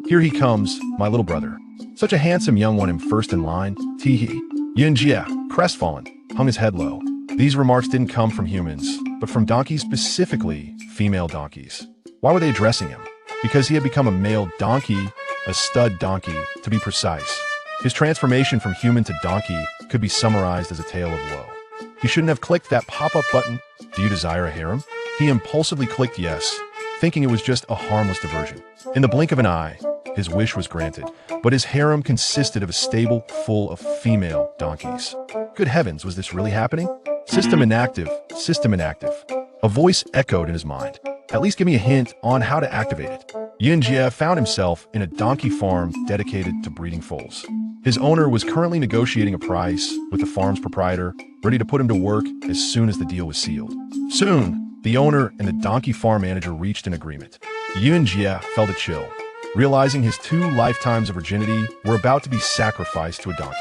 Here he comes, my little brother. Such a handsome young one, first in line, tee-hee. Yunjie, crestfallen, hung his head low. These remarks didn't come from humans, but from donkeys, specifically female donkeys. Why were they addressing him? Because he had become a male donkey, a stud donkey, to be precise. His transformation from human to donkey could be summarized as a tale of woe. He shouldn't have clicked that pop-up button. Do you desire a harem? He impulsively clicked yes, thinking it was just a harmless diversion. In the blink of an eye, his wish was granted, but his harem consisted of a stable full of female donkeys. Good heavens, was this really happening? System inactive, system inactive. A voice echoed in his mind. At least give me a hint on how to activate it. Yunjie found himself in a donkey farm dedicated to breeding foals. His owner was currently negotiating a price with the farm's proprietor, ready to put him to work as soon as the deal was sealed. Soon, the owner and the donkey farm manager reached an agreement. Yunjie felt a chill, realizing his 2 lifetimes of virginity were about to be sacrificed to a donkey.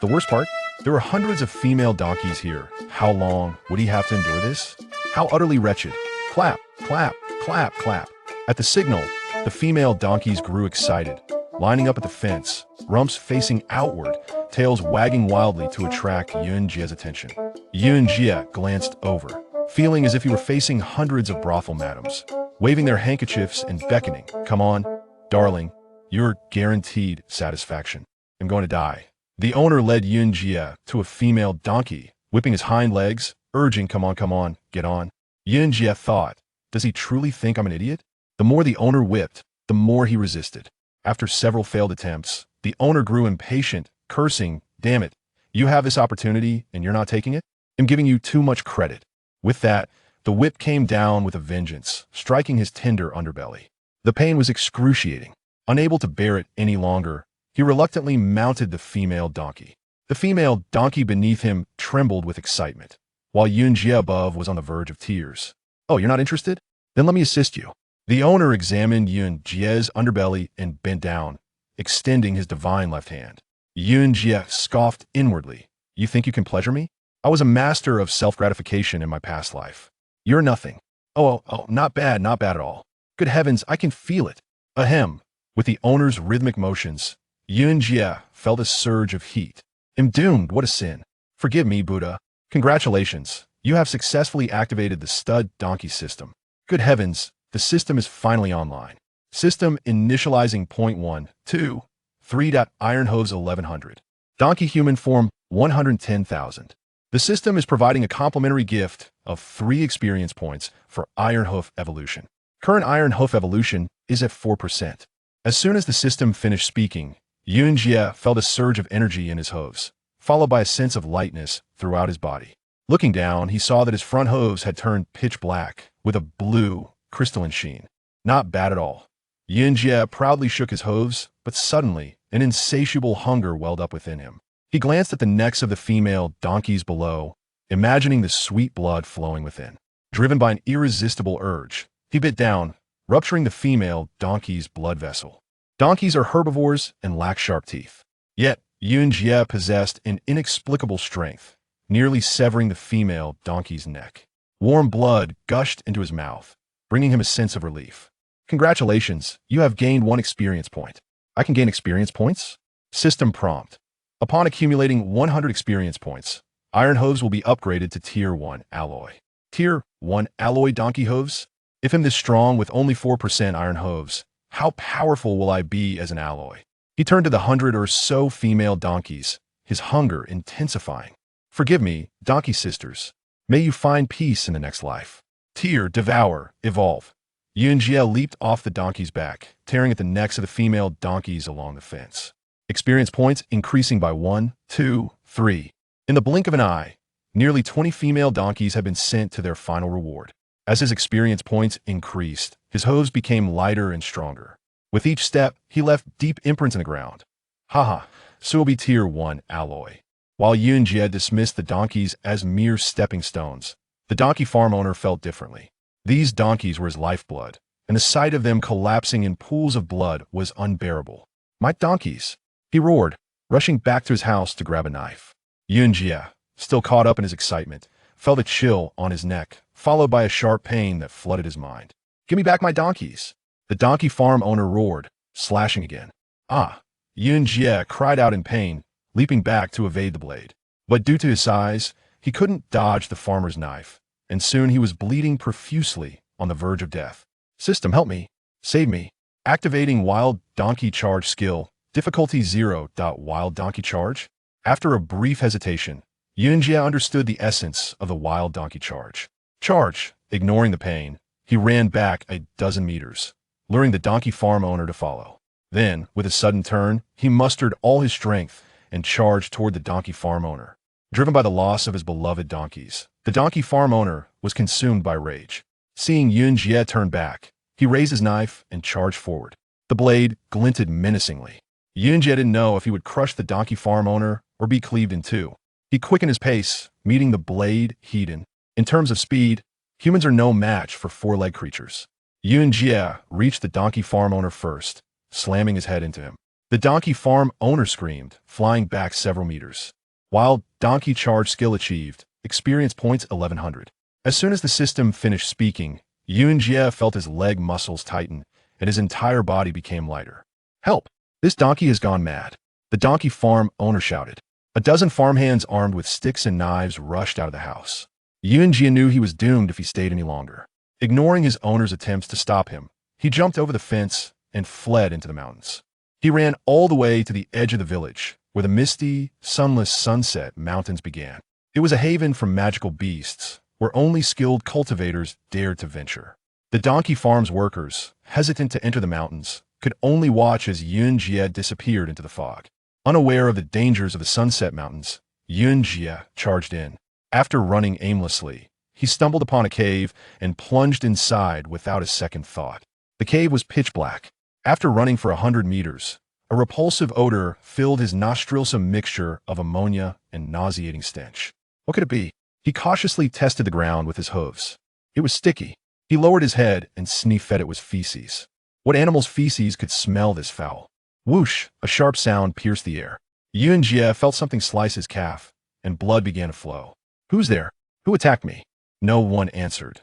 The worst part? There were hundreds of female donkeys here. How long would he have to endure this? How utterly wretched. Clap, clap, clap, clap. At the signal, the female donkeys grew excited, lining up at the fence, rumps facing outward, tails wagging wildly to attract Yunjie's attention. Yunjie glanced over, feeling as if he were facing hundreds of brothel madams, waving their handkerchiefs and beckoning. Come on, darling, you're guaranteed satisfaction. I'm going to die. The owner led Yunjie to a female donkey, whipping his hind legs, urging, come on, get on. Yunjie thought, does he truly think I'm an idiot? The more the owner whipped, the more he resisted. After several failed attempts, the owner grew impatient, cursing, damn it, you have this opportunity and you're not taking it? I'm giving you too much credit. With that, the whip came down with a vengeance, striking his tender underbelly. The pain was excruciating. Unable to bear it any longer, he reluctantly mounted the female donkey. The female donkey beneath him trembled with excitement, while Yunjie above was on the verge of tears. Oh, you're not interested? Then let me assist you. The owner examined Yunjie's underbelly and bent down, extending his divine left hand. Yunjie scoffed inwardly. You think you can pleasure me? I was a master of self-gratification in my past life. You're nothing. Oh, not bad at all. Good heavens, I can feel it. Ahem. With the owner's rhythmic motions, Yunjie felt a surge of heat. I'm doomed, what a sin. Forgive me, Buddha. Congratulations, you have successfully activated the stud donkey system. Good heavens, the system is finally online. System initializing 0.123. Iron hooves 1100. Donkey human form 110,000. The system is providing a complimentary gift of 3 experience points for Iron Hoof evolution. Current Iron Hoof evolution is at 4%. As soon as the system finished speaking, Yunjie felt a surge of energy in his hooves, followed by a sense of lightness throughout his body. Looking down, he saw that his front hooves had turned pitch black with a blue, crystalline sheen. Not bad at all. Yunjie proudly shook his hooves, but suddenly, an insatiable hunger welled up within him. He glanced at the necks of the female donkeys below, imagining the sweet blood flowing within. Driven by an irresistible urge, he bit down, rupturing the female donkey's blood vessel. Donkeys are herbivores and lack sharp teeth. Yet, Yunjie possessed an inexplicable strength, nearly severing the female donkey's neck. Warm blood gushed into his mouth, bringing him a sense of relief. Congratulations, you have gained 1 experience point. I can gain experience points? System prompt. Upon accumulating 100 experience points, Iron Hooves will be upgraded to Tier 1 Alloy. Tier 1 Alloy Donkey Hooves? If I'm this strong with only 4% Iron Hooves, how powerful will I be as an alloy? He turned to the 100 or so female donkeys, his hunger intensifying. Forgive me, donkey sisters. May you find peace in the next life. Tier Devour Evolve. Yunjie leaped off the donkey's back, tearing at the necks of the female donkeys along the fence. Experience points increasing by 1, 2, 3. In the blink of an eye, nearly 20 female donkeys had been sent to their final reward. As his experience points increased, his hooves became lighter and stronger. With each step, he left deep imprints in the ground. Haha, so will be Tier 1 Alloy. While Yunjie dismissed the donkeys as mere stepping stones, the donkey farm owner felt differently. These donkeys were his lifeblood, and the sight of them collapsing in pools of blood was unbearable. My donkeys! He roared, rushing back to his house to grab a knife. Yunjie, still caught up in his excitement, felt a chill on his neck, followed by a sharp pain that flooded his mind. Give me back my donkeys! The donkey farm owner roared, slashing again. Ah! Yunjie cried out in pain, leaping back to evade the blade. But due to his size, he couldn't dodge the farmer's knife, and soon he was bleeding profusely on the verge of death. System, help me. Save me. Activating Wild Donkey Charge skill, difficulty 0. Wild Donkey Charge? After a brief hesitation, Yunjie understood the essence of the Wild Donkey Charge. Charge! Ignoring the pain, he ran back a dozen meters, luring the donkey farm owner to follow. Then, with a sudden turn, he mustered all his strength and charged toward the donkey farm owner. Driven by the loss of his beloved donkeys, the donkey farm owner was consumed by rage. Seeing Yunjie turn back, he raised his knife and charged forward. The blade glinted menacingly. Yunjie didn't know if he would crush the donkey farm owner or be cleaved in two. He quickened his pace, meeting the blade heat-in. In terms of speed, humans are no match for four-legged creatures. Yunjie reached the donkey farm owner first, slamming his head into him. The donkey farm owner screamed, flying back several meters. Wild Donkey Charge skill achieved, experience points 1100. As soon as the system finished speaking, Yunjie felt his leg muscles tighten, and his entire body became lighter. Help! This donkey has gone mad. The donkey farm owner shouted. A dozen farmhands armed with sticks and knives rushed out of the house. Yunjie knew he was doomed if he stayed any longer. Ignoring his owner's attempts to stop him, he jumped over the fence and fled into the mountains. He ran all the way to the edge of the village, where the misty, sunless sunset mountains began. It was a haven for magical beasts, where only skilled cultivators dared to venture. The donkey farm's workers, hesitant to enter the mountains, could only watch as Yunjie disappeared into the fog. Unaware of the dangers of the Sunset Mountains, Yunjie charged in. After running aimlessly, he stumbled upon a cave and plunged inside without a second thought. The cave was pitch black. After running for 100 meters, a repulsive odor filled his nostrils, a mixture of ammonia and nauseating stench. What could it be? He cautiously tested the ground with his hooves. It was sticky. He lowered his head and sniffed at it was feces. What animal's feces could smell this foul? Whoosh! A sharp sound pierced the air. Yunjie felt something slice his calf, and blood began to flow. Who's there? Who attacked me? No one answered.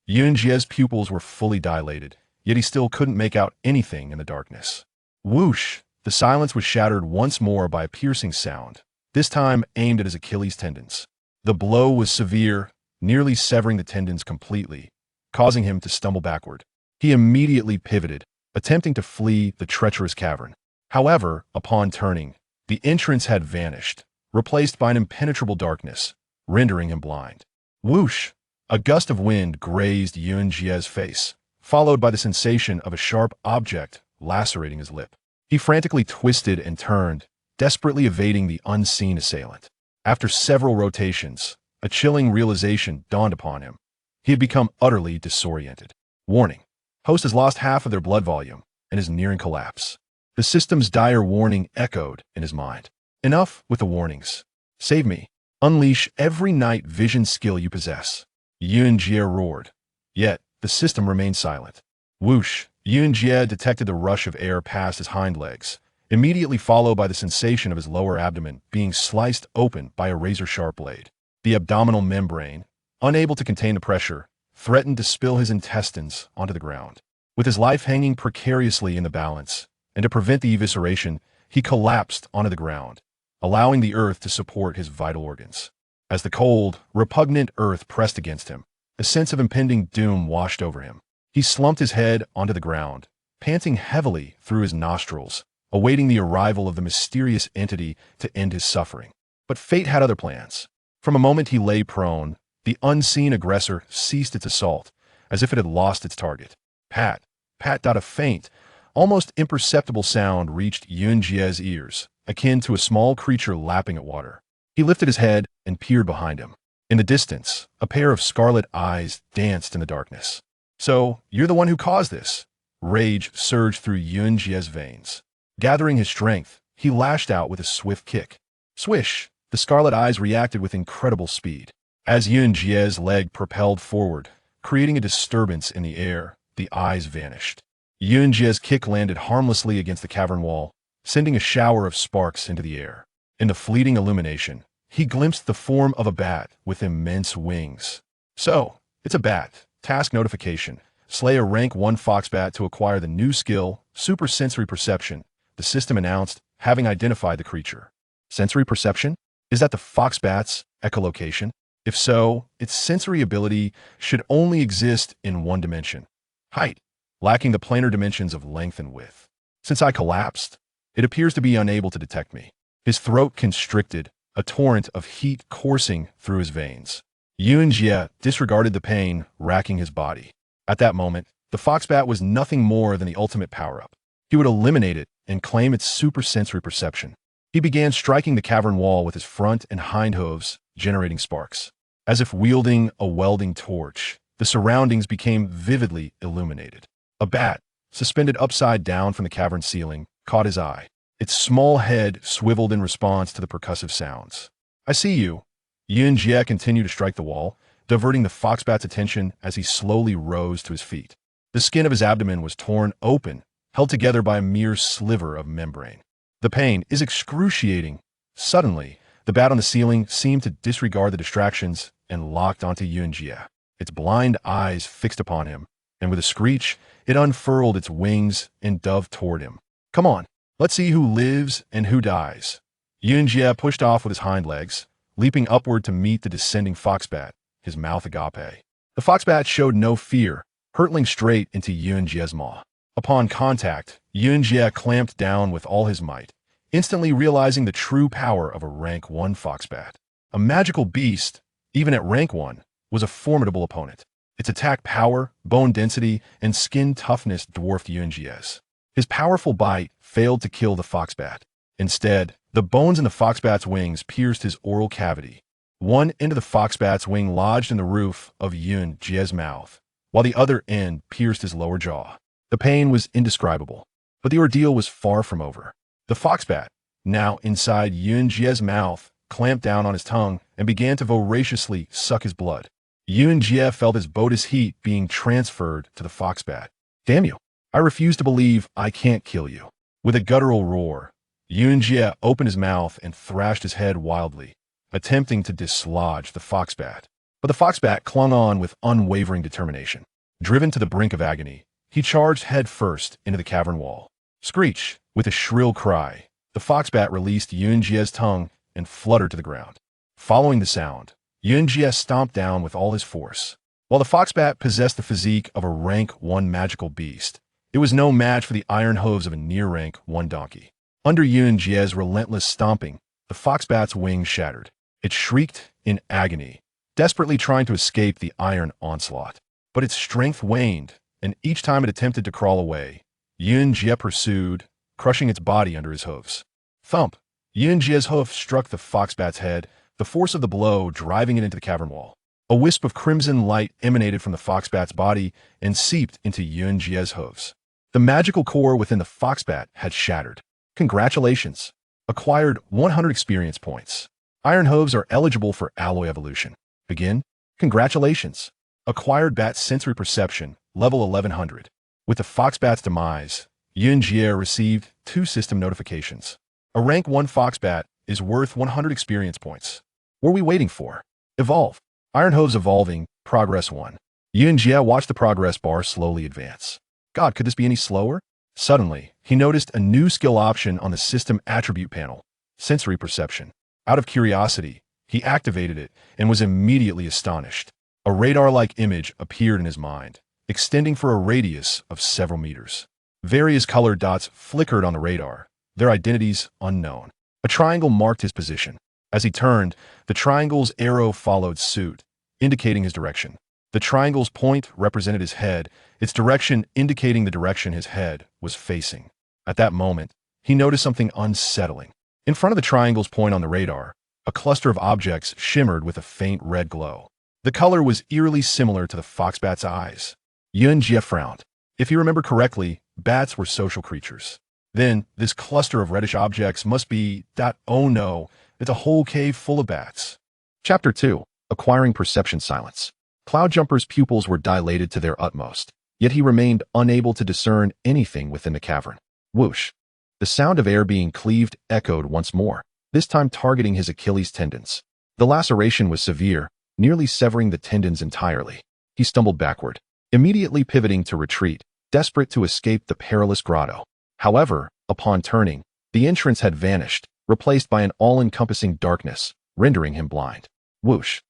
Yunjie's pupils were fully dilated, yet he still couldn't make out anything in the darkness. Whoosh! The silence was shattered once more by a piercing sound, this time aimed at his Achilles tendons. The blow was severe, nearly severing the tendons completely, causing him to stumble backward. He immediately pivoted, attempting to flee the treacherous cavern. However, upon turning, the entrance had vanished, replaced by an impenetrable darkness, rendering him blind. Whoosh! A gust of wind grazed Yunjie's face, followed by the sensation of a sharp object lacerating his lip. He frantically twisted and turned, desperately evading the unseen assailant. After several rotations, a chilling realization dawned upon him. He had become utterly disoriented. Warning. Host has lost half of their blood volume and is nearing collapse. The system's dire warning echoed in his mind. Enough with the warnings. Save me. Unleash every night vision skill you possess. Yunjie roared. Yet, the system remained silent. Whoosh! Yunjie detected the rush of air past his hind legs, immediately followed by the sensation of his lower abdomen being sliced open by a razor-sharp blade. The abdominal membrane, unable to contain the pressure, threatened to spill his intestines onto the ground. With his life hanging precariously in the balance, and to prevent the evisceration, he collapsed onto the ground, allowing the earth to support his vital organs. As the cold, repugnant earth pressed against him, a sense of impending doom washed over him. He slumped his head onto the ground, panting heavily through his nostrils, awaiting the arrival of the mysterious entity to end his suffering. But fate had other plans. From a moment he lay prone, the unseen aggressor ceased its assault, as if it had lost its target. Pat, pat, a faint, almost imperceptible sound reached Yunjie's ears, akin to a small creature lapping at water. He lifted his head and peered behind him. In the distance, a pair of scarlet eyes danced in the darkness. So, you're the one who caused this. Rage surged through Yunjie's veins. Gathering his strength, he lashed out with a swift kick. Swish! The scarlet eyes reacted with incredible speed. As Yunjie's leg propelled forward, creating a disturbance in the air, the eyes vanished. Yunjie's kick landed harmlessly against the cavern wall, sending a shower of sparks into the air. In the fleeting illumination, he glimpsed the form of a bat with immense wings. So, it's a bat. Task notification. Slay a rank 1 fox bat to acquire the new skill, Supersensory perception, the system announced, having identified the creature. Sensory perception? Is that the foxbat's echolocation? If so, its sensory ability should only exist in one dimension, height, lacking the planar dimensions of length and width. Since I collapsed, it appears to be unable to detect me. His throat constricted, a torrent of heat coursing through his veins. Yuanjie disregarded the pain racking his body. At that moment, the foxbat was nothing more than the ultimate power-up. He would eliminate it and claim its supersensory perception. He began striking the cavern wall with his front and hind hooves, generating sparks. As if wielding a welding torch, the surroundings became vividly illuminated. A bat, suspended upside down from the cavern ceiling, caught his eye. Its small head swiveled in response to the percussive sounds. "I see you." Yuanjie continued to strike the wall, diverting the foxbat's attention as he slowly rose to his feet. The skin of his abdomen was torn open, held together by a mere sliver of membrane. The pain is excruciating. Suddenly, the bat on the ceiling seemed to disregard the distractions and locked onto Yuanjie. Its blind eyes fixed upon him, and with a screech, it unfurled its wings and dove toward him. "Come on, let's see who lives and who dies." Yuanjie pushed off with his hind legs, leaping upward to meet the descending foxbat, his mouth agape. The foxbat showed no fear, hurtling straight into Yuanjie's maw. Upon contact, Yuanjie clamped down with all his might, instantly realizing the true power of a rank 1 foxbat. A magical beast, even at rank 1, was a formidable opponent. Its attack power, bone density, and skin toughness dwarfed Yuanjie's. His powerful bite failed to kill the foxbat. Instead, the bones in the foxbat's wings pierced his oral cavity. One end of the foxbat's wing lodged in the roof of Yuanjie's mouth, while the other end pierced his lower jaw. The pain was indescribable, but the ordeal was far from over. The foxbat, now inside Yuanjie's mouth, clamped down on his tongue and began to voraciously suck his blood. Yuanjie felt his botus heat being transferred to the foxbat. "Damn you! I refuse to believe I can't kill you." With a guttural roar, Yuanjie opened his mouth and thrashed his head wildly, attempting to dislodge the foxbat. But the foxbat clung on with unwavering determination. Driven to the brink of agony, he charged headfirst into the cavern wall. Screech! With a shrill cry, the foxbat released Yuanjie's tongue and fluttered to the ground. Following the sound, Yuanjie stomped down with all his force. While the foxbat possessed the physique of a rank 1 magical beast, it was no match for the iron hooves of a near rank 1 donkey. Under Yuanjie's relentless stomping, the foxbat's wings shattered. It shrieked in agony, desperately trying to escape the iron onslaught. But its strength waned, and each time it attempted to crawl away, Yuanjie pursued, crushing its body under his hooves. Thump! Yuanjie's hoof struck the foxbat's head, the force of the blow driving it into the cavern wall. A wisp of crimson light emanated from the foxbat's body and seeped into Yuanjie's hooves. The magical core within the foxbat had shattered. Congratulations! Acquired 100 experience points. Iron hooves are eligible for alloy evolution. Begin. Congratulations! Acquired bat sensory perception, level 1100. With the foxbat's demise, Yuanjie received 2 system notifications. A rank 1 foxbat is worth 100 experience points. What are we waiting for? Evolve. Iron hooves evolving, progress 1. Yuanjie watched the progress bar slowly advance. God, could this be any slower? Suddenly, he noticed a new skill option on the system attribute panel, sensory perception. Out of curiosity, he activated it and was immediately astonished. A radar-like image appeared in his mind, extending for a radius of several meters. Various colored dots flickered on the radar, their identities unknown. A triangle marked his position. As he turned, the triangle's arrow followed suit, indicating his direction. The triangle's point represented his head, its direction indicating the direction his head was facing. At that moment, he noticed something unsettling. In front of the triangle's point on the radar, a cluster of objects shimmered with a faint red glow. The color was eerily similar to the foxbat's eyes. Yuanjie frowned. If he remembered correctly, bats were social creatures. Then, this cluster of reddish objects must be oh no, it's a whole cave full of bats. Chapter 2. Acquiring Perception Silence. Cloudjumper's pupils were dilated to their utmost, yet he remained unable to discern anything within the cavern. Whoosh! The sound of air being cleaved echoed once more, this time targeting his Achilles tendons. The laceration was severe, nearly severing the tendons entirely. He stumbled backward. Immediately pivoting to retreat, desperate to escape the perilous grotto. However, upon turning, the entrance had vanished, replaced by an all-encompassing darkness, rendering him blind. Whoosh!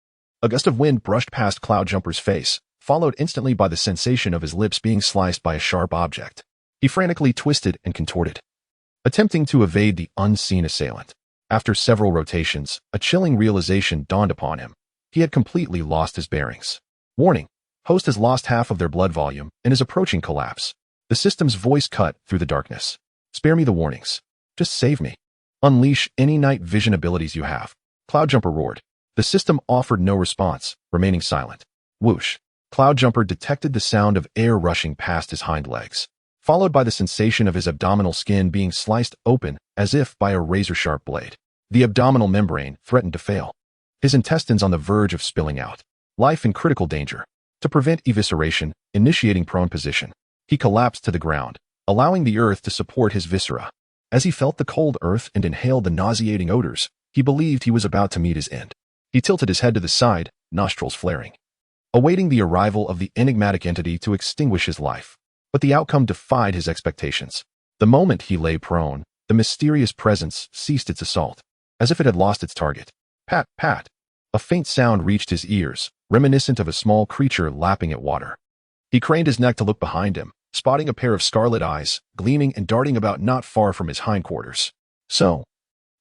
A gust of wind brushed past Cloudjumper's face, followed instantly by the sensation of his lips being sliced by a sharp object. He frantically twisted and contorted, attempting to evade the unseen assailant. After several rotations, a chilling realization dawned upon him. He had completely lost his bearings. Warning! Host has lost half of their blood volume and is approaching collapse. The system's voice cut through the darkness. Spare me the warnings. Just save me. Unleash any night vision abilities you have. Cloudjumper roared. The system offered no response, remaining silent. Whoosh! Cloudjumper detected the sound of air rushing past his hind legs, followed by the sensation of his abdominal skin being sliced open as if by a razor-sharp blade. The abdominal membrane threatened to fail, his intestines on the verge of spilling out. Life in critical danger. To prevent evisceration, initiating prone position, he collapsed to the ground, allowing the earth to support his viscera. As he felt the cold earth and inhaled the nauseating odors, he believed he was about to meet his end. He tilted his head to the side, nostrils flaring, awaiting the arrival of the enigmatic entity to extinguish his life. But the outcome defied his expectations. The moment he lay prone, the mysterious presence ceased its assault, as if it had lost its target. Pat, pat. A faint sound reached his ears, reminiscent of a small creature lapping at water. He craned his neck to look behind him, spotting a pair of scarlet eyes, gleaming and darting about not far from his hindquarters. So,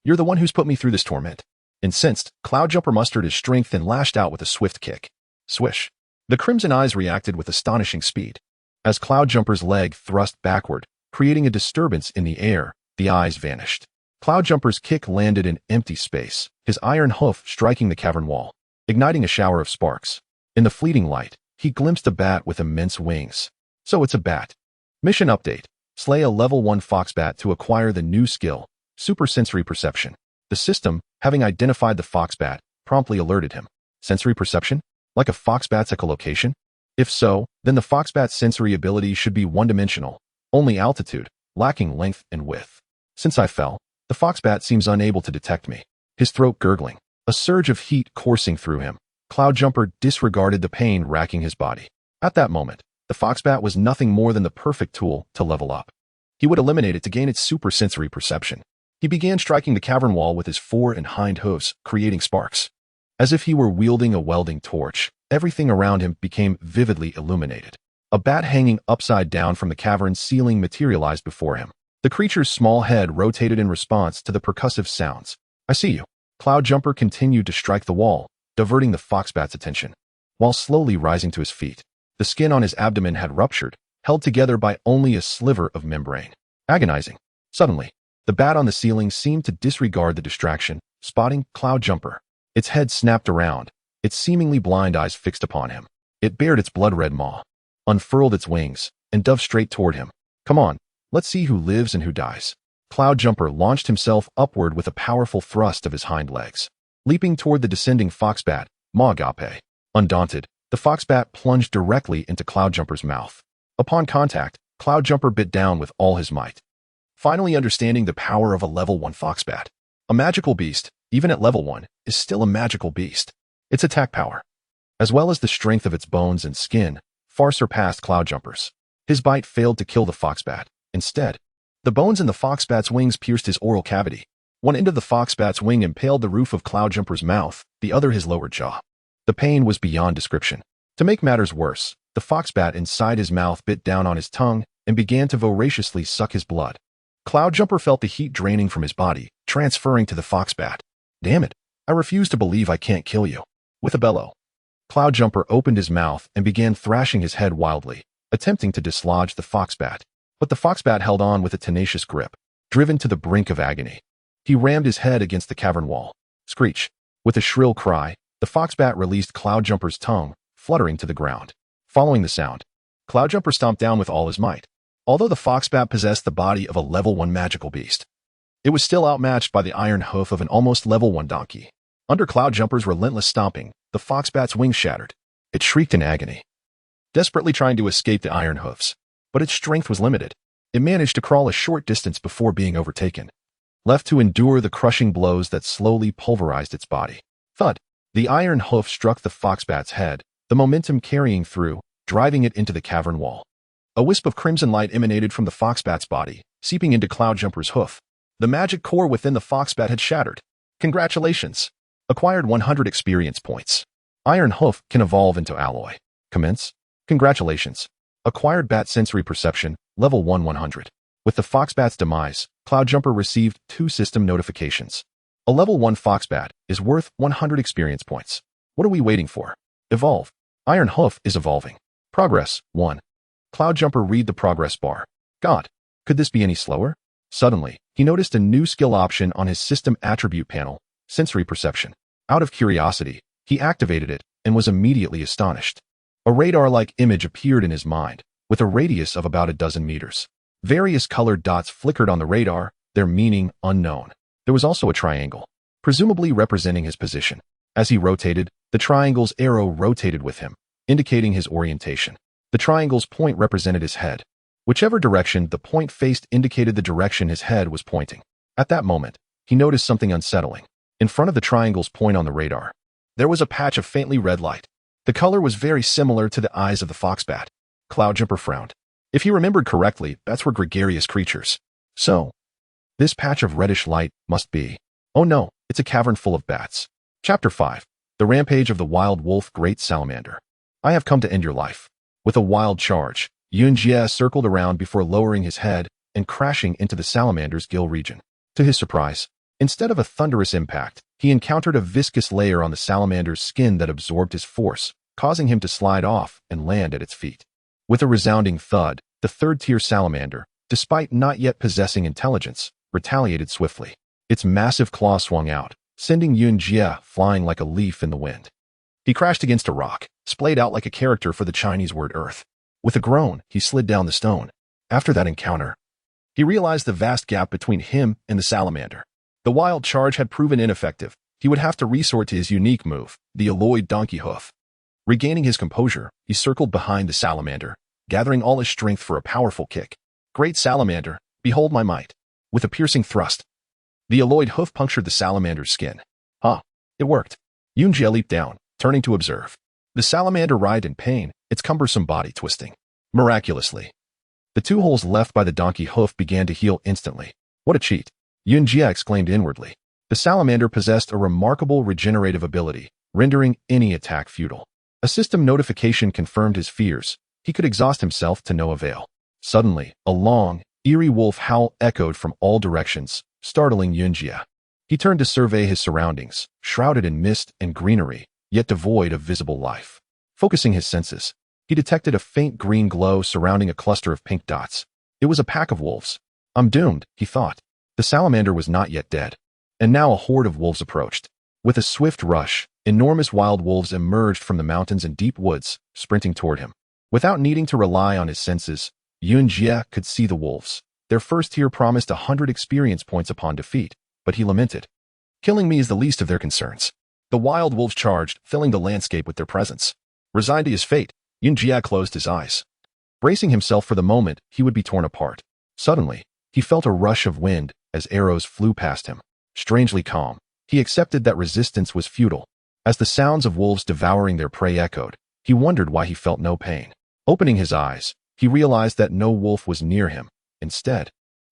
you're the one who's put me through this torment. Incensed, Cloudjumper mustered his strength and lashed out with a swift kick. Swish. The crimson eyes reacted with astonishing speed. As Cloudjumper's leg thrust backward, creating a disturbance in the air, the eyes vanished. Cloudjumper's kick landed in empty space, his iron hoof striking the cavern wall, igniting a shower of sparks. In the fleeting light, he glimpsed a bat with immense wings. So it's a bat. Mission update. Slay a level 1 foxbat to acquire the new skill, Supersensory Perception. The system, having identified the foxbat, promptly alerted him. Sensory perception? Like a foxbat's echolocation? If so, then the foxbat's sensory ability should be one-dimensional, only altitude, lacking length and width. Since I fell, the foxbat seems unable to detect me. His throat gurgling, a surge of heat coursing through him. Cloudjumper disregarded the pain racking his body. At that moment, the foxbat was nothing more than the perfect tool to level up. He would eliminate it to gain its supersensory perception. He began striking the cavern wall with his fore and hind hooves, creating sparks. As if he were wielding a welding torch, everything around him became vividly illuminated. A bat hanging upside down from the cavern's ceiling materialized before him. The creature's small head rotated in response to the percussive sounds. I see you. Cloudjumper continued to strike the wall, diverting the foxbat's attention. While slowly rising to his feet, the skin on his abdomen had ruptured, held together by only a sliver of membrane. Agonizing. Suddenly, the bat on the ceiling seemed to disregard the distraction, spotting Cloudjumper. Its head snapped around, its seemingly blind eyes fixed upon him. It bared its blood-red maw, unfurled its wings, and dove straight toward him. Come on, let's see who lives and who dies. Cloudjumper launched himself upward with a powerful thrust of his hind legs, leaping toward the descending foxbat, maw agape. Undaunted, the foxbat plunged directly into Cloudjumper's mouth. Upon contact, Cloudjumper bit down with all his might, finally understanding the power of a level 1 foxbat. A magical beast, even at level 1, is still a magical beast. Its attack power, as well as the strength of its bones and skin, far surpassed Cloudjumper's. His bite failed to kill the foxbat. Instead, the bones in the foxbat's wings pierced his oral cavity. One end of the foxbat's wing impaled the roof of Cloudjumper's mouth, the other his lower jaw. The pain was beyond description. To make matters worse, the foxbat inside his mouth bit down on his tongue and began to voraciously suck his blood. Cloudjumper felt the heat draining from his body, transferring to the foxbat. Damn it, I refuse to believe I can't kill you. With a bellow, Cloudjumper opened his mouth and began thrashing his head wildly, attempting to dislodge the foxbat. But the foxbat held on with a tenacious grip, driven to the brink of agony. He rammed his head against the cavern wall. Screech. With a shrill cry, the foxbat released Cloudjumper's tongue, fluttering to the ground. Following the sound, Cloudjumper stomped down with all his might. Although the foxbat possessed the body of a level 1 magical beast, it was still outmatched by the iron hoof of an almost level 1 donkey. Under Cloudjumper's relentless stomping, the foxbat's wings shattered. It shrieked in agony, desperately trying to escape the iron hoofs. But its strength was limited. It managed to crawl a short distance before being overtaken, left to endure the crushing blows that slowly pulverized its body. Thud! The iron hoof struck the foxbat's head, the momentum carrying through, driving it into the cavern wall. A wisp of crimson light emanated from the foxbat's body, seeping into Cloudjumper's hoof. The magic core within the foxbat had shattered. Congratulations! Acquired 100 experience points. Iron Hoof can evolve into alloy. Commence. Congratulations. Acquired bat sensory perception, level 1 100. With the foxbat's demise, Cloudjumper received 2 system notifications. A level 1 foxbat is worth 100 experience points. What are we waiting for? Evolve. Iron Hoof is evolving. Progress, 1. Cloudjumper read the progress bar. God, could this be any slower? Suddenly, he noticed a new skill option on his system attribute panel, sensory perception. Out of curiosity, he activated it and was immediately astonished. A radar-like image appeared in his mind, with a radius of about a dozen meters. Various colored dots flickered on the radar, their meaning unknown. There was also a triangle, presumably representing his position. As he rotated, the triangle's arrow rotated with him, indicating his orientation. The triangle's point represented his head. Whichever direction the point faced indicated the direction his head was pointing. At that moment, he noticed something unsettling. In front of the triangle's point on the radar, there was a patch of faintly red light. The color was very similar to the eyes of the foxbat. Cloudjumper frowned. If he remembered correctly, bats were gregarious creatures. So, this patch of reddish light must be. Oh no, it's a cavern full of bats. Chapter 5. The Rampage of the Wild Wolf Great Salamander. I have come to end your life. With a wild charge, Yunjie circled around before lowering his head and crashing into the salamander's gill region. To his surprise, instead of a thunderous impact, he encountered a viscous layer on the salamander's skin that absorbed his force, causing him to slide off and land at its feet. With a resounding thud, the third-tier salamander, despite not yet possessing intelligence, retaliated swiftly. Its massive claw swung out, sending Yunjie flying like a leaf in the wind. He crashed against a rock, splayed out like a character for the Chinese word earth. With a groan, he slid down the stone. After that encounter, he realized the vast gap between him and the salamander. The wild charge had proven ineffective. He would have to resort to his unique move, the alloyed donkey hoof. Regaining his composure, he circled behind the salamander, gathering all his strength for a powerful kick. Great salamander, behold my might. With a piercing thrust, the alloyed hoof punctured the salamander's skin. It worked. Yunjie leaped down, turning to observe. The salamander writhed in pain, its cumbersome body twisting. Miraculously, the 2 holes left by the donkey hoof began to heal instantly. What a cheat! Yunjie exclaimed inwardly. The salamander possessed a remarkable regenerative ability, rendering any attack futile. A system notification confirmed his fears. He could exhaust himself to no avail. Suddenly, a long, eerie wolf howl echoed from all directions, startling Yunjie. He turned to survey his surroundings, shrouded in mist and greenery, yet devoid of visible life. Focusing his senses, he detected a faint green glow surrounding a cluster of pink dots. It was a pack of wolves. I'm doomed, he thought. The salamander was not yet dead. And now a horde of wolves approached. With a swift rush, enormous wild wolves emerged from the mountains and deep woods, sprinting toward him. Without needing to rely on his senses, Yunjie could see the wolves. Their first tier promised 100 experience points upon defeat, but he lamented. Killing me is the least of their concerns. The wild wolves charged, filling the landscape with their presence. Resigned to his fate, Yunjie closed his eyes. Bracing himself for the moment he would be torn apart. Suddenly, he felt a rush of wind as arrows flew past him. Strangely calm, he accepted that resistance was futile. As the sounds of wolves devouring their prey echoed, he wondered why he felt no pain. Opening his eyes, he realized that no wolf was near him. Instead,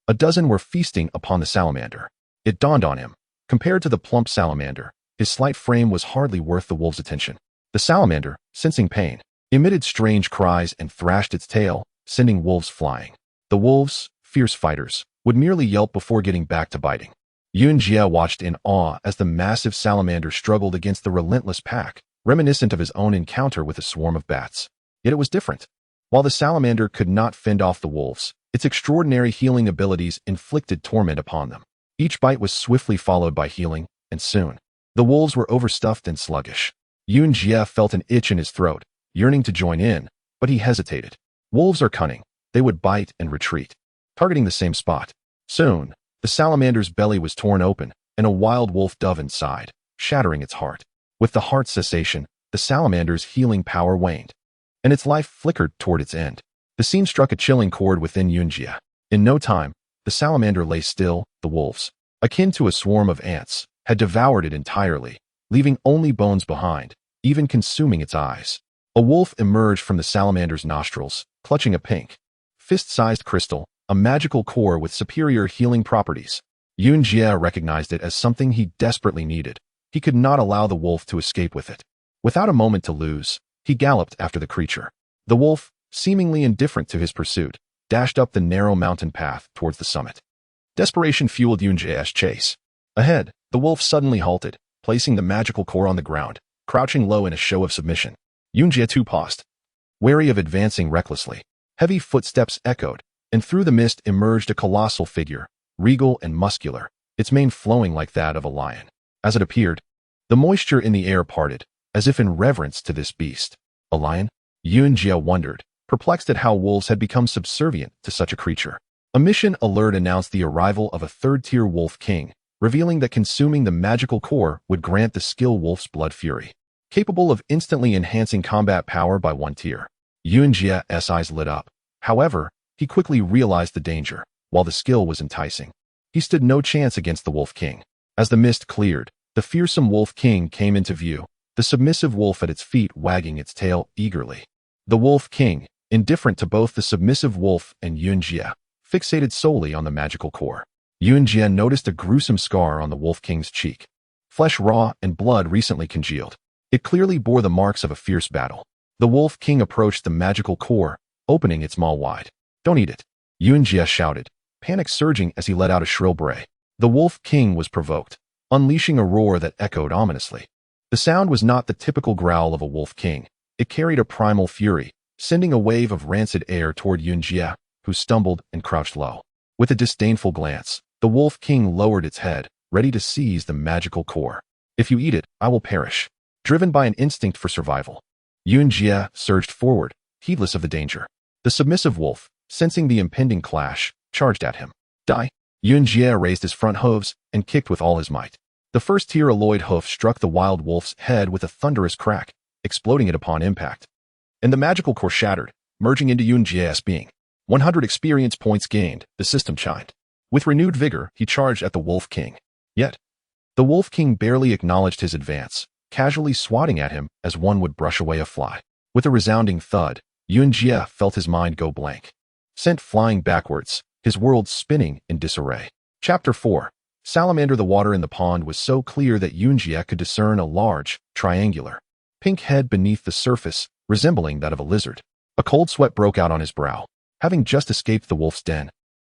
a dozen were feasting upon the salamander. It dawned on him. Compared to the plump salamander, his slight frame was hardly worth the wolf's attention. The salamander, sensing pain, emitted strange cries and thrashed its tail, sending wolves flying. The wolves, fierce fighters, would merely yelp before getting back to biting. Yunjie watched in awe as the massive salamander struggled against the relentless pack, reminiscent of his own encounter with a swarm of bats. Yet it was different. While the salamander could not fend off the wolves, its extraordinary healing abilities inflicted torment upon them. Each bite was swiftly followed by healing, and soon, the wolves were overstuffed and sluggish. Yunjie felt an itch in his throat, yearning to join in, but he hesitated. Wolves are cunning. They would bite and retreat, targeting the same spot. Soon, the salamander's belly was torn open, and a wild wolf dove inside, shattering its heart. With the heart cessation, the salamander's healing power waned, and its life flickered toward its end. The scene struck a chilling chord within Yunjie. In no time, the salamander lay still. The wolves, akin to a swarm of ants, had devoured it entirely, leaving only bones behind, even consuming its eyes. A wolf emerged from the salamander's nostrils, clutching a pink, fist-sized crystal, a magical core with superior healing properties. Yunjie recognized it as something he desperately needed. He could not allow the wolf to escape with it. Without a moment to lose, he galloped after the creature. The wolf, seemingly indifferent to his pursuit, dashed up the narrow mountain path towards the summit. Desperation fueled Yunjie's chase. Ahead, the wolf suddenly halted, placing the magical core on the ground, crouching low in a show of submission. Yunjie too paused, wary of advancing recklessly. Heavy footsteps echoed, and through the mist emerged a colossal figure, regal and muscular, its mane flowing like that of a lion. As it appeared, the moisture in the air parted, as if in reverence to this beast. A lion? Yunjie wondered, perplexed at how wolves had become subservient to such a creature. A mission alert announced the arrival of a third-tier wolf king, revealing that consuming the magical core would grant the skill Wolf's Blood Fury, capable of instantly enhancing combat power by 1 tier. Yunjie's eyes lit up. However, he quickly realized the danger. While the skill was enticing, he stood no chance against the Wolf King. As the mist cleared, the fearsome Wolf King came into view, the submissive wolf at its feet wagging its tail eagerly. The Wolf King, indifferent to both the submissive wolf and Yunjie, fixated solely on the magical core. Yunjie noticed a gruesome scar on the Wolf King's cheek. Flesh raw and blood recently congealed. It clearly bore the marks of a fierce battle. The Wolf King approached the magical core, opening its maw wide. "Don't eat it," Yunjie shouted, panic surging as he let out a shrill bray. The Wolf King was provoked, unleashing a roar that echoed ominously. The sound was not the typical growl of a Wolf King. It carried a primal fury, sending a wave of rancid air toward Yunjie, who stumbled and crouched low. With a disdainful glance, the Wolf King lowered its head, ready to seize the magical core. "If you eat it, I will perish." Driven by an instinct for survival, Yunjie surged forward, heedless of the danger. The submissive wolf, sensing the impending clash, charged at him. "Die!" Yunjie raised his front hooves and kicked with all his might. The first-tier alloyed hoof struck the wild wolf's head with a thunderous crack, exploding it upon impact. And the magical core shattered, merging into Yunjie's being. 100 experience points gained, the system chimed. With renewed vigor, he charged at the Wolf King. Yet, the Wolf King barely acknowledged his advance, casually swatting at him as one would brush away a fly. With a resounding thud, Yunjie felt his mind go blank. Sent flying backwards, his world spinning in disarray. Chapter 4. Salamander. The water in the pond was so clear that Yunjie could discern a large, triangular, pink head beneath the surface, resembling that of a lizard. A cold sweat broke out on his brow. Having just escaped the wolf's den,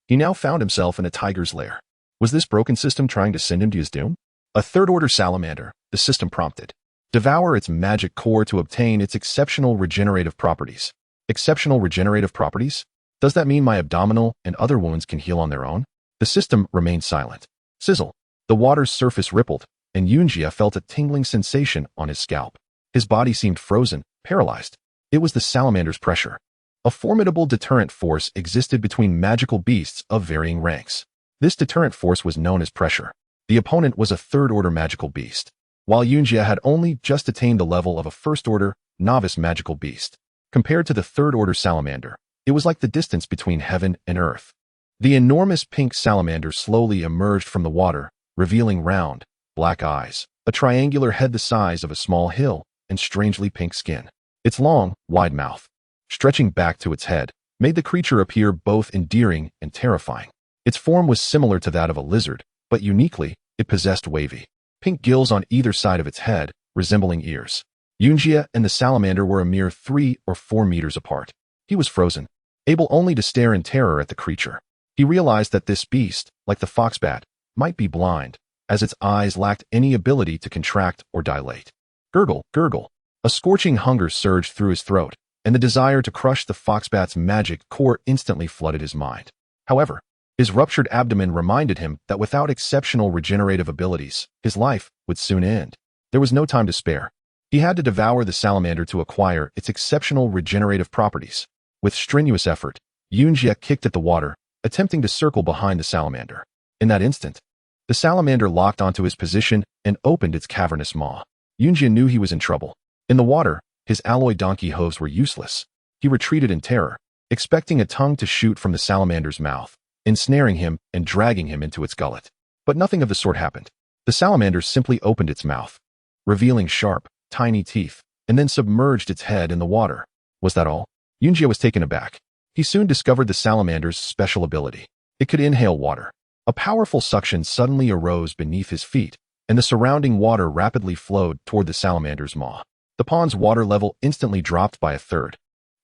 he now found himself in a tiger's lair. Was this broken system trying to send him to his doom? A third-order salamander, the system prompted. Devour its magic core to obtain its exceptional regenerative properties. Exceptional regenerative properties? Does that mean my abdominal and other wounds can heal on their own? The system remained silent. Sizzle. The water's surface rippled, and Yunjie felt a tingling sensation on his scalp. His body seemed frozen, paralyzed. It was the salamander's pressure. A formidable deterrent force existed between magical beasts of varying ranks. This deterrent force was known as pressure. The opponent was a third-order magical beast, while Yunjie had only just attained the level of a first-order, novice magical beast. Compared to the third-order salamander, it was like the distance between heaven and earth. The enormous pink salamander slowly emerged from the water, revealing round, black eyes, a triangular head the size of a small hill, and strangely pink skin. Its long, wide mouth, stretching back to its head, made the creature appear both endearing and terrifying. Its form was similar to that of a lizard, but uniquely, it possessed wavy, pink gills on either side of its head, resembling ears. Yunjie and the salamander were a mere 3 or 4 meters apart. He was frozen, able only to stare in terror at the creature. He realized that this beast, like the foxbat, might be blind, as its eyes lacked any ability to contract or dilate. Gurgle, gurgle. A scorching hunger surged through his throat, and the desire to crush the foxbat's magic core instantly flooded his mind. However, his ruptured abdomen reminded him that without exceptional regenerative abilities, his life would soon end. There was no time to spare. He had to devour the salamander to acquire its exceptional regenerative properties. With strenuous effort, Yunjie kicked at the water, attempting to circle behind the salamander. In that instant, the salamander locked onto his position and opened its cavernous maw. Yunjie knew he was in trouble. In the water, his alloy donkey hooves were useless. He retreated in terror, expecting a tongue to shoot from the salamander's mouth, ensnaring him and dragging him into its gullet. But nothing of the sort happened. The salamander simply opened its mouth, revealing sharp, tiny teeth, and then submerged its head in the water. Was that all? Yunjie was taken aback. He soon discovered the salamander's special ability. It could inhale water. A powerful suction suddenly arose beneath his feet, and the surrounding water rapidly flowed toward the salamander's maw. The pond's water level instantly dropped by a third.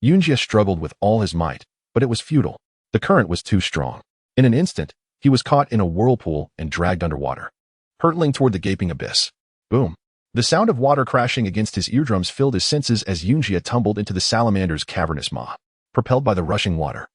Yunjie struggled with all his might, but it was futile. The current was too strong. In an instant, he was caught in a whirlpool and dragged underwater, hurtling toward the gaping abyss. Boom! The sound of water crashing against his eardrums filled his senses as Yunjie tumbled into the salamander's cavernous maw, propelled by the rushing water.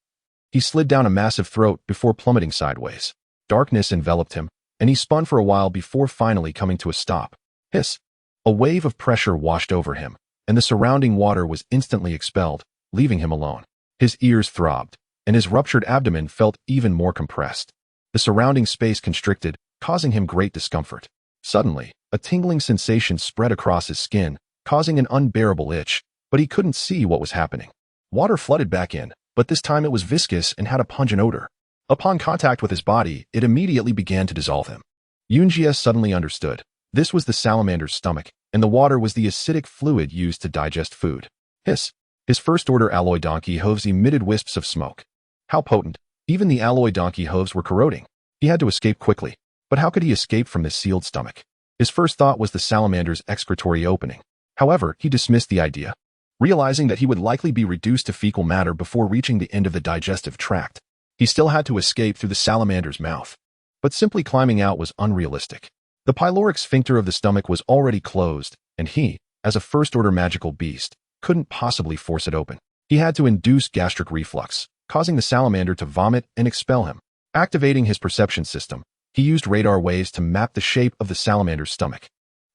He slid down a massive throat before plummeting sideways. Darkness enveloped him, and he spun for a while before finally coming to a stop. Hiss! A wave of pressure washed over him, and the surrounding water was instantly expelled, leaving him alone. His ears throbbed, and his ruptured abdomen felt even more compressed. The surrounding space constricted, causing him great discomfort. Suddenly, a tingling sensation spread across his skin, causing an unbearable itch, but he couldn't see what was happening. Water flooded back in, but this time it was viscous and had a pungent odor. Upon contact with his body, it immediately began to dissolve him. Yunjie suddenly understood. This was the salamander's stomach, and the water was the acidic fluid used to digest food. Hiss! His first-order alloy donkey hooves emitted wisps of smoke. How potent! Even the alloy donkey hooves were corroding. He had to escape quickly. But how could he escape from this sealed stomach? His first thought was the salamander's excretory opening. However, he dismissed the idea, realizing that he would likely be reduced to fecal matter before reaching the end of the digestive tract. He still had to escape through the salamander's mouth. But simply climbing out was unrealistic. The pyloric sphincter of the stomach was already closed, and he, as a first-order magical beast, couldn't possibly force it open. He had to induce gastric reflux, causing the salamander to vomit and expel him. Activating his perception system, he used radar waves to map the shape of the salamander's stomach.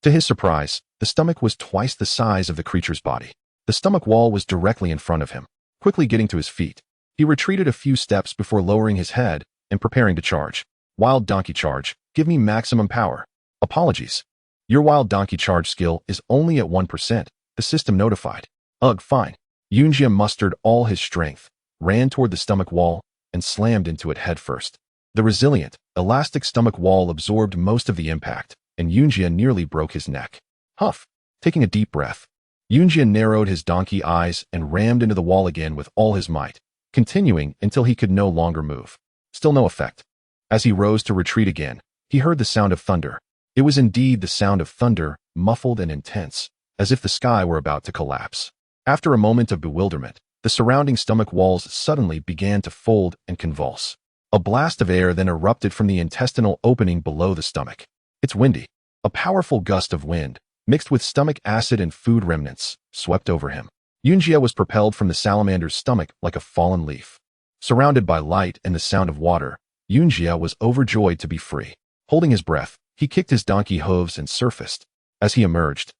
To his surprise, the stomach was twice the size of the creature's body. The stomach wall was directly in front of him. Quickly getting to his feet, he retreated a few steps before lowering his head and preparing to charge. Wild Donkey Charge. Give me maximum power. Apologies. Your Wild Donkey Charge skill is only at 1%, the system notified. Ugh, fine. Yunjie mustered all his strength, ran toward the stomach wall, and slammed into it headfirst. The resilient, elastic stomach wall absorbed most of the impact, and Yunjie nearly broke his neck. Huff! Taking a deep breath, Yunjie narrowed his donkey eyes and rammed into the wall again with all his might, continuing until he could no longer move. Still no effect. As he rose to retreat again, he heard the sound of thunder. It was indeed the sound of thunder, muffled and intense, as if the sky were about to collapse. After a moment of bewilderment, the surrounding stomach walls suddenly began to fold and convulse. A blast of air then erupted from the intestinal opening below the stomach. It's windy. A powerful gust of wind, mixed with stomach acid and food remnants, swept over him. Yunjie was propelled from the salamander's stomach like a fallen leaf. Surrounded by light and the sound of water, Yunjie was overjoyed to be free. Holding his breath, he kicked his donkey hooves and surfaced. As he emerged,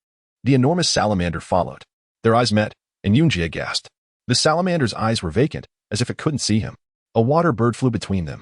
the enormous salamander followed. Their eyes met, and Yunjie gasped. The salamander's eyes were vacant, as if it couldn't see him. A water bird flew between them,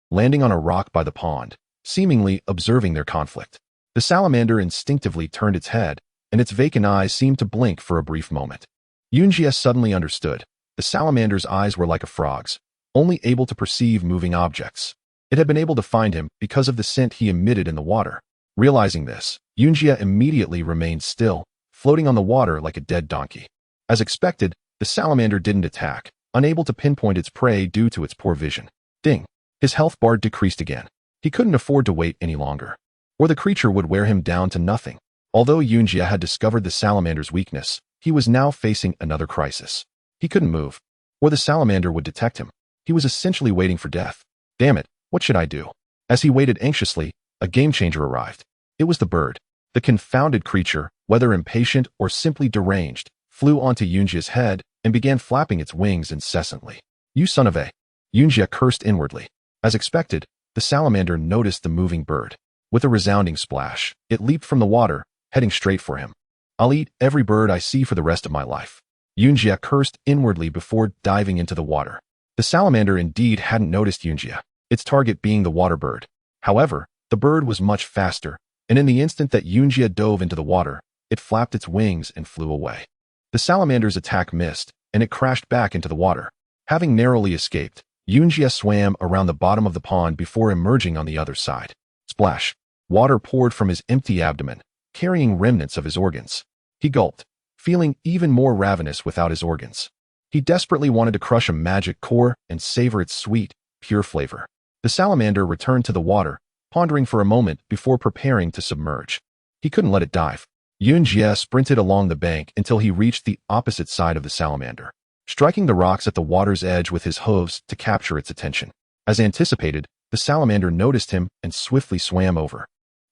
landing on a rock by the pond, seemingly observing their conflict. The salamander instinctively turned its head, and its vacant eyes seemed to blink for a brief moment. Yunjie suddenly understood. The salamander's eyes were like a frog's, only able to perceive moving objects. It had been able to find him because of the scent he emitted in the water. Realizing this, Yunjie immediately remained still, floating on the water like a dead donkey. As expected, the salamander didn't attack, unable to pinpoint its prey due to its poor vision. Ding! His health bar decreased again. He couldn't afford to wait any longer, or the creature would wear him down to nothing. Although Yunjie had discovered the salamander's weakness, he was now facing another crisis. He couldn't move, or the salamander would detect him. He was essentially waiting for death. Damn it, what should I do? As he waited anxiously, a game-changer arrived. It was the bird. The confounded creature, whether impatient or simply deranged, flew onto Yunjie's head and began flapping its wings incessantly. You son of a... Yunjie cursed inwardly. As expected, the salamander noticed the moving bird. With a resounding splash, it leaped from the water, heading straight for him. I'll eat every bird I see for the rest of my life. Yunjie cursed inwardly before diving into the water. The salamander indeed hadn't noticed Yunjie, its target being the water bird. However, the bird was much faster, and in the instant that Yunjie dove into the water, it flapped its wings and flew away. The salamander's attack missed, and it crashed back into the water. Having narrowly escaped, Yunjie swam around the bottom of the pond before emerging on the other side. Splash! Water poured from his empty abdomen, carrying remnants of his organs. He gulped, feeling even more ravenous without his organs. He desperately wanted to crush a magic core and savor its sweet, pure flavor. The salamander returned to the water, pondering for a moment before preparing to submerge. He couldn't let it dive. Yunjie sprinted along the bank until he reached the opposite side of the salamander, striking the rocks at the water's edge with his hooves to capture its attention. As anticipated, the salamander noticed him and swiftly swam over,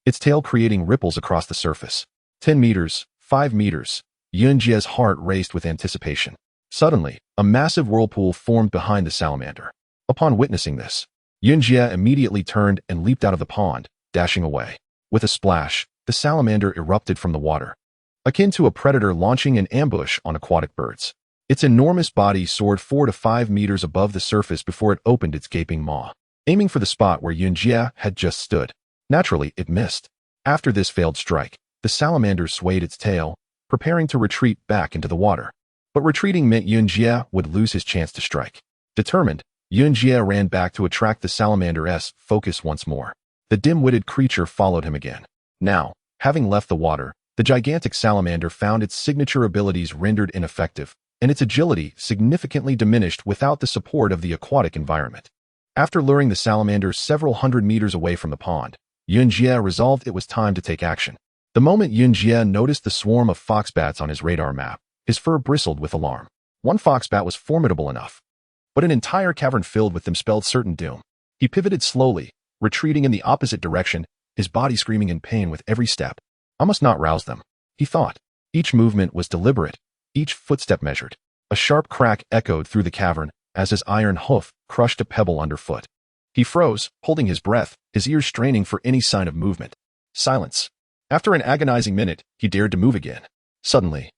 its tail creating ripples across the surface. 10 meters, 5 meters. Yunjie's heart raced with anticipation. Suddenly, a massive whirlpool formed behind the salamander. Upon witnessing this, Yunjie immediately turned and leaped out of the pond, dashing away. With a splash, the salamander erupted from the water, akin to a predator launching an ambush on aquatic birds. Its enormous body soared 4 to 5 meters above the surface before it opened its gaping maw, aiming for the spot where Yunjie had just stood. Naturally, it missed. After this failed strike, the salamander swayed its tail, preparing to retreat back into the water. But retreating meant Yunjie would lose his chance to strike. Determined, Yunjie ran back to attract the salamander's focus once more. The dim-witted creature followed him again. Now, having left the water, the gigantic salamander found its signature abilities rendered ineffective, and its agility significantly diminished without the support of the aquatic environment. After luring the salamander several hundred meters away from the pond, Yunjie resolved it was time to take action. The moment Yunjie noticed the swarm of foxbats on his radar map, his fur bristled with alarm. One foxbat was formidable enough, but an entire cavern filled with them spelled certain doom. He pivoted slowly, retreating in the opposite direction, his body screaming in pain with every step. I must not rouse them, he thought. Each movement was deliberate, each footstep measured. A sharp crack echoed through the cavern as his iron hoof crushed a pebble underfoot. He froze, holding his breath, his ears straining for any sign of movement. Silence. After an agonizing minute, he dared to move again. Suddenly,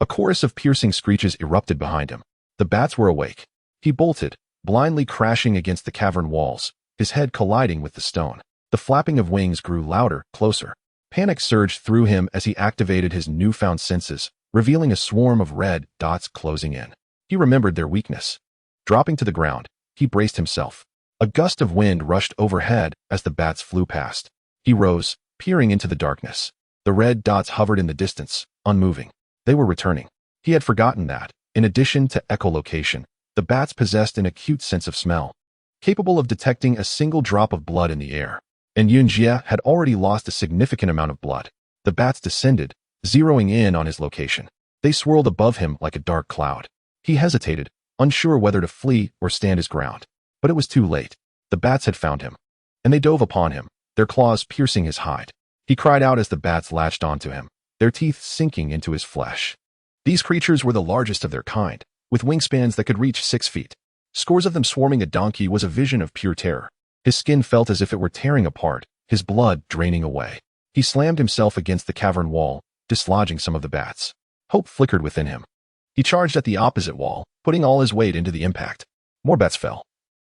a chorus of piercing screeches erupted behind him. The bats were awake. He bolted, blindly crashing against the cavern walls, his head colliding with the stone. The flapping of wings grew louder, closer. Panic surged through him as he activated his newfound senses, revealing a swarm of red dots closing in. He remembered their weakness. Dropping to the ground, he braced himself. A gust of wind rushed overhead as the bats flew past. He rose, peering into the darkness. The red dots hovered in the distance, unmoving. They were returning. He had forgotten that, in addition to echolocation, the bats possessed an acute sense of smell, capable of detecting a single drop of blood in the air. And Yunjie had already lost a significant amount of blood. The bats descended, zeroing in on his location. They swirled above him like a dark cloud. He hesitated, unsure whether to flee or stand his ground. But it was too late. The bats had found him, and they dove upon him, their claws piercing his hide. He cried out as the bats latched onto him, their teeth sinking into his flesh. These creatures were the largest of their kind, with wingspans that could reach 6 feet. Scores of them swarming a donkey was a vision of pure terror. His skin felt as if it were tearing apart, his blood draining away. He slammed himself against the cavern wall, dislodging some of the bats. Hope flickered within him. He charged at the opposite wall, putting all his weight into the impact. More bats fell,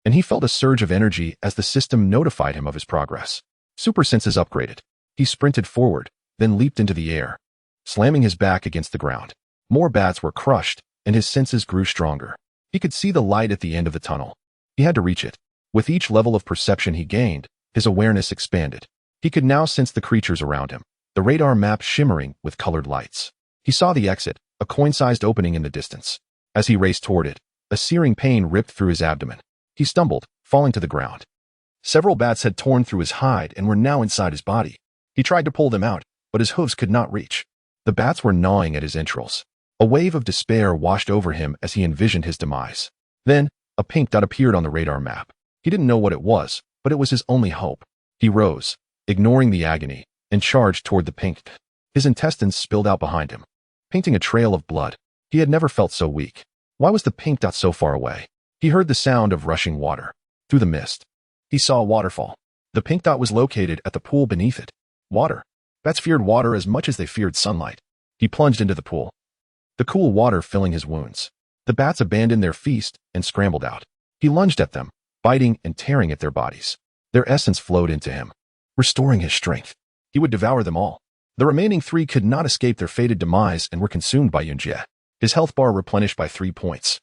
and he felt a surge of energy as the system notified him of his progress. Super senses upgraded. He sprinted forward, then leaped into the air, slamming his back against the ground. More bats were crushed, and his senses grew stronger. He could see the light at the end of the tunnel. He had to reach it. With each level of perception he gained, his awareness expanded. He could now sense the creatures around him, the radar map shimmering with colored lights. He saw the exit, a coin-sized opening in the distance. As he raced toward it, a searing pain ripped through his abdomen. He stumbled, falling to the ground. Several bats had torn through his hide and were now inside his body. He tried to pull them out, but his hooves could not reach. The bats were gnawing at his entrails. A wave of despair washed over him as he envisioned his demise. Then, a pink dot appeared on the radar map. He didn't know what it was, but it was his only hope. He rose, ignoring the agony, and charged toward the pink. His intestines spilled out behind him, painting a trail of blood. He had never felt so weak. Why was the pink dot so far away? He heard the sound of rushing water. Through the mist, he saw a waterfall. The pink dot was located at the pool beneath it. Water. Bats feared water as much as they feared sunlight. He plunged into the pool, the cool water filling his wounds. The bats abandoned their feast and scrambled out. He lunged at them, biting and tearing at their bodies. Their essence flowed into him, restoring his strength. He would devour them all. The remaining 3 could not escape their fated demise and were consumed by Yunjie. His health bar replenished by 3 points.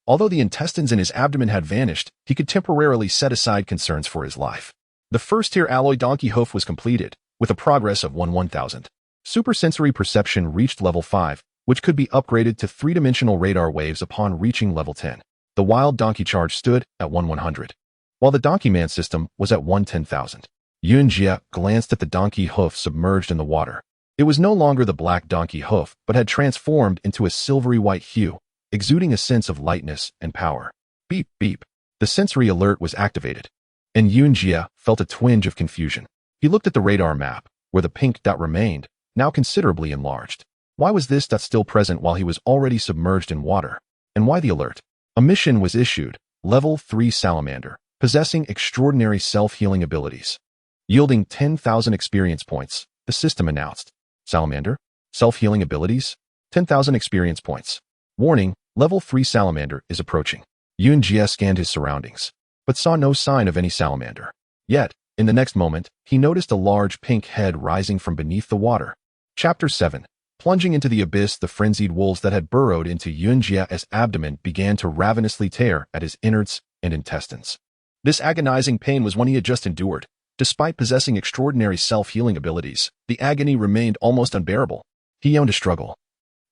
Although the intestines in his abdomen had vanished, he could temporarily set aside concerns for his life. The first-tier alloy donkey hoof was completed, with a progress of 1,000. Supersensory perception reached level 5, which could be upgraded to three-dimensional radar waves upon reaching level 10. The wild donkey charge stood at 1/100, while the donkey man system was at 1/10,000. Yunjie glanced at the donkey hoof submerged in the water. It was no longer the black donkey hoof, but had transformed into a silvery white hue, exuding a sense of lightness and power. Beep, beep. The sensory alert was activated, and Yunjie felt a twinge of confusion. He looked at the radar map, where the pink dot remained, now considerably enlarged. Why was this dot still present while he was already submerged in water? And why the alert? A mission was issued, level 3 salamander, possessing extraordinary self-healing abilities. Yielding 10,000 experience points, the system announced. Salamander? Self-healing abilities? 10,000 experience points. Warning, level 3 salamander is approaching. Yunjie scanned his surroundings, but saw no sign of any salamander. Yet, in the next moment, he noticed a large pink head rising from beneath the water. Chapter 7. Plunging into the abyss, the frenzied wolves that had burrowed into Yunjie's abdomen began to ravenously tear at his innards and intestines. This agonizing pain was one he had just endured. Despite possessing extraordinary self-healing abilities, the agony remained almost unbearable. He yearned to struggle.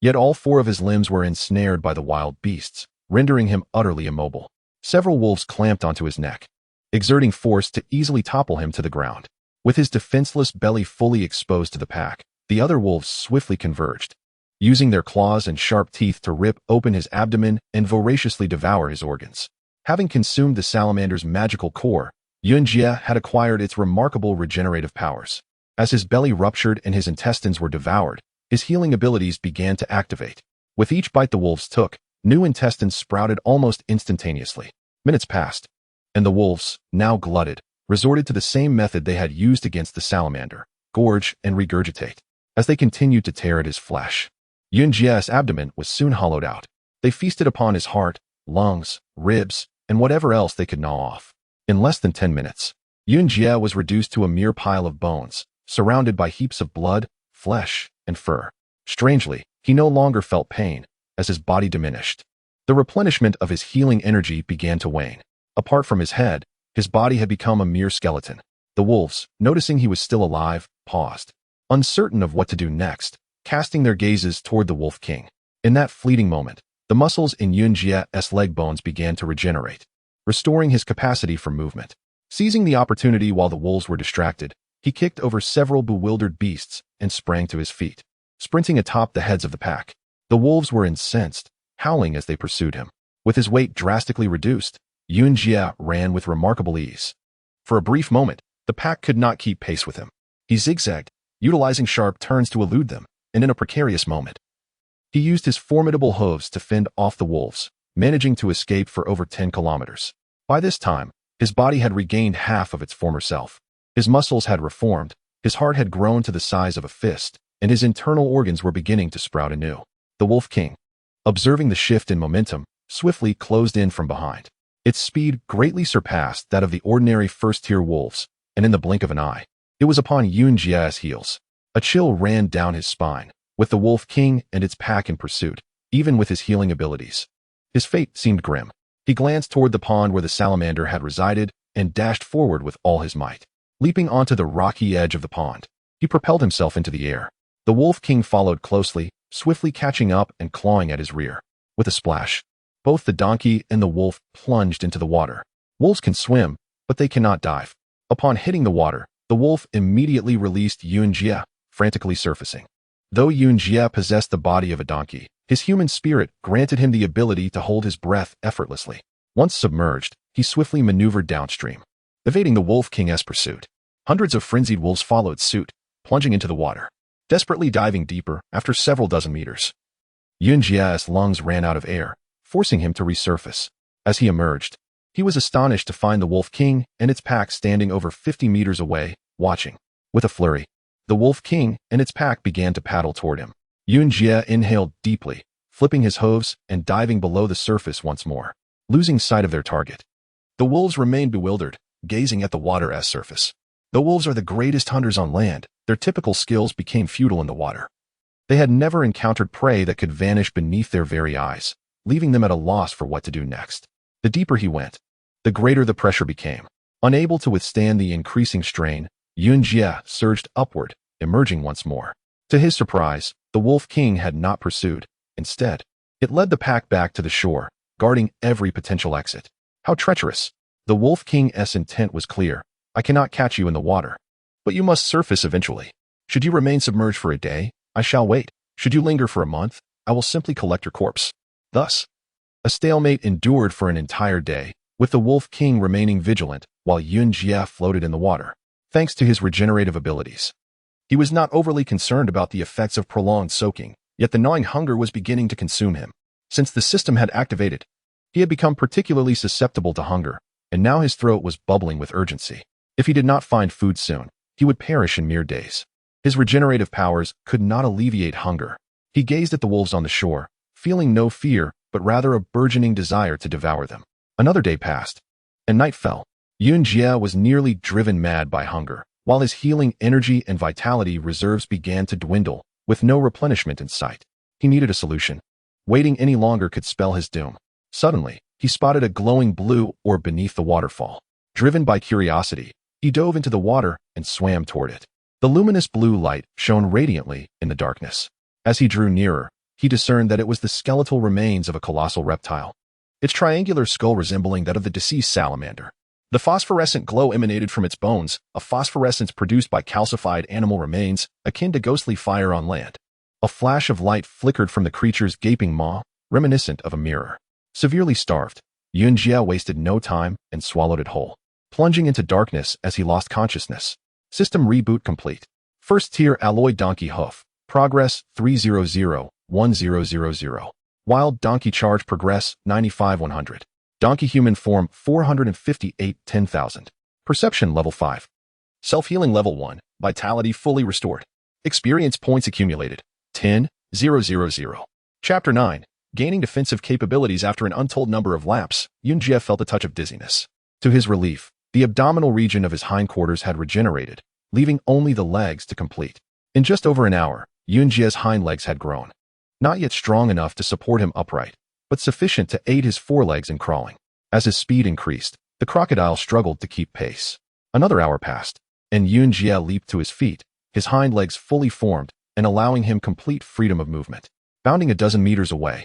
Yet all 4 of his limbs were ensnared by the wild beasts, rendering him utterly immobile. Several wolves clamped onto his neck, exerting force to easily topple him to the ground. With his defenseless belly fully exposed to the pack, the other wolves swiftly converged, using their claws and sharp teeth to rip open his abdomen and voraciously devour his organs. Having consumed the salamander's magical core, Yunjie had acquired its remarkable regenerative powers. As his belly ruptured and his intestines were devoured, his healing abilities began to activate. With each bite the wolves took, new intestines sprouted almost instantaneously. Minutes passed, and the wolves, now glutted, resorted to the same method they had used against the salamander: gorge and regurgitate. As they continued to tear at his flesh, Yunjie's abdomen was soon hollowed out. They feasted upon his heart, lungs, ribs, and whatever else they could gnaw off. In less than 10 minutes, Yunjie was reduced to a mere pile of bones, surrounded by heaps of blood, flesh, and fur. Strangely, he no longer felt pain, as his body diminished. The replenishment of his healing energy began to wane. Apart from his head, his body had become a mere skeleton. The wolves, noticing he was still alive, paused, uncertain of what to do next, casting their gazes toward the Wolf King. In that fleeting moment, the muscles in Yunjie's leg bones began to regenerate, restoring his capacity for movement. Seizing the opportunity while the wolves were distracted, he kicked over several bewildered beasts and sprang to his feet, sprinting atop the heads of the pack. The wolves were incensed, howling as they pursued him. With his weight drastically reduced, Yunjie ran with remarkable ease. For a brief moment, the pack could not keep pace with him. He zigzagged, utilizing sharp turns to elude them, and in a precarious moment, he used his formidable hooves to fend off the wolves, managing to escape for over 10 kilometers. By this time, his body had regained half of its former self. His muscles had reformed, his heart had grown to the size of a fist, and his internal organs were beginning to sprout anew. The Wolf King, observing the shift in momentum, swiftly closed in from behind. Its speed greatly surpassed that of the ordinary first-tier wolves, and in the blink of an eye, it was upon Yunjie's heels. A chill ran down his spine, with the Wolf King and its pack in pursuit, even with his healing abilities. His fate seemed grim. He glanced toward the pond where the salamander had resided and dashed forward with all his might. Leaping onto the rocky edge of the pond, he propelled himself into the air. The Wolf King followed closely, swiftly catching up and clawing at his rear. With a splash, both the donkey and the wolf plunged into the water. Wolves can swim, but they cannot dive. Upon hitting the water, the wolf immediately released Yunjie, frantically surfacing. Though Yunjie possessed the body of a donkey, his human spirit granted him the ability to hold his breath effortlessly. Once submerged, he swiftly maneuvered downstream, evading the Wolf King's pursuit. Hundreds of frenzied wolves followed suit, plunging into the water, desperately diving deeper after several dozen meters. Yunjie's lungs ran out of air, forcing him to resurface. As he emerged, he was astonished to find the Wolf King and its pack standing over 50 meters away, watching. With a flurry, the Wolf King and its pack began to paddle toward him. Yunjie inhaled deeply, flipping his hooves and diving below the surface once more, losing sight of their target. The wolves remained bewildered, gazing at the water's surface. Though wolves are the greatest hunters on land, their typical skills became futile in the water. They had never encountered prey that could vanish beneath their very eyes, leaving them at a loss for what to do next. The deeper he went, the greater the pressure became. Unable to withstand the increasing strain, Yunjie surged upward, emerging once more. To his surprise, the Wolf King had not pursued. Instead, it led the pack back to the shore, guarding every potential exit. How treacherous! The Wolf King's intent was clear. I cannot catch you in the water, but you must surface eventually. Should you remain submerged for a day, I shall wait. Should you linger for a month, I will simply collect your corpse. Thus, a stalemate endured for an entire day, with the Wolf King remaining vigilant while Yunjie floated in the water. Thanks to his regenerative abilities, he was not overly concerned about the effects of prolonged soaking, yet the gnawing hunger was beginning to consume him. Since the system had activated, he had become particularly susceptible to hunger, and now his throat was bubbling with urgency. If he did not find food soon, he would perish in mere days. His regenerative powers could not alleviate hunger. He gazed at the wolves on the shore, feeling no fear, but rather a burgeoning desire to devour them. Another day passed, and night fell. Yunjie was nearly driven mad by hunger, while his healing energy and vitality reserves began to dwindle, with no replenishment in sight. He needed a solution. Waiting any longer could spell his doom. Suddenly, he spotted a glowing blue orb beneath the waterfall. Driven by curiosity, he dove into the water and swam toward it. The luminous blue light shone radiantly in the darkness. As he drew nearer, he discerned that it was the skeletal remains of a colossal reptile, its triangular skull resembling that of the deceased salamander. The phosphorescent glow emanated from its bones, a phosphorescence produced by calcified animal remains, akin to ghostly fire on land. A flash of light flickered from the creature's gaping maw, reminiscent of a mirror. Severely starved, Yunjie wasted no time and swallowed it whole, plunging into darkness as he lost consciousness. System reboot complete. First tier alloy donkey hoof. Progress 300-1000. Wild donkey charge progress 95-100. Donkey human form 458-10,000. Perception level 5. Self-healing level 1. Vitality fully restored. Experience points accumulated 10,000. Chapter 9. Gaining defensive capabilities after an untold number of laps, Yunjie felt a touch of dizziness. To his relief, the abdominal region of his hindquarters had regenerated, leaving only the legs to complete. In just over an hour, Yunjie's hind legs had grown. Not yet strong enough to support him upright, but sufficient to aid his forelegs in crawling. As his speed increased, the crocodile struggled to keep pace. Another hour passed, and Yunjie leaped to his feet, his hind legs fully formed and allowing him complete freedom of movement. Bounding a dozen meters away,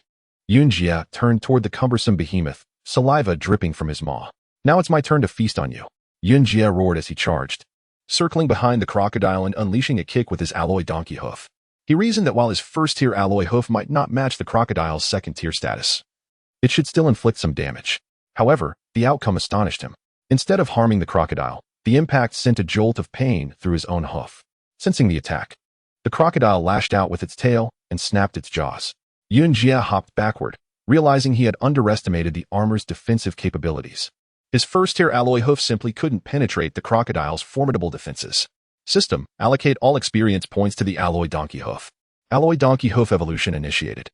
Yunjie turned toward the cumbersome behemoth, saliva dripping from his maw. Now it's my turn to feast on you, Yunjie roared as he charged, circling behind the crocodile and unleashing a kick with his alloy donkey hoof. He reasoned that while his first-tier alloy hoof might not match the crocodile's second-tier status, it should still inflict some damage. However, the outcome astonished him. Instead of harming the crocodile, the impact sent a jolt of pain through his own hoof. Sensing the attack, the crocodile lashed out with its tail and snapped its jaws. Yunjie hopped backward, realizing he had underestimated the armor's defensive capabilities. His first-tier alloy hoof simply couldn't penetrate the crocodile's formidable defenses. System, allocate all experience points to the alloy donkey hoof. Alloy donkey hoof evolution initiated.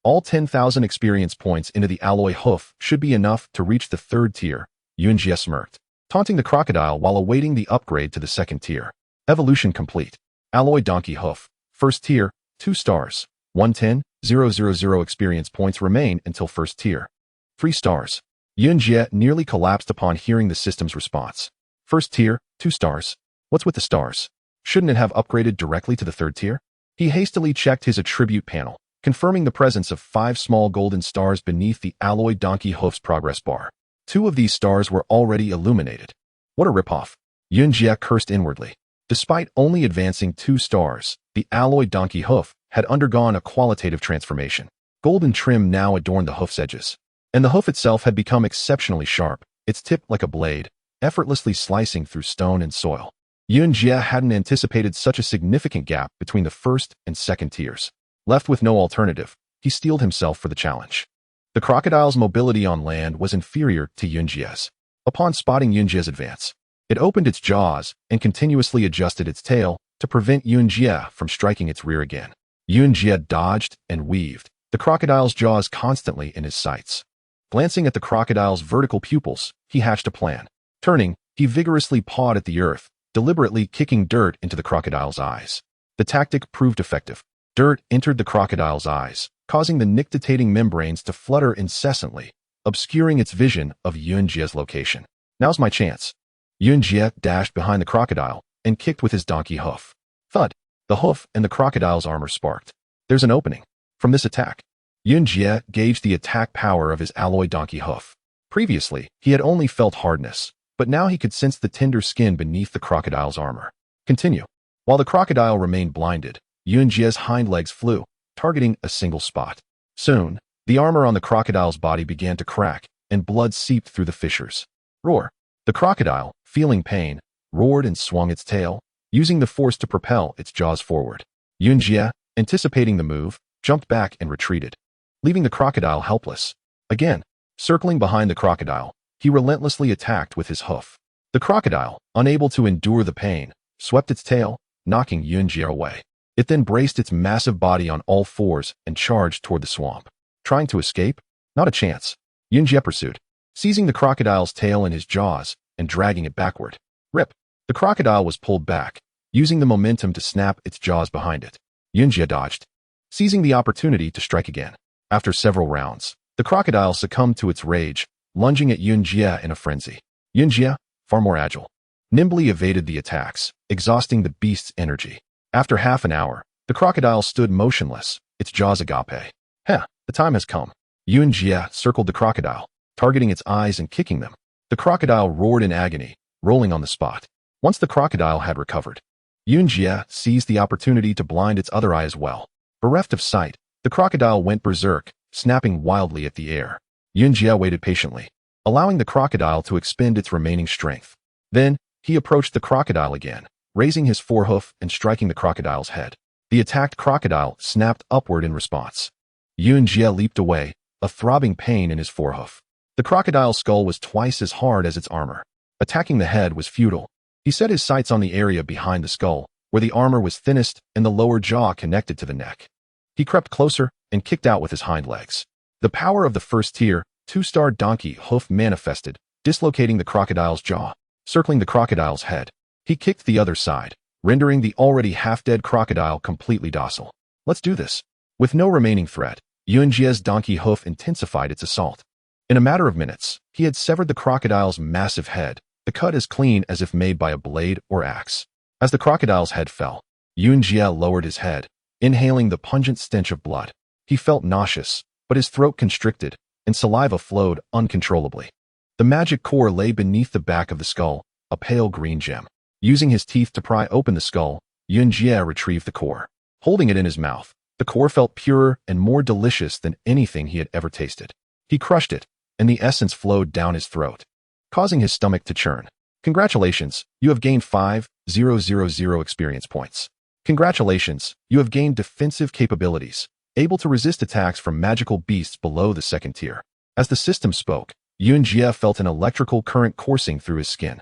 All 10,000 experience points into the alloy hoof should be enough to reach the third tier, Yunjie smirked, taunting the crocodile while awaiting the upgrade to the second tier. Evolution complete. Alloy donkey hoof. First tier, 2 stars. 110,000 experience points remain until first tier. 3 stars. Yunjie nearly collapsed upon hearing the system's response. First tier, 2 stars. What's with the stars? Shouldn't it have upgraded directly to the third tier? He hastily checked his attribute panel, confirming the presence of 5 small golden stars beneath the alloy donkey hoof's progress bar. 2 of these stars were already illuminated. What a ripoff. Yunjie cursed inwardly. Despite only advancing 2 stars, the alloy donkey hoof had undergone a qualitative transformation. Golden trim now adorned the hoof's edges, and the hoof itself had become exceptionally sharp, its tip like a blade, effortlessly slicing through stone and soil. Yunjie hadn't anticipated such a significant gap between the first and second tiers. Left with no alternative, he steeled himself for the challenge. The crocodile's mobility on land was inferior to Yunjie's. Upon spotting Yunjie's advance, it opened its jaws and continuously adjusted its tail to prevent Yunjie from striking its rear again. Yunjie dodged and weaved, the crocodile's jaws constantly in his sights. Glancing at the crocodile's vertical pupils, he hatched a plan. Turning, he vigorously pawed at the earth, deliberately kicking dirt into the crocodile's eyes. The tactic proved effective. Dirt entered the crocodile's eyes, causing the nictitating membranes to flutter incessantly, obscuring its vision of Yunjie's location. Now's my chance. Yunjie dashed behind the crocodile and kicked with his donkey hoof. Thud. The hoof and the crocodile's armor sparked. There's an opening. From this attack, Yunjie gauged the attack power of his alloy donkey hoof. Previously, he had only felt hardness, but now he could sense the tender skin beneath the crocodile's armor. Continue. While the crocodile remained blinded, Yunjie's hind legs flew, targeting a single spot. Soon, the armor on the crocodile's body began to crack, and blood seeped through the fissures. Roar. The crocodile, feeling pain, roared and swung its tail, using the force to propel its jaws forward. Yunjie, anticipating the move, jumped back and retreated, leaving the crocodile helpless. Again, circling behind the crocodile, he relentlessly attacked with his hoof. The crocodile, unable to endure the pain, swept its tail, knocking Yunjie away. It then braced its massive body on all fours and charged toward the swamp. Trying to escape? Not a chance. Yunjie pursued, seizing the crocodile's tail in his jaws and dragging it backward. Rip! The crocodile was pulled back, using the momentum to snap its jaws behind it. Yunjie dodged, seizing the opportunity to strike again. After several rounds, the crocodile succumbed to its rage, lunging at Yunjie in a frenzy. Yunjie, far more agile, nimbly evaded the attacks, exhausting the beast's energy. After half an hour, the crocodile stood motionless, its jaws agape. The time has come. Yunjie circled the crocodile, targeting its eyes and kicking them. The crocodile roared in agony, rolling on the spot. Once the crocodile had recovered, Yunjie seized the opportunity to blind its other eye as well. Bereft of sight, the crocodile went berserk, snapping wildly at the air. Yunjie waited patiently, allowing the crocodile to expend its remaining strength. Then, he approached the crocodile again, raising his forehoof and striking the crocodile's head. The attacked crocodile snapped upward in response. Yunjie leaped away, a throbbing pain in his forehoof. The crocodile's skull was twice as hard as its armor. Attacking the head was futile. He set his sights on the area behind the skull, where the armor was thinnest and the lower jaw connected to the neck. He crept closer and kicked out with his hind legs. The power of the first-tier, 2-star donkey hoof manifested, dislocating the crocodile's jaw. Circling the crocodile's head, he kicked the other side, rendering the already half-dead crocodile completely docile. Let's do this. With no remaining threat, Yunjie's donkey hoof intensified its assault. In a matter of minutes, he had severed the crocodile's massive head, the cut as clean as if made by a blade or axe. As the crocodile's head fell, Yunjie lowered his head, inhaling the pungent stench of blood. He felt nauseous, but his throat constricted, and saliva flowed uncontrollably. The magic core lay beneath the back of the skull, a pale green gem. Using his teeth to pry open the skull, Yunjie retrieved the core. Holding it in his mouth, the core felt purer and more delicious than anything he had ever tasted. He crushed it, and the essence flowed down his throat, causing his stomach to churn. Congratulations, you have gained 5,000 experience points. Congratulations, you have gained defensive capabilities, able to resist attacks from magical beasts below the second tier. As the system spoke, Yunjie felt an electrical current coursing through his skin.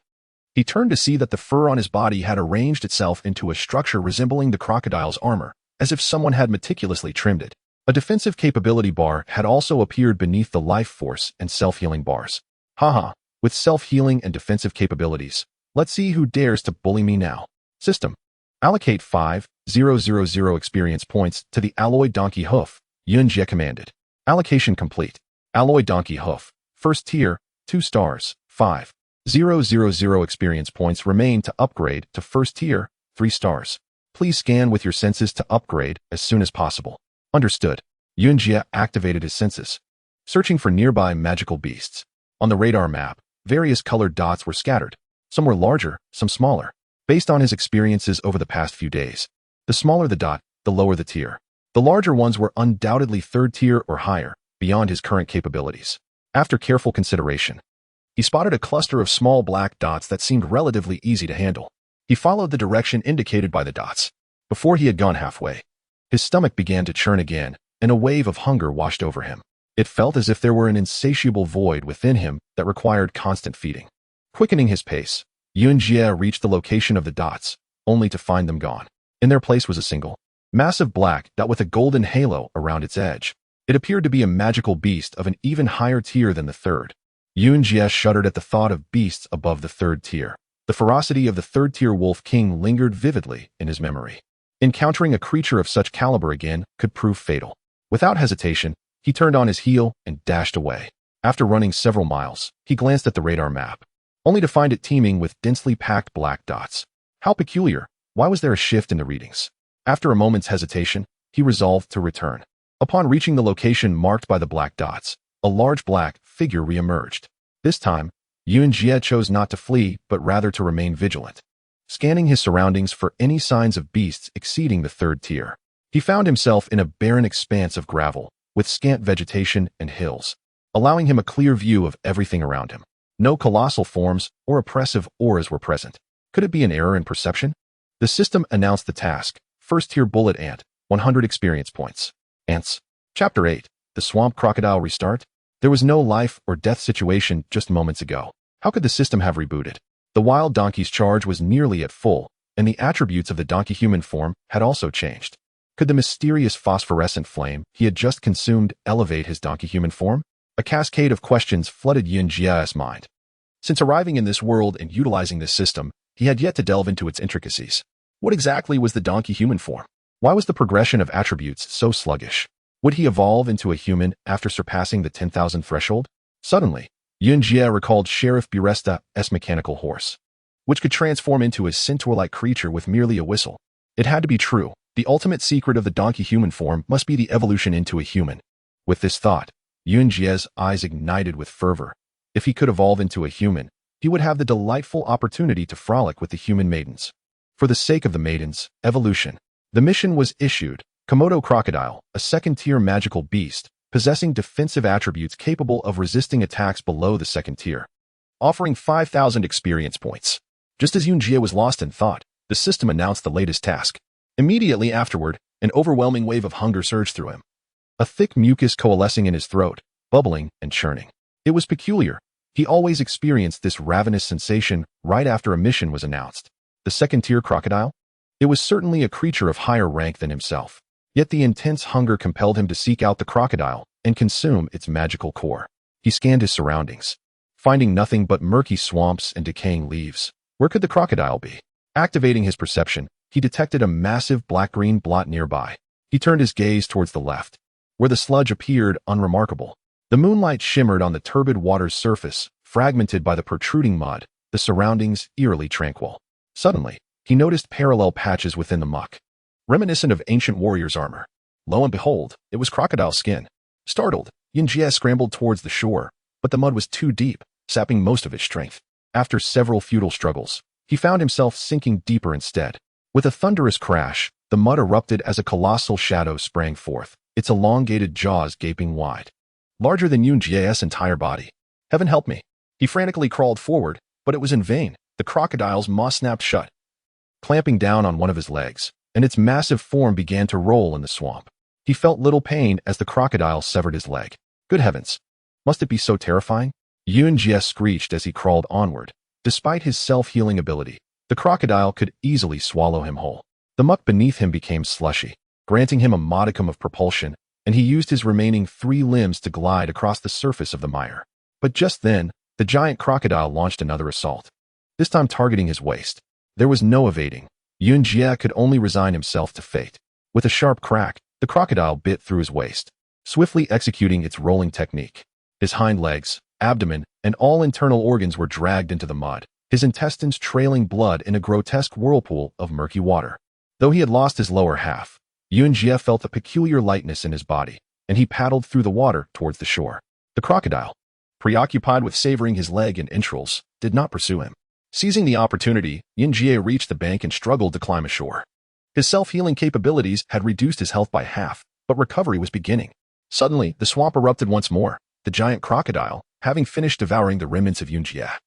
He turned to see that the fur on his body had arranged itself into a structure resembling the crocodile's armor, as if someone had meticulously trimmed it. A defensive capability bar had also appeared beneath the life force and self-healing bars. Haha, with self-healing and defensive capabilities, let's see who dares to bully me now. System. Allocate 5,000 experience points to the alloy donkey hoof, Yunjie commanded. Allocation complete. Alloy donkey hoof, first tier, 2 stars, 5,000 experience points remain to upgrade to first tier, 3 stars. Please scan with your senses to upgrade as soon as possible. Understood. Yunjie activated his senses, searching for nearby magical beasts. On the radar map, various colored dots were scattered. Some were larger, some smaller, based on his experiences over the past few days. The smaller the dot, the lower the tier. The larger ones were undoubtedly 3rd tier or higher, beyond his current capabilities. After careful consideration, he spotted a cluster of small black dots that seemed relatively easy to handle. He followed the direction indicated by the dots. Before he had gone halfway, his stomach began to churn again, and a wave of hunger washed over him. It felt as if there were an insatiable void within him that required constant feeding. Quickening his pace, Yunjie reached the location of the dots, only to find them gone. In their place was a single, massive black dot with a golden halo around its edge. It appeared to be a magical beast of an even higher tier than the 3rd. Yunjie shuddered at the thought of beasts above the 3rd tier. The ferocity of the 3rd tier wolf king lingered vividly in his memory. Encountering a creature of such caliber again could prove fatal. Without hesitation, he turned on his heel and dashed away. After running several miles, he glanced at the radar map, only to find it teeming with densely packed black dots. How peculiar! Why was there a shift in the readings? After a moment's hesitation, he resolved to return. Upon reaching the location marked by the black dots, a large black figure re-emerged. This time, Yuan Jie chose not to flee, but rather to remain vigilant. Scanning his surroundings for any signs of beasts exceeding the third tier, he found himself in a barren expanse of gravel, with scant vegetation and hills, allowing him a clear view of everything around him. No colossal forms or oppressive auras were present. Could it be an error in perception? The system announced the task: First-tier bullet ant, 100 experience points. Ants. Chapter 8. The Swamp Crocodile Restart? There was no life or death situation just moments ago. How could the system have rebooted? The wild donkey's charge was nearly at full, and the attributes of the donkey-human form had also changed. Could the mysterious phosphorescent flame he had just consumed elevate his donkey-human form? A cascade of questions flooded Yuan Jie's mind. Since arriving in this world and utilizing this system, he had yet to delve into its intricacies. What exactly was the donkey-human form? Why was the progression of attributes so sluggish? Would he evolve into a human after surpassing the 10,000 threshold? Suddenly, Yuan Jie recalled Sheriff Buresta's mechanical horse, which could transform into a centaur-like creature with merely a whistle. It had to be true. The ultimate secret of the donkey-human form must be the evolution into a human. With this thought, Yuan Jie's eyes ignited with fervor. If he could evolve into a human, he would have the delightful opportunity to frolic with the human maidens. For the sake of the maidens' evolution, the mission was issued: Komodo crocodile, a second-tier magical beast, possessing defensive attributes capable of resisting attacks below the second tier, offering 5,000 experience points. Just as Yuan Jie was lost in thought, the system announced the latest task. Immediately afterward, an overwhelming wave of hunger surged through him. A thick mucus coalescing in his throat, bubbling and churning. It was peculiar. He always experienced this ravenous sensation right after a mission was announced. The second-tier crocodile? It was certainly a creature of higher rank than himself. Yet the intense hunger compelled him to seek out the crocodile and consume its magical core. He scanned his surroundings, finding nothing but murky swamps and decaying leaves. Where could the crocodile be? Activating his perception, he detected a massive black-green blot nearby. He turned his gaze towards the left, where the sludge appeared unremarkable. The moonlight shimmered on the turbid water's surface, fragmented by the protruding mud, the surroundings eerily tranquil. Suddenly, he noticed parallel patches within the muck, reminiscent of ancient warriors' armor. Lo and behold, it was crocodile skin. Startled, Yuan Jie scrambled towards the shore, but the mud was too deep, sapping most of his strength. After several futile struggles, he found himself sinking deeper instead. With a thunderous crash, the mud erupted as a colossal shadow sprang forth, its elongated jaws gaping wide, larger than Yuan Jie's entire body. Heaven help me! He frantically crawled forward, but it was in vain. The crocodile's maw snapped shut, clamping down on one of his legs, and its massive form began to roll in the swamp. He felt little pain as the crocodile severed his leg. Good heavens! Must it be so terrifying? Yuan Jie screeched as he crawled onward. Despite his self-healing ability, the crocodile could easily swallow him whole. The muck beneath him became slushy, granting him a modicum of propulsion, and he used his remaining 3 limbs to glide across the surface of the mire. But just then, the giant crocodile launched another assault, this time targeting his waist. There was no evading. Yuan Jie could only resign himself to fate. With a sharp crack, the crocodile bit through his waist, swiftly executing its rolling technique. His hind legs, abdomen, and all internal organs were dragged into the mud, his intestines trailing blood in a grotesque whirlpool of murky water. Though he had lost his lower half, Yuan Jie felt a peculiar lightness in his body, and he paddled through the water towards the shore. The crocodile, preoccupied with savoring his leg and entrails, did not pursue him. Seizing the opportunity, Yuan Jie reached the bank and struggled to climb ashore. His self-healing capabilities had reduced his health by half, but recovery was beginning. Suddenly, the swamp erupted once more. The giant crocodile, having finished devouring the remnants of Yuan Jie,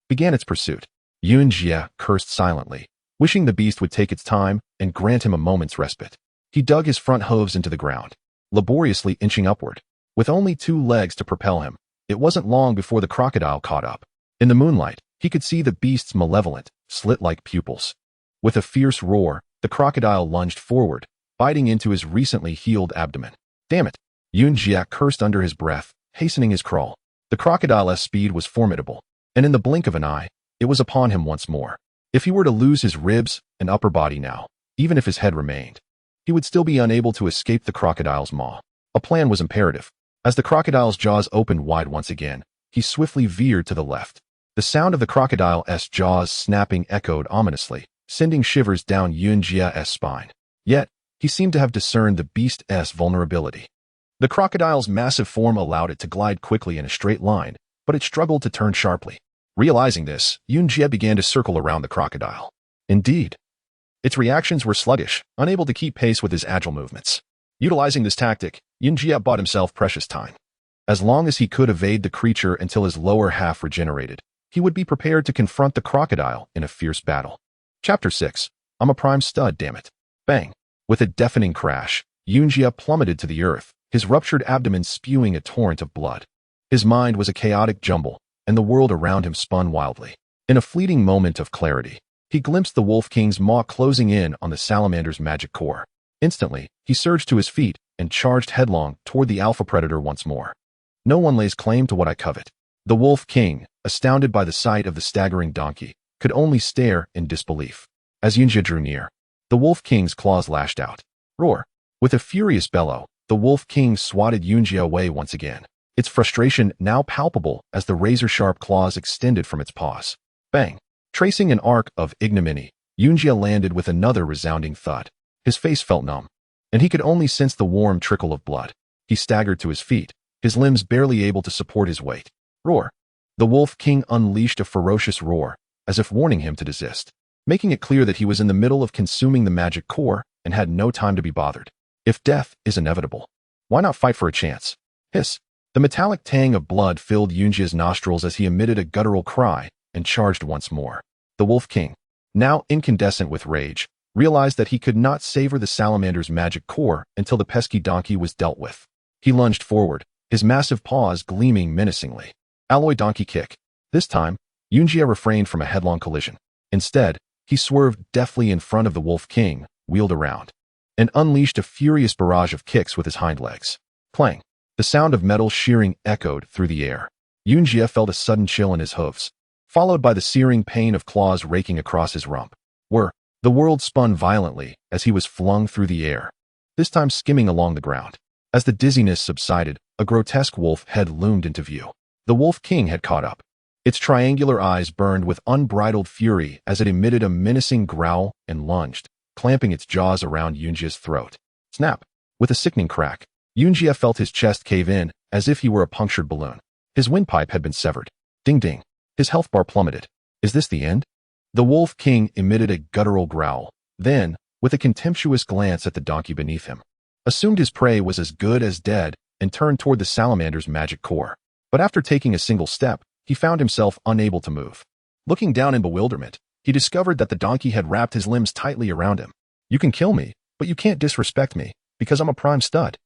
began its pursuit. Yuan Jie cursed silently, wishing the beast would take its time and grant him a moment's respite. He dug his front hooves into the ground, laboriously inching upward. With only 2 legs to propel him, it wasn't long before the crocodile caught up. In the moonlight, he could see the beast's malevolent, slit-like pupils. With a fierce roar, the crocodile lunged forward, biting into his recently healed abdomen. Damn it! Yuan Jie cursed under his breath, hastening his crawl. The crocodile's speed was formidable, and in the blink of an eye, it was upon him once more. If he were to lose his ribs and upper body now, even if his head remained, he would still be unable to escape the crocodile's maw. A plan was imperative. As the crocodile's jaws opened wide once again, he swiftly veered to the left. The sound of the crocodile's jaws snapping echoed ominously, sending shivers down Yuan Jie's spine. Yet, he seemed to have discerned the beast's vulnerability. The crocodile's massive form allowed it to glide quickly in a straight line, but it struggled to turn sharply. Realizing this, Yunjie began to circle around the crocodile. Indeed, its reactions were sluggish, unable to keep pace with his agile movements. Utilizing this tactic, Yunjie bought himself precious time. As long as he could evade the creature until his lower half regenerated, he would be prepared to confront the crocodile in a fierce battle. Chapter 6. I'm a prime stud, damn it. Bang. With a deafening crash, Yunjie plummeted to the earth, his ruptured abdomen spewing a torrent of blood. His mind was a chaotic jumble, and the world around him spun wildly. In a fleeting moment of clarity, he glimpsed the Wolf King's maw closing in on the salamander's magic core. Instantly, he surged to his feet and charged headlong toward the alpha predator once more. No one lays claim to what I covet. The Wolf King, astounded by the sight of the staggering donkey, could only stare in disbelief. As Yunjie drew near, the Wolf King's claws lashed out. Roar! With a furious bellow, the Wolf King swatted Yunjie away once again, its frustration now palpable as the razor-sharp claws extended from its paws. Bang! Tracing an arc of ignominy, Yunjie landed with another resounding thud. His face felt numb, and he could only sense the warm trickle of blood. He staggered to his feet, his limbs barely able to support his weight. Roar! The Wolf King unleashed a ferocious roar, as if warning him to desist, making it clear that he was in the middle of consuming the magic core and had no time to be bothered. If death is inevitable, why not fight for a chance? Hiss! The metallic tang of blood filled Yunjie's nostrils as he emitted a guttural cry and charged once more. The Wolf King, now incandescent with rage, realized that he could not savor the salamander's magic core until the pesky donkey was dealt with. He lunged forward, his massive paws gleaming menacingly. Alloy donkey kick. This time, Yunjie refrained from a headlong collision. Instead, he swerved deftly in front of the Wolf King, wheeled around, and unleashed a furious barrage of kicks with his hind legs. Clang! The sound of metal shearing echoed through the air. Yunjie felt a sudden chill in his hooves, followed by the searing pain of claws raking across his rump. The world spun violently as he was flung through the air, this time skimming along the ground. As the dizziness subsided, a grotesque wolf head loomed into view. The Wolf King had caught up. Its triangular eyes burned with unbridled fury as it emitted a menacing growl and lunged, clamping its jaws around Yunjie's throat. Snap! With a sickening crack, Yunjie felt his chest cave in as if he were a punctured balloon. His windpipe had been severed. Ding ding. His health bar plummeted. Is this the end? The Wolf King emitted a guttural growl, then, with a contemptuous glance at the donkey beneath him, assumed his prey was as good as dead and turned toward the salamander's magic core. But after taking a single step, he found himself unable to move. Looking down in bewilderment, he discovered that the donkey had wrapped his limbs tightly around him. You can kill me, but you can't disrespect me, because I'm a prime stud.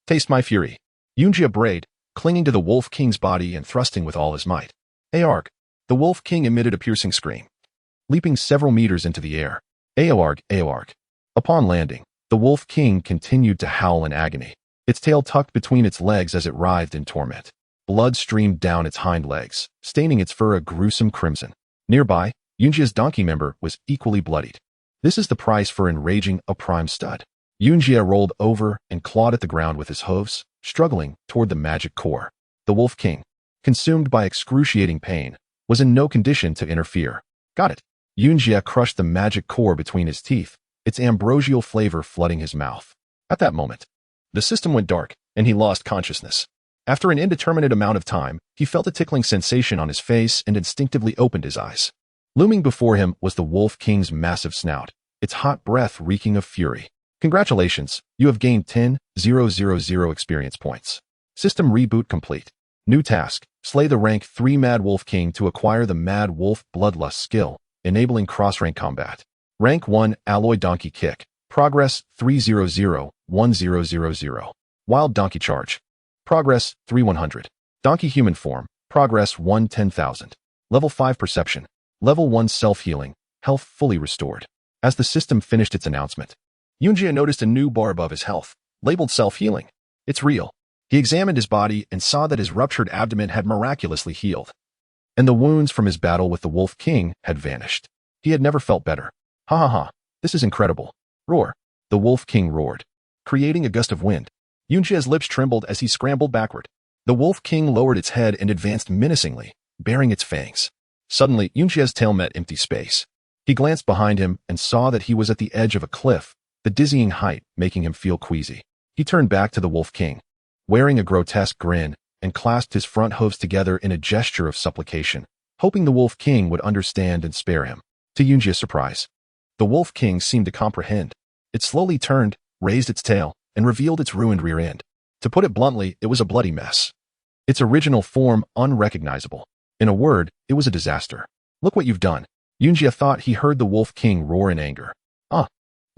Taste my fury. Yunjie brayed, clinging to the Wolf King's body and thrusting with all his might. Aorg! The Wolf King emitted a piercing scream, leaping several meters into the air. Aorg, Aorg. Upon landing, the Wolf King continued to howl in agony, its tail tucked between its legs as it writhed in torment. Blood streamed down its hind legs, staining its fur a gruesome crimson. Nearby, Yunjie's donkey member was equally bloodied. This is the price for enraging a prime stud. Yunjie rolled over and clawed at the ground with his hooves, struggling toward the magic core. The Wolf King, consumed by excruciating pain, was in no condition to interfere. Got it. Yunjie crushed the magic core between his teeth, its ambrosial flavor flooding his mouth. At that moment, the system went dark, and he lost consciousness. After an indeterminate amount of time, he felt a tickling sensation on his face and instinctively opened his eyes. Looming before him was the Wolf King's massive snout, its hot breath reeking of fury. Congratulations, you have gained 10,000 experience points. System reboot complete. New task, slay the rank 3 Mad Wolf King to acquire the Mad Wolf Bloodlust skill, enabling cross-rank combat. Rank 1 Alloy Donkey Kick. Progress 300-1000. Wild Donkey Charge. Progress 3100. Donkey Human Form. Progress 110,000. Level 5 Perception. Level 1 Self-Healing. Health fully restored. As the system finished its announcement, Yunjie noticed a new bar above his health, labeled Self-Healing. It's real. He examined his body and saw that his ruptured abdomen had miraculously healed, and the wounds from his battle with the Wolf King had vanished. He had never felt better. Ha ha ha, this is incredible. Roar. The Wolf King roared, creating a gust of wind. Yunjie's lips trembled as he scrambled backward. The Wolf King lowered its head and advanced menacingly, baring its fangs. Suddenly, Yunjie's tail met empty space. He glanced behind him and saw that he was at the edge of a cliff, the dizzying height making him feel queasy. He turned back to the Wolf King, wearing a grotesque grin, and clasped his front hooves together in a gesture of supplication, hoping the Wolf King would understand and spare him. To Yunjia's surprise, the Wolf King seemed to comprehend. It slowly turned, raised its tail, and revealed its ruined rear end. To put it bluntly, it was a bloody mess. Its original form unrecognizable. In a word, it was a disaster. Look what you've done. Yunjia thought he heard the Wolf King roar in anger.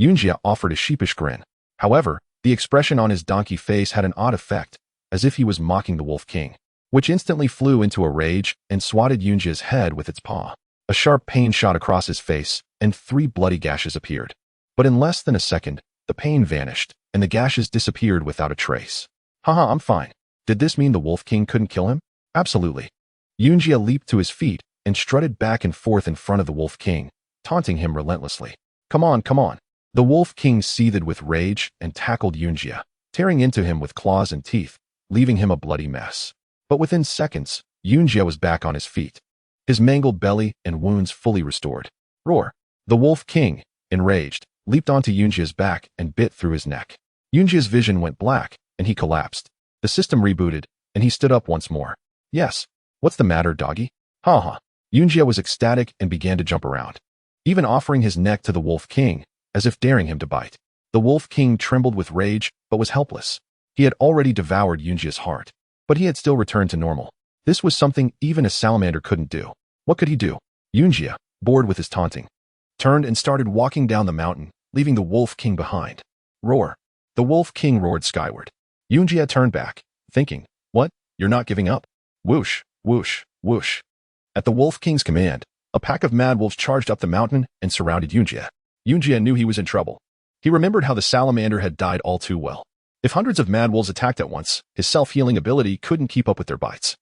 Yunjia offered a sheepish grin. However, the expression on his donkey face had an odd effect, as if he was mocking the Wolf King, which instantly flew into a rage and swatted Yunjia's head with its paw. A sharp pain shot across his face, and 3 bloody gashes appeared. But in less than a second, the pain vanished, and the gashes disappeared without a trace. Haha, I'm fine. Did this mean the Wolf King couldn't kill him? Absolutely. Yunjia leaped to his feet and strutted back and forth in front of the Wolf King, taunting him relentlessly. Come on, come on. The Wolf King seethed with rage and tackled Yunjia, tearing into him with claws and teeth, leaving him a bloody mess. But within seconds, Yunjia was back on his feet, his mangled belly and wounds fully restored. Roar! The Wolf King, enraged, leaped onto Yunjia's back and bit through his neck. Yunjia's vision went black, and he collapsed. The system rebooted, and he stood up once more. Yes. What's the matter, doggy? Ha. Yunjia was ecstatic and began to jump around, even offering his neck to the Wolf King, as if daring him to bite. The Wolf King trembled with rage, but was helpless. He had already devoured Yunjia's heart, but he had still returned to normal. This was something even a salamander couldn't do. What could he do? Yunjia, bored with his taunting, turned and started walking down the mountain, leaving the Wolf King behind. Roar! The Wolf King roared skyward. Yunjia turned back, thinking, what? You're not giving up? Whoosh, whoosh, whoosh. At the Wolf King's command, a pack of mad wolves charged up the mountain and surrounded Yunjia. Yunjia knew he was in trouble. He remembered how the salamander had died all too well. If hundreds of mad wolves attacked at once, his self-healing ability couldn't keep up with their bites,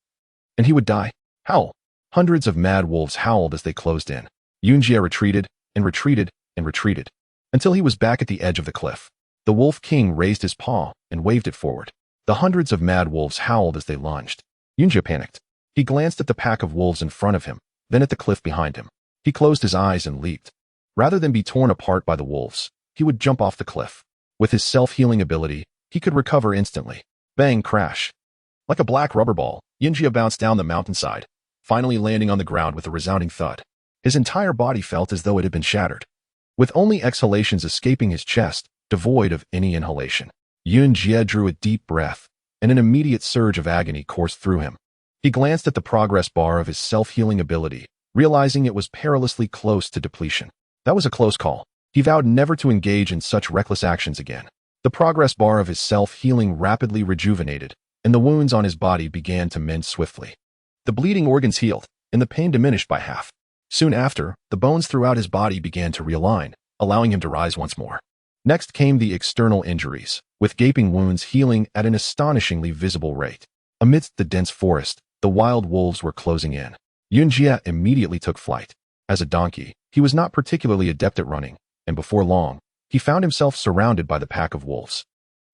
and he would die. Howl! Hundreds of mad wolves howled as they closed in. Yunjia retreated and retreated and retreated, until he was back at the edge of the cliff. The Wolf King raised his paw and waved it forward. The hundreds of mad wolves howled as they lunged. Yunjia panicked. He glanced at the pack of wolves in front of him, then at the cliff behind him. He closed his eyes and leaped. Rather than be torn apart by the wolves, he would jump off the cliff. With his self-healing ability, he could recover instantly. Bang, crash. Like a black rubber ball, Yunjia bounced down the mountainside, finally landing on the ground with a resounding thud. His entire body felt as though it had been shattered, with only exhalations escaping his chest, devoid of any inhalation. Yunjia drew a deep breath, and an immediate surge of agony coursed through him. He glanced at the progress bar of his self-healing ability, realizing it was perilously close to depletion. That was a close call. He vowed never to engage in such reckless actions again. The progress bar of his self-healing rapidly rejuvenated, and the wounds on his body began to mend swiftly. The bleeding organs healed, and the pain diminished by half. Soon after, the bones throughout his body began to realign, allowing him to rise once more. Next came the external injuries, with gaping wounds healing at an astonishingly visible rate. Amidst the dense forest, the wild wolves were closing in. Yunjia immediately took flight. As a donkey, he was not particularly adept at running, and before long, he found himself surrounded by the pack of wolves.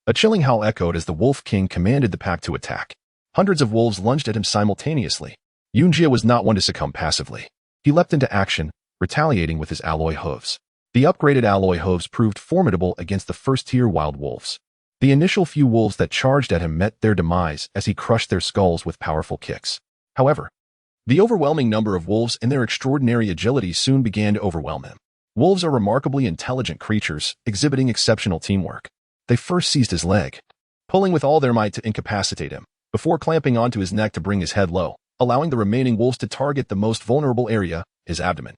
A chilling howl echoed as the Wolf King commanded the pack to attack. Hundreds of wolves lunged at him simultaneously. Yunjia was not one to succumb passively. He leapt into action, retaliating with his alloy hooves. The upgraded alloy hooves proved formidable against the first-tier wild wolves. The initial few wolves that charged at him met their demise as he crushed their skulls with powerful kicks. However, the overwhelming number of wolves and their extraordinary agility soon began to overwhelm him. Wolves are remarkably intelligent creatures, exhibiting exceptional teamwork. They first seized his leg, pulling with all their might to incapacitate him, before clamping onto his neck to bring his head low, allowing the remaining wolves to target the most vulnerable area, his abdomen.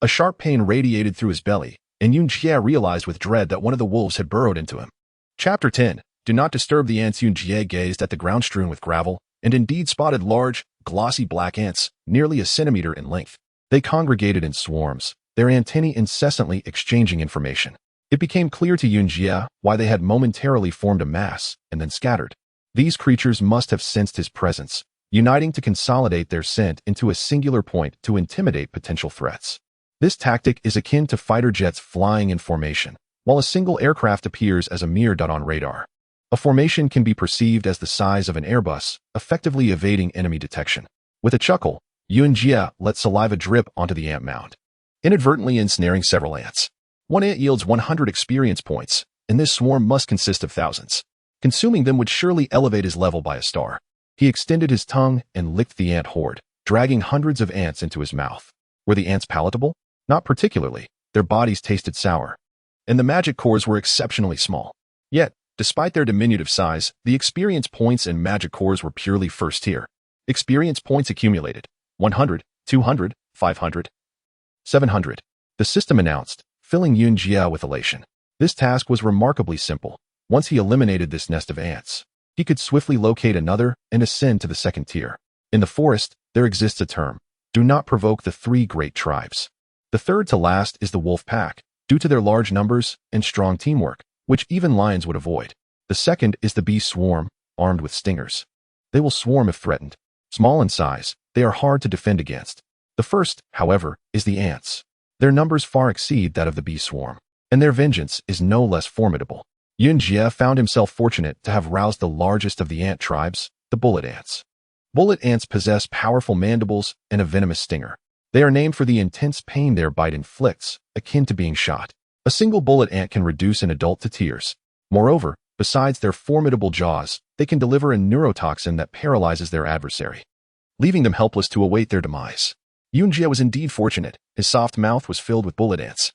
A sharp pain radiated through his belly, and Yunjia realized with dread that one of the wolves had burrowed into him. Chapter 10. Do not disturb the ants. Yunjia gazed at the ground strewn with gravel, and indeed spotted large, glossy black ants, nearly a centimeter in length. They congregated in swarms, their antennae incessantly exchanging information. It became clear to Yunjia why they had momentarily formed a mass and then scattered. These creatures must have sensed his presence, uniting to consolidate their scent into a singular point to intimidate potential threats. This tactic is akin to fighter jets flying in formation, while a single aircraft appears as a mere dot on radar. A formation can be perceived as the size of an Airbus, effectively evading enemy detection. With a chuckle, Yunjia let saliva drip onto the ant mound, inadvertently ensnaring several ants. One ant yields 100 experience points, and this swarm must consist of thousands. Consuming them would surely elevate his level by a star. He extended his tongue and licked the ant horde, dragging hundreds of ants into his mouth. Were the ants palatable? Not particularly. Their bodies tasted sour, and the magic cores were exceptionally small. Yet, despite their diminutive size, the experience points and magic cores were purely first tier. Experience points accumulated 100, 200, 500, 700. The system announced, filling Yun Jia with elation. This task was remarkably simple. Once he eliminated this nest of ants, he could swiftly locate another and ascend to the second tier. In the forest, there exists a term: do not provoke the three great tribes. The third to last is the wolf pack, due to their large numbers and strong teamwork, which even lions would avoid. The second is the bee swarm, armed with stingers. They will swarm if threatened. Small in size, they are hard to defend against. The first, however, is the ants. Their numbers far exceed that of the bee swarm, and their vengeance is no less formidable. Yun Jia found himself fortunate to have roused the largest of the ant tribes, the bullet ants. Bullet ants possess powerful mandibles and a venomous stinger. They are named for the intense pain their bite inflicts, akin to being shot. A single bullet ant can reduce an adult to tears. Moreover, besides their formidable jaws, they can deliver a neurotoxin that paralyzes their adversary, leaving them helpless to await their demise. Yun Jia was indeed fortunate. His soft mouth was filled with bullet ants.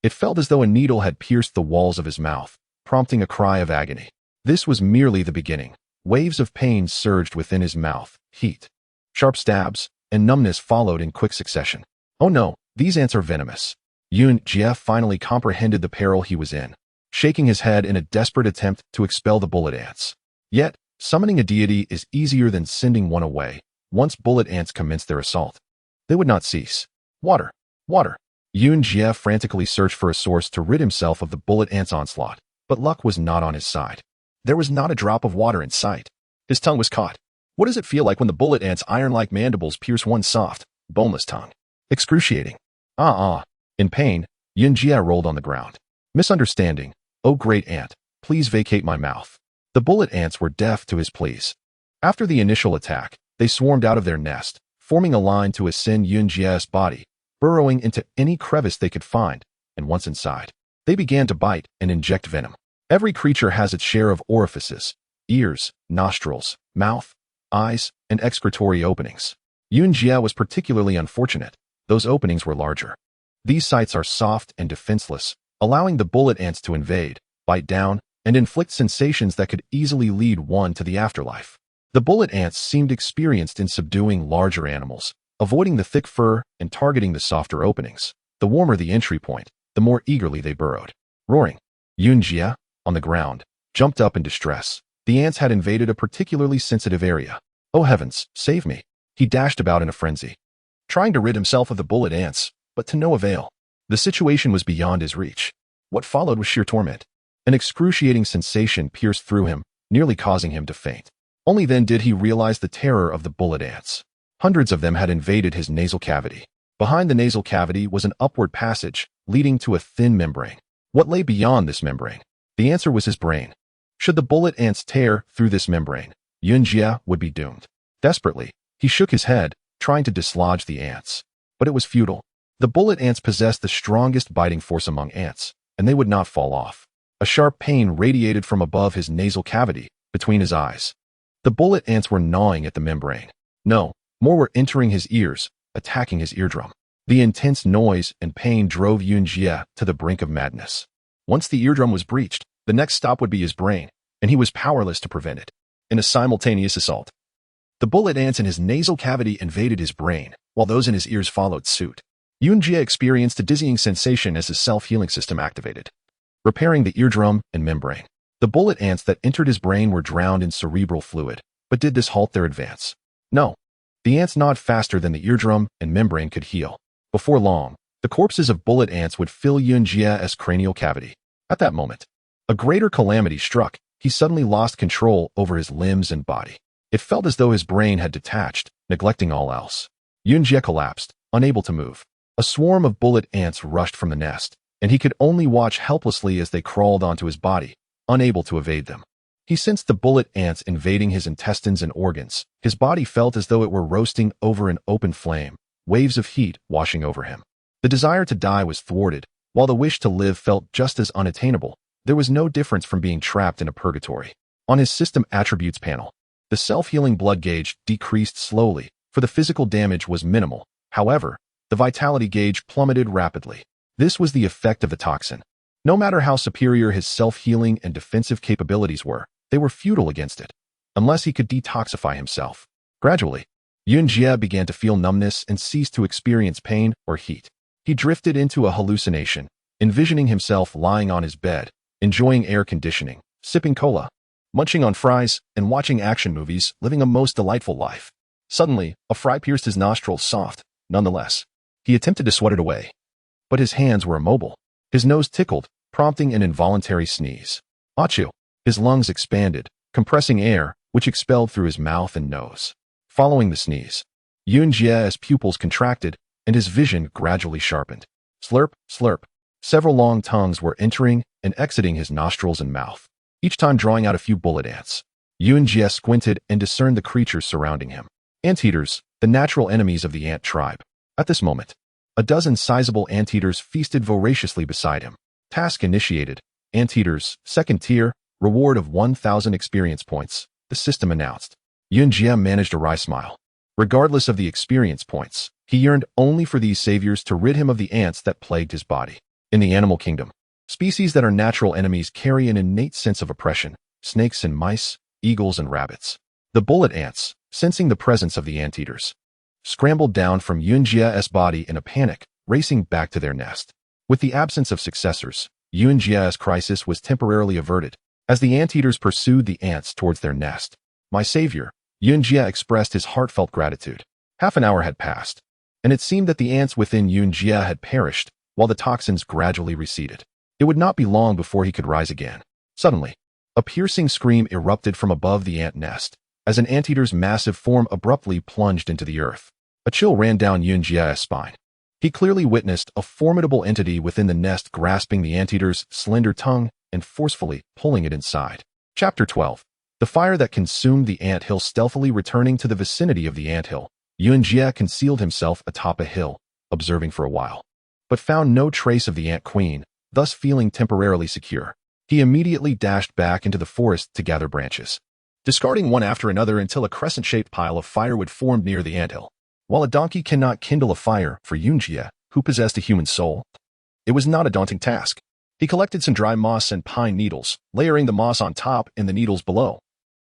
It felt as though a needle had pierced the walls of his mouth, prompting a cry of agony. This was merely the beginning. Waves of pain surged within his mouth, heat, sharp stabs, and numbness followed in quick succession. Oh no, these ants are venomous. Yun Jia finally comprehended the peril he was in, shaking his head in a desperate attempt to expel the bullet ants. Yet, summoning a deity is easier than sending one away. Once bullet ants commenced their assault, they would not cease. Water! Water! Yun Jia frantically searched for a source to rid himself of the bullet ants' onslaught, but luck was not on his side. There was not a drop of water in sight. His tongue was caught. What does it feel like when the bullet ants' iron-like mandibles pierce one's soft, boneless tongue? Excruciating. In pain, Yun Jia rolled on the ground. Misunderstanding. Oh great ant, please vacate my mouth. The bullet ants were deaf to his pleas. After the initial attack, they swarmed out of their nest, forming a line to ascend Yun Jia's body, burrowing into any crevice they could find, and once inside, they began to bite and inject venom. Every creature has its share of orifices: ears, nostrils, mouth, eyes, and excretory openings. Yun Jia was particularly unfortunate. Those openings were larger. These sites are soft and defenseless, allowing the bullet ants to invade, bite down, and inflict sensations that could easily lead one to the afterlife. The bullet ants seemed experienced in subduing larger animals, avoiding the thick fur and targeting the softer openings. The warmer the entry point, the more eagerly they burrowed. Roaring, Yun Jia, on the ground, jumped up in distress. The ants had invaded a particularly sensitive area. Oh heavens, save me! He dashed about in a frenzy, trying to rid himself of the bullet ants, but to no avail. The situation was beyond his reach. What followed was sheer torment. An excruciating sensation pierced through him, nearly causing him to faint. Only then did he realize the terror of the bullet ants. Hundreds of them had invaded his nasal cavity. Behind the nasal cavity was an upward passage, leading to a thin membrane. What lay beyond this membrane? The answer was his brain. Should the bullet ants tear through this membrane, Yun Jia would be doomed. Desperately, he shook his head, trying to dislodge the ants. But it was futile. The bullet ants possessed the strongest biting force among ants, and they would not fall off. A sharp pain radiated from above his nasal cavity, between his eyes. The bullet ants were gnawing at the membrane. No, more were entering his ears, attacking his eardrum. The intense noise and pain drove Yun Jia to the brink of madness. Once the eardrum was breached, the next stop would be his brain, and he was powerless to prevent it. In a simultaneous assault, the bullet ants in his nasal cavity invaded his brain, while those in his ears followed suit. Yun Jia experienced a dizzying sensation as his self-healing system activated, repairing the eardrum and membrane. The bullet ants that entered his brain were drowned in cerebral fluid, but did this halt their advance? No. The ants gnawed faster than the eardrum and membrane could heal. Before long, the corpses of bullet ants would fill Yun Jia's cranial cavity. At that moment, a greater calamity struck. He suddenly lost control over his limbs and body. It felt as though his brain had detached, neglecting all else. Yun Jia collapsed, unable to move. A swarm of bullet ants rushed from the nest, and he could only watch helplessly as they crawled onto his body, unable to evade them. He sensed the bullet ants invading his intestines and organs. His body felt as though it were roasting over an open flame, waves of heat washing over him. The desire to die was thwarted. While the wish to live felt just as unattainable, there was no difference from being trapped in a purgatory. On his system attributes panel, the self-healing blood gauge decreased slowly, for the physical damage was minimal. However, the vitality gauge plummeted rapidly. This was the effect of the toxin. No matter how superior his self-healing and defensive capabilities were, they were futile against it, unless he could detoxify himself. Gradually, Yunjie began to feel numbness and ceased to experience pain or heat. He drifted into a hallucination, envisioning himself lying on his bed, enjoying air conditioning, sipping cola, munching on fries, and watching action movies, living a most delightful life. Suddenly, a fry pierced his nostrils soft. Nonetheless, he attempted to swat it away, but his hands were immobile. His nose tickled, prompting an involuntary sneeze. Achoo! His lungs expanded, compressing air, which expelled through his mouth and nose. Following the sneeze, Yunjie's pupils contracted, and his vision gradually sharpened. Slurp, slurp. Several long tongues were entering and exiting his nostrils and mouth, each time drawing out a few bullet ants. Yunjie squinted and discerned the creatures surrounding him. Anteaters, the natural enemies of the ant tribe. At this moment, a dozen sizable anteaters feasted voraciously beside him. Task initiated. Anteaters, second tier, reward of 1,000 experience points, the system announced. Yunjie managed a wry smile. Regardless of the experience points, he yearned only for these saviors to rid him of the ants that plagued his body. In the animal kingdom, species that are natural enemies carry an innate sense of oppression: snakes and mice, eagles and rabbits. The bullet ants, sensing the presence of the anteaters, scrambled down from Yunjie's body in a panic, racing back to their nest. With the absence of successors, Yunjie's crisis was temporarily averted, as the anteaters pursued the ants towards their nest. My savior, Yunjie expressed his heartfelt gratitude. Half an hour had passed, and it seemed that the ants within Yunjie had perished, while the toxins gradually receded. It would not be long before he could rise again. Suddenly, a piercing scream erupted from above the ant nest, as an anteater's massive form abruptly plunged into the earth. A chill ran down Yunjie's spine. He clearly witnessed a formidable entity within the nest grasping the anteater's slender tongue and forcefully pulling it inside. Chapter 12. The fire that consumed the anthill. Stealthily returning to the vicinity of the anthill, Yunjie concealed himself atop a hill, observing for a while, but found no trace of the ant queen, thus feeling temporarily secure. He immediately dashed back into the forest to gather branches, discarding one after another until a crescent-shaped pile of firewood formed near the anthill. While a donkey cannot kindle a fire, for Yunjie, who possessed a human soul, it was not a daunting task. He collected some dry moss and pine needles, layering the moss on top and the needles below,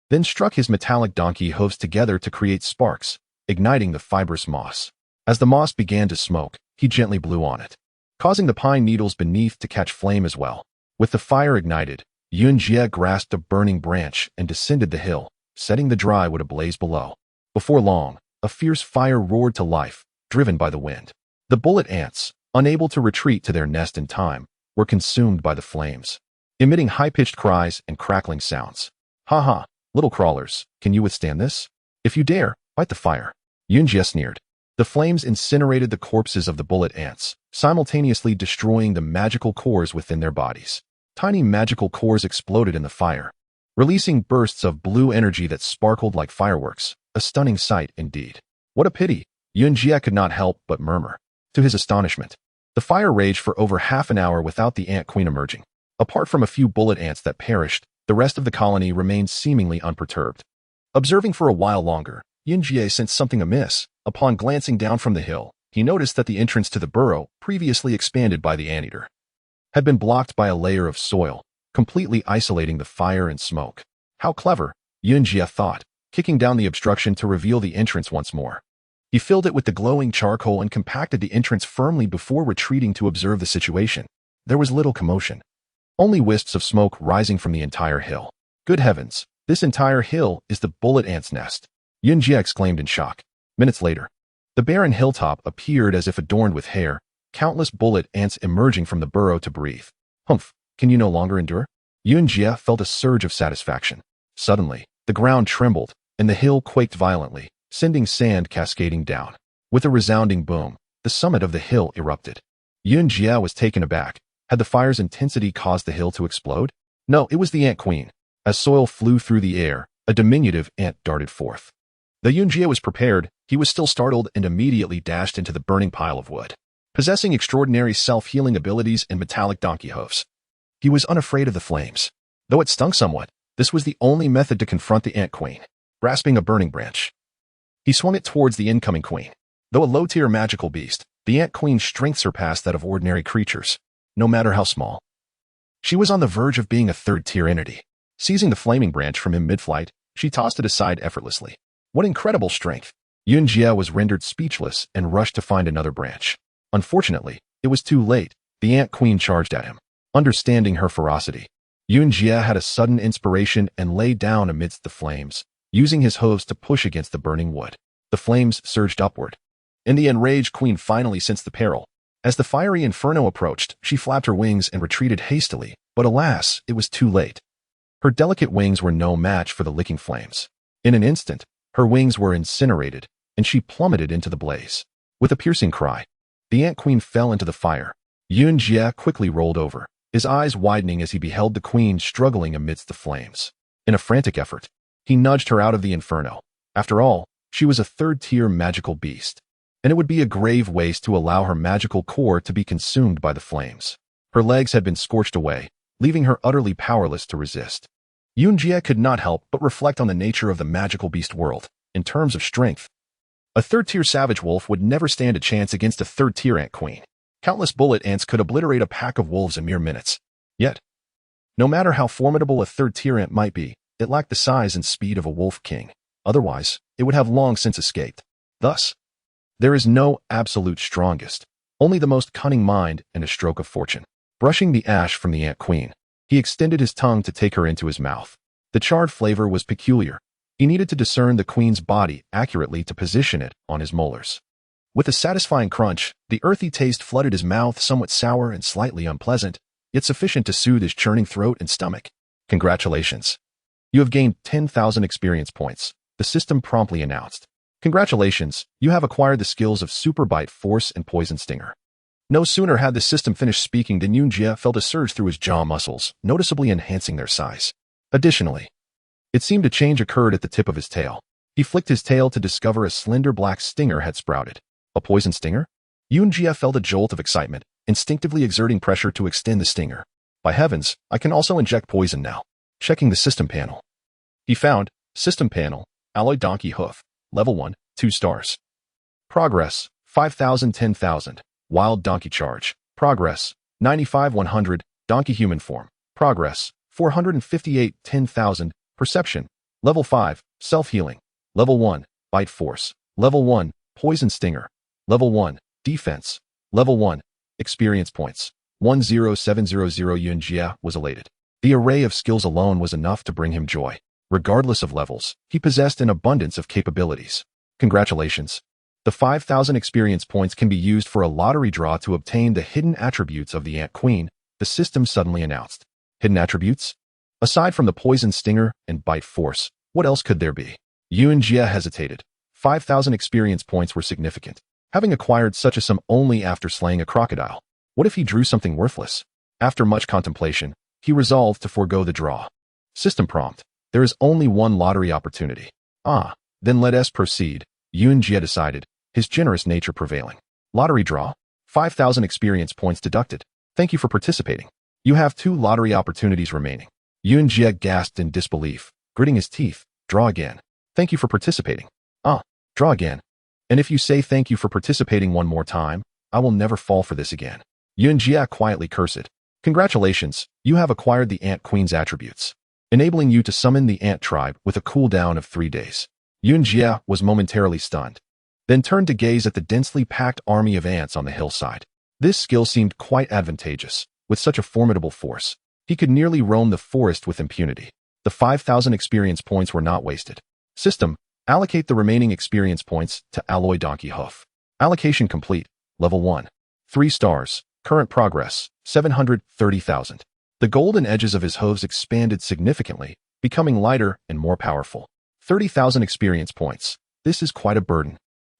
then struck his metallic donkey hooves together to create sparks, igniting the fibrous moss. As the moss began to smoke, he gently blew on it, causing the pine needles beneath to catch flame as well. With the fire ignited, Yunjie grasped a burning branch and descended the hill, setting the dry wood ablaze below. Before long, a fierce fire roared to life, driven by the wind. The bullet ants, unable to retreat to their nest in time, were consumed by the flames, emitting high-pitched cries and crackling sounds. Ha ha, little crawlers, can you withstand this? If you dare, fight the fire. Yunjie sneered. The flames incinerated the corpses of the bullet ants, simultaneously destroying the magical cores within their bodies. Tiny magical cores exploded in the fire, releasing bursts of blue energy that sparkled like fireworks, a stunning sight indeed. What a pity, Yunjie could not help but murmur. To his astonishment, the fire raged for over half an hour without the ant queen emerging. Apart from a few bullet ants that perished, the rest of the colony remained seemingly unperturbed. Observing for a while longer, Yunjie sensed something amiss. Upon glancing down from the hill, he noticed that the entrance to the burrow, previously expanded by the anteater, had been blocked by a layer of soil, completely isolating the fire and smoke. How clever, Yunjie thought, kicking down the obstruction to reveal the entrance once more. He filled it with the glowing charcoal and compacted the entrance firmly before retreating to observe the situation. There was little commotion, only wisps of smoke rising from the entire hill. Good heavens, this entire hill is the bullet ant's nest, Yunjie exclaimed in shock. Minutes later, the barren hilltop appeared as if adorned with hair, countless bullet ants emerging from the burrow to breathe. Humph, can you no longer endure? Yunjie felt a surge of satisfaction. Suddenly, the ground trembled, and the hill quaked violently, sending sand cascading down. With a resounding boom, the summit of the hill erupted. Yunjie was taken aback. Had the fire's intensity caused the hill to explode? No, it was the ant queen. As soil flew through the air, a diminutive ant darted forth. Though Yunjie was prepared, he was still startled and immediately dashed into the burning pile of wood. possessing extraordinary self-healing abilities and metallic donkey hoofs. He was unafraid of the flames. Though it stung somewhat, this was the only method to confront the Ant Queen. Grasping a burning branch, he swung it towards the incoming queen. Though a low-tier magical beast, the Ant Queen's strength surpassed that of ordinary creatures, no matter how small. She was on the verge of being a third-tier entity. Seizing the flaming branch from him mid-flight, she tossed it aside effortlessly. What incredible strength! Yunjie was rendered speechless and rushed to find another branch. Unfortunately, it was too late. The Ant Queen charged at him. Understanding her ferocity, Yunjie had a sudden inspiration and lay down amidst the flames, using his hooves to push against the burning wood. The flames surged upward, and the enraged queen finally sensed the peril. As the fiery inferno approached, she flapped her wings and retreated hastily, but alas, it was too late. Her delicate wings were no match for the licking flames. In an instant, her wings were incinerated, and she plummeted into the blaze. With a piercing cry, the Ant Queen fell into the fire. Yunjie quickly rolled over, his eyes widening as he beheld the queen struggling amidst the flames. In a frantic effort, he nudged her out of the inferno. After all, she was a third-tier magical beast, and it would be a grave waste to allow her magical core to be consumed by the flames. Her legs had been scorched away, leaving her utterly powerless to resist. Yunjie could not help but reflect on the nature of the magical beast world. In terms of strength, a third-tier savage wolf would never stand a chance against a third-tier ant queen. Countless bullet ants could obliterate a pack of wolves in mere minutes. Yet, no matter how formidable a third-tier ant might be, it lacked the size and speed of a wolf king. Otherwise, it would have long since escaped. Thus, there is no absolute strongest, only the most cunning mind and a stroke of fortune. Brushing the ash from the ant queen, he extended his tongue to take her into his mouth. The charred flavor was peculiar. He needed to discern the queen's body accurately to position it on his molars. With a satisfying crunch, the earthy taste flooded his mouth, somewhat sour and slightly unpleasant, yet sufficient to soothe his churning throat and stomach. Congratulations. You have gained 10,000 experience points, the system promptly announced. Congratulations, you have acquired the skills of Super Bite, Force, and Poison Stinger. No sooner had the system finished speaking than Yunjie felt a surge through his jaw muscles, noticeably enhancing their size. Additionally, it seemed a change occurred at the tip of his tail. He flicked his tail to discover a slender black stinger had sprouted. A poison stinger? Yunjie felt a jolt of excitement, instinctively exerting pressure to extend the stinger. By heavens, I can also inject poison now. Checking the system panel, he found, System Panel, Alloy Donkey Hoof, Level 1, 2 stars. Progress, 5,000 10,000. Wild Donkey Charge. Progress, 95-100. Donkey Human Form. Progress, 458 10,000. Perception, Level 5, Self-Healing. Level 1, Bite Force. Level 1, Poison Stinger. Level 1, Defense. Level 1, Experience Points. 10700. Yunjie was elated. The array of skills alone was enough to bring him joy. Regardless of levels, he possessed an abundance of capabilities. Congratulations. The 5,000 experience points can be used for a lottery draw to obtain the hidden attributes of the Ant Queen, the system suddenly announced. Hidden attributes? Aside from the Poison Stinger and Bite Force, what else could there be? Yunjie hesitated. 5,000 experience points were significant. Having acquired such a sum only after slaying a crocodile. What if he drew something worthless? After much contemplation, he resolved to forego the draw. System prompt. There is only one lottery opportunity. Then let us proceed, Yunjie decided, his generous nature prevailing. Lottery draw. 5,000 experience points deducted. Thank you for participating. You have 2 lottery opportunities remaining. Yunjie gasped in disbelief, gritting his teeth. Draw again. Thank you for participating. Draw again. And if you say thank you for participating one more time, I will never fall for this again. Yunjie quietly cursed. Congratulations, you have acquired the Ant Queen's attributes, enabling you to summon the ant tribe with a cooldown of 3 days. Yunjie was momentarily stunned, then turned to gaze at the densely packed army of ants on the hillside. This skill seemed quite advantageous. With such a formidable force, he could nearly roam the forest with impunity. The 5,000 experience points were not wasted. System, allocate the remaining experience points to Alloy Donkey Hoof. Allocation complete. Level 1. 3 stars. Current progress, 730,000. The golden edges of his hooves expanded significantly, becoming lighter and more powerful. 30,000 experience points. This is quite a burden.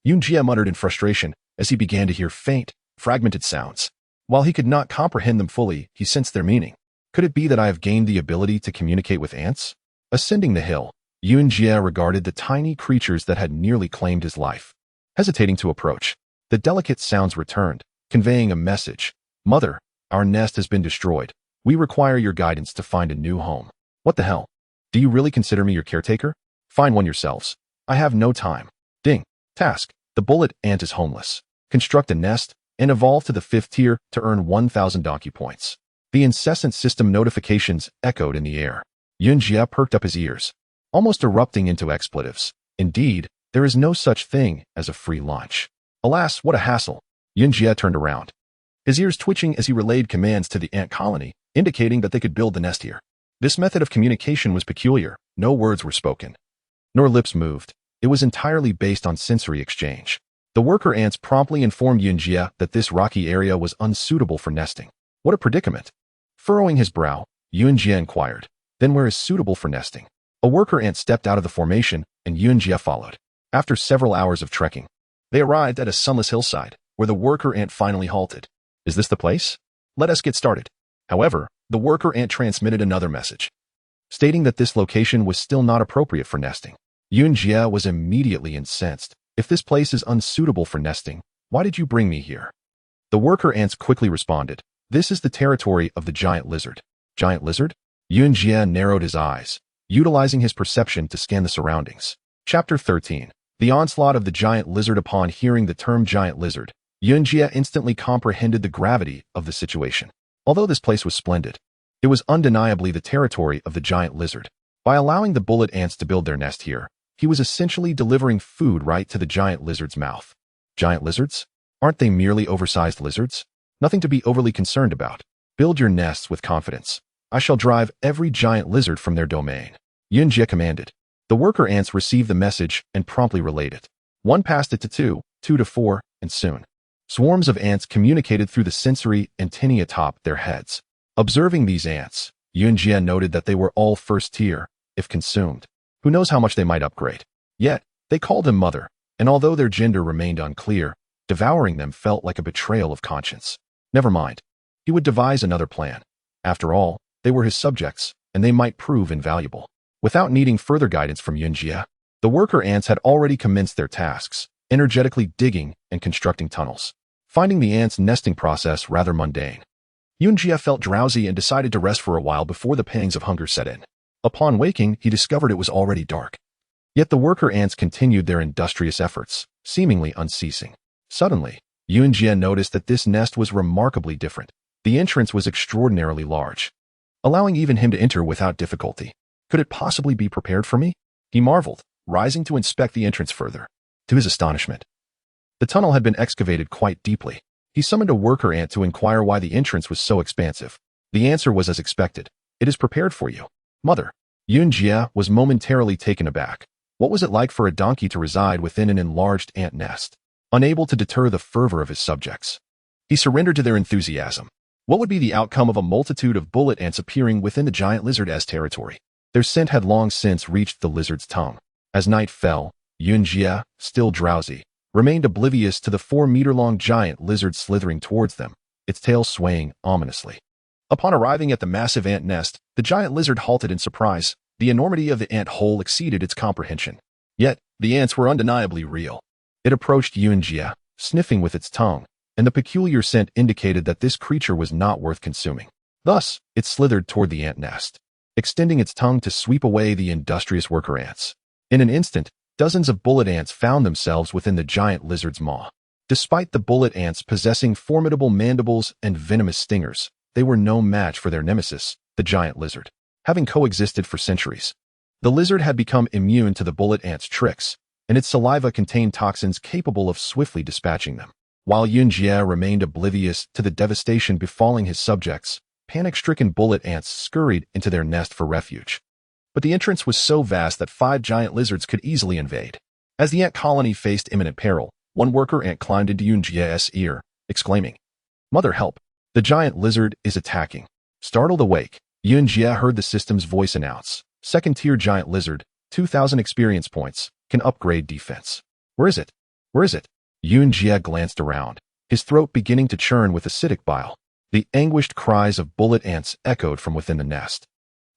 Yunjie muttered in frustration as he began to hear faint, fragmented sounds. While he could not comprehend them fully, he sensed their meaning. Could it be that I have gained the ability to communicate with ants? Ascending the hill, Yunjie regarded the tiny creatures that had nearly claimed his life. Hesitating to approach, the delicate sounds returned, conveying a message. Mother, our nest has been destroyed. We require your guidance to find a new home. What the hell? Do you really consider me your caretaker? Find one yourselves. I have no time. Ding. Task. The bullet ant is homeless. Construct a nest and evolve to the 5th tier to earn 1,000 donkey points. The incessant system notifications echoed in the air. Yunjia perked up his ears, almost erupting into expletives. Indeed, there is no such thing as a free lunch. Alas, what a hassle. Yunjia turned around, his ears twitching as he relayed commands to the ant colony, indicating that they could build the nest here. This method of communication was peculiar. No words were spoken, nor lips moved. It was entirely based on sensory exchange. The worker ants promptly informed Yunjia that this rocky area was unsuitable for nesting. What a predicament. Furrowing his brow, Yunjia inquired, then where is suitable for nesting? A worker ant stepped out of the formation, and Yunjia followed. After several hours of trekking, they arrived at a sunless hillside, where the worker ant finally halted. Is this the place? Let us get started. However, the worker ant transmitted another message, stating that this location was still not appropriate for nesting. Yunjia was immediately incensed. If this place is unsuitable for nesting, why did you bring me here? The worker ants quickly responded. This is the territory of the giant lizard. Giant lizard? Yunjia narrowed his eyes, utilizing his perception to scan the surroundings. Chapter 13. The onslaught of the giant lizard. Upon hearing the term giant lizard, Yunjia instantly comprehended the gravity of the situation. Although this place was splendid, it was undeniably the territory of the giant lizard. By allowing the bullet ants to build their nest here, he was essentially delivering food right to the giant lizard's mouth. Giant lizards? Aren't they merely oversized lizards? Nothing to be overly concerned about. Build your nests with confidence. I shall drive every giant lizard from their domain. Yunjia commanded. The worker ants received the message and promptly relayed it. One passed it to two, two to four, and soon swarms of ants communicated through the sensory antennae atop their heads. Observing these ants, Yunjia noted that they were all 1st tier. If consumed, who knows how much they might upgrade. Yet, they called him mother, and although their gender remained unclear, devouring them felt like a betrayal of conscience. Never mind. He would devise another plan. After all, they were his subjects, and they might prove invaluable. Without needing further guidance from Yunjia, the worker ants had already commenced their tasks, energetically digging and constructing tunnels, finding the ants' nesting process rather mundane. Yunjia felt drowsy and decided to rest for a while before the pangs of hunger set in. Upon waking, he discovered it was already dark. Yet the worker ants continued their industrious efforts, seemingly unceasing. Suddenly, Yunjia noticed that this nest was remarkably different. The entrance was extraordinarily large, allowing even him to enter without difficulty. Could it possibly be prepared for me? He marveled, rising to inspect the entrance further. To his astonishment, the tunnel had been excavated quite deeply. He summoned a worker ant to inquire why the entrance was so expansive. The answer was as expected. It is prepared for you, mother. Yunjia was momentarily taken aback. What was it like for a donkey to reside within an enlarged ant nest? Unable to deter the fervor of his subjects, he surrendered to their enthusiasm. What would be the outcome of a multitude of bullet ants appearing within the giant lizard's territory? Their scent had long since reached the lizard's tongue. As night fell, Yunjia, still drowsy, remained oblivious to the 4-meter-long giant lizard slithering towards them, its tail swaying ominously. Upon arriving at the massive ant nest, the giant lizard halted in surprise. The enormity of the ant hole exceeded its comprehension. Yet, the ants were undeniably real. It approached Yunjia, sniffing with its tongue, and the peculiar scent indicated that this creature was not worth consuming. Thus, it slithered toward the ant nest, extending its tongue to sweep away the industrious worker ants. In an instant, dozens of bullet ants found themselves within the giant lizard's maw. Despite the bullet ants possessing formidable mandibles and venomous stingers, they were no match for their nemesis, the giant lizard. Having coexisted for centuries, the lizard had become immune to the bullet ant's tricks, and its saliva contained toxins capable of swiftly dispatching them. While Yunjia remained oblivious to the devastation befalling his subjects, panic-stricken bullet ants scurried into their nest for refuge. But the entrance was so vast that 5 giant lizards could easily invade. As the ant colony faced imminent peril, one worker ant climbed into Yunjia's ear, exclaiming, "Mother, help! The giant lizard is attacking." Startled awake, Yunjia heard the system's voice announce, "2nd-tier giant lizard, 2,000 experience points, can upgrade defense." Where is it? Where is it? Yunjia glanced around, his throat beginning to churn with acidic bile. The anguished cries of bullet ants echoed from within the nest,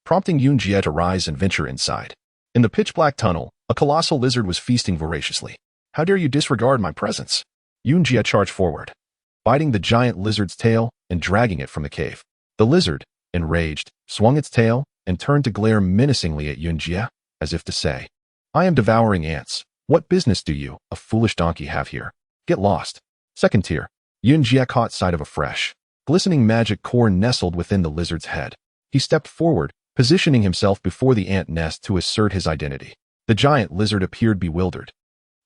prompting Yunjia to rise and venture inside. In the pitch-black tunnel, a colossal lizard was feasting voraciously. "How dare you disregard my presence?" Yunjia charged forward, biting the giant lizard's tail and dragging it from the cave. The lizard, enraged, swung its tail and turned to glare menacingly at Yunjie, as if to say, "I am devouring ants. What business do you, a foolish donkey, have here? Get lost." Second tier. Yunjie caught sight of a fresh, glistening magic core nestled within the lizard's head. He stepped forward, positioning himself before the ant nest to assert his identity. The giant lizard appeared bewildered.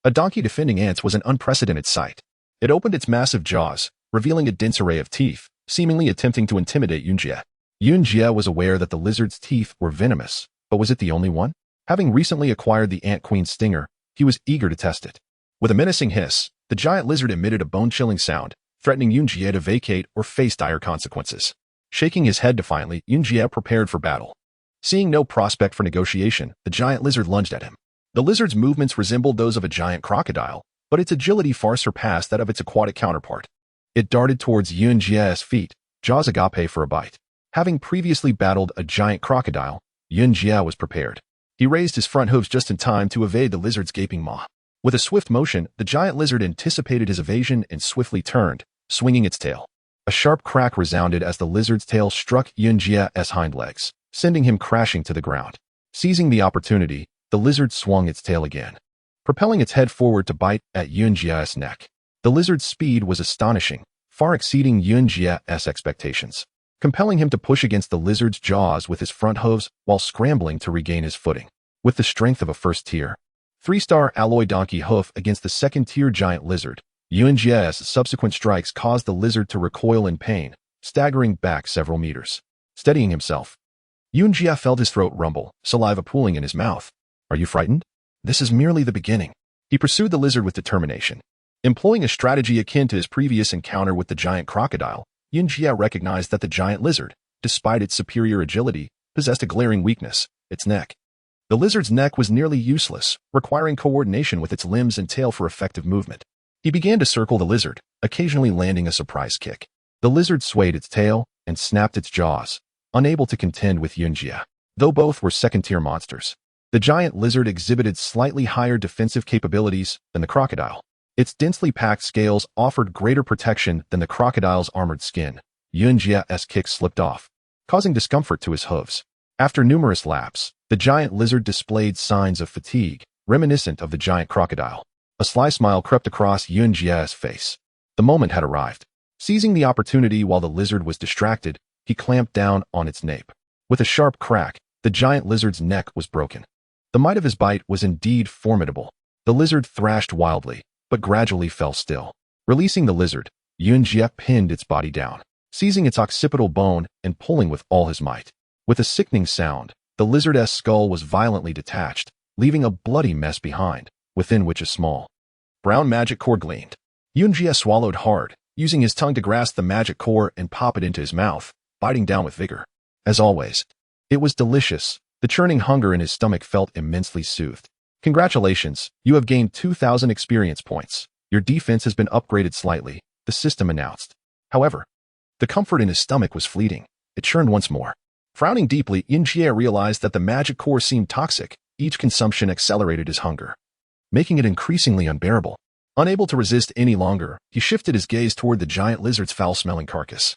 A donkey defending ants was an unprecedented sight. It opened its massive jaws, revealing a dense array of teeth, seemingly attempting to intimidate Yunjie. Yunjie was aware that the lizard's teeth were venomous, but was it the only one? Having recently acquired the ant queen's stinger, he was eager to test it. With a menacing hiss, the giant lizard emitted a bone-chilling sound, threatening Yunjie to vacate or face dire consequences. Shaking his head defiantly, Yunjie prepared for battle. Seeing no prospect for negotiation, the giant lizard lunged at him. The lizard's movements resembled those of a giant crocodile, but its agility far surpassed that of its aquatic counterpart. It darted towards Yunjie's feet, jaws agape for a bite. Having previously battled a giant crocodile, Yunjie was prepared. He raised his front hooves just in time to evade the lizard's gaping maw. With a swift motion, the giant lizard anticipated his evasion and swiftly turned, swinging its tail. A sharp crack resounded as the lizard's tail struck Yunjie's hind legs, sending him crashing to the ground. Seizing the opportunity, the lizard swung its tail again, propelling its head forward to bite at Yunjie's neck. The lizard's speed was astonishing, far exceeding Yunjie's expectations, compelling him to push against the lizard's jaws with his front hooves while scrambling to regain his footing. With the strength of a first-tier, 3-star alloy donkey hoof against the second-tier giant lizard, Yunjie's subsequent strikes caused the lizard to recoil in pain, staggering back several meters. Steadying himself, Yunjie felt his throat rumble, saliva pooling in his mouth. "Are you frightened? This is merely the beginning." He pursued the lizard with determination. Employing a strategy akin to his previous encounter with the giant crocodile, Yunjie recognized that the giant lizard, despite its superior agility, possessed a glaring weakness: its neck. The lizard's neck was nearly useless, requiring coordination with its limbs and tail for effective movement. He began to circle the lizard, occasionally landing a surprise kick. The lizard swayed its tail and snapped its jaws, unable to contend with Yunjie, though both were second-tier monsters. The giant lizard exhibited slightly higher defensive capabilities than the crocodile. Its densely packed scales offered greater protection than the crocodile's armored skin. Yunjie's kick slipped off, causing discomfort to his hooves. After numerous laps, the giant lizard displayed signs of fatigue, reminiscent of the giant crocodile. A sly smile crept across Yunjie's face. The moment had arrived. Seizing the opportunity while the lizard was distracted, he clamped down on its nape. With a sharp crack, the giant lizard's neck was broken. The might of his bite was indeed formidable. The lizard thrashed wildly, but gradually fell still. Releasing the lizard, Yunjie pinned its body down, seizing its occipital bone and pulling with all his might. With a sickening sound, the lizard's skull was violently detached, leaving a bloody mess behind, within which a small, brown magic core gleamed. Yunjie swallowed hard, using his tongue to grasp the magic core and pop it into his mouth, biting down with vigor. As always, it was delicious. The churning hunger in his stomach felt immensely soothed. "Congratulations, you have gained 2,000 experience points. Your defense has been upgraded slightly," the system announced. However, the comfort in his stomach was fleeting. It churned once more. Frowning deeply, Yunjie realized that the magic core seemed toxic. Each consumption accelerated his hunger, making it increasingly unbearable. Unable to resist any longer, he shifted his gaze toward the giant lizard's foul-smelling carcass.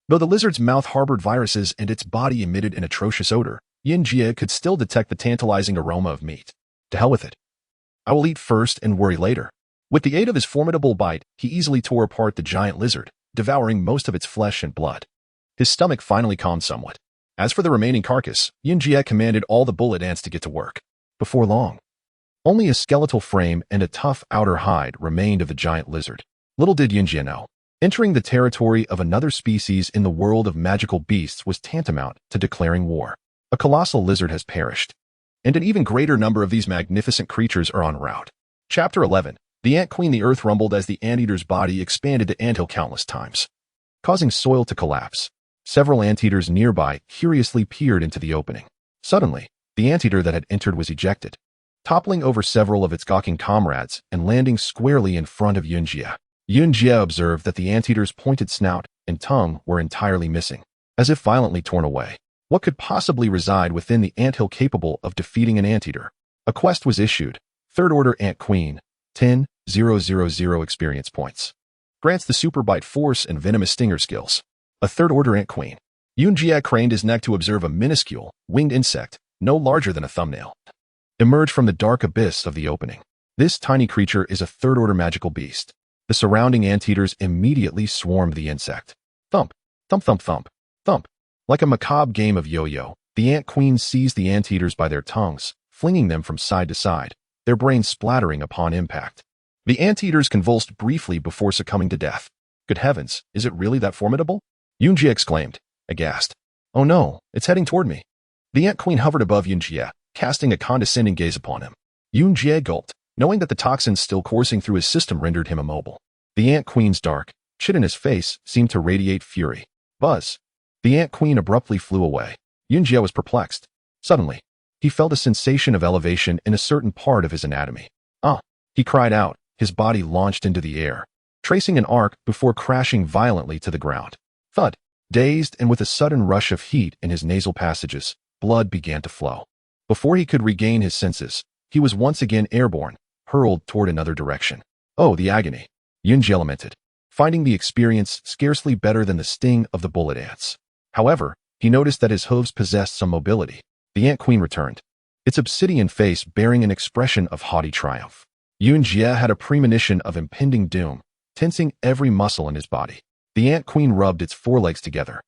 Though the lizard's mouth harbored viruses and its body emitted an atrocious odor, Yunjie could still detect the tantalizing aroma of meat. To hell with it. I will eat first and worry later. With the aid of his formidable bite, he easily tore apart the giant lizard, devouring most of its flesh and blood. His stomach finally calmed somewhat. As for the remaining carcass, Yunjie commanded all the bullet ants to get to work. Before long, only a skeletal frame and a tough outer hide remained of the giant lizard. Little did Yunjie know, entering the territory of another species in the world of magical beasts was tantamount to declaring war. A colossal lizard has perished, and an even greater number of these magnificent creatures are en route. Chapter 11. The Ant Queen. The earth rumbled as the anteater's body expanded to anthill countless times, causing soil to collapse. Several anteaters nearby curiously peered into the opening. Suddenly, the anteater that had entered was ejected, toppling over several of its gawking comrades and landing squarely in front of Yunjie. Yunjie observed that the anteater's pointed snout and tongue were entirely missing, as if violently torn away. What could possibly reside within the anthill capable of defeating an anteater? A quest was issued. Third Order Ant Queen, 10,000 experience points. grants the super bite force and venomous stinger skills. A third-order ant queen. Yunjie craned his neck to observe a minuscule, winged insect, no larger than a thumbnail, emerge from the dark abyss of the opening. This tiny creature is a third-order magical beast. The surrounding anteaters immediately swarmed the insect. Thump, thump, thump, thump, thump. Like a macabre game of yo-yo, the ant queen seized the anteaters by their tongues, flinging them from side to side, their brains splattering upon impact. The anteaters convulsed briefly before succumbing to death. Good heavens, is it really that formidable? Yunjie exclaimed, aghast. Oh no, it's heading toward me. The ant queen hovered above Yunjie, casting a condescending gaze upon him. Yunjie gulped, knowing that the toxins still coursing through his system rendered him immobile. The ant queen's dark, chitinous face seemed to radiate fury. Buzz. The ant queen abruptly flew away. Yunjie was perplexed. Suddenly, he felt a sensation of elevation in a certain part of his anatomy. Ah! He cried out, his body launched into the air, tracing an arc before crashing violently to the ground. Thud. Dazed and with a sudden rush of heat in his nasal passages, blood began to flow. Before he could regain his senses, he was once again airborne, hurled toward another direction. Oh, the agony! Yunjie lamented, finding the experience scarcely better than the sting of the bullet ants. However, he noticed that his hooves possessed some mobility. The ant queen returned, its obsidian face bearing an expression of haughty triumph. Yunjie had a premonition of impending doom, tensing every muscle in his body. The ant queen rubbed its forelegs together,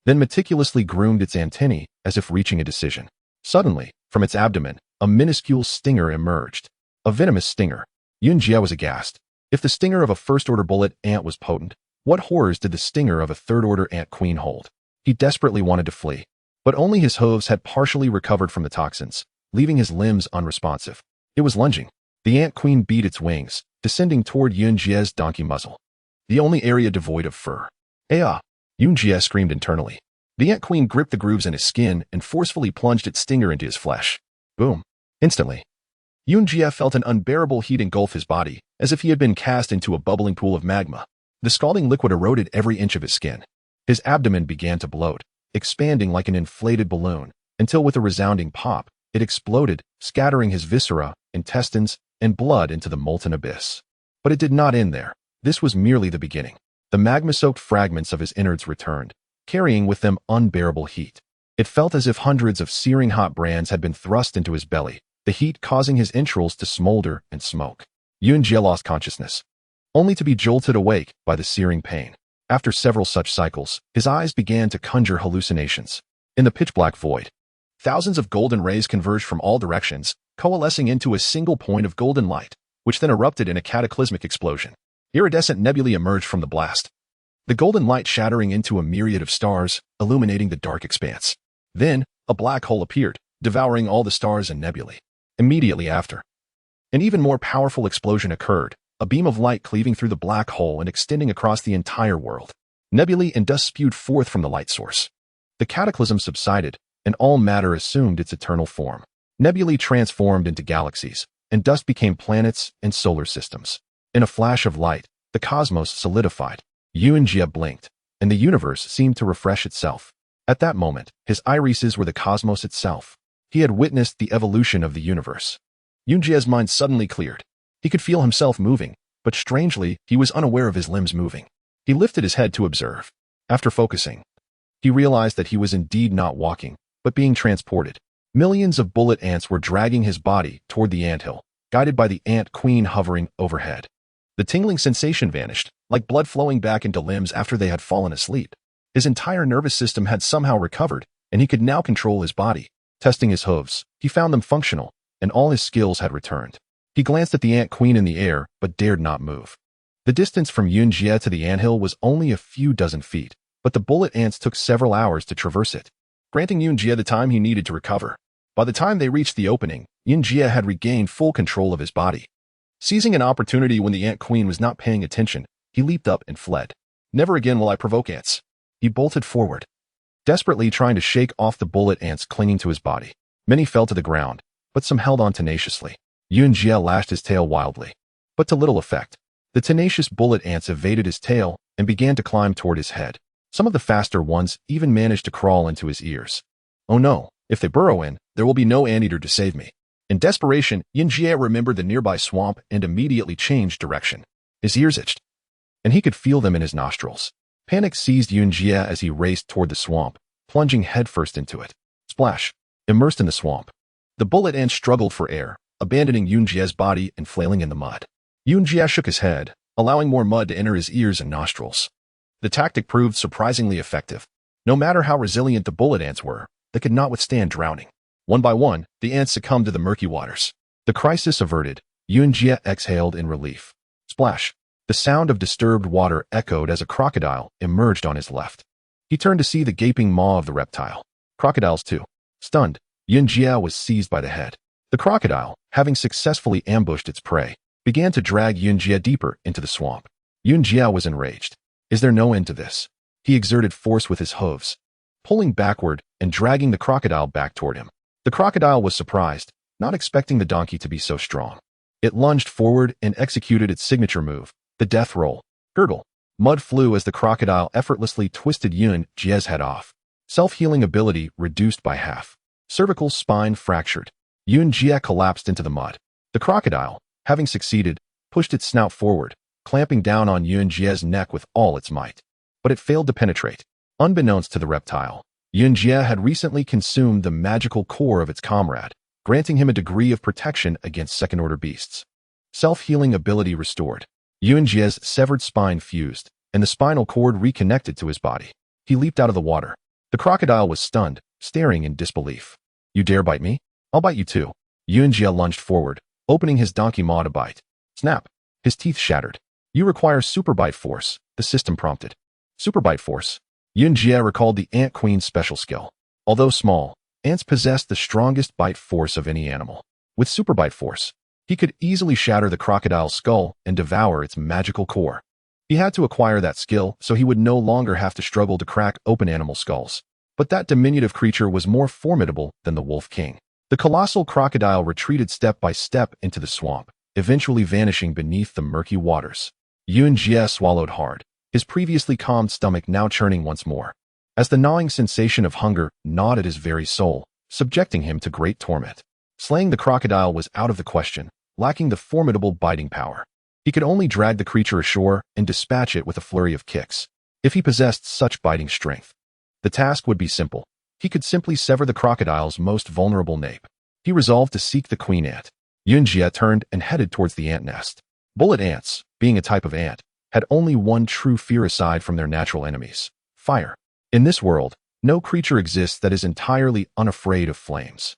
then meticulously groomed its antennae as if reaching a decision. Suddenly, from its abdomen, a minuscule stinger emerged. A venomous stinger. Yunjie was aghast. If the stinger of a first-order bullet ant was potent, what horrors did the stinger of a third-order ant queen hold? He desperately wanted to flee, but only his hooves had partially recovered from the toxins, leaving his limbs unresponsive. It was lunging. The ant queen beat its wings, descending toward Yunjie's donkey muzzle, the only area devoid of fur. Ah! Yunjie screamed internally. The ant queen gripped the grooves in his skin and forcefully plunged its stinger into his flesh. Boom. Instantly, Yunjie felt an unbearable heat engulf his body, as if he had been cast into a bubbling pool of magma. The scalding liquid eroded every inch of his skin. His abdomen began to bloat, expanding like an inflated balloon, until with a resounding pop, it exploded, scattering his viscera, intestines, and blood into the molten abyss. But it did not end there. This was merely the beginning. The magma-soaked fragments of his innards returned, carrying with them unbearable heat. It felt as if hundreds of searing hot brands had been thrust into his belly, the heat causing his entrails to smolder and smoke. Yunjie lost consciousness, only to be jolted awake by the searing pain. After several such cycles, his eyes began to conjure hallucinations. In the pitch-black void, thousands of golden rays converged from all directions, coalescing into a single point of golden light, which then erupted in a cataclysmic explosion. Iridescent nebulae emerged from the blast, the golden light shattering into a myriad of stars, illuminating the dark expanse. Then, a black hole appeared, devouring all the stars and nebulae. Immediately after, an even more powerful explosion occurred, a beam of light cleaving through the black hole and extending across the entire world. Nebulae and dust spewed forth from the light source. The cataclysm subsided, and all matter assumed its eternal form. Nebulae transformed into galaxies, and dust became planets and solar systems. In a flash of light, the cosmos solidified. Yunjie blinked, and the universe seemed to refresh itself. At that moment, his irises were the cosmos itself. He had witnessed the evolution of the universe. Yunjie's mind suddenly cleared. He could feel himself moving, but strangely, he was unaware of his limbs moving. He lifted his head to observe. After focusing, he realized that he was indeed not walking, but being transported. Millions of bullet ants were dragging his body toward the anthill, guided by the ant queen hovering overhead. The tingling sensation vanished, like blood flowing back into limbs after they had fallen asleep. His entire nervous system had somehow recovered, and he could now control his body. Testing his hooves, he found them functional, and all his skills had returned. He glanced at the ant queen in the air, but dared not move. The distance from Yunjie to the anthill was only a few dozen feet, but the bullet ants took several hours to traverse it, granting Yunjie the time he needed to recover. By the time they reached the opening, Yunjie had regained full control of his body. Seizing an opportunity when the ant queen was not paying attention, he leaped up and fled. Never again will I provoke ants. He bolted forward, desperately trying to shake off the bullet ants clinging to his body. Many fell to the ground, but some held on tenaciously. Yunjie lashed his tail wildly, but to little effect. The tenacious bullet ants evaded his tail and began to climb toward his head. Some of the faster ones even managed to crawl into his ears. Oh no, if they burrow in, there will be no anteater to save me. In desperation, Yunjie remembered the nearby swamp and immediately changed direction. His ears itched. and he could feel them in his nostrils. Panic seized Yunjie as he raced toward the swamp, plunging headfirst into it. Splash! Immersed in the swamp. The bullet ant struggled for air, abandoning Yunjie's body and flailing in the mud. Yunjie shook his head, allowing more mud to enter his ears and nostrils. The tactic proved surprisingly effective. No matter how resilient the bullet ants were, they could not withstand drowning. One by one, the ants succumbed to the murky waters. The crisis averted, Yunjie exhaled in relief. Splash! The sound of disturbed water echoed as a crocodile emerged on his left. He turned to see the gaping maw of the reptile. Crocodiles too. Stunned, Yunjie was seized by the head. The crocodile, having successfully ambushed its prey, began to drag Yunjie deeper into the swamp. Yunjie was enraged. Is there no end to this? He exerted force with his hooves, pulling backward and dragging the crocodile back toward him. The crocodile was surprised, not expecting the donkey to be so strong. It lunged forward and executed its signature move, the death roll. Gurgle. Mud flew as the crocodile effortlessly twisted Yunjie's head off. Self-healing ability reduced by half. Cervical spine fractured. Yunjie collapsed into the mud. The crocodile, having succeeded, pushed its snout forward, clamping down on Yunjie's neck with all its might. But it failed to penetrate. Unbeknownst to the reptile, Yunjie had recently consumed the magical core of its comrade, granting him a degree of protection against second-order beasts. Self-healing ability restored. Yunjie's severed spine fused, and the spinal cord reconnected to his body. He leaped out of the water. The crocodile was stunned, staring in disbelief. You dare bite me? I'll bite you too. Yunjie lunged forward, opening his donkey maw to bite. Snap! His teeth shattered. You require super bite force, the system prompted. Super bite force. Yunjie recalled the Ant Queen's special skill. Although small, ants possessed the strongest bite force of any animal. With super bite force, he could easily shatter the crocodile's skull and devour its magical core. He had to acquire that skill so he would no longer have to struggle to crack open animal skulls. But that diminutive creature was more formidable than the Wolf King. The colossal crocodile retreated step by step into the swamp, eventually vanishing beneath the murky waters. Yunjie swallowed hard, his previously calmed stomach now churning once more, as the gnawing sensation of hunger gnawed at his very soul, subjecting him to great torment. Slaying the crocodile was out of the question, lacking the formidable biting power. He could only drag the creature ashore and dispatch it with a flurry of kicks. If he possessed such biting strength, the task would be simple. He could simply sever the crocodile's most vulnerable nape. He resolved to seek the queen ant. Yunjie turned and headed towards the ant nest. Bullet ants, being a type of ant, had only one true fear aside from their natural enemies: fire. In this world, no creature exists that is entirely unafraid of flames.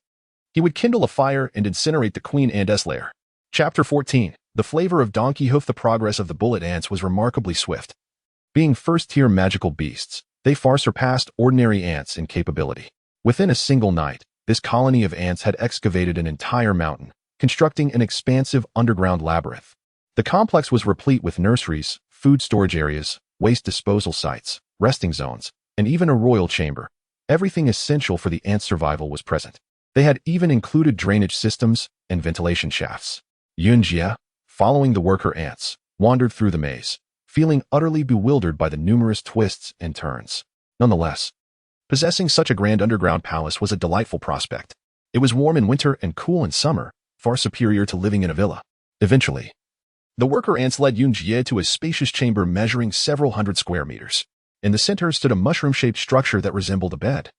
He would kindle a fire and incinerate the queen ant's lair. Chapter 14. The flavor of donkey hoof. The progress of the bullet ants was remarkably swift. Being first-tier magical beasts, they far surpassed ordinary ants in capability. Within a single night, this colony of ants had excavated an entire mountain, constructing an expansive underground labyrinth. The complex was replete with nurseries, food storage areas, waste disposal sites, resting zones, and even a royal chamber. Everything essential for the ants' survival was present. They had even included drainage systems and ventilation shafts. Yunjie, following the worker ants, wandered through the maze, feeling utterly bewildered by the numerous twists and turns. Nonetheless, possessing such a grand underground palace was a delightful prospect. It was warm in winter and cool in summer, far superior to living in a villa. Eventually, the worker ants led Yunjie to a spacious chamber measuring several hundred square meters. In the center stood a mushroom-shaped structure that resembled a bed,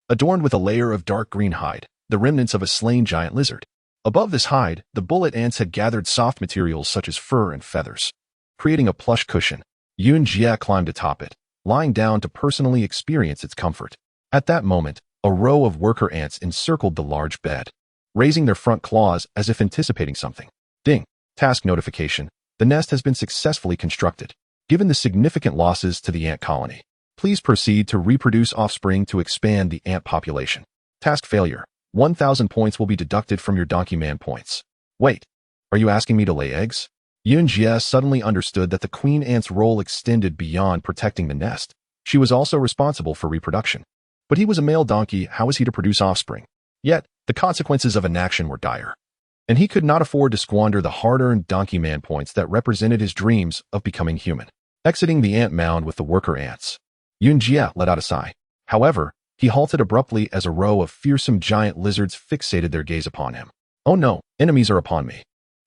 adorned with a layer of dark green hide, the remnants of a slain giant lizard. Above this hide, the bullet ants had gathered soft materials such as fur and feathers, creating a plush cushion. Yunjie climbed atop it, lying down to personally experience its comfort. At that moment, a row of worker ants encircled the large bed, raising their front claws as if anticipating something. Ding! Task notification. The nest has been successfully constructed. Given the significant losses to the ant colony, please proceed to reproduce offspring to expand the ant population. Task failure. 1,000 points will be deducted from your Donkey Man points. Wait, are you asking me to lay eggs? Yunjie suddenly understood that the queen ant's role extended beyond protecting the nest. She was also responsible for reproduction. But he was a male donkey, how was he to produce offspring? Yet, the consequences of inaction were dire. And he could not afford to squander the hard-earned Donkey Man points that represented his dreams of becoming human. Exiting the ant mound with the worker ants, Yunjie let out a sigh. However, he halted abruptly as a row of fearsome giant lizards fixated their gaze upon him. Oh no, enemies are upon me.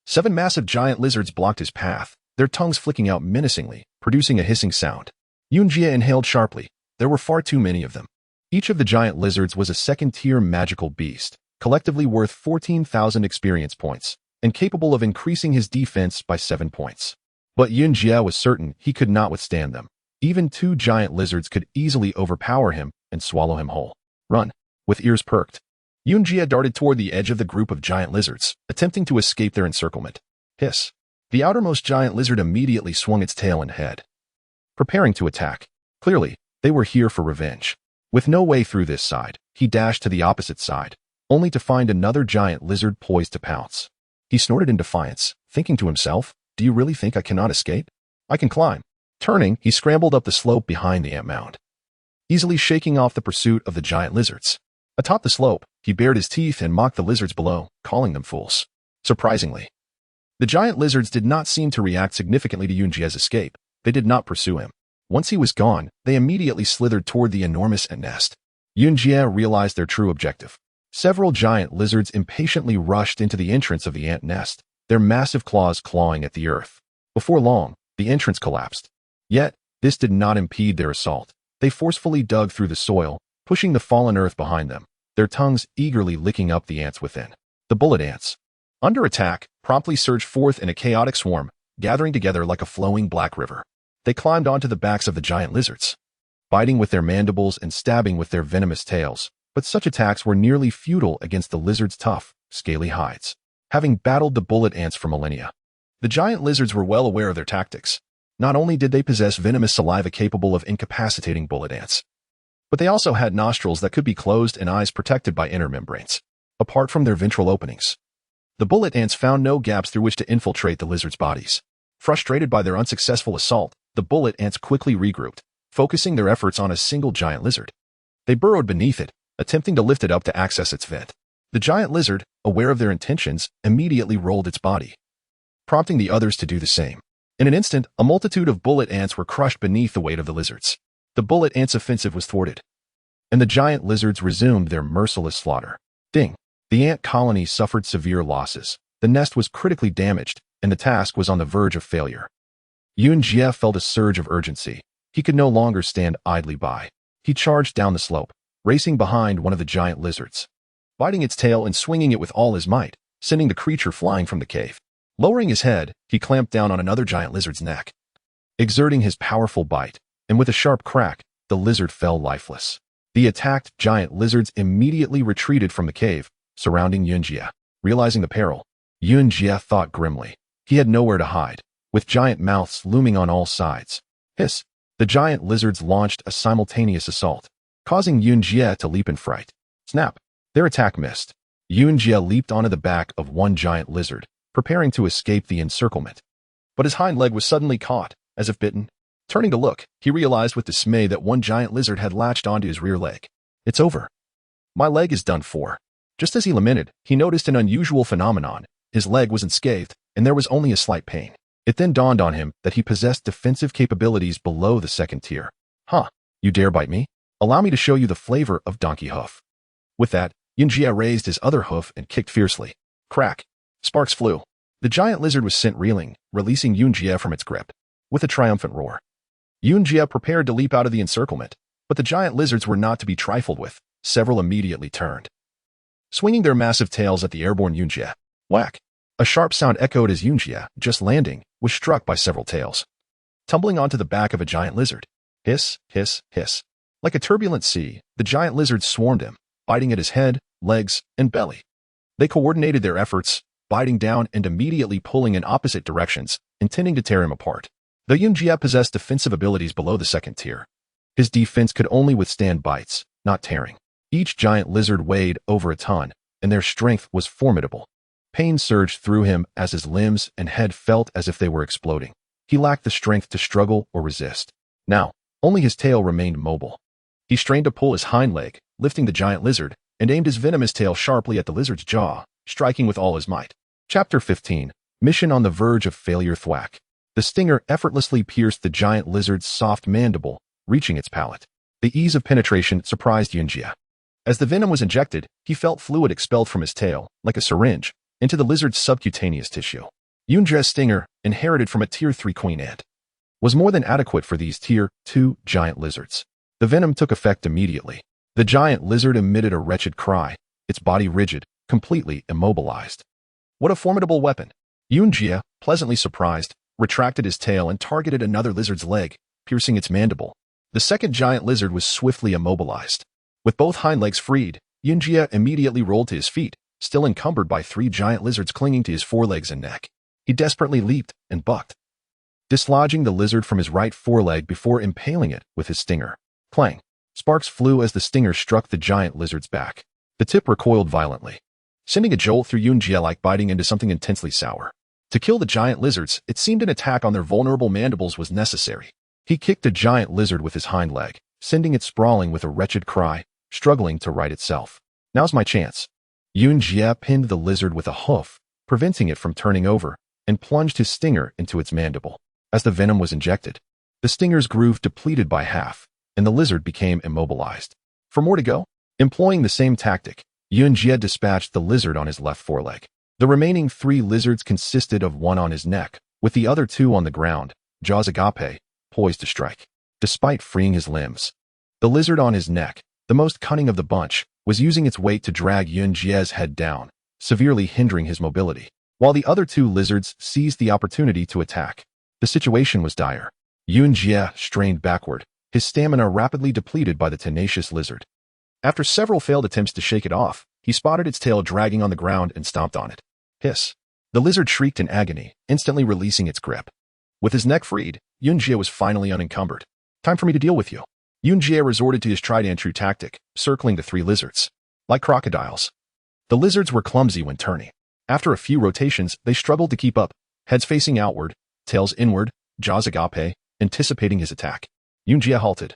7 massive giant lizards blocked his path, their tongues flicking out menacingly, producing a hissing sound. Yunjie inhaled sharply. There were far too many of them. Each of the giant lizards was a second-tier magical beast, collectively worth 14,000 experience points, and capable of increasing his defense by 7 points. But Yunjie was certain he could not withstand them. Even 2 giant lizards could easily overpower him and swallow him whole. Run. With ears perked, Yunjie darted toward the edge of the group of giant lizards, attempting to escape their encirclement. Hiss. The outermost giant lizard immediately swung its tail and head, preparing to attack. Clearly, they were here for revenge. With no way through this side, he dashed to the opposite side, only to find another giant lizard poised to pounce. He snorted in defiance, thinking to himself, "Do you really think I cannot escape? I can climb." Turning, he scrambled up the slope behind the ant mound, easily shaking off the pursuit of the giant lizards. Atop the slope, he bared his teeth and mocked the lizards below, calling them fools. Surprisingly, the giant lizards did not seem to react significantly to Yunjie's escape. They did not pursue him. Once he was gone, they immediately slithered toward the enormous ant nest. Yunjie realized their true objective. Several giant lizards impatiently rushed into the entrance of the ant nest, their massive claws clawing at the earth. Before long, the entrance collapsed. Yet, this did not impede their assault. They forcefully dug through the soil, pushing the fallen earth behind them, their tongues eagerly licking up the ants within. The bullet ants, under attack, promptly surged forth in a chaotic swarm, gathering together like a flowing black river. They climbed onto the backs of the giant lizards, biting with their mandibles and stabbing with their venomous tails, but such attacks were nearly futile against the lizards' tough, scaly hides. Having battled the bullet ants for millennia, the giant lizards were well aware of their tactics. Not only did they possess venomous saliva capable of incapacitating bullet ants, but they also had nostrils that could be closed and eyes protected by inner membranes, apart from their ventral openings. The bullet ants found no gaps through which to infiltrate the lizards' bodies. Frustrated by their unsuccessful assault, the bullet ants quickly regrouped, focusing their efforts on a single giant lizard. They burrowed beneath it, attempting to lift it up to access its vent. The giant lizard, aware of their intentions, immediately rolled its body, prompting the others to do the same. In an instant, a multitude of bullet ants were crushed beneath the weight of the lizards. The bullet ants' offensive was thwarted, and the giant lizards resumed their merciless slaughter. Ding! The ant colony suffered severe losses. The nest was critically damaged, and the task was on the verge of failure. Yunjie felt a surge of urgency. He could no longer stand idly by. He charged down the slope, racing behind one of the giant lizards, biting its tail and swinging it with all his might, sending the creature flying from the cave. Lowering his head, he clamped down on another giant lizard's neck, exerting his powerful bite, and with a sharp crack, the lizard fell lifeless. The attacked giant lizards immediately retreated from the cave, surrounding Yunjie. Realizing the peril, Yunjie thought grimly. He had nowhere to hide, with giant mouths looming on all sides. Hiss! The giant lizards launched a simultaneous assault, causing Yunjie to leap in fright. Snap! Their attack missed. Yunjie leaped onto the back of one giant lizard, preparing to escape the encirclement. But his hind leg was suddenly caught, as if bitten. Turning to look, he realized with dismay that one giant lizard had latched onto his rear leg. It's over. My leg is done for. Just as he lamented, he noticed an unusual phenomenon. His leg was unscathed, and there was only a slight pain. It then dawned on him that he possessed defensive capabilities below the second tier. Huh, you dare bite me? Allow me to show you the flavor of donkey hoof. With that, Yunjie raised his other hoof and kicked fiercely. Crack! Sparks flew. The giant lizard was sent reeling, releasing Yunjie from its grip. With a triumphant roar, Yunjie prepared to leap out of the encirclement, but the giant lizards were not to be trifled with. Several immediately turned, swinging their massive tails at the airborne Yunjie. Whack! A sharp sound echoed as Yunjie, just landing, was struck by several tails, tumbling onto the back of a giant lizard. Hiss, hiss, hiss. Like a turbulent sea, the giant lizards swarmed him, biting at his head, legs, and belly. They coordinated their efforts, biting down and immediately pulling in opposite directions, intending to tear him apart. Though Yunjie possessed defensive abilities below the second tier, his defense could only withstand bites, not tearing. Each giant lizard weighed over a ton, and their strength was formidable. Pain surged through him as his limbs and head felt as if they were exploding. He lacked the strength to struggle or resist. Now, only his tail remained mobile. He strained to pull his hind leg, lifting the giant lizard, and aimed his venomous tail sharply at the lizard's jaw, striking with all his might. Chapter 15. Mission on the verge of failure. Thwack. The stinger effortlessly pierced the giant lizard's soft mandible, reaching its palate. The ease of penetration surprised Yunjie. As the venom was injected, he felt fluid expelled from his tail, like a syringe, into the lizard's subcutaneous tissue. Yunjie's stinger, inherited from a Tier 3 queen ant, was more than adequate for these Tier 2 giant lizards. The venom took effect immediately. The giant lizard emitted a wretched cry, its body rigid, completely immobilized. What a formidable weapon! Yunjie, pleasantly surprised, retracted his tail and targeted another lizard's leg, piercing its mandible. The second giant lizard was swiftly immobilized. With both hind legs freed, Yunjie immediately rolled to his feet, still encumbered by 3 giant lizards clinging to his forelegs and neck. He desperately leaped and bucked, dislodging the lizard from his right foreleg before impaling it with his stinger. Clang! Sparks flew as the stinger struck the giant lizard's back. The tip recoiled violently, sending a jolt through Yunjie like biting into something intensely sour. To kill the giant lizards, it seemed an attack on their vulnerable mandibles was necessary. He kicked the giant lizard with his hind leg, sending it sprawling with a wretched cry, struggling to right itself. Now's my chance. Yunjie pinned the lizard with a hoof, preventing it from turning over, and plunged his stinger into its mandible. As the venom was injected, the stinger's groove depleted by half, and the lizard became immobilized. For more to go? Employing the same tactic, Yunjie dispatched the lizard on his left foreleg. The remaining 3 lizards consisted of one on his neck, with the other 2 on the ground, jaws agape, poised to strike. Despite freeing his limbs, the lizard on his neck, the most cunning of the bunch, was using its weight to drag Yunjie's head down, severely hindering his mobility, while the other 2 lizards seized the opportunity to attack. The situation was dire. Yunjie strained backward, his stamina rapidly depleted by the tenacious lizard. After several failed attempts to shake it off, he spotted its tail dragging on the ground and stomped on it. Hiss! The lizard shrieked in agony, instantly releasing its grip. With his neck freed, Yunjie was finally unencumbered. Time for me to deal with you. Yunjie resorted to his tried-and-true tactic, circling the 3 lizards. Like crocodiles, the lizards were clumsy when turning. After a few rotations, they struggled to keep up, heads facing outward, tails inward, jaws agape, anticipating his attack. Yunjie halted,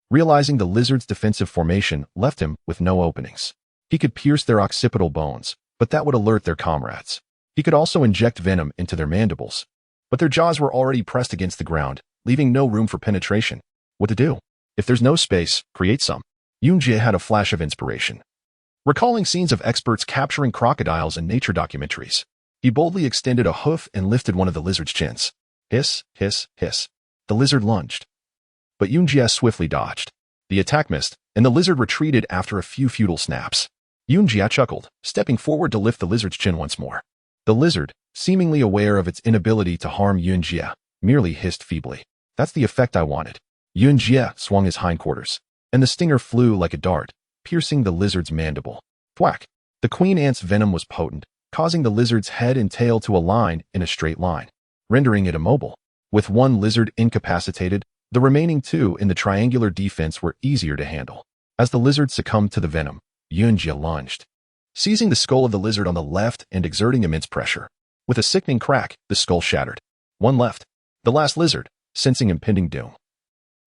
realizing the lizard's defensive formation left him with no openings. He could pierce their occipital bones, but that would alert their comrades. He could also inject venom into their mandibles, but their jaws were already pressed against the ground, leaving no room for penetration. What to do? If there's no space, create some. Yunjie had a flash of inspiration. Recalling scenes of experts capturing crocodiles in nature documentaries, he boldly extended a hoof and lifted one of the lizard's chins. Hiss, hiss, hiss. The lizard lunged, but Yunjie swiftly dodged. The attack missed, and the lizard retreated after a few futile snaps. Yunjie chuckled, stepping forward to lift the lizard's chin once more. The lizard, seemingly aware of its inability to harm Yunjie, merely hissed feebly. That's the effect I wanted. Yunjie swung his hindquarters, and the stinger flew like a dart, piercing the lizard's mandible. Thwack! The queen ant's venom was potent, causing the lizard's head and tail to align in a straight line, rendering it immobile. With one lizard incapacitated, the remaining 2 in the triangular defense were easier to handle. As the lizard succumbed to the venom, Yunjie lunged, seizing the skull of the lizard on the left and exerting immense pressure. With a sickening crack, the skull shattered. One left. The last lizard, sensing impending doom,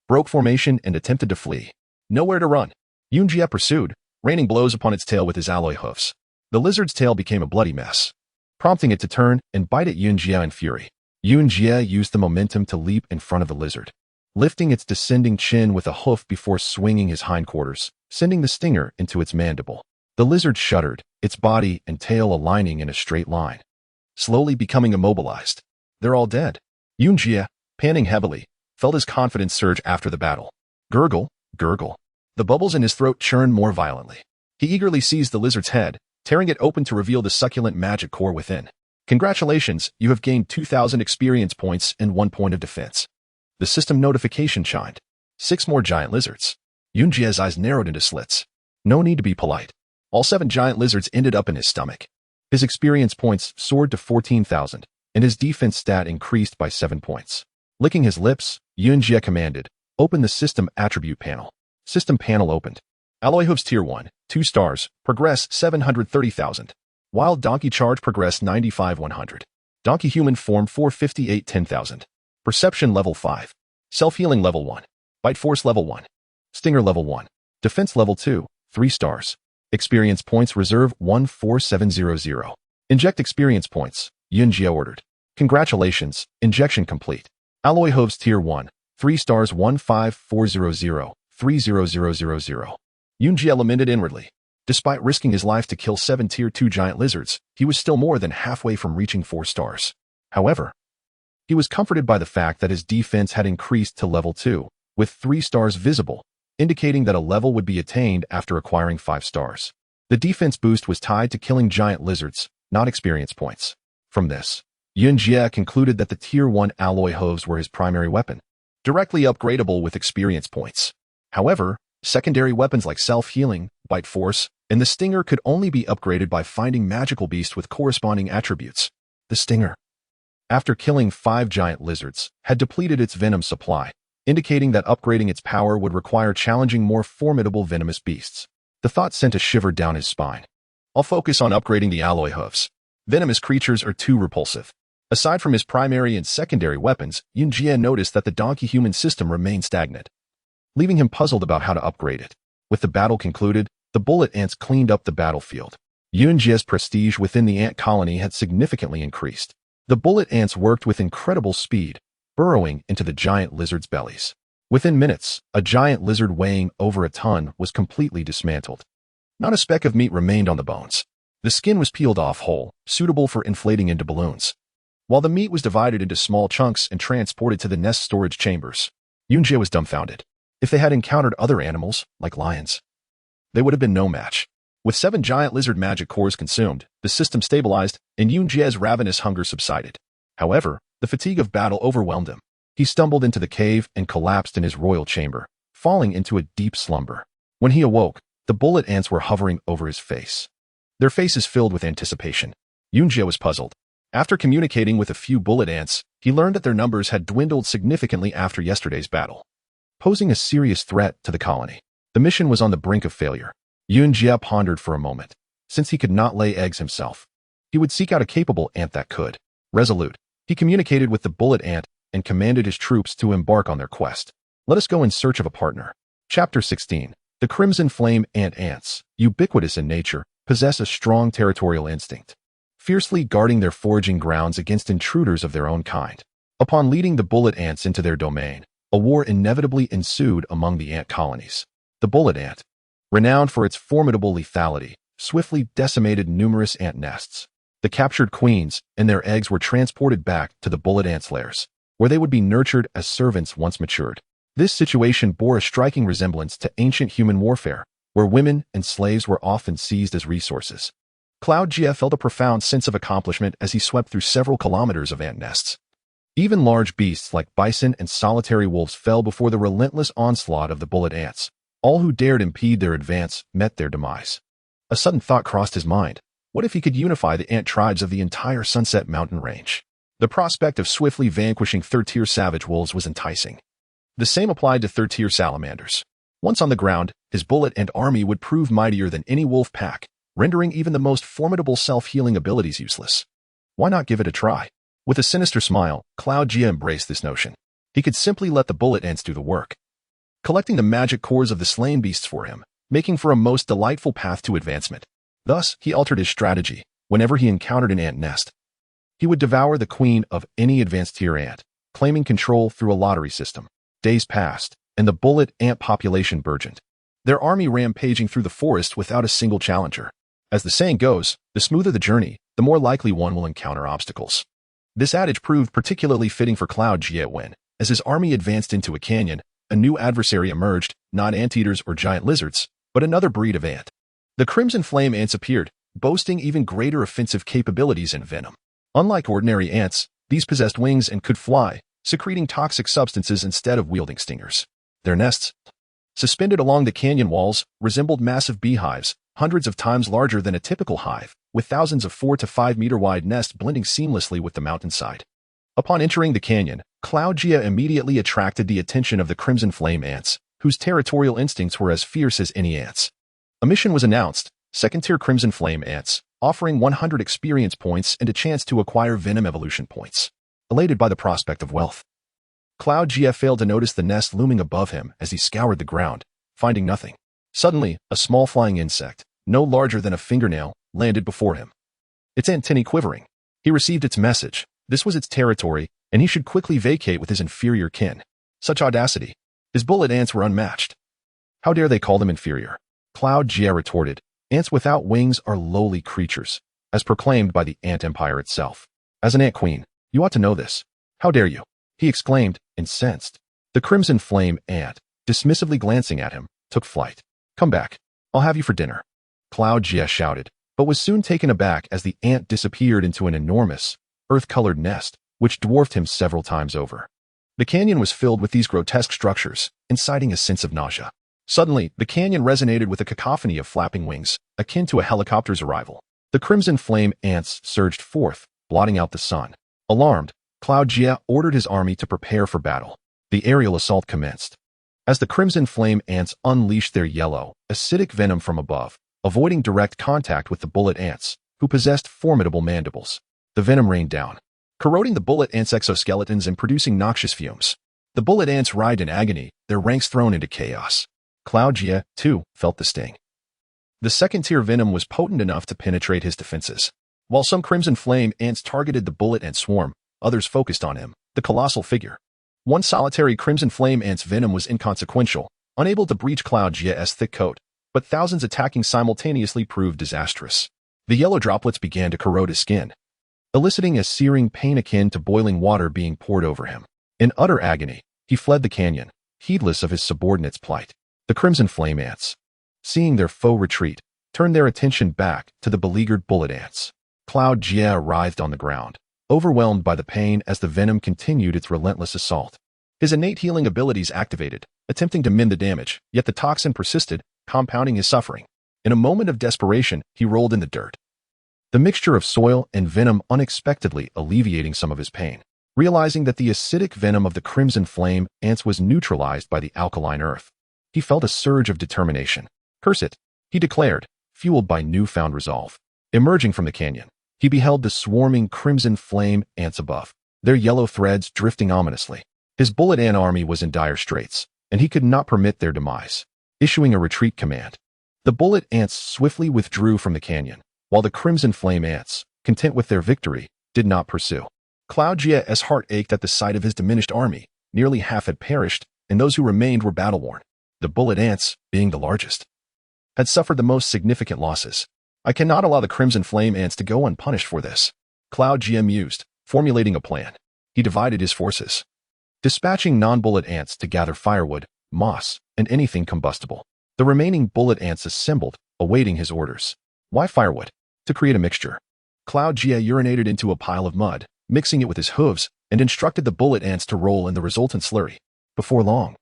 broke formation and attempted to flee. Nowhere to run. Yunjie pursued, raining blows upon its tail with his alloy hoofs. The lizard's tail became a bloody mess, prompting it to turn and bite at Yunjie in fury. Yunjie used the momentum to leap in front of the lizard, lifting its descending chin with a hoof before swinging his hindquarters, sending the stinger into its mandible. The lizard shuddered, its body and tail aligning in a straight line, slowly becoming immobilized. They're all dead. Yunjie, panting heavily, felt his confidence surge after the battle. Gurgle, gurgle. The bubbles in his throat churned more violently. He eagerly seized the lizard's head, tearing it open to reveal the succulent magic core within. Congratulations, you have gained 2,000 experience points and 1 point of defense. The system notification chimed. 6 more giant lizards. Yunjie's eyes narrowed into slits. No need to be polite. All 7 giant lizards ended up in his stomach. His experience points soared to 14,000, and his defense stat increased by 7 points. Licking his lips, Yunjie commanded, "Open the system attribute panel." System panel opened. Alloy hooves tier 1, 2 stars, progress 730,000. Wild donkey charge progress 95,100. Donkey human form 458 10,000. Perception level 5. Self-healing level 1. Bite force level 1. Stinger level 1. Defense level 2, 3 stars. Experience points reserve 14700. Inject experience points, Yunjie ordered. Congratulations, injection complete. Alloy hooves tier 1, 3 stars 15400, 30000. Yunjie lamented inwardly. Despite risking his life to kill 7 tier 2 giant lizards, he was still more than halfway from reaching 4 stars. However, he was comforted by the fact that his defense had increased to level 2, with 3 stars visible, indicating that a level would be attained after acquiring 5 stars. The defense boost was tied to killing giant lizards, not experience points. From this, Yunjie concluded that the Tier 1 alloy hooves were his primary weapon, directly upgradable with experience points. However, secondary weapons like self-healing, bite force, and the stinger could only be upgraded by finding magical beasts with corresponding attributes. The stinger, after killing 5 giant lizards, had depleted its venom supply, indicating that upgrading its power would require challenging more formidable venomous beasts. The thought sent a shiver down his spine. I'll focus on upgrading the alloy hooves. Venomous creatures are too repulsive. Aside from his primary and secondary weapons, Yunjie noticed that the donkey-human system remained stagnant, leaving him puzzled about how to upgrade it. With the battle concluded, the bullet ants cleaned up the battlefield. Yunjie's prestige within the ant colony had significantly increased. The bullet ants worked with incredible speed, burrowing into the giant lizards' bellies. Within minutes, a giant lizard weighing over a ton was completely dismantled. Not a speck of meat remained on the bones. The skin was peeled off whole, suitable for inflating into balloons, while the meat was divided into small chunks and transported to the nest storage chambers. Yunjie was dumbfounded. If they had encountered other animals, like lions, they would have been no match. With 7 giant lizard magic cores consumed, the system stabilized, and Yunjie's ravenous hunger subsided. However, the fatigue of battle overwhelmed him. He stumbled into the cave and collapsed in his royal chamber, falling into a deep slumber. When he awoke, the bullet ants were hovering over his face, their faces filled with anticipation. Yunjie was puzzled. After communicating with a few bullet ants, he learned that their numbers had dwindled significantly after yesterday's battle, posing a serious threat to the colony. The mission was on the brink of failure. Yunjie pondered for a moment. Since he could not lay eggs himself, he would seek out a capable ant that could. Resolute, he communicated with the bullet ant and commanded his troops to embark on their quest. Let us go in search of a partner. Chapter 16. The Crimson Flame ants, ubiquitous in nature, possess a strong territorial instinct, fiercely guarding their foraging grounds against intruders of their own kind. Upon leading the bullet ants into their domain, a war inevitably ensued among the ant colonies. The bullet ant, renowned for its formidable lethality, swiftly decimated numerous ant nests. The captured queens and their eggs were transported back to the bullet ants' lairs, where they would be nurtured as servants once matured. This situation bore a striking resemblance to ancient human warfare, where women and slaves were often seized as resources. Cloud Jia felt a profound sense of accomplishment as he swept through several kilometers of ant nests. Even large beasts like bison and solitary wolves fell before the relentless onslaught of the bullet ants. All who dared impede their advance met their demise. A sudden thought crossed his mind. What if he could unify the ant tribes of the entire Sunset Mountain range? The prospect of swiftly vanquishing third-tier savage wolves was enticing. The same applied to third-tier salamanders. Once on the ground, his bullet ant army would prove mightier than any wolf pack, rendering even the most formidable self-healing abilities useless. Why not give it a try? With a sinister smile, Cloud Jia embraced this notion. He could simply let the bullet ants do the work, collecting the magic cores of the slain beasts for him, making for a most delightful path to advancement. Thus, he altered his strategy. Whenever he encountered an ant nest, he would devour the queen of any advanced tier ant, claiming control through a lottery system. Days passed, and the bullet ant population burgeoned, their army rampaging through the forest without a single challenger. As the saying goes, the smoother the journey, the more likely one will encounter obstacles. This adage proved particularly fitting for Cloud Jia when, as his army advanced into a canyon, a new adversary emerged, not anteaters or giant lizards, but another breed of ant. The Crimson Flame ants appeared, boasting even greater offensive capabilities and venom. Unlike ordinary ants, these possessed wings and could fly, secreting toxic substances instead of wielding stingers. Their nests, suspended along the canyon walls, resembled massive beehives, hundreds of times larger than a typical hive, with thousands of 4 to 5 meter wide nests blending seamlessly with the mountainside. Upon entering the canyon, Cloud Jia immediately attracted the attention of the Crimson Flame ants, whose territorial instincts were as fierce as any ants. A mission was announced, second-tier Crimson Flame ants, offering 100 experience points and a chance to acquire venom evolution points. Elated by the prospect of wealth, Cloud Jia failed to notice the nest looming above him as he scoured the ground, finding nothing. Suddenly, a small flying insect, no larger than a fingernail, landed before him, its antennae quivering. He received its message. This was its territory, and he should quickly vacate with his inferior kin. Such audacity. His bullet ants were unmatched. How dare they call them inferior? Cloud Jia retorted. Ants without wings are lowly creatures, as proclaimed by the ant empire itself. As an ant queen, You ought to know this. How dare you? He exclaimed, incensed. The crimson flame ant, dismissively glancing at him, took flight. Come back. I'll have you for dinner. Cloud Jia shouted, but was soon taken aback as the ant disappeared into an enormous, earth-colored nest, which dwarfed him several times over. The canyon was filled with these grotesque structures, inciting a sense of nausea. Suddenly, the canyon resonated with a cacophony of flapping wings, akin to a helicopter's arrival. The crimson flame ants surged forth, blotting out the sun. Alarmed, Cloud Jia ordered his army to prepare for battle. The aerial assault commenced. As the crimson flame ants unleashed their yellow, acidic venom from above, avoiding direct contact with the bullet ants, who possessed formidable mandibles, the venom rained down, corroding the bullet ants' exoskeletons and producing noxious fumes. The bullet ants writhed in agony, their ranks thrown into chaos. Cloud Jia, too, felt the sting. The second-tier venom was potent enough to penetrate his defenses. While some crimson flame ants targeted the bullet ant swarm, others focused on him, the colossal figure. One solitary crimson flame ant's venom was inconsequential, unable to breach Cloud Jia's thick coat, but thousands attacking simultaneously proved disastrous. The yellow droplets began to corrode his skin, eliciting a searing pain akin to boiling water being poured over him. In utter agony, he fled the canyon, heedless of his subordinates' plight. The crimson flame ants, seeing their foe retreat, turned their attention back to the beleaguered bullet ants. Cloud Jia writhed on the ground, overwhelmed by the pain as the venom continued its relentless assault. His innate healing abilities activated, attempting to mend the damage, yet the toxin persisted, compounding his suffering. In a moment of desperation, he rolled in the dirt, the mixture of soil and venom unexpectedly alleviating some of his pain. Realizing that the acidic venom of the crimson flame ants was neutralized by the alkaline earth, he felt a surge of determination. Curse it, he declared, fueled by newfound resolve. Emerging from the canyon, he beheld the swarming crimson flame ants above, their yellow threads drifting ominously. His bullet ant army was in dire straits, and he could not permit their demise. Issuing a retreat command, the bullet ants swiftly withdrew from the canyon, while the crimson flame ants, content with their victory, did not pursue. Cloud Jia's heart ached at the sight of his diminished army. Nearly half had perished, and those who remained were battle-worn. The bullet ants, being the largest, had suffered the most significant losses. I cannot allow the crimson flame ants to go unpunished for this. Cloud Jia mused, formulating a plan. He divided his forces, dispatching non-bullet ants to gather firewood, moss, and anything combustible. The remaining bullet ants assembled, awaiting his orders. Why firewood? To create a mixture. Cloud Jia urinated into a pile of mud, mixing it with his hooves, and instructed the bullet ants to roll in the resultant slurry. Before long,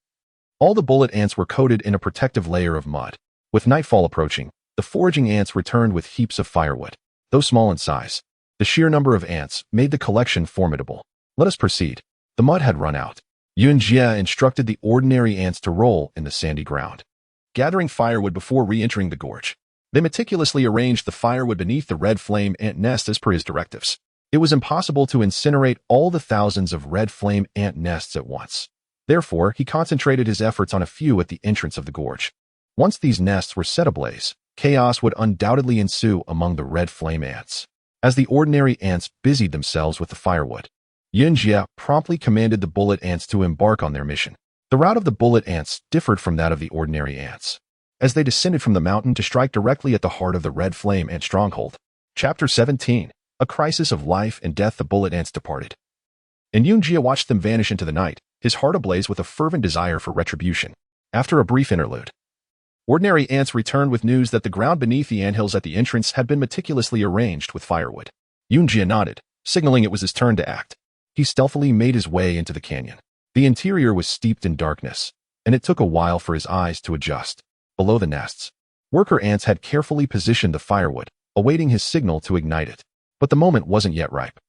all the bullet ants were coated in a protective layer of mud. With nightfall approaching, the foraging ants returned with heaps of firewood. Though small in size, the sheer number of ants made the collection formidable. Let us proceed. The mud had run out. Yun Jia instructed the ordinary ants to roll in the sandy ground, gathering firewood before re-entering the gorge. They meticulously arranged the firewood beneath the red flame ant nest as per his directives. It was impossible to incinerate all the thousands of red flame ant nests at once. Therefore, he concentrated his efforts on a few at the entrance of the gorge. Once these nests were set ablaze, chaos would undoubtedly ensue among the red flame ants. As the ordinary ants busied themselves with the firewood, Yun Jia promptly commanded the bullet ants to embark on their mission. The route of the bullet ants differed from that of the ordinary ants, as they descended from the mountain to strike directly at the heart of the red flame ant stronghold. Chapter 17. A crisis of life and death. The bullet ants departed, and Yun Jia watched them vanish into the night, his heart ablaze with a fervent desire for retribution. After a brief interlude, ordinary ants returned with news that the ground beneath the anthills at the entrance had been meticulously arranged with firewood. Yun Jia nodded, signaling it was his turn to act. He stealthily made his way into the canyon. The interior was steeped in darkness, and it took a while for his eyes to adjust. Below the nests, worker ants had carefully positioned the firewood, awaiting his signal to ignite it. But the moment wasn't yet ripe.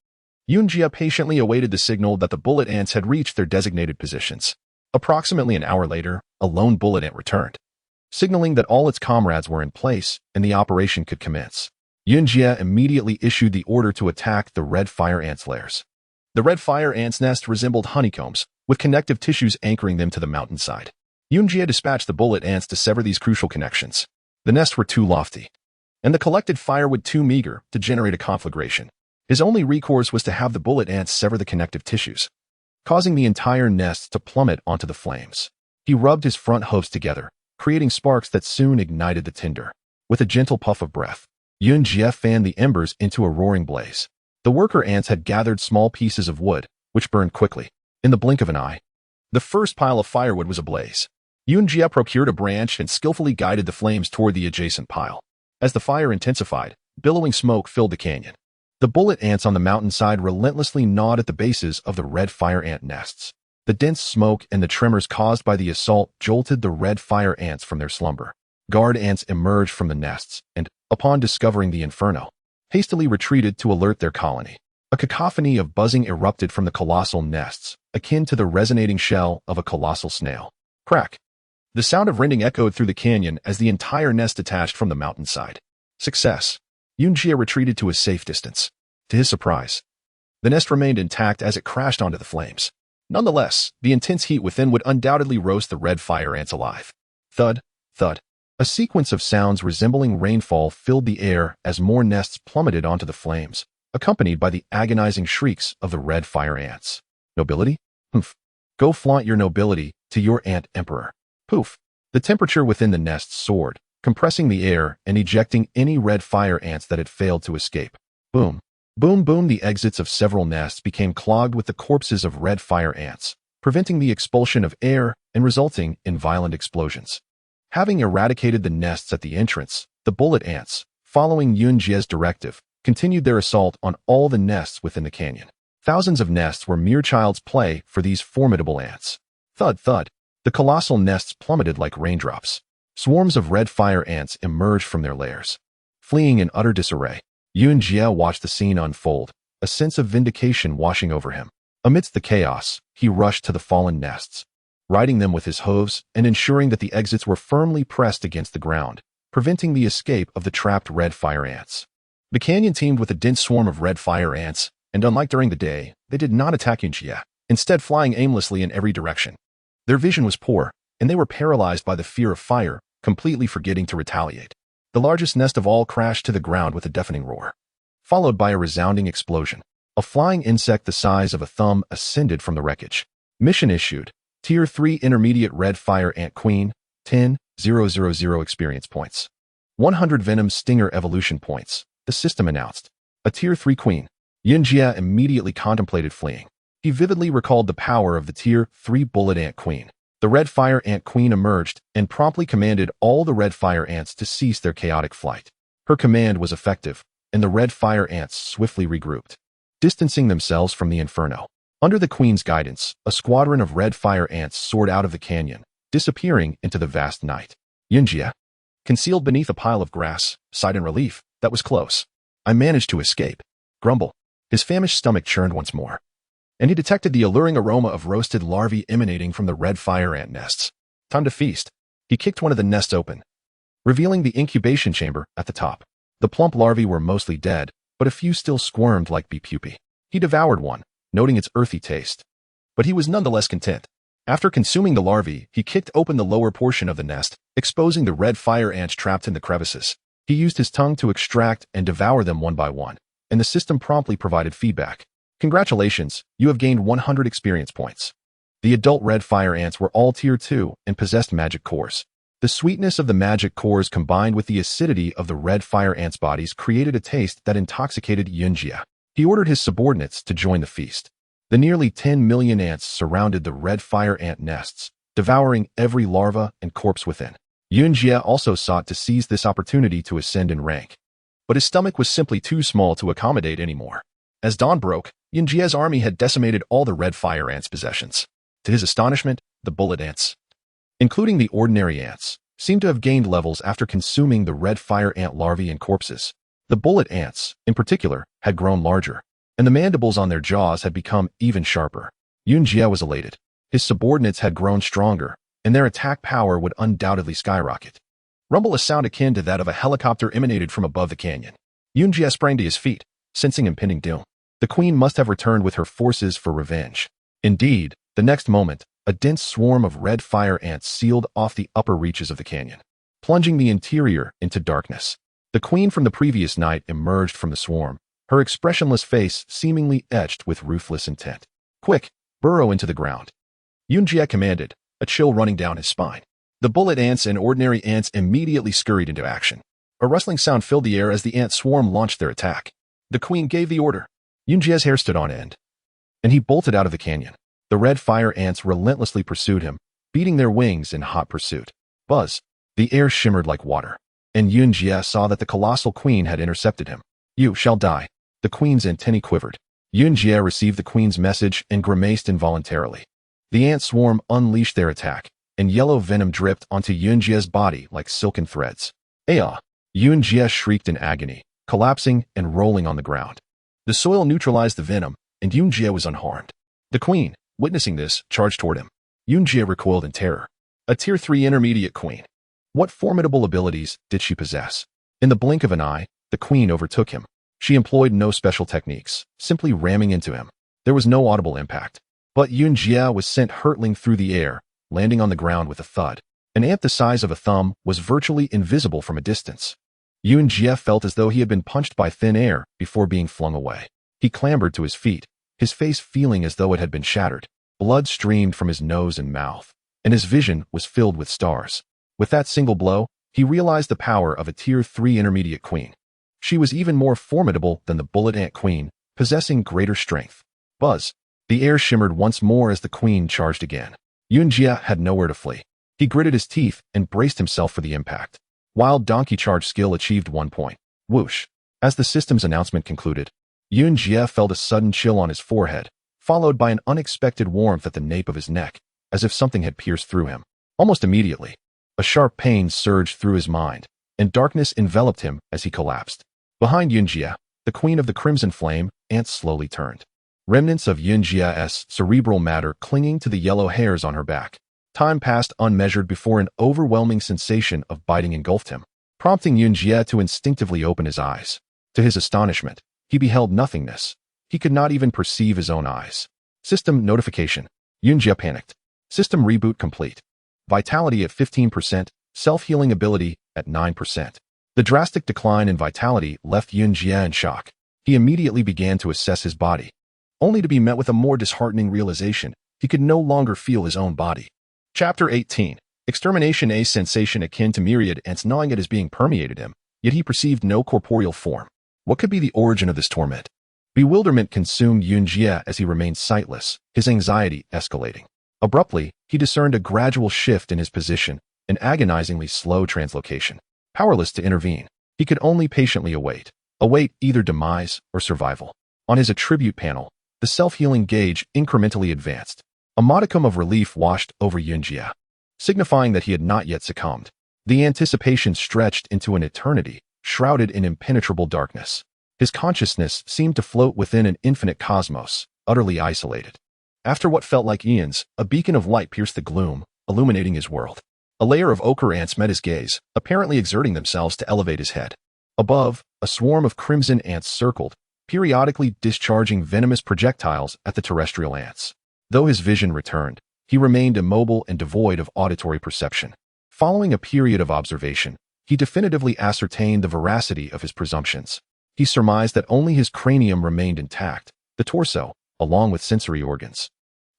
Yun Jia patiently awaited the signal that the bullet ants had reached their designated positions. Approximately an hour later, a lone bullet ant returned, signaling that all its comrades were in place and the operation could commence. Yun Jia immediately issued the order to attack the red fire ants' lairs. The red fire ants' nest resembled honeycombs, with connective tissues anchoring them to the mountainside. Yun Jia dispatched the bullet ants to sever these crucial connections. The nests were too lofty, and the collected firewood too meager to generate a conflagration. His only recourse was to have the bullet ants sever the connective tissues, causing the entire nest to plummet onto the flames. He rubbed his front hooves together, creating sparks that soon ignited the tinder. With a gentle puff of breath, Yun Jia fanned the embers into a roaring blaze. The worker ants had gathered small pieces of wood, which burned quickly. In the blink of an eye, the first pile of firewood was ablaze. Yunjia procured a branch and skillfully guided the flames toward the adjacent pile. As the fire intensified, billowing smoke filled the canyon. The bullet ants on the mountainside relentlessly gnawed at the bases of the red fire ant nests. The dense smoke and the tremors caused by the assault jolted the red fire ants from their slumber. Guard ants emerged from the nests and, upon discovering the inferno, hastily retreated to alert their colony. A cacophony of buzzing erupted from the colossal nests, akin to the resonating shell of a colossal snail. Crack! The sound of rending echoed through the canyon as the entire nest detached from the mountainside. Success! Yunjia retreated to a safe distance. To his surprise, the nest remained intact as it crashed onto the flames. Nonetheless, the intense heat within would undoubtedly roast the red fire ants alive. Thud, thud. A sequence of sounds resembling rainfall filled the air as more nests plummeted onto the flames, accompanied by the agonizing shrieks of the red fire ants. Nobility? Humph. Go flaunt your nobility to your ant emperor. Poof. The temperature within the nests soared, compressing the air and ejecting any red fire ants that had failed to escape. Boom. Boom boom. The exits of several nests became clogged with the corpses of red fire ants, preventing the expulsion of air and resulting in violent explosions. Having eradicated the nests at the entrance, the bullet ants, following Yunjia's directive, continued their assault on all the nests within the canyon. Thousands of nests were mere child's play for these formidable ants. Thud thud. The colossal nests plummeted like raindrops. Swarms of red fire ants emerged from their lairs. Fleeing in utter disarray, Yunjia watched the scene unfold, a sense of vindication washing over him. Amidst the chaos, he rushed to the fallen nests, righting them with his hooves and ensuring that the exits were firmly pressed against the ground, preventing the escape of the trapped red fire ants. The canyon teemed with a dense swarm of red fire ants, and unlike during the day, they did not attack Yunjia, instead flying aimlessly in every direction. Their vision was poor, and they were paralyzed by the fear of fire, completely forgetting to retaliate. The largest nest of all crashed to the ground with a deafening roar, followed by a resounding explosion. A flying insect the size of a thumb ascended from the wreckage. Mission issued. Tier 3 Intermediate Red Fire Ant Queen, 10,000 experience points. 100 Venom Stinger Evolution points, the system announced. A Tier 3 Queen. Yunjia immediately contemplated fleeing. He vividly recalled the power of the Tier 3 Bullet Ant Queen. The Red Fire Ant Queen emerged and promptly commanded all the Red Fire Ants to cease their chaotic flight. Her command was effective, and the Red Fire Ants swiftly regrouped, distancing themselves from the inferno. Under the Queen's guidance, a squadron of Red Fire Ants soared out of the canyon, disappearing into the vast night. Yunjia, concealed beneath a pile of grass, sighed in relief. That was close. I managed to escape. Grumble. His famished stomach churned once more, and he detected the alluring aroma of roasted larvae emanating from the red fire ant nests. Time to feast. He kicked one of the nests open, revealing the incubation chamber at the top. The plump larvae were mostly dead, but a few still squirmed like bee pupae. He devoured one, noting its earthy taste, but he was nonetheless content. After consuming the larvae, he kicked open the lower portion of the nest, exposing the red fire ants trapped in the crevices. He used his tongue to extract and devour them one by one, and the system promptly provided feedback. Congratulations, you have gained 100 experience points. The adult red fire ants were all Tier 2 and possessed magic cores. The sweetness of the magic cores combined with the acidity of the red fire ants' bodies created a taste that intoxicated Yunjia. He ordered his subordinates to join the feast. The nearly 10 million ants surrounded the red fire ant nests, devouring every larva and corpse within. Yunjia also sought to seize this opportunity to ascend in rank, but his stomach was simply too small to accommodate anymore. As dawn broke, Yunjia's army had decimated all the red fire ants' possessions. To his astonishment, the bullet ants, including the ordinary ants, seemed to have gained levels after consuming the red fire ant larvae and corpses. The bullet ants, in particular, had grown larger, and the mandibles on their jaws had become even sharper. Yunjia was elated. His subordinates had grown stronger, and their attack power would undoubtedly skyrocket. Rumble, a sound akin to that of a helicopter, emanated from above the canyon. Yunjia sprang to his feet, sensing impending doom. The queen must have returned with her forces for revenge. Indeed, the next moment, a dense swarm of red fire ants sealed off the upper reaches of the canyon, plunging the interior into darkness. The queen from the previous night emerged from the swarm, her expressionless face seemingly etched with ruthless intent. Quick, burrow into the ground. Yunjia commanded, a chill running down his spine. The bullet ants and ordinary ants immediately scurried into action. A rustling sound filled the air as the ant swarm launched their attack. The queen gave the order. Yunjie's hair stood on end, and he bolted out of the canyon. The red fire ants relentlessly pursued him, beating their wings in hot pursuit. Buzz. The air shimmered like water, and Yunjie saw that the colossal queen had intercepted him. You shall die. The queen's antennae quivered. Yunjie received the queen's message and grimaced involuntarily. The ant swarm unleashed their attack, and yellow venom dripped onto Yunjie's body like silken threads. Aya! Yunjie shrieked in agony, collapsing and rolling on the ground. The soil neutralized the venom, and Yunjie was unharmed. The queen, witnessing this, charged toward him. Yunjie recoiled in terror. A Tier 3 intermediate queen. What formidable abilities did she possess? In the blink of an eye, the queen overtook him. She employed no special techniques, simply ramming into him. There was no audible impact, but Yunjie was sent hurtling through the air, landing on the ground with a thud. An ant the size of a thumb was virtually invisible from a distance. Yunjie felt as though he had been punched by thin air before being flung away. He clambered to his feet, his face feeling as though it had been shattered. Blood streamed from his nose and mouth, and his vision was filled with stars. With that single blow, he realized the power of a Tier 3 intermediate queen. She was even more formidable than the bullet ant queen, possessing greater strength. Buzz. The air shimmered once more as the queen charged again. Yunjie had nowhere to flee. He gritted his teeth and braced himself for the impact. Wild donkey charge skill achieved 1 point. Whoosh. As the system's announcement concluded, Yunjie felt a sudden chill on his forehead, followed by an unexpected warmth at the nape of his neck, as if something had pierced through him. Almost immediately, a sharp pain surged through his mind, and darkness enveloped him as he collapsed. Behind Yunjie, the queen of the crimson flame, ants slowly turned. Remnants of Yunjie's cerebral matter clinging to the yellow hairs on her back. Time passed unmeasured before an overwhelming sensation of biting engulfed him, prompting Yunjie to instinctively open his eyes. To his astonishment, he beheld nothingness. He could not even perceive his own eyes. System notification. Yunjie panicked. System reboot complete. Vitality at 15%, self-healing ability at 9%. The drastic decline in vitality left Yunjie in shock. He immediately began to assess his body, only to be met with a more disheartening realization. He could no longer feel his own body. Chapter 18. Extermination. A sensation akin to myriad ants gnawing at his being permeated him, yet he perceived no corporeal form. What could be the origin of this torment? Bewilderment consumed Yunjie as he remained sightless, his anxiety escalating. Abruptly, he discerned a gradual shift in his position, an agonizingly slow translocation. Powerless to intervene, he could only patiently await either demise or survival. On his attribute panel, the self-healing gauge incrementally advanced. A modicum of relief washed over Yunjie, signifying that he had not yet succumbed. The anticipation stretched into an eternity, shrouded in impenetrable darkness. His consciousness seemed to float within an infinite cosmos, utterly isolated. After what felt like eons, a beacon of light pierced the gloom, illuminating his world. A layer of ochre ants met his gaze, apparently exerting themselves to elevate his head. Above, a swarm of crimson ants circled, periodically discharging venomous projectiles at the terrestrial ants. Though his vision returned, he remained immobile and devoid of auditory perception. Following a period of observation, he definitively ascertained the veracity of his presumptions. He surmised that only his cranium remained intact. The torso, along with sensory organs,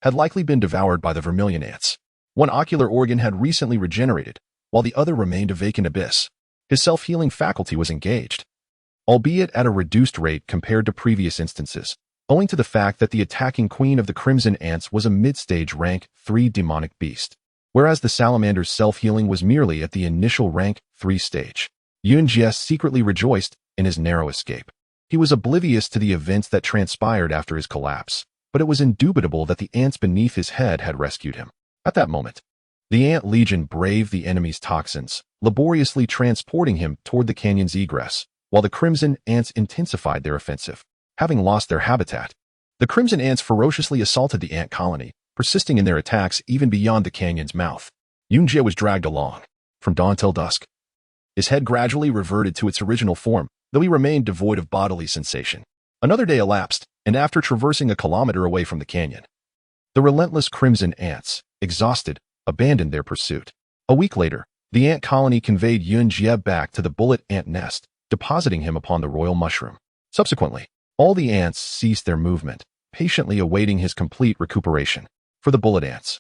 had likely been devoured by the vermilion ants. One ocular organ had recently regenerated, while the other remained a vacant abyss. His self-healing faculty was engaged, albeit at a reduced rate compared to previous instances, owing to the fact that the attacking queen of the crimson ants was a mid-stage rank 3 demonic beast, whereas the salamander's self-healing was merely at the initial rank 3 stage. Yunjie secretly rejoiced in his narrow escape. He was oblivious to the events that transpired after his collapse, but it was indubitable that the ants beneath his head had rescued him. At that moment, the ant legion braved the enemy's toxins, laboriously transporting him toward the canyon's egress, while the crimson ants intensified their offensive. Having lost their habitat, the crimson ants ferociously assaulted the ant colony, persisting in their attacks even beyond the canyon's mouth. Yunjie was dragged along, from dawn till dusk. His head gradually reverted to its original form, though he remained devoid of bodily sensation. Another day elapsed, and after traversing a kilometer away from the canyon, the relentless crimson ants, exhausted, abandoned their pursuit. A week later, the ant colony conveyed Yunjie back to the bullet ant nest, depositing him upon the royal mushroom. Subsequently, all the ants ceased their movement, patiently awaiting his complete recuperation. For the bullet ants,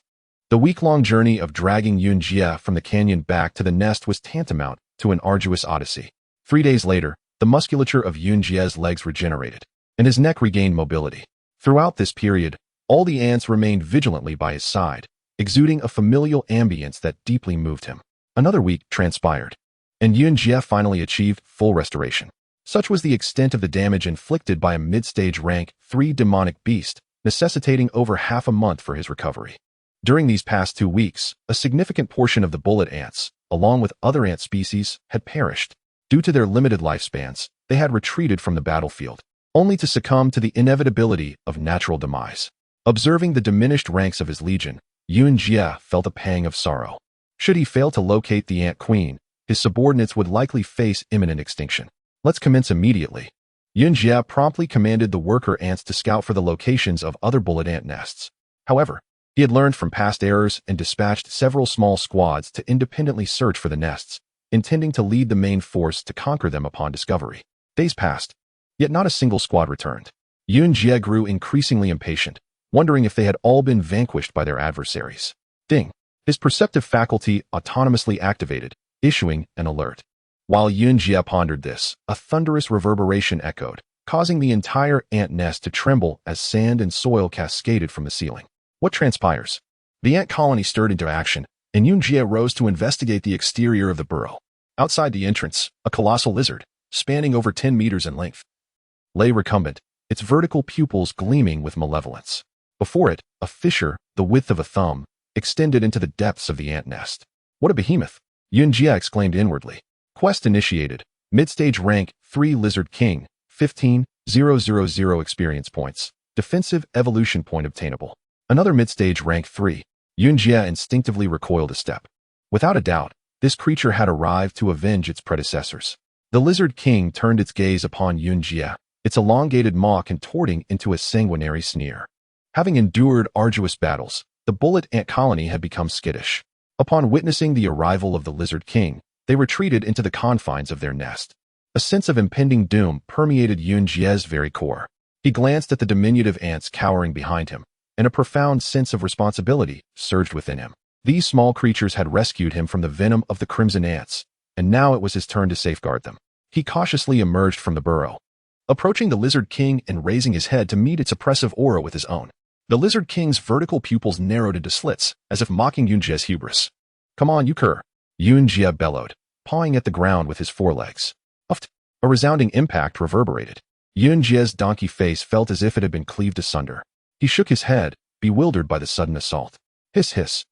the week-long journey of dragging Yunjie from the canyon back to the nest was tantamount to an arduous odyssey. 3 days later, the musculature of Yunjie's legs regenerated, and his neck regained mobility. Throughout this period, all the ants remained vigilantly by his side, exuding a familial ambience that deeply moved him. Another week transpired, and Yunjie finally achieved full restoration. Such was the extent of the damage inflicted by a mid-stage rank 3 demonic beast, necessitating over half a month for his recovery. During these past 2 weeks, a significant portion of the bullet ants, along with other ant species, had perished. Due to their limited lifespans, they had retreated from the battlefield, only to succumb to the inevitability of natural demise. Observing the diminished ranks of his legion, Yunjie felt a pang of sorrow. Should he fail to locate the ant queen, his subordinates would likely face imminent extinction. Let's commence immediately. Yunjie promptly commanded the worker ants to scout for the locations of other bullet ant nests. However, he had learned from past errors and dispatched several small squads to independently search for the nests, intending to lead the main force to conquer them upon discovery. Days passed, yet not a single squad returned. Yunjie grew increasingly impatient, wondering if they had all been vanquished by their adversaries. Ding! His perceptive faculty autonomously activated, issuing an alert. While Yunjie pondered this, a thunderous reverberation echoed, causing the entire ant nest to tremble as sand and soil cascaded from the ceiling. What transpires? The ant colony stirred into action, and Yunjie rose to investigate the exterior of the burrow. Outside the entrance, a colossal lizard, spanning over 10 meters in length, lay recumbent, its vertical pupils gleaming with malevolence. Before it, a fissure, the width of a thumb, extended into the depths of the ant nest. What a behemoth! Yunjie exclaimed inwardly. Quest initiated. Mid-stage rank 3 Lizard King, 15,000 experience points. Defensive evolution point obtainable. Another mid-stage rank 3. Yunjie instinctively recoiled a step. Without a doubt, this creature had arrived to avenge its predecessors. The Lizard King turned its gaze upon Yunjie, its elongated maw contorting into a sanguinary sneer. Having endured arduous battles, the bullet ant colony had become skittish. Upon witnessing the arrival of the Lizard King, they retreated into the confines of their nest. A sense of impending doom permeated Yunjie's very core. He glanced at the diminutive ants cowering behind him, and a profound sense of responsibility surged within him. These small creatures had rescued him from the venom of the crimson ants, and now it was his turn to safeguard them. He cautiously emerged from the burrow, approaching the Lizard King and raising his head to meet its oppressive aura with his own. The Lizard King's vertical pupils narrowed into slits, as if mocking Yunjie's hubris. "Come on, you cur!" Yunjie bellowed, pawing at the ground with his forelegs. Uft! A resounding impact reverberated. Yunjie's donkey face felt as if it had been cleaved asunder. He shook his head, bewildered by the sudden assault. Hiss, hiss.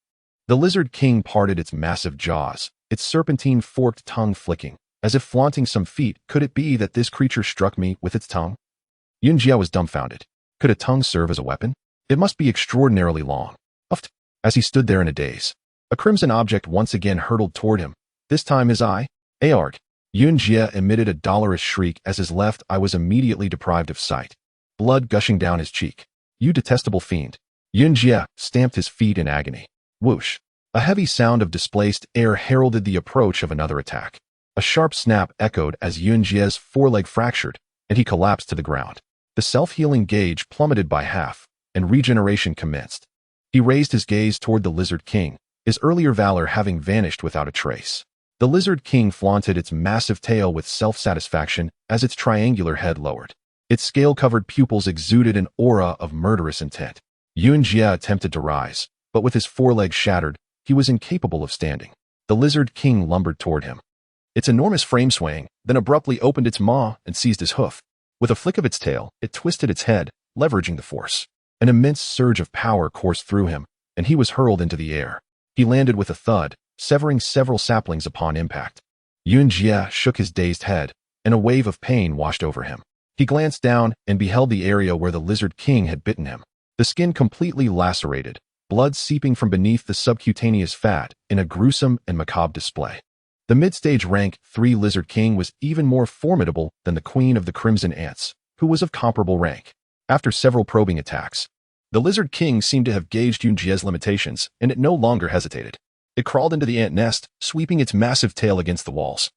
The Lizard King parted its massive jaws, its serpentine forked tongue flicking, as if flaunting some feat. Could it be that this creature struck me with its tongue? Yunjie was dumbfounded. Could a tongue serve as a weapon? It must be extraordinarily long. Uft! As he stood there in a daze, a crimson object once again hurtled toward him, this time his eye. Aarg! Yunjie emitted a dolorous shriek as his left eye was immediately deprived of sight, blood gushing down his cheek. You detestable fiend. Yunjie stamped his feet in agony. Whoosh! A heavy sound of displaced air heralded the approach of another attack. A sharp snap echoed as Yunjie's foreleg fractured, and he collapsed to the ground. The self-healing gauge plummeted by half, and regeneration commenced. He raised his gaze toward the Lizard King, his earlier valor having vanished without a trace. The Lizard King flaunted its massive tail with self-satisfaction as its triangular head lowered. Its scale-covered pupils exuded an aura of murderous intent. Yunjie attempted to rise, but with his forelegs shattered, he was incapable of standing. The Lizard King lumbered toward him. Its enormous frame swaying, then abruptly opened its maw and seized his hoof. With a flick of its tail, it twisted its head, leveraging the force. An immense surge of power coursed through him, and he was hurled into the air. He landed with a thud, severing several saplings upon impact. Yunjie shook his dazed head, and a wave of pain washed over him. He glanced down and beheld the area where the Lizard King had bitten him. The skin completely lacerated, blood seeping from beneath the subcutaneous fat in a gruesome and macabre display. The mid-stage rank 3 Lizard King was even more formidable than the Queen of the Crimson Ants, who was of comparable rank. After several probing attacks, the Lizard King seemed to have gauged Yunjie's limitations, and it no longer hesitated. It crawled into the ant nest, sweeping its massive tail against the walls,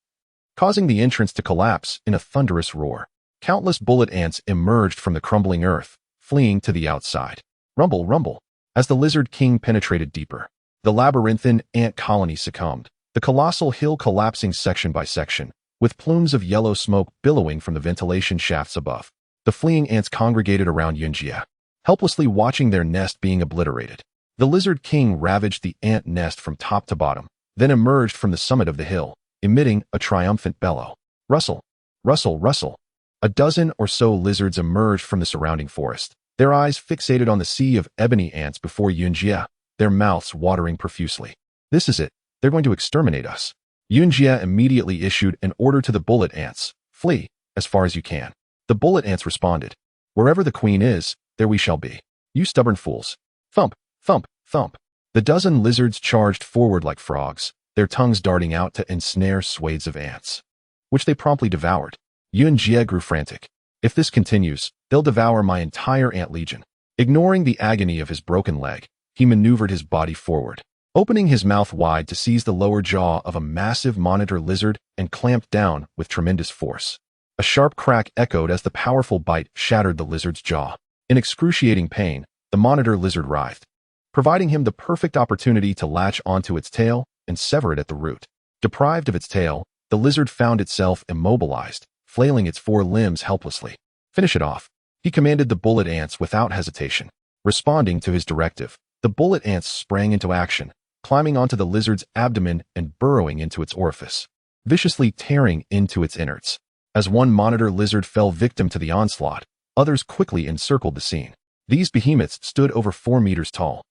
causing the entrance to collapse in a thunderous roar. Countless bullet ants emerged from the crumbling earth, fleeing to the outside. Rumble, rumble. As the Lizard King penetrated deeper, the labyrinthine ant colony succumbed, the colossal hill collapsing section by section, with plumes of yellow smoke billowing from the ventilation shafts above. The fleeing ants congregated around Yunjie, helplessly watching their nest being obliterated. The Lizard King ravaged the ant nest from top to bottom, then emerged from the summit of the hill, emitting a triumphant bellow. Rustle, rustle, rustle. A dozen or so lizards emerged from the surrounding forest, their eyes fixated on the sea of ebony ants before Yunjie, their mouths watering profusely. This is it. They're going to exterminate us. Yunjie immediately issued an order to the bullet ants. Flee, as far as you can. The bullet ants responded. Wherever the queen is, there we shall be. You stubborn fools. Thump, thump, thump. The dozen lizards charged forward like frogs, their tongues darting out to ensnare swathes of ants, which they promptly devoured. Yunjie grew frantic. If this continues, they'll devour my entire ant legion. Ignoring the agony of his broken leg, he maneuvered his body forward, opening his mouth wide to seize the lower jaw of a massive monitor lizard and clamped down with tremendous force. A sharp crack echoed as the powerful bite shattered the lizard's jaw. In excruciating pain, the monitor lizard writhed, providing him the perfect opportunity to latch onto its tail and sever it at the root. Deprived of its tail, the lizard found itself immobilized, flailing its four limbs helplessly. Finish it off, he commanded the bullet ants without hesitation. Responding to his directive, the bullet ants sprang into action, climbing onto the lizard's abdomen and burrowing into its orifice, viciously tearing into its innards. As one monitor lizard fell victim to the onslaught, others quickly encircled the scene. These behemoths stood over 4 meters tall,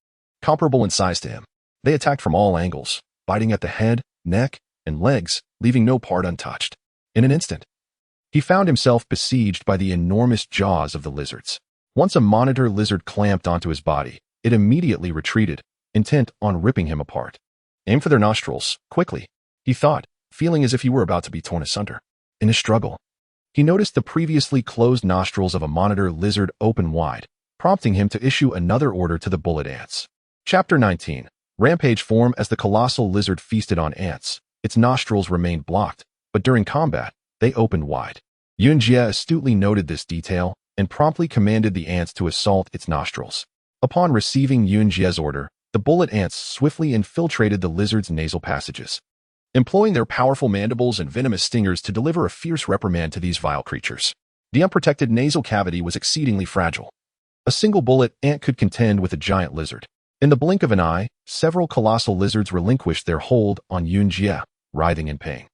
comparable in size to him. They attacked from all angles, biting at the head, neck, and legs, leaving no part untouched. In an instant, he found himself besieged by the enormous jaws of the lizards. Once a monitor lizard clamped onto his body, it immediately retreated, intent on ripping him apart. Aim for their nostrils, quickly, he thought, feeling as if he were about to be torn asunder. In his struggle, he noticed the previously closed nostrils of a monitor lizard open wide, prompting him to issue another order to the bullet ants. Chapter 19. Rampage form. As the colossal lizard feasted on ants, its nostrils remained blocked, but during combat, they opened wide. Yunjie astutely noted this detail and promptly commanded the ants to assault its nostrils. Upon receiving Yunjie's order, the bullet ants swiftly infiltrated the lizard's nasal passages, employing their powerful mandibles and venomous stingers to deliver a fierce reprimand to these vile creatures. The unprotected nasal cavity was exceedingly fragile. A single bullet ant could contend with a giant lizard. In the blink of an eye, several colossal lizards relinquished their hold on Yunjie, writhing in pain.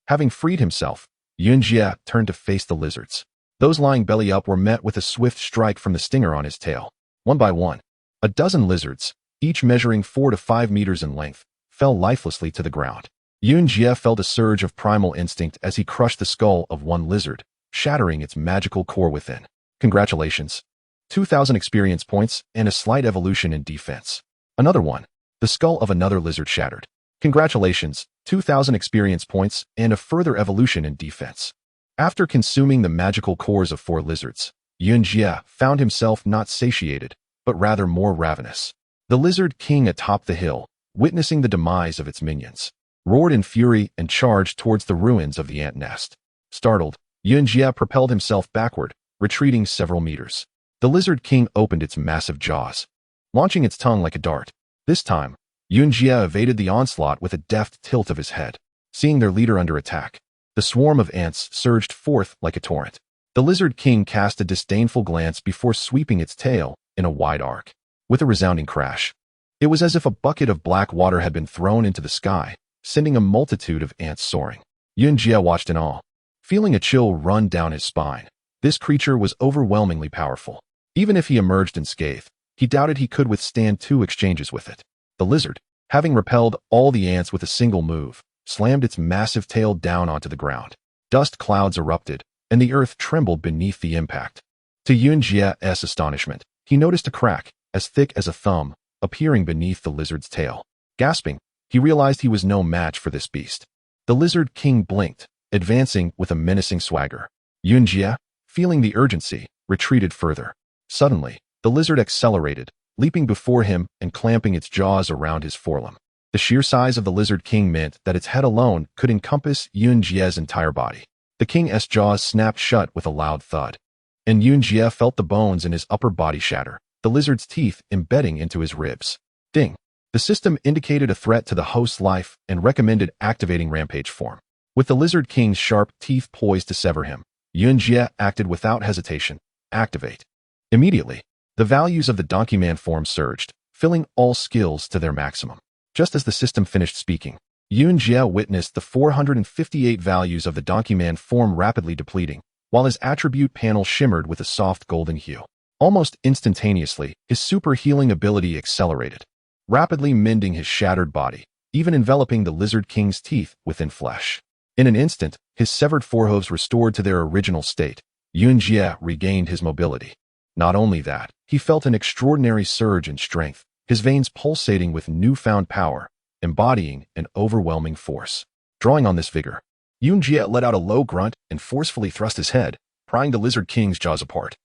Having freed himself, Yunjie turned to face the lizards. Those lying belly up were met with a swift strike from the stinger on his tail. One by one, a dozen lizards, each measuring 4 to 5 meters in length, fell lifelessly to the ground. Yunjie felt a surge of primal instinct as he crushed the skull of one lizard, shattering its magical core within. Congratulations. 2,000 experience points and a slight evolution in defense. Another one. The skull of another lizard shattered. Congratulations. 2,000 experience points and a further evolution in defense. After consuming the magical cores of 4 lizards, Yunjie found himself not satiated, but rather more ravenous. The Lizard King atop the hill, witnessing the demise of its minions, roared in fury and charged towards the ruins of the ant nest. Startled, Yunjie propelled himself backward, retreating several meters. The Lizard King opened its massive jaws, launching its tongue like a dart. This time, Yunjie evaded the onslaught with a deft tilt of his head. Seeing their leader under attack, the swarm of ants surged forth like a torrent. The Lizard King cast a disdainful glance before sweeping its tail in a wide arc. With a resounding crash, it was as if a bucket of black water had been thrown into the sky, sending a multitude of ants soaring. Yunjie watched in awe, feeling a chill run down his spine. This creature was overwhelmingly powerful. Even if he emerged unscathed, he doubted he could withstand 2 exchanges with it. The lizard, having repelled all the ants with a single move, slammed its massive tail down onto the ground. Dust clouds erupted, and the earth trembled beneath the impact. To Yunjie's astonishment, he noticed a crack, as thick as a thumb, appearing beneath the lizard's tail. Gasping, he realized he was no match for this beast. The Lizard King blinked, advancing with a menacing swagger. Yunjie, feeling the urgency, retreated further. Suddenly, the lizard accelerated, leaping before him and clamping its jaws around his forelimb. The sheer size of the Lizard King meant that its head alone could encompass Yunjie's entire body. The king's jaws snapped shut with a loud thud, and Yunjie felt the bones in his upper body shatter, the lizard's teeth embedding into his ribs. Ding! The system indicated a threat to the host's life and recommended activating Rampage form. With the Lizard King's sharp teeth poised to sever him, Yunjie acted without hesitation, activate. Immediately, the values of the Donkey Man form surged, filling all skills to their maximum. Just as the system finished speaking, Yunjie witnessed the 458 values of the Donkey Man form rapidly depleting, while his attribute panel shimmered with a soft golden hue. Almost instantaneously, his super healing ability accelerated, rapidly mending his shattered body, even enveloping the Lizard King's teeth within flesh. In an instant, his severed forehooves restored to their original state. Yunjie regained his mobility. Not only that, he felt an extraordinary surge in strength, his veins pulsating with newfound power, embodying an overwhelming force. Drawing on this vigor, Yunjie let out a low grunt and forcefully thrust his head, prying the Lizard King's jaws apart.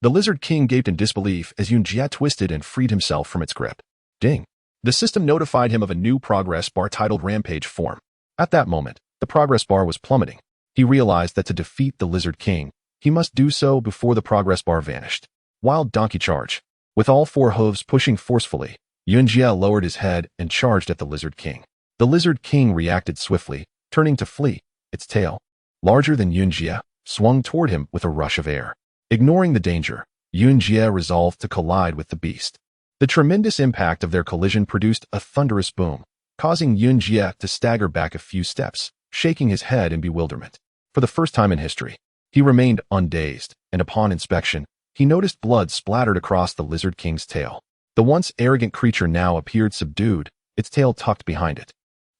The Lizard King gaped in disbelief as Yunjie twisted and freed himself from its grip. Ding! The system notified him of a new progress bar titled Rampage Form. At that moment, the progress bar was plummeting. He realized that to defeat the Lizard King, he must do so before the progress bar vanished. Wild Donkey Charge. With all four hooves pushing forcefully, Yunjie lowered his head and charged at the Lizard King. The Lizard King reacted swiftly, turning to flee. Its tail, larger than Yunjie, swung toward him with a rush of air. Ignoring the danger, Yunjie resolved to collide with the beast. The tremendous impact of their collision produced a thunderous boom, causing Yunjie to stagger back a few steps, shaking his head in bewilderment. For the first time in history, he remained undazed, and upon inspection, he noticed blood splattered across the Lizard King's tail. The once arrogant creature now appeared subdued, its tail tucked behind it.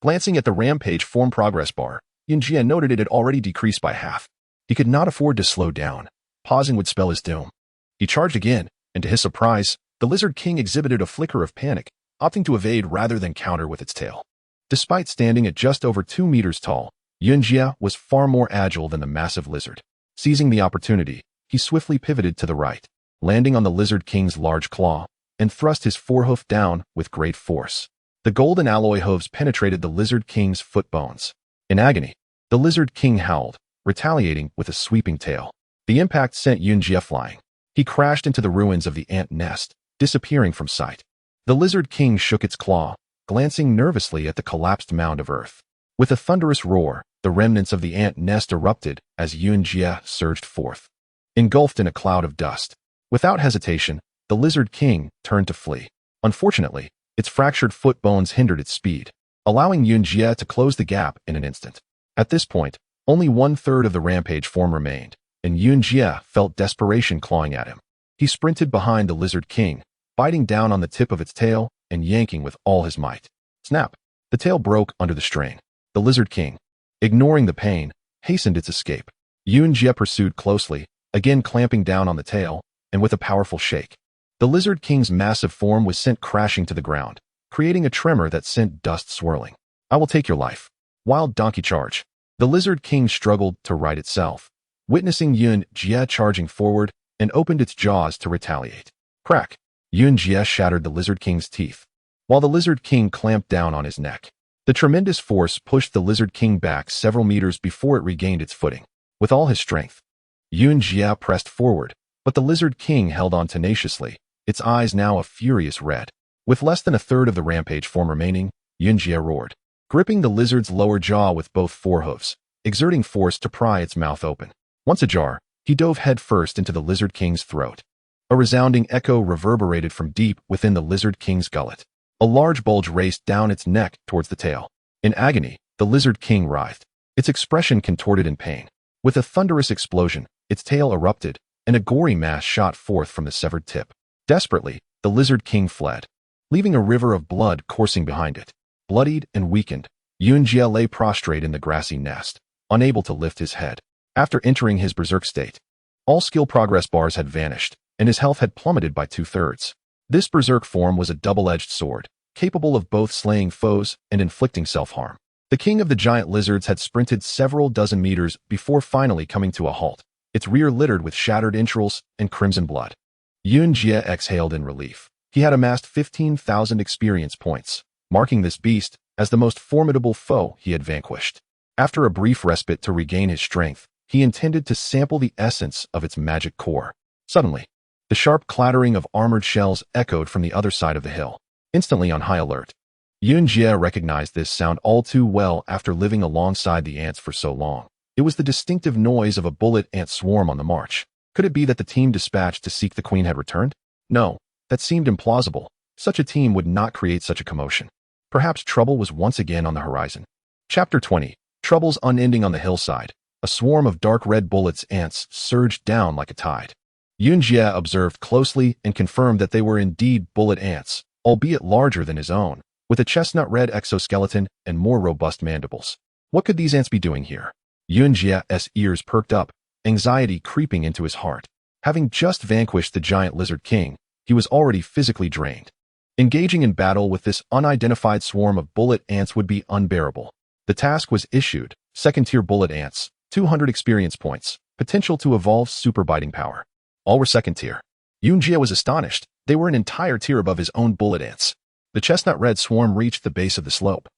Glancing at the Rampage Form progress bar, Yunjie noted it had already decreased by half. He could not afford to slow down. Pausing would spell his doom. He charged again, and to his surprise, the Lizard King exhibited a flicker of panic, opting to evade rather than counter with its tail. Despite standing at just over 2 meters tall, Yunjie was far more agile than the massive lizard. Seizing the opportunity, he swiftly pivoted to the right, landing on the Lizard King's large claw, and thrust his forehoof down with great force. The golden alloy hooves penetrated the Lizard King's foot bones. In agony, the Lizard King howled, retaliating with a sweeping tail. The impact sent Yunjie flying. He crashed into the ruins of the ant nest, disappearing from sight. The Lizard King shook its claw, glancing nervously at the collapsed mound of earth. With a thunderous roar, the remnants of the ant nest erupted as Yunjie surged forth, engulfed in a cloud of dust. Without hesitation, the Lizard King turned to flee. Unfortunately, its fractured foot bones hindered its speed, allowing Yunjie to close the gap in an instant. At this point, only 1/3 of the Rampage form remained, and Yunjie felt desperation clawing at him. He sprinted behind the Lizard King, biting down on the tip of its tail and yanking with all his might. Snap! The tail broke under the strain. The Lizard King, ignoring the pain, hastened its escape. Yunjie pursued closely, again clamping down on the tail, and with a powerful shake, the Lizard King's massive form was sent crashing to the ground, creating a tremor that sent dust swirling. I will take your life. Wild Donkey Charge. The Lizard King struggled to right itself, witnessing Yunjie charging forward, and opened its jaws to retaliate. Crack! Yunjie shattered the Lizard King's teeth, while the Lizard King clamped down on his neck. The tremendous force pushed the Lizard King back several meters before it regained its footing. With all his strength, Yunjie pressed forward, but the Lizard King held on tenaciously, its eyes now a furious red. With less than 1/3 of the Rampage form remaining, Yunjie roared, gripping the lizard's lower jaw with both forehooves, exerting force to pry its mouth open. Once ajar, he dove headfirst into the Lizard King's throat. A resounding echo reverberated from deep within the Lizard King's gullet. A large bulge raced down its neck towards the tail. In agony, the Lizard King writhed, its expression contorted in pain. With a thunderous explosion, its tail erupted, and a gory mass shot forth from the severed tip. Desperately, the Lizard King fled, leaving a river of blood coursing behind it. Bloodied and weakened, Yunjie lay prostrate in the grassy nest, unable to lift his head. After entering his berserk state, all skill progress bars had vanished, and his health had plummeted by 2/3. This berserk form was a double-edged sword, capable of both slaying foes and inflicting self-harm. The king of the giant lizards had sprinted several dozen meters before finally coming to a halt, its rear littered with shattered entrails and crimson blood. Yunjie exhaled in relief. He had amassed 15,000 experience points, marking this beast as the most formidable foe he had vanquished. After a brief respite to regain his strength, he intended to sample the essence of its magic core. Suddenly, the sharp clattering of armored shells echoed from the other side of the hill. Instantly on high alert, Yunjie recognized this sound all too well after living alongside the ants for so long. It was the distinctive noise of a bullet ant swarm on the march. Could it be that the team dispatched to seek the queen had returned? No, that seemed implausible. Such a team would not create such a commotion. Perhaps trouble was once again on the horizon. Chapter 20. Troubles unending on the hillside. A swarm of dark red bullets ants surged down like a tide. Yunjie observed closely and confirmed that they were indeed bullet ants, albeit larger than his own, with a chestnut-red exoskeleton and more robust mandibles. What could these ants be doing here? Yunjie's ears perked up, anxiety creeping into his heart. Having just vanquished the giant lizard king, he was already physically drained. Engaging in battle with this unidentified swarm of bullet ants would be unbearable. The task was issued: second-tier bullet ants, 200 experience points, potential to evolve super biting power. All were second tier. Yunjie was astonished. They were an entire tier above his own bullet ants. The chestnut-red swarm reached the base of the slope,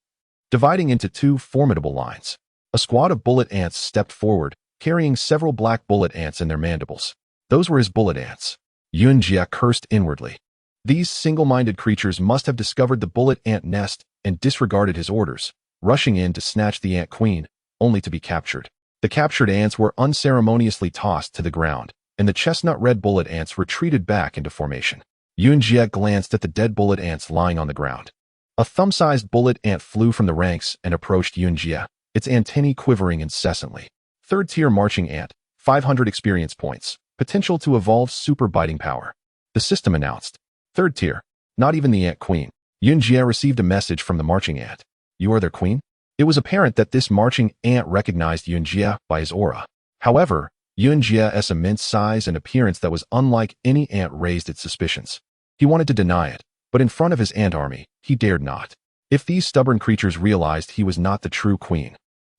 dividing into two formidable lines. A squad of bullet ants stepped forward, carrying several black bullet ants in their mandibles. Those were his bullet ants. Yunjie cursed inwardly. These single-minded creatures must have discovered the bullet ant nest and disregarded his orders, rushing in to snatch the ant queen, only to be captured. The captured ants were unceremoniously tossed to the ground, and the chestnut-red bullet ants retreated back into formation. Yunjie glanced at the dead bullet ants lying on the ground. A thumb-sized bullet ant flew from the ranks and approached Yunjie, its antennae quivering incessantly. Third-tier marching ant, 500 experience points, potential to evolve super biting power. The system announced. Third tier, not even the ant queen. Yunjie received a message from the marching ant. You are their queen? It was apparent that this marching ant recognized Yunjie by his aura. However, Yunjie's immense size and appearance that was unlike any ant raised its suspicions. He wanted to deny it, but in front of his ant army, he dared not. If these stubborn creatures realized he was not the true queen,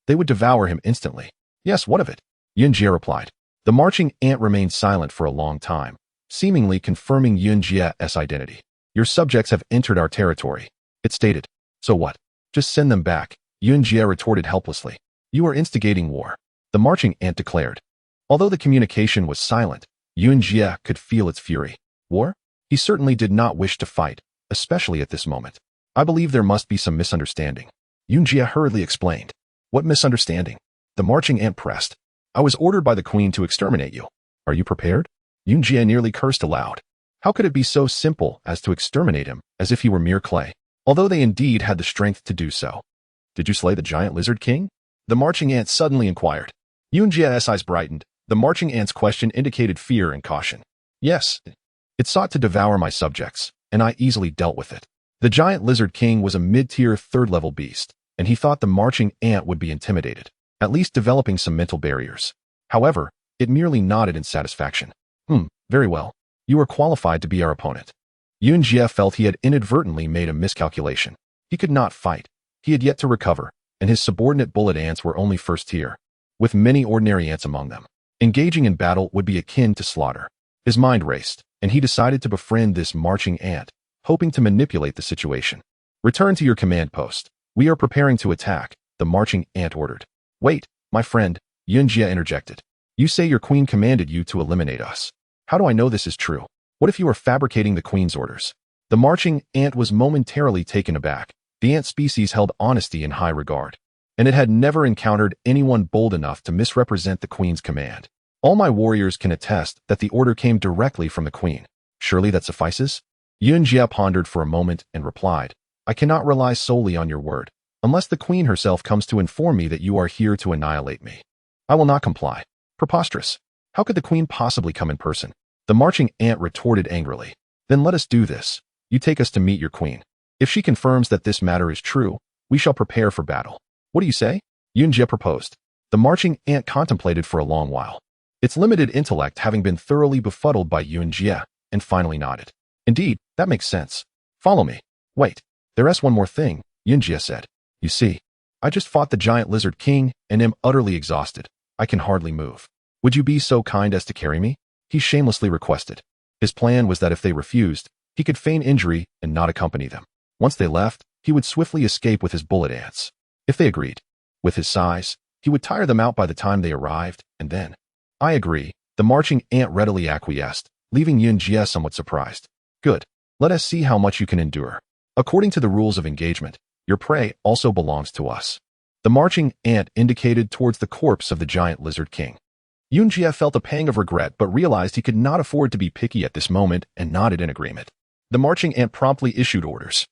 they would devour him instantly. Yes, what of it? Yunjie replied. The marching ant remained silent for a long time, seemingly confirming Yunjie's identity. Your subjects have entered our territory, it stated. So what? Just send them back, Yunjie retorted helplessly. You are instigating war, the marching ant declared. Although the communication was silent, Yunjie could feel its fury. War? He certainly did not wish to fight, especially at this moment. I believe there must be some misunderstanding. Yunjie hurriedly explained. What misunderstanding? The marching ant pressed. I was ordered by the queen to exterminate you. Are you prepared? Yunjie nearly cursed aloud. How could it be so simple as to exterminate him, as if he were mere clay? Although they indeed had the strength to do so. Did you slay the giant lizard king? The marching ant suddenly inquired. Yunjie's eyes brightened. The marching ant's question indicated fear and caution. Yes. It sought to devour my subjects, and I easily dealt with it. The giant lizard king was a mid-tier third-level beast, and he thought the marching ant would be intimidated, at least developing some mental barriers. However, it merely nodded in satisfaction. Very well. You are qualified to be our opponent. Yunjie felt he had inadvertently made a miscalculation. He could not fight. He had yet to recover, and his subordinate bullet ants were only first tier, with many ordinary ants among them. Engaging in battle would be akin to slaughter. His mind raced, and he decided to befriend this marching ant, hoping to manipulate the situation. Return to your command post. We are preparing to attack, the marching ant ordered. Wait, my friend, Yunjie interjected. You say your queen commanded you to eliminate us. How do I know this is true? What if you are fabricating the queen's orders? The marching ant was momentarily taken aback. The ant species held honesty in high regard, and it had never encountered anyone bold enough to misrepresent the queen's command. All my warriors can attest that the order came directly from the queen. Surely that suffices? Yunjie pondered for a moment and replied, I cannot rely solely on your word, unless the queen herself comes to inform me that you are here to annihilate me. I will not comply. Preposterous. How could the queen possibly come in person? The marching ant retorted angrily. Then let us do this. You take us to meet your queen. If she confirms that this matter is true, we shall prepare for battle. What do you say? Yunjie proposed. The marching ant contemplated for a long while, its limited intellect having been thoroughly befuddled by Yunjie, and finally nodded. Indeed, that makes sense. Follow me. Wait, there's one more thing, Yunjie said. You see, I just fought the giant lizard king and am utterly exhausted. I can hardly move. Would you be so kind as to carry me? He shamelessly requested. His plan was that if they refused, he could feign injury and not accompany them. Once they left, he would swiftly escape with his bullet ants. If they agreed, with his size, he would tire them out by the time they arrived, and then... I agree, the marching ant readily acquiesced, leaving Yunjie somewhat surprised. Good. Let us see how much you can endure. According to the rules of engagement, your prey also belongs to us. The marching ant indicated towards the corpse of the giant lizard king. Yunjie felt a pang of regret but realized he could not afford to be picky at this moment and nodded in agreement. The marching ant promptly issued orders.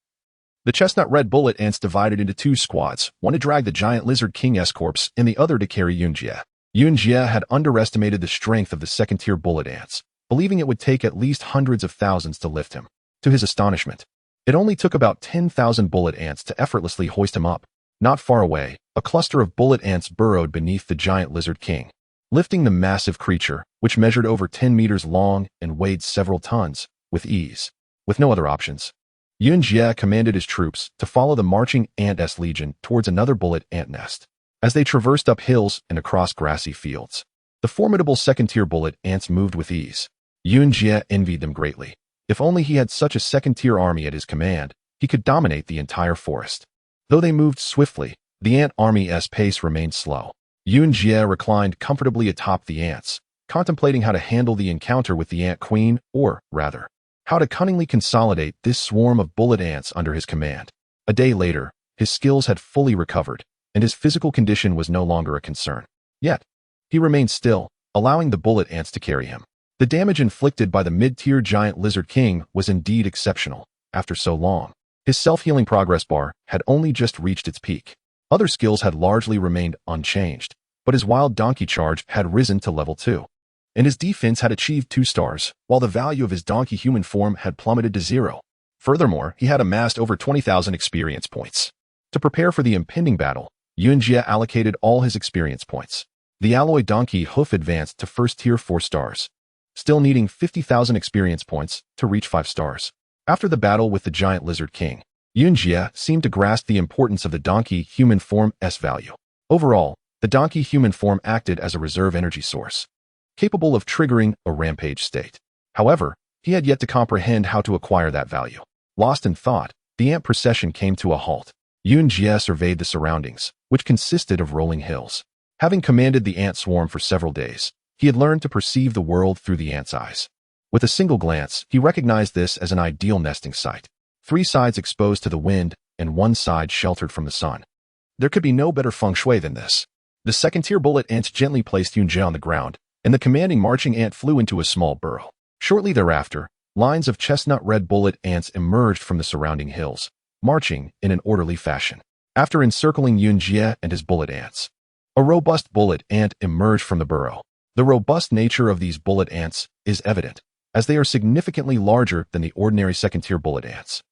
The chestnut-red bullet ants divided into two squads, one to drag the giant lizard king's corpse and the other to carry Yunjie. Yunjie had underestimated the strength of the second-tier bullet ants, believing it would take at least hundreds of thousands to lift him. To his astonishment, it only took about 10,000 bullet ants to effortlessly hoist him up. Not far away, a cluster of bullet ants burrowed beneath the giant lizard king, lifting the massive creature, which measured over 10 meters long and weighed several tons, with ease. With no other options, Yunjie commanded his troops to follow the marching ant legion towards another bullet ant nest. As they traversed up hills and across grassy fields, the formidable second-tier bullet ants moved with ease. Yunjie envied them greatly. If only he had such a second-tier army at his command, he could dominate the entire forest. Though they moved swiftly, the ant army's pace remained slow. Yunjie reclined comfortably atop the ants, contemplating how to handle the encounter with the ant queen, or, rather, how to cunningly consolidate this swarm of bullet ants under his command. A day later, his skills had fully recovered, and his physical condition was no longer a concern. Yet, he remained still, allowing the bullet ants to carry him. The damage inflicted by the mid-tier giant lizard king was indeed exceptional. After so long, his self-healing progress bar had only just reached its peak. Other skills had largely remained unchanged, but his wild donkey charge had risen to level 2. And his defense had achieved 2 stars, while the value of his donkey human form had plummeted to 0. Furthermore, he had amassed over 20,000 experience points. To prepare for the impending battle, Yunjie allocated all his experience points. The alloy donkey hoof advanced to first tier 4 stars, still needing 50,000 experience points to reach 5 stars. After the battle with the giant lizard king, Yunjie seemed to grasp the importance of the donkey human form's value. Overall, the donkey human form acted as a reserve energy source, capable of triggering a rampage state. However, he had yet to comprehend how to acquire that value. Lost in thought, the ant procession came to a halt. Yunjie surveyed the surroundings, which consisted of rolling hills. Having commanded the ant swarm for several days, he had learned to perceive the world through the ant's eyes. With a single glance, he recognized this as an ideal nesting site. 3 sides exposed to the wind, and 1 side sheltered from the sun. There could be no better feng shui than this. The second-tier bullet ants gently placed Yunjie on the ground, and the commanding marching ant flew into a small burrow. Shortly thereafter, lines of chestnut-red bullet ants emerged from the surrounding hills, marching in an orderly fashion. After encircling Yunjie and his bullet ants, a robust bullet ant emerged from the burrow. The robust nature of these bullet ants is evident, as they are significantly larger than the ordinary second-tier bullet ants,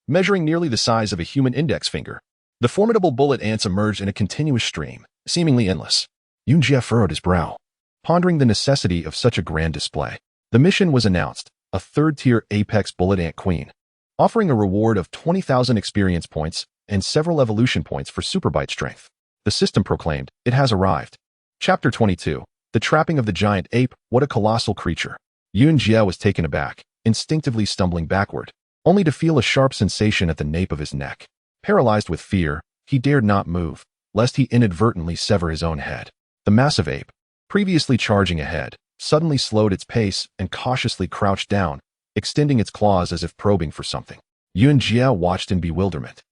measuring nearly the size of a human index finger. The formidable bullet ants emerged in a continuous stream, seemingly endless. Yunjie furrowed his brow, pondering the necessity of such a grand display. The mission was announced, a third-tier apex bullet ant queen, offering a reward of 20,000 experience points and several evolution points for superbite strength. The system proclaimed, "It has arrived." Chapter 22. The Trapping of the Giant Ape. What a colossal creature. Yunjie was taken aback, instinctively stumbling backward, only to feel a sharp sensation at the nape of his neck. Paralyzed with fear, he dared not move, lest he inadvertently sever his own head. The massive ape, previously charging ahead, suddenly slowed its pace and cautiously crouched down, extending its claws as if probing for something. Yunjie watched in bewilderment.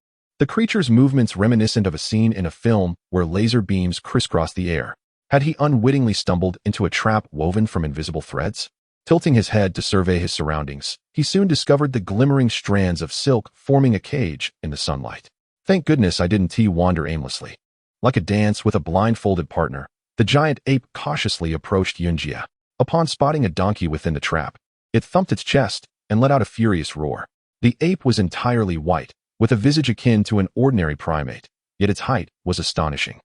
The creature's movements reminiscent of a scene in a film where laser beams crisscrossed the air. Had he unwittingly stumbled into a trap woven from invisible threads? Tilting his head to survey his surroundings, he soon discovered the glimmering strands of silk forming a cage in the sunlight. Thank goodness I didn't wander aimlessly. Like a dance with a blindfolded partner, the giant ape cautiously approached Yunjie. Upon spotting a donkey within the trap, it thumped its chest and let out a furious roar. The ape was entirely white, with a visage akin to an ordinary primate, yet its height was astonishing,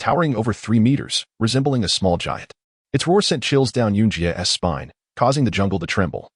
towering over 3 meters, resembling a small giant. Its roar sent chills down Yunjie's spine, causing the jungle to tremble.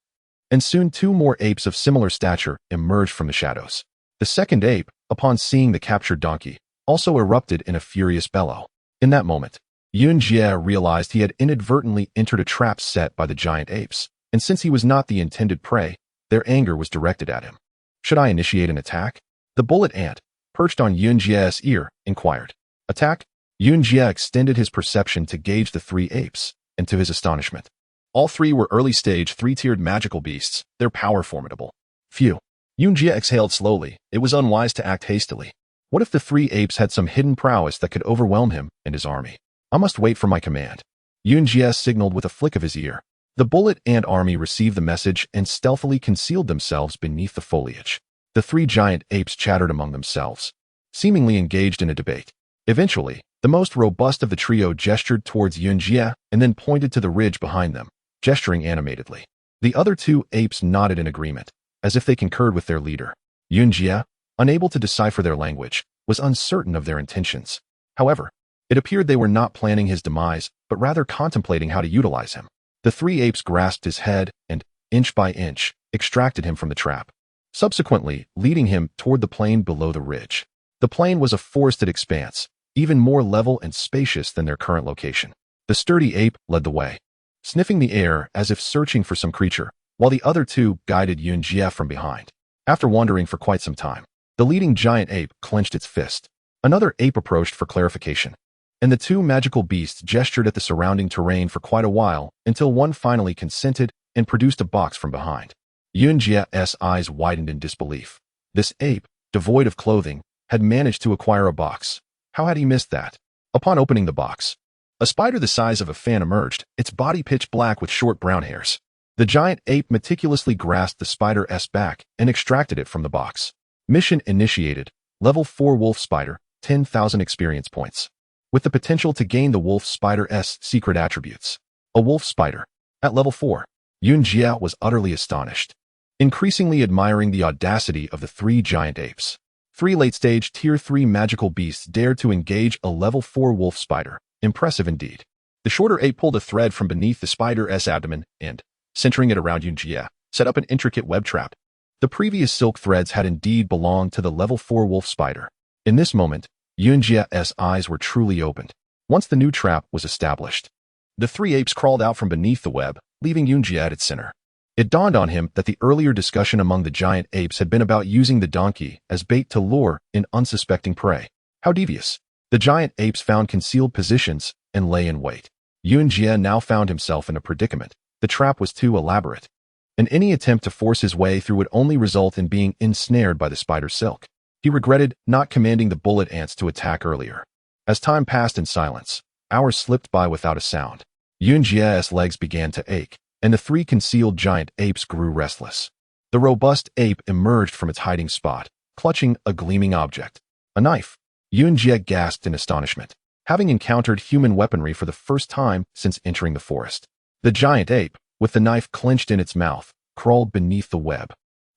And soon 2 more apes of similar stature emerged from the shadows. The second ape, upon seeing the captured donkey, also erupted in a furious bellow. In that moment, Yunjie realized he had inadvertently entered a trap set by the giant apes, and since he was not the intended prey, their anger was directed at him. Should I initiate an attack? The bullet ant, perched on Yunjie's ear, inquired. Attack? Yunjie extended his perception to gauge the 3 apes, and to his astonishment, all 3 were early-stage 3-tiered magical beasts, their power formidable. Phew. Yunjie exhaled slowly. It was unwise to act hastily. What if the 3 apes had some hidden prowess that could overwhelm him and his army? I must wait for my command. Yunjie signaled with a flick of his ear. The bullet ant army received the message and stealthily concealed themselves beneath the foliage. The three giant apes chattered among themselves, seemingly engaged in a debate. Eventually, the most robust of the trio gestured towards Yunjie and then pointed to the ridge behind them, gesturing animatedly. The other two apes nodded in agreement, as if they concurred with their leader. Yunjie, unable to decipher their language, was uncertain of their intentions. However, it appeared they were not planning his demise, but rather contemplating how to utilize him. The three apes grasped his head and, inch by inch, extracted him from the trap, subsequently leading him toward the plain below the ridge. The plain was a forested expanse, even more level and spacious than their current location. The sturdy ape led the way, sniffing the air as if searching for some creature, while the other two guided Yunjie from behind. After wandering for quite some time, the leading giant ape clenched its fist. Another ape approached for clarification, and the two magical beasts gestured at the surrounding terrain for quite a while until one finally consented and produced a box from behind. Yunjie's eyes widened in disbelief. This ape, devoid of clothing, had managed to acquire a box. How had he missed that? Upon opening the box, a spider the size of a fan emerged, its body pitch black with short brown hairs. The giant ape meticulously grasped the spider's back and extracted it from the box. Mission initiated. Level 4 Wolf Spider, 10,000 experience points. With the potential to gain the wolf spider's secret attributes. A wolf spider. At level 4, Yunjie was utterly astonished, increasingly admiring the audacity of the three giant apes. Three late-stage Tier 3 magical beasts dared to engage a level 4 wolf spider. Impressive indeed. The shorter ape pulled a thread from beneath the spider's abdomen and, centering it around Yunjie, set up an intricate web trap. The previous silk threads had indeed belonged to the level 4 wolf spider. In this moment, Yunjie's eyes were truly opened. Once the new trap was established, the three apes crawled out from beneath the web, leaving Yunjie at its center. It dawned on him that the earlier discussion among the giant apes had been about using the donkey as bait to lure in unsuspecting prey. How devious. The giant apes found concealed positions and lay in wait. Yunjie now found himself in a predicament. The trap was too elaborate, and any attempt to force his way through would only result in being ensnared by the spider's silk. He regretted not commanding the bullet ants to attack earlier. As time passed in silence, hours slipped by without a sound. Yunjie's legs began to ache, and the three concealed giant apes grew restless. The robust ape emerged from its hiding spot, clutching a gleaming object. A knife. Yunjie gasped in astonishment, having encountered human weaponry for the first time since entering the forest. The giant ape, with the knife clenched in its mouth, crawled beneath the web.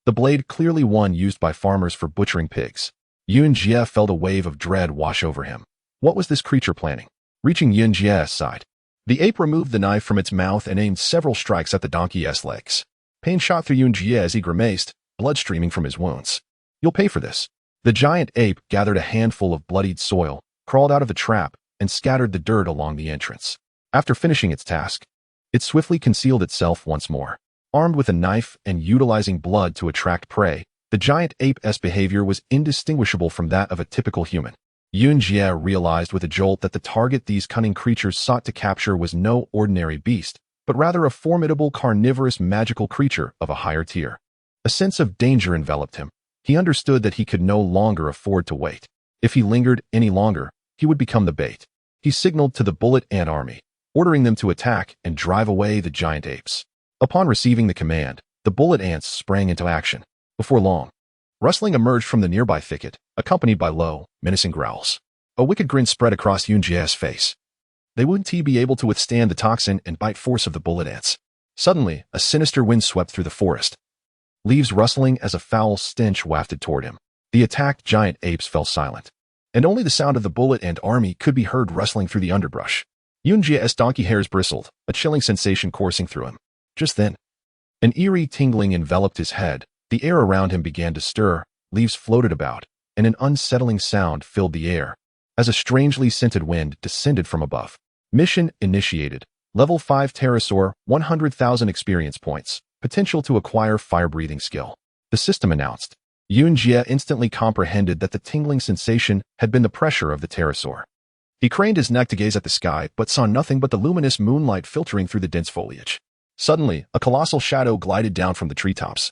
The blade clearly one used by farmers for butchering pigs. Yunjie felt a wave of dread wash over him. What was this creature planning? Reaching Yunjie's side, the ape removed the knife from its mouth and aimed several strikes at the donkey's legs. Pain shot through Yunjie as he grimaced, blood streaming from his wounds. You'll pay for this. The giant ape gathered a handful of bloodied soil, crawled out of the trap, and scattered the dirt along the entrance. After finishing its task, it swiftly concealed itself once more. Armed with a knife and utilizing blood to attract prey, the giant ape's behavior was indistinguishable from that of a typical human. Yunjie realized with a jolt that the target these cunning creatures sought to capture was no ordinary beast, but rather a formidable carnivorous magical creature of a higher tier. A sense of danger enveloped him. He understood that he could no longer afford to wait. If he lingered any longer, he would become the bait. He signaled to the bullet ant army, ordering them to attack and drive away the giant apes. Upon receiving the command, the bullet ants sprang into action. Before long, rustling emerged from the nearby thicket, accompanied by low, menacing growls. A wicked grin spread across Yunjie's face. They wouldn't be able to withstand the toxin and bite force of the bullet ants. Suddenly, a sinister wind swept through the forest, leaves rustling as a foul stench wafted toward him. The attacked giant apes fell silent, and only the sound of the bullet ant army could be heard rustling through the underbrush. Yunjie's donkey hairs bristled, a chilling sensation coursing through him. Just then, an eerie tingling enveloped his head. The air around him began to stir, leaves floated about, and an unsettling sound filled the air, as a strangely scented wind descended from above. Mission initiated. Level 5 Pterosaur, 100,000 experience points. Potential to acquire fire-breathing skill. The system announced. Yunjie instantly comprehended that the tingling sensation had been the pressure of the pterosaur. He craned his neck to gaze at the sky, but saw nothing but the luminous moonlight filtering through the dense foliage. Suddenly, a colossal shadow glided down from the treetops,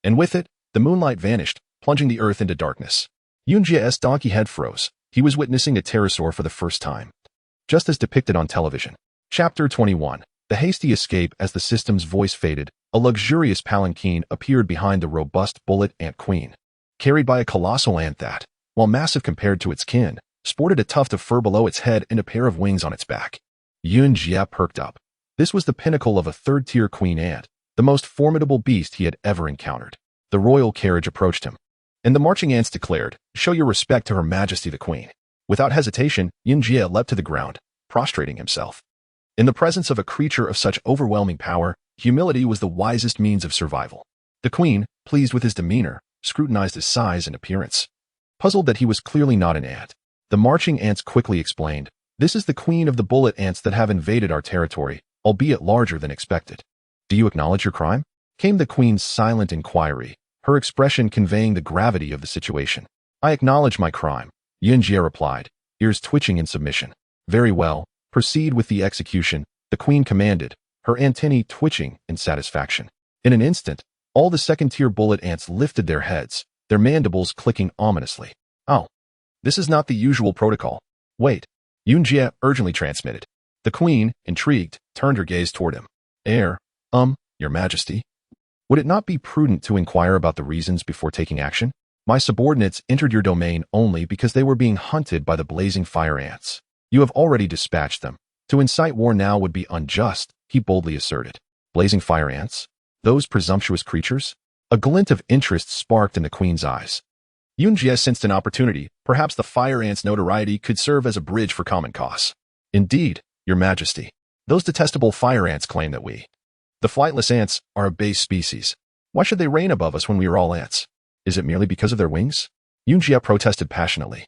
and with it, the moonlight vanished, plunging the earth into darkness. Yunjie's donkey head froze. He was witnessing a pterosaur for the first time, just as depicted on television. Chapter 21. The hasty escape. As the system's voice faded, a luxurious palanquin appeared behind the robust bullet ant queen, carried by a colossal ant that, while massive compared to its kin, sported a tuft of fur below its head and a pair of wings on its back. Yun Jie perked up. This was the pinnacle of a third-tier queen ant, the most formidable beast he had ever encountered. The royal carriage approached him, and the marching ants declared, "Show your respect to Her Majesty the Queen." Without hesitation, Yun Jie leapt to the ground, prostrating himself. In the presence of a creature of such overwhelming power, humility was the wisest means of survival. The queen, pleased with his demeanor, scrutinized his size and appearance. Puzzled that he was clearly not an ant, the marching ants quickly explained, "This is the queen of the bullet ants that have invaded our territory, albeit larger than expected." "Do you acknowledge your crime?" came the queen's silent inquiry, her expression conveying the gravity of the situation. "I acknowledge my crime," Yun Jie replied, ears twitching in submission. "Very well. Proceed with the execution," the queen commanded, her antennae twitching in satisfaction. In an instant, all the second-tier bullet ants lifted their heads, their mandibles clicking ominously. "Oh, this is not the usual protocol. Wait," Yun Jie urgently transmitted. The queen, intrigued, turned her gaze toward him. Your Majesty, would it not be prudent to inquire about the reasons before taking action? My subordinates entered your domain only because they were being hunted by the blazing fire ants. You have already dispatched them. To incite war now would be unjust, he boldly asserted. Blazing fire ants? Those presumptuous creatures? A glint of interest sparked in the queen's eyes. Yun Jie sensed an opportunity. Perhaps the fire ants' notoriety could serve as a bridge for common cause. Indeed, Your Majesty, those detestable fire ants claim that the flightless ants, are a base species. Why should they reign above us when we are all ants? Is it merely because of their wings? Yun Jie protested passionately,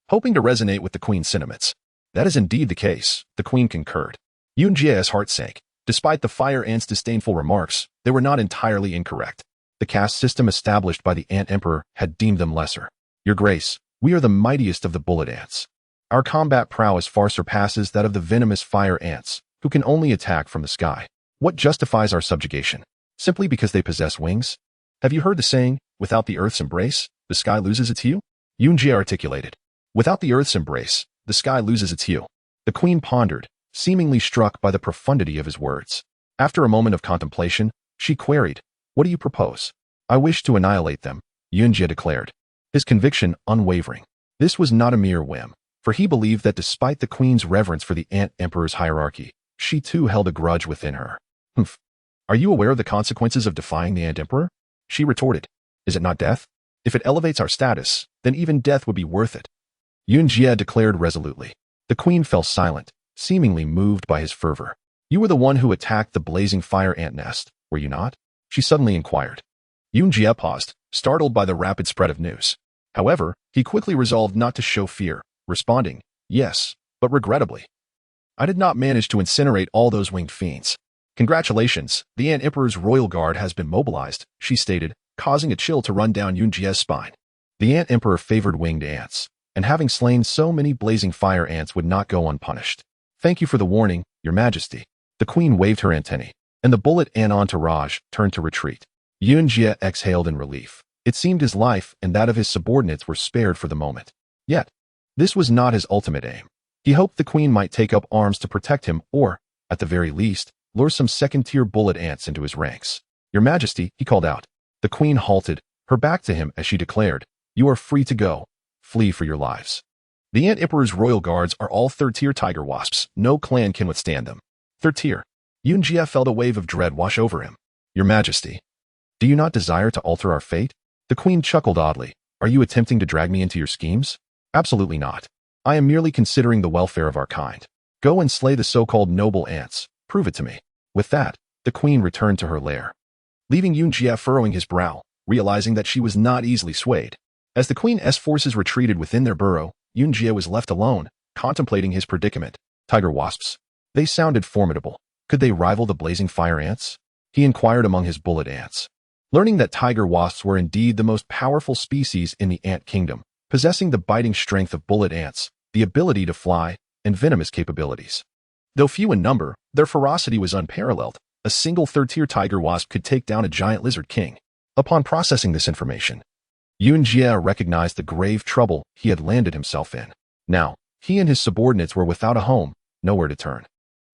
hoping to resonate with the queen's sentiments. That is indeed the case, the queen concurred. Yun Jie's heart sank. Despite the fire ants' disdainful remarks, they were not entirely incorrect. The caste system established by the Ant Emperor had deemed them lesser. Your Grace, we are the mightiest of the bullet ants. Our combat prowess far surpasses that of the venomous fire ants, who can only attack from the sky. What justifies our subjugation? Simply because they possess wings? Have you heard the saying, without the earth's embrace, the sky loses its hue? Yun Jie articulated. Without the earth's embrace, the sky loses its hue. The queen pondered, seemingly struck by the profundity of his words. After a moment of contemplation, she queried, "What do you propose?" "I wish to annihilate them," Yun Jie declared, his conviction unwavering. This was not a mere whim, for he believed that despite the queen's reverence for the Ant Emperor's hierarchy, she too held a grudge within her. "Humph. Are you aware of the consequences of defying the Ant Emperor?" she retorted. "Is it not death? If it elevates our status, then even death would be worth it," Yun Jie declared resolutely. The queen fell silent, seemingly moved by his fervor. "You were the one who attacked the blazing fire ant nest, were you not?" she suddenly inquired. Yun Jie paused, startled by the rapid spread of news. However, he quickly resolved not to show fear, responding, "Yes, but regrettably. I did not manage to incinerate all those winged fiends." "Congratulations, the Ant Emperor's royal guard has been mobilized," she stated, causing a chill to run down Yun Jie's spine. The Ant Emperor favored winged ants, and having slain so many blazing fire ants would not go unpunished. "Thank you for the warning, Your Majesty." The queen waved her antennae, and the bullet ant entourage turned to retreat. Yun Jie exhaled in relief. It seemed his life and that of his subordinates were spared for the moment. Yet, this was not his ultimate aim. He hoped the queen might take up arms to protect him or, at the very least, lure some second-tier bullet ants into his ranks. "Your Majesty," he called out. The queen halted, her back to him as she declared, "You are free to go. Flee for your lives." The Ant Emperor's royal guards are all third-tier tiger wasps. No clan can withstand them. Third tier. Yun Jie felt a wave of dread wash over him. "Your Majesty, do you not desire to alter our fate?" The queen chuckled oddly. "Are you attempting to drag me into your schemes?" "Absolutely not. I am merely considering the welfare of our kind. Go and slay the so-called noble ants. Prove it to me." With that, the queen returned to her lair, leaving Yun Jie furrowing his brow, realizing that she was not easily swayed. As the queen's forces retreated within their burrow, Yun Jie was left alone, contemplating his predicament. Tiger wasps. They sounded formidable. Could they rival the blazing fire ants? He inquired among his bullet ants. Learning that tiger wasps were indeed the most powerful species in the ant kingdom, possessing the biting strength of bullet ants, the ability to fly, and venomous capabilities. Though few in number, their ferocity was unparalleled. A single third-tier tiger wasp could take down a giant lizard king. Upon processing this information, Yun Jie recognized the grave trouble he had landed himself in. Now, he and his subordinates were without a home, nowhere to turn.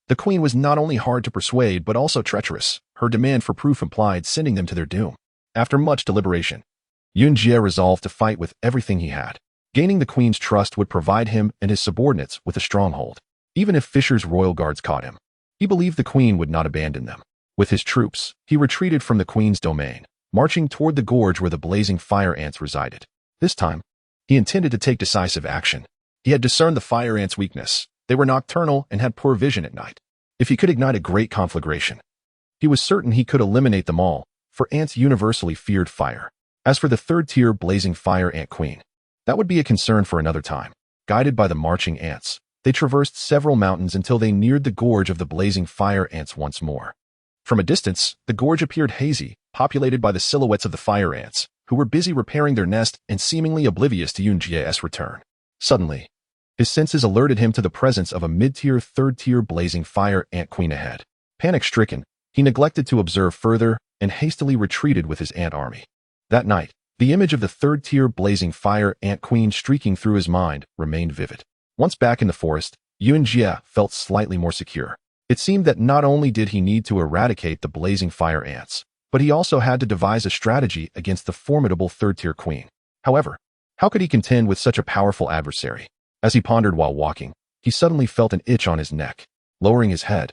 The queen was not only hard to persuade but also treacherous. Her demand for proof implied sending them to their doom. After much deliberation, Yunjie resolved to fight with everything he had. Gaining the queen's trust would provide him and his subordinates with a stronghold. Even if Fisher's royal guards caught him, he believed the queen would not abandon them. With his troops, he retreated from the queen's domain, marching toward the gorge where the blazing fire ants resided. This time, he intended to take decisive action. He had discerned the fire ants' weakness. They were nocturnal and had poor vision at night. If he could ignite a great conflagration, he was certain he could eliminate them all, for ants universally feared fire. As for the third-tier blazing fire ant queen, that would be a concern for another time. Guided by the marching ants, they traversed several mountains until they neared the gorge of the blazing fire ants once more. From a distance, the gorge appeared hazy, populated by the silhouettes of the fire ants, who were busy repairing their nest and seemingly oblivious to Yunjie's return. Suddenly, his senses alerted him to the presence of a mid-tier, third-tier blazing fire ant queen ahead. Panic-stricken, he neglected to observe further and hastily retreated with his ant army. That night, the image of the third-tier blazing fire ant queen streaking through his mind remained vivid. Once back in the forest, Yunjie felt slightly more secure. It seemed that not only did he need to eradicate the blazing fire ants, but he also had to devise a strategy against the formidable third-tier queen. However, how could he contend with such a powerful adversary? As he pondered while walking, he suddenly felt an itch on his neck. Lowering his head,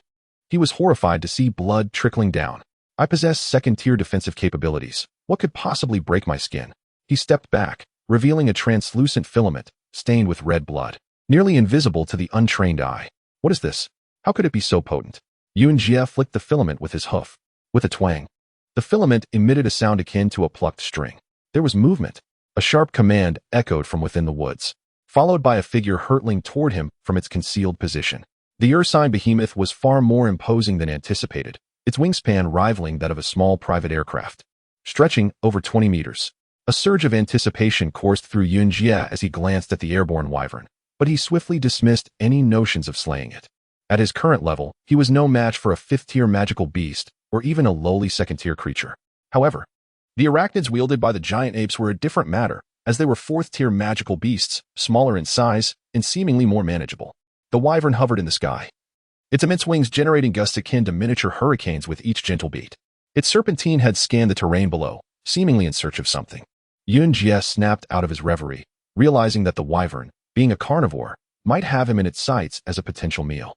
he was horrified to see blood trickling down. I possess second-tier defensive capabilities. What could possibly break my skin? He stepped back, revealing a translucent filament stained with red blood, nearly invisible to the untrained eye. What is this? How could it be so potent? Yunjie flicked the filament with his hoof. With a twang, the filament emitted a sound akin to a plucked string. There was movement. A sharp command echoed from within the woods, followed by a figure hurtling toward him from its concealed position. The ursine behemoth was far more imposing than anticipated, its wingspan rivaling that of a small private aircraft. Stretching over 20 meters, a surge of anticipation coursed through Yunjie as he glanced at the airborne wyvern, but he swiftly dismissed any notions of slaying it. At his current level, he was no match for a fifth-tier magical beast or even a lowly second-tier creature. However, the arachnids wielded by the giant apes were a different matter, as they were fourth-tier magical beasts, smaller in size and seemingly more manageable. The wyvern hovered in the sky, its immense wings generating gusts akin to miniature hurricanes with each gentle beat. Its serpentine had scanned the terrain below, seemingly in search of something. Yunjie snapped out of his reverie, realizing that the wyvern, being a carnivore, might have him in its sights as a potential meal.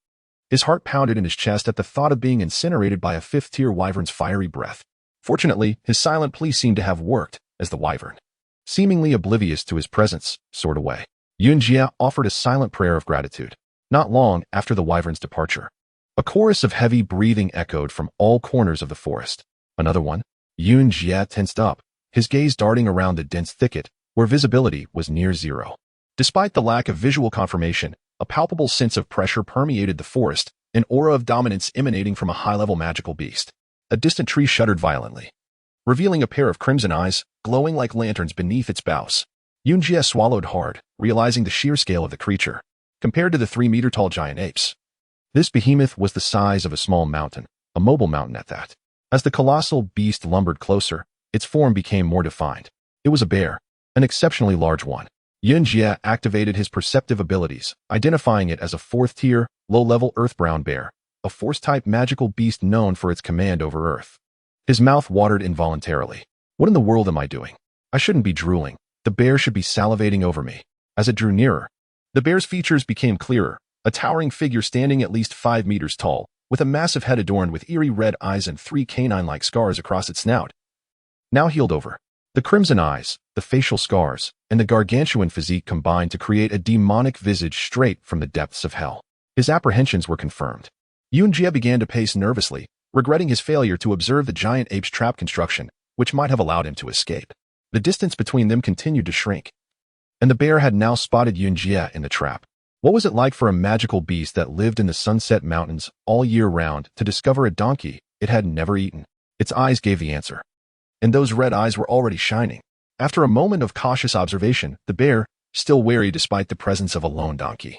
His heart pounded in his chest at the thought of being incinerated by a fifth-tier wyvern's fiery breath. Fortunately, his silent plea seemed to have worked, as the wyvern, seemingly oblivious to his presence, soared away. Yunjie offered a silent prayer of gratitude. Not long after the wyvern's departure, a chorus of heavy breathing echoed from all corners of the forest. Another one? Yunjie tensed up, his gaze darting around the dense thicket, where visibility was near zero. Despite the lack of visual confirmation, a palpable sense of pressure permeated the forest, an aura of dominance emanating from a high-level magical beast. A distant tree shuddered violently, revealing a pair of crimson eyes, glowing like lanterns beneath its boughs. Yunjie swallowed hard, realizing the sheer scale of the creature, compared to the 3-meter-tall giant apes. This behemoth was the size of a small mountain, a mobile mountain at that. As the colossal beast lumbered closer, its form became more defined. It was a bear, an exceptionally large one. Yunjie activated his perceptive abilities, identifying it as a fourth-tier, low-level earth-brown bear, a force-type magical beast known for its command over Earth. His mouth watered involuntarily. What in the world am I doing? I shouldn't be drooling. The bear should be salivating over me. As it drew nearer, the bear's features became clearer, a towering figure standing at least 5 meters tall, with a massive head adorned with eerie red eyes and 3 canine-like scars across its snout. Now healed over. The crimson eyes, the facial scars, and the gargantuan physique combined to create a demonic visage straight from the depths of hell. His apprehensions were confirmed. Yunjie began to pace nervously, regretting his failure to observe the giant ape's trap construction, which might have allowed him to escape. The distance between them continued to shrink, and the bear had now spotted Yunjie in the trap. What was it like for a magical beast that lived in the Sunset Mountains all year round to discover a donkey it had never eaten? Its eyes gave the answer, and those red eyes were already shining. After a moment of cautious observation, the bear, still wary despite the presence of a lone donkey,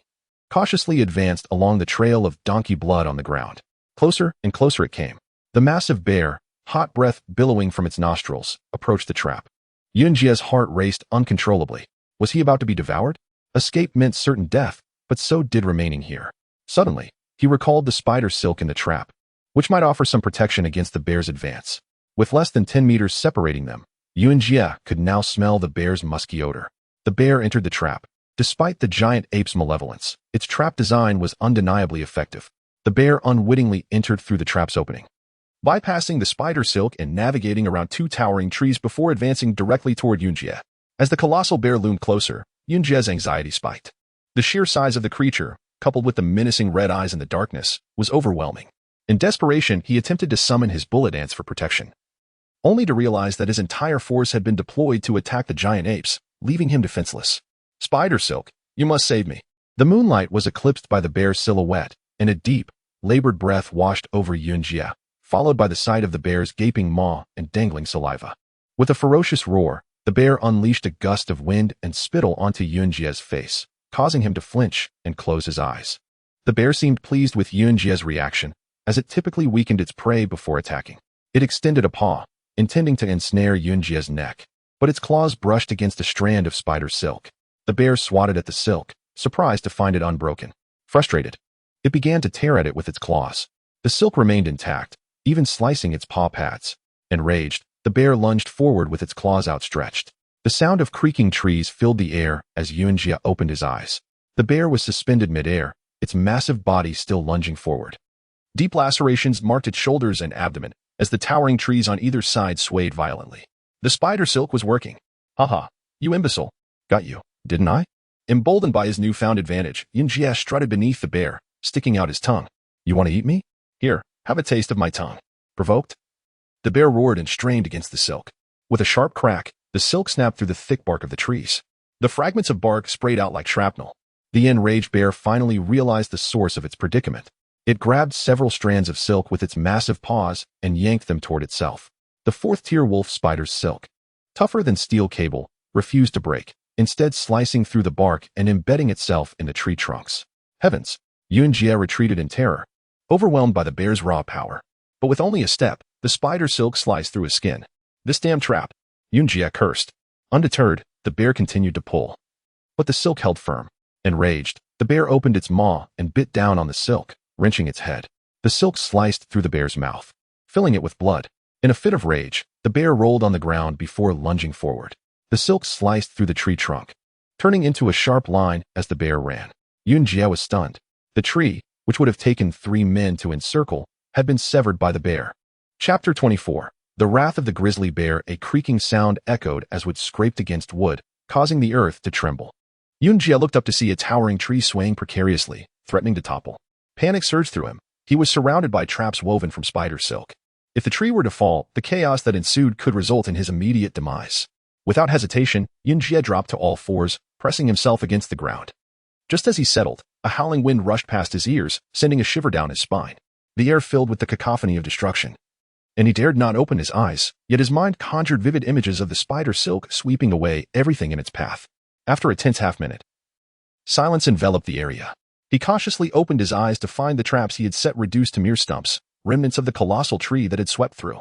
cautiously advanced along the trail of donkey blood on the ground. Closer and closer it came. The massive bear, hot breath billowing from its nostrils, approached the trap. Yunjie's heart raced uncontrollably. Was he about to be devoured? Escape meant certain death, but so did remaining here. Suddenly, He recalled the spider silk in the trap, which might offer some protection against the bear's advance. With less than 10 meters separating them, Yuanjie could now smell the bear's musky odor. The bear entered the trap. Despite the giant ape's malevolence, its trap design was undeniably effective. The bear unwittingly entered through the trap's opening, bypassing the spider silk and navigating around two towering trees before advancing directly toward Yuanjie. As the colossal bear loomed closer, Yuanjie's anxiety spiked. The sheer size of the creature, coupled with the menacing red eyes in the darkness, was overwhelming. In desperation, he attempted to summon his bullet ants for protection, only to realize that his entire force had been deployed to attack the giant apes, leaving him defenseless. Spider silk, you must save me. The moonlight was eclipsed by the bear's silhouette, and a deep, labored breath washed over Yuanjie, followed by the sight of the bear's gaping maw and dangling saliva. With a ferocious roar, the bear unleashed a gust of wind and spittle onto Yuanjie's face, causing him to flinch and close his eyes. The bear seemed pleased with Yuanjie's reaction, as it typically weakened its prey before attacking. It extended a paw, intending to ensnare Yuanjie's neck, but its claws brushed against a strand of spider silk. The bear swatted at the silk, surprised to find it unbroken. Frustrated, it began to tear at it with its claws. The silk remained intact, even slicing its paw pads. Enraged, the bear lunged forward with its claws outstretched. The sound of creaking trees filled the air as Yuanjie opened his eyes. The bear was suspended midair, its massive body still lunging forward. Deep lacerations marked its shoulders and abdomen as the towering trees on either side swayed violently. The spider silk was working. Haha, you imbecile. Got you, didn't I? Emboldened by his newfound advantage, Yuanjie strutted beneath the bear, sticking out his tongue. You want to eat me? Here, have a taste of my tongue. Provoked? The bear roared and strained against the silk. With a sharp crack, the silk snapped through the thick bark of the trees. The fragments of bark sprayed out like shrapnel. The enraged bear finally realized the source of its predicament. It grabbed several strands of silk with its massive paws and yanked them toward itself. The fourth-tier wolf spider's silk, tougher than steel cable, refused to break, instead slicing through the bark and embedding itself in the tree trunks. Heavens! Yuanjie retreated in terror, overwhelmed by the bear's raw power. But with only a step, the spider silk sliced through his skin. This damn trap! Yuanjie cursed. Undeterred, the bear continued to pull. But the silk held firm. Enraged, the bear opened its maw and bit down on the silk, wrenching its head. The silk sliced through the bear's mouth, filling it with blood. In a fit of rage, the bear rolled on the ground before lunging forward. The silk sliced through the tree trunk, turning into a sharp line as the bear ran. Yuanjie was stunned. The tree, which would have taken 3 men to encircle, had been severed by the bear. Chapter 24. The Wrath of the Grizzly Bear. A creaking sound echoed as wood scraped against wood, causing the earth to tremble. Yuanjie looked up to see a towering tree swaying precariously, threatening to topple. Panic surged through him. He was surrounded by traps woven from spider silk. If the tree were to fall, the chaos that ensued could result in his immediate demise. Without hesitation, Yuanjie dropped to all fours, pressing himself against the ground. Just as he settled, a howling wind rushed past his ears, sending a shiver down his spine. The air filled with the cacophony of destruction. And he dared not open his eyes, yet his mind conjured vivid images of the spider silk sweeping away everything in its path. After a tense half-minute, silence enveloped the area. He cautiously opened his eyes to find the traps he had set reduced to mere stumps, remnants of the colossal tree that had swept through,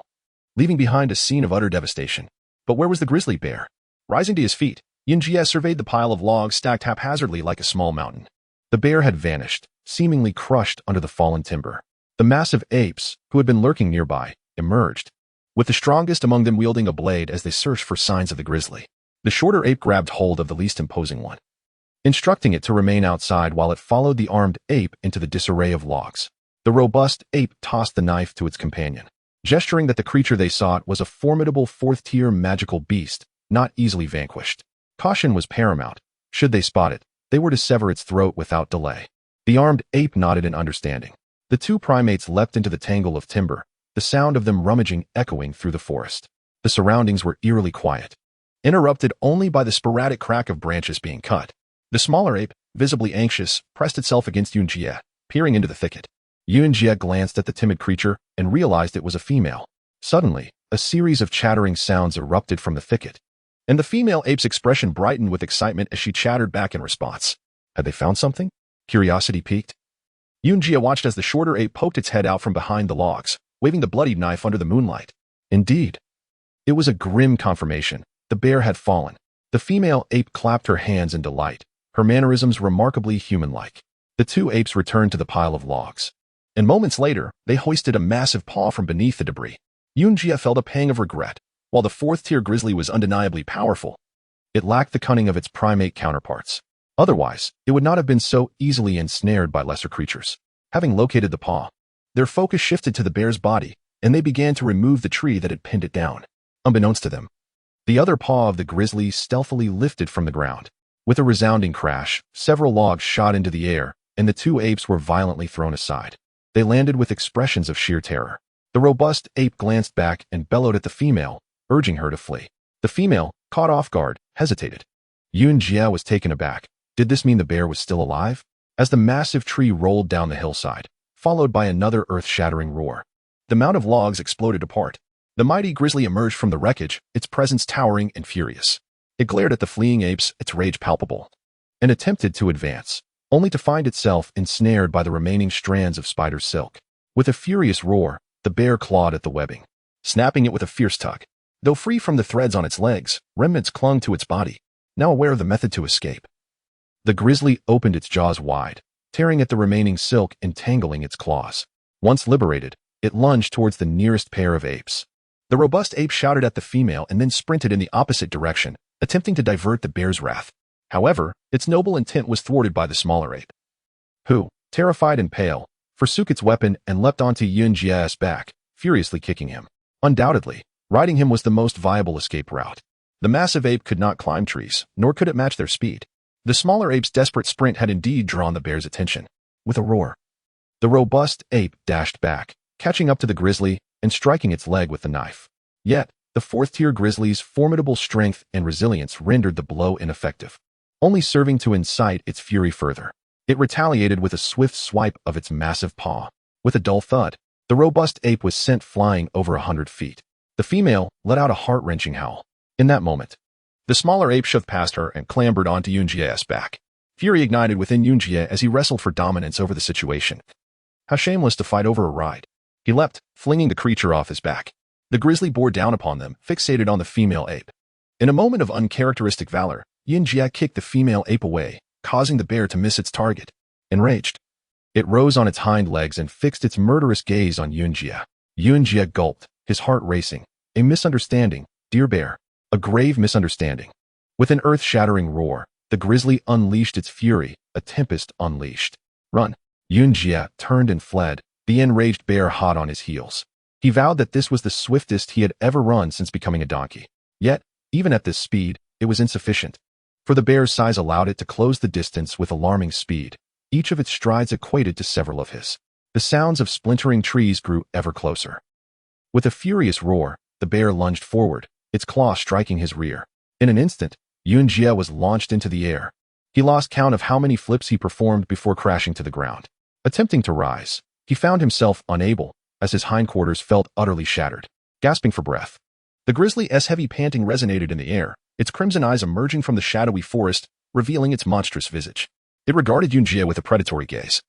leaving behind a scene of utter devastation. But where was the grizzly bear? Rising to his feet, Yuanjie surveyed the pile of logs stacked haphazardly like a small mountain. The bear had vanished, seemingly crushed under the fallen timber. The massive apes, who had been lurking nearby, emerged, with the strongest among them wielding a blade as they searched for signs of the grizzly. The shorter ape grabbed hold of the least imposing one, instructing it to remain outside while it followed the armed ape into the disarray of logs. The robust ape tossed the knife to its companion, gesturing that the creature they sought was a formidable fourth-tier magical beast, not easily vanquished. Caution was paramount. Should they spot it, they were to sever its throat without delay. The armed ape nodded in understanding. The two primates leapt into the tangle of timber, the sound of them rummaging echoing through the forest. The surroundings were eerily quiet, interrupted only by the sporadic crack of branches being cut. The smaller ape, visibly anxious, pressed itself against Yuanjie, peering into the thicket. Yuanjie glanced at the timid creature and realized it was a female. Suddenly, a series of chattering sounds erupted from the thicket, and the female ape's expression brightened with excitement as she chattered back in response. Had they found something? Curiosity piqued. Yuanjie watched as the shorter ape poked its head out from behind the logs, waving the bloodied knife under the moonlight. Indeed, it was a grim confirmation. The bear had fallen. The female ape clapped her hands in delight, her mannerisms remarkably human-like. The two apes returned to the pile of logs. And moments later, they hoisted a massive paw from beneath the debris. Yunjie felt a pang of regret. While the fourth-tier grizzly was undeniably powerful, it lacked the cunning of its primate counterparts. Otherwise, it would not have been so easily ensnared by lesser creatures. Having located the paw, their focus shifted to the bear's body, and they began to remove the tree that had pinned it down. Unbeknownst to them, the other paw of the grizzly stealthily lifted from the ground. With a resounding crash, several logs shot into the air, and the two apes were violently thrown aside. They landed with expressions of sheer terror. The robust ape glanced back and bellowed at the female, urging her to flee. The female, caught off guard, hesitated. Yunjie was taken aback. Did this mean the bear was still alive? As the massive tree rolled down the hillside, followed by another earth-shattering roar, the mound of logs exploded apart. The mighty grizzly emerged from the wreckage, its presence towering and furious. It glared at the fleeing apes, its rage palpable, and attempted to advance, only to find itself ensnared by the remaining strands of spider silk. With a furious roar, the bear clawed at the webbing, snapping it with a fierce tug. Though free from the threads on its legs, remnants clung to its body, now aware of the method to escape. The grizzly opened its jaws wide, tearing at the remaining silk and tangling its claws. Once liberated, it lunged towards the nearest pair of apes. The robust ape shouted at the female and then sprinted in the opposite direction, attempting to divert the bear's wrath. However, its noble intent was thwarted by the smaller ape, who, terrified and pale, forsook its weapon and leapt onto Yunjie's back, furiously kicking him. Undoubtedly, riding him was the most viable escape route. The massive ape could not climb trees, nor could it match their speed. The smaller ape's desperate sprint had indeed drawn the bear's attention. With a roar, the robust ape dashed back, catching up to the grizzly and striking its leg with the knife. Yet, the fourth-tier grizzly's formidable strength and resilience rendered the blow ineffective, only serving to incite its fury further. It retaliated with a swift swipe of its massive paw. With a dull thud, the robust ape was sent flying over 100 feet. The female let out a heart-wrenching howl. In that moment, the smaller ape shoved past her and clambered onto Yunjie's back. Fury ignited within Yunjie as he wrestled for dominance over the situation. How shameless to fight over a ride. He leapt, flinging the creature off his back. The grizzly bore down upon them, fixated on the female ape. In a moment of uncharacteristic valor, Yunjie kicked the female ape away, causing the bear to miss its target. Enraged, it rose on its hind legs and fixed its murderous gaze on Yunjie. Yunjie gulped, his heart racing. A misunderstanding, dear bear. A grave misunderstanding. With an earth-shattering roar, the grizzly unleashed its fury, a tempest unleashed. Run! Yunjie turned and fled, the enraged bear hot on his heels. He vowed that this was the swiftest he had ever run since becoming a donkey. Yet, even at this speed, it was insufficient. For the bear's size allowed it to close the distance with alarming speed. Each of its strides equated to several of his. The sounds of splintering trees grew ever closer. With a furious roar, the bear lunged forward, its claw striking his rear. In an instant, Yunjie was launched into the air. He lost count of how many flips he performed before crashing to the ground. Attempting to rise, he found himself unable, as his hindquarters felt utterly shattered. Gasping for breath, the grizzly's heavy panting resonated in the air, its crimson eyes emerging from the shadowy forest, revealing its monstrous visage. It regarded Yunjie with a predatory gaze,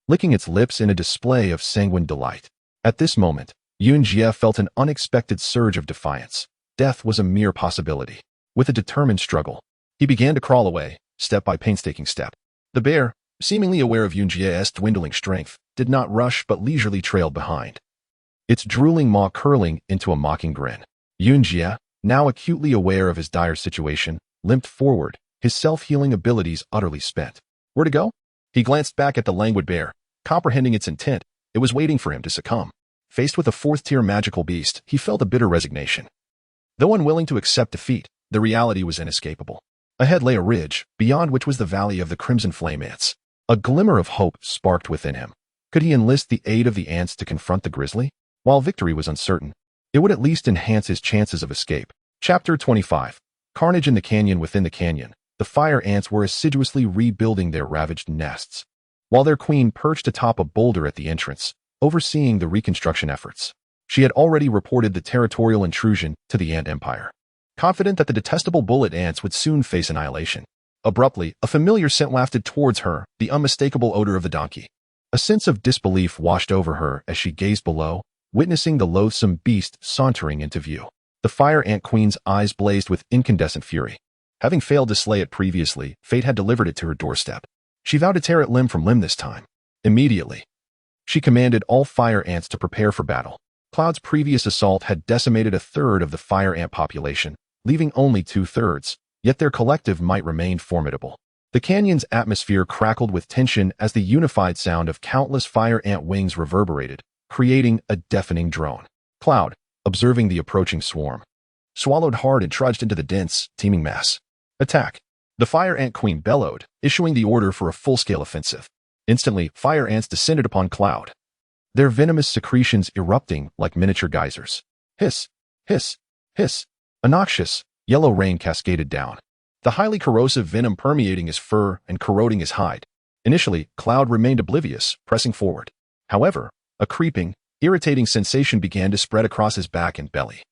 licking its lips in a display of sanguine delight. At this moment, Yunjie felt an unexpected surge of defiance. Death was a mere possibility. With a determined struggle, he began to crawl away, step by painstaking step. The bear, seemingly aware of Yunjie's dwindling strength, did not rush but leisurely trailed behind, its drooling maw curling into a mocking grin. Yunjie, now acutely aware of his dire situation, limped forward, his self-healing abilities utterly spent. Where to go? He glanced back at the languid bear, comprehending its intent. It was waiting for him to succumb. Faced with a fourth-tier magical beast, he felt a bitter resignation. Though unwilling to accept defeat, the reality was inescapable. Ahead lay a ridge, beyond which was the valley of the crimson flame ants. A glimmer of hope sparked within him. Could he enlist the aid of the ants to confront the grizzly? While victory was uncertain, it would at least enhance his chances of escape. Chapter 25. Carnage in the canyon. Within the canyon, the fire ants were assiduously rebuilding their ravaged nests, while their queen perched atop a boulder at the entrance, overseeing the reconstruction efforts. She had already reported the territorial intrusion to the ant empire, confident that the detestable bullet ants would soon face annihilation. Abruptly, a familiar scent wafted towards her, the unmistakable odor of the donkey. A sense of disbelief washed over her as she gazed below, witnessing the loathsome beast sauntering into view. The fire ant queen's eyes blazed with incandescent fury. Having failed to slay it previously, fate had delivered it to her doorstep. She vowed to tear it limb from limb this time. Immediately, she commanded all fire ants to prepare for battle. Cloud's previous assault had decimated a third of the fire ant population, leaving only 2/3, yet their collective might remain formidable. The canyon's atmosphere crackled with tension as the unified sound of countless fire ant wings reverberated, creating a deafening drone. Cloud, observing the approaching swarm, swallowed hard and trudged into the dense, teeming mass. Attack! The fire ant queen bellowed, issuing the order for a full-scale offensive. Instantly, fire ants descended upon Cloud, their venomous secretions erupting like miniature geysers. Hiss, hiss, hiss. A noxious, yellow rain cascaded down, the highly corrosive venom permeating his fur and corroding his hide. Initially, Cloud remained oblivious, pressing forward. However, a creeping, irritating sensation began to spread across his back and belly,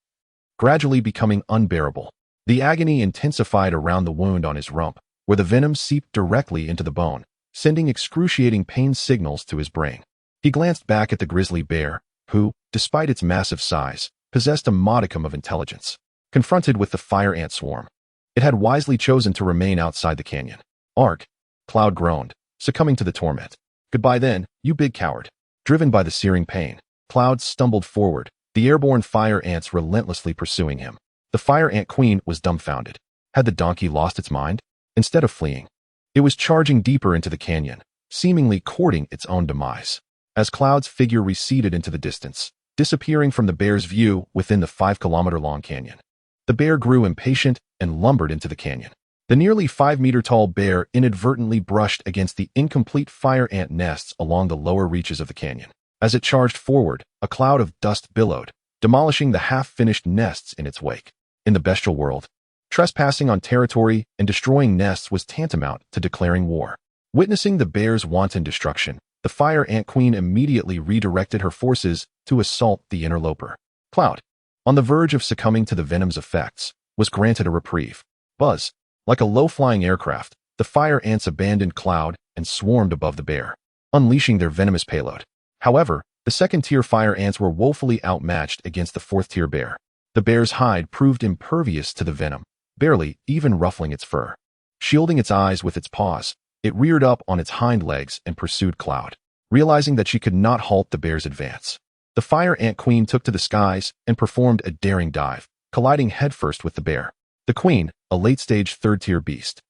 gradually becoming unbearable. The agony intensified around the wound on his rump, where the venom seeped directly into the bone, sending excruciating pain signals to his brain. He glanced back at the grizzly bear, who, despite its massive size, possessed a modicum of intelligence. Confronted with the fire ant swarm, it had wisely chosen to remain outside the canyon. Ark, Cloud groaned, succumbing to the torment. Goodbye then, you big coward. Driven by the searing pain, Cloud stumbled forward, the airborne fire ants relentlessly pursuing him. The fire ant queen was dumbfounded. Had the donkey lost its mind? Instead of fleeing, it was charging deeper into the canyon, seemingly courting its own demise. As Cloud's figure receded into the distance, disappearing from the bear's view within the 5-kilometer-long canyon, the bear grew impatient and lumbered into the canyon. The nearly 5-meter-tall bear inadvertently brushed against the incomplete fire ant nests along the lower reaches of the canyon. As it charged forward, a cloud of dust billowed, demolishing the half-finished nests in its wake. In the bestial world, trespassing on territory and destroying nests was tantamount to declaring war. Witnessing the bear's wanton destruction, the fire ant queen immediately redirected her forces to assault the interloper. Cloud, on the verge of succumbing to the venom's effects, was granted a reprieve. Buzz, like a low-flying aircraft, the fire ants abandoned Cloud and swarmed above the bear, unleashing their venomous payload. However, the second-tier fire ants were woefully outmatched against the fourth-tier bear. The bear's hide proved impervious to the venom, barely even ruffling its fur. Shielding its eyes with its paws, it reared up on its hind legs and pursued Cloud. Realizing that she could not halt the bear's advance, the fire ant queen took to the skies and performed a daring dive, colliding headfirst with the bear. The queen, a late-stage third-tier beast,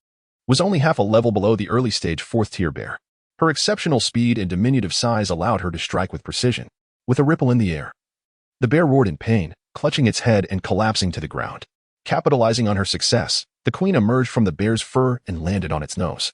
was only half a level below the early-stage fourth-tier bear. Her exceptional speed and diminutive size allowed her to strike with precision, with a ripple in the air. The bear roared in pain, clutching its head and collapsing to the ground. Capitalizing on her success, the queen emerged from the bear's fur and landed on its nose,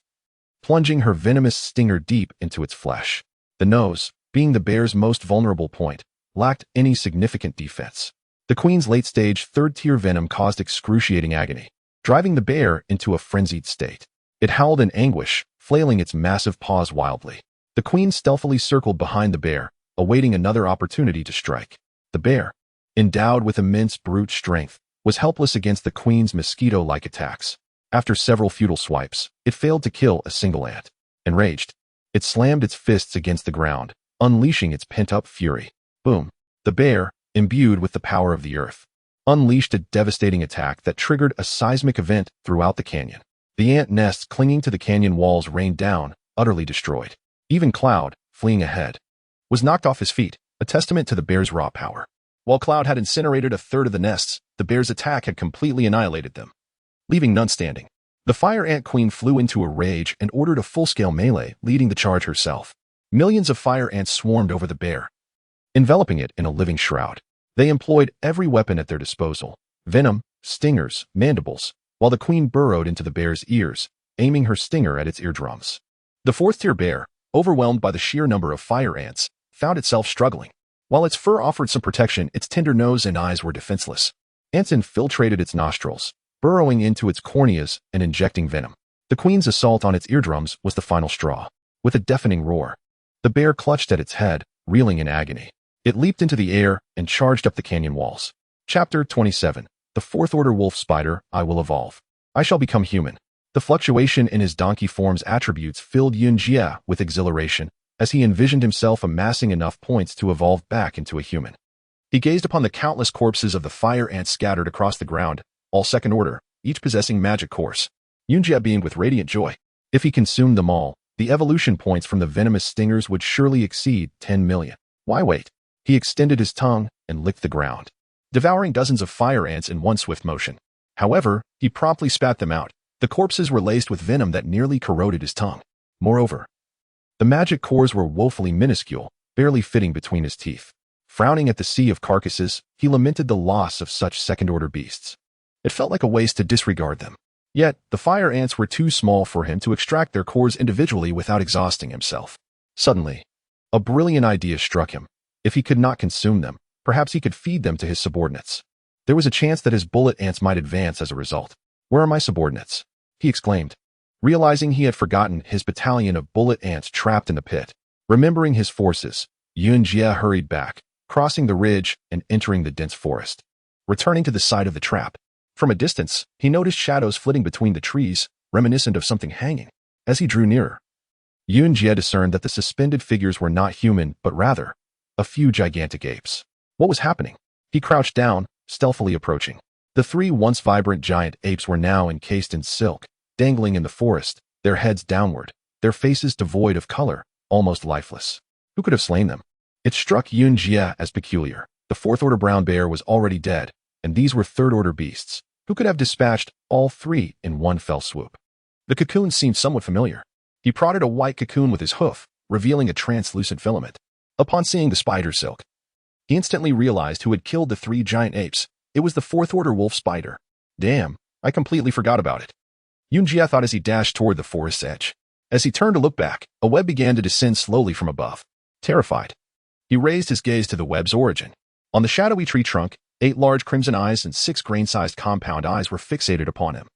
plunging her venomous stinger deep into its flesh. The nose, being the bear's most vulnerable point, lacked any significant defense. The queen's late-stage third-tier venom caused excruciating agony, driving the bear into a frenzied state. It howled in anguish, flailing its massive paws wildly. The queen stealthily circled behind the bear, awaiting another opportunity to strike. The bear, endowed with immense brute strength, was helpless against the queen's mosquito-like attacks. After several futile swipes, it failed to kill a single ant. Enraged, it slammed its fists against the ground, unleashing its pent-up fury. Boom! The bear, imbued with the power of the earth, unleashed a devastating attack that triggered a seismic event throughout the canyon. The ant nests clinging to the canyon walls rained down, utterly destroyed. Even Cloud, fleeing ahead, was knocked off his feet, a testament to the bear's raw power. While Cloud had incinerated a third of the nests, the bear's attack had completely annihilated them, leaving none standing. The fire ant queen flew into a rage and ordered a full-scale melee, leading the charge herself. Millions of fire ants swarmed over the bear, enveloping it in a living shroud. They employed every weapon at their disposal: venom, stingers, mandibles, while the queen burrowed into the bear's ears, aiming her stinger at its eardrums. The fourth-tier bear, overwhelmed by the sheer number of fire ants, found itself struggling. While its fur offered some protection, its tender nose and eyes were defenseless. Ants infiltrated its nostrils, burrowing into its corneas and injecting venom. The queen's assault on its eardrums was the final straw. With a deafening roar, the bear clutched at its head, reeling in agony. It leaped into the air and charged up the canyon walls. Chapter 27. The fourth-order wolf spider, I will evolve. I shall become human. The fluctuation in his donkey form's attributes filled Yunjia with exhilaration as he envisioned himself amassing enough points to evolve back into a human. He gazed upon the countless corpses of the fire ants scattered across the ground, all second order, each possessing magic cores. Yunjia beamed with radiant joy. If he consumed them all, The evolution points from the venomous stingers would surely exceed 10 million. Why wait? He extended his tongue and licked the ground, devouring dozens of fire ants in one swift motion. However, he promptly spat them out. The corpses were laced with venom that nearly corroded his tongue. Moreover, the magic cores were woefully minuscule, barely fitting between his teeth. Frowning at the sea of carcasses, he lamented the loss of such second-order beasts. It felt like a waste to disregard them. Yet, the fire ants were too small for him to extract their cores individually without exhausting himself. Suddenly, a brilliant idea struck him. If he could not consume them, perhaps he could feed them to his subordinates. There was a chance that his bullet ants might advance as a result. "Where are my subordinates?" he exclaimed, realizing he had forgotten his battalion of bullet ants trapped in the pit. Remembering his forces, Yunjie hurried back, crossing the ridge and entering the dense forest. Returning to the side of the trap, from a distance, he noticed shadows flitting between the trees, reminiscent of something hanging. As he drew nearer, Yunjie discerned that the suspended figures were not human, but rather a few gigantic apes. What was happening? He crouched down, stealthily approaching. The three once vibrant giant apes were now encased in silk, dangling in the forest, their heads downward, their faces devoid of color, almost lifeless. Who could have slain them? It struck Yunjie as peculiar. The fourth-order brown bear was already dead, and these were third-order beasts. Who could have dispatched all three in one fell swoop? The cocoon seemed somewhat familiar. He prodded a white cocoon with his hoof, revealing a translucent filament. Upon seeing the spider silk, he instantly realized who had killed the three giant apes. It was the fourth-order wolf spider. Damn, I completely forgot about it. Yunjie thought as he dashed toward the forest's edge. As he turned to look back, a web began to descend slowly from above. Terrified, he raised his gaze to the web's origin. On the shadowy tree trunk, 8 large crimson eyes and 6 grain-sized compound eyes were fixated upon him.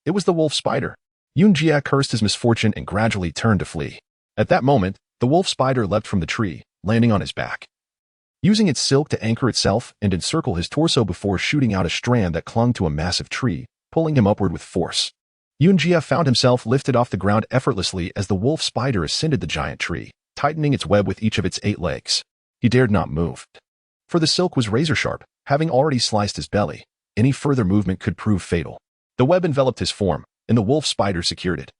It was the wolf spider. Yunjie cursed his misfortune and gradually turned to flee. At that moment, the wolf spider leapt from the tree, landing on his back, using its silk to anchor itself and encircle his torso before shooting out a strand that clung to a massive tree, pulling him upward with force. Yunjie found himself lifted off the ground effortlessly as the wolf spider ascended the giant tree, tightening its web with each of its 8 legs. He dared not move, for the silk was razor-sharp, having already sliced his belly. Any further movement could prove fatal. The web enveloped his form, and the wolf spider secured it.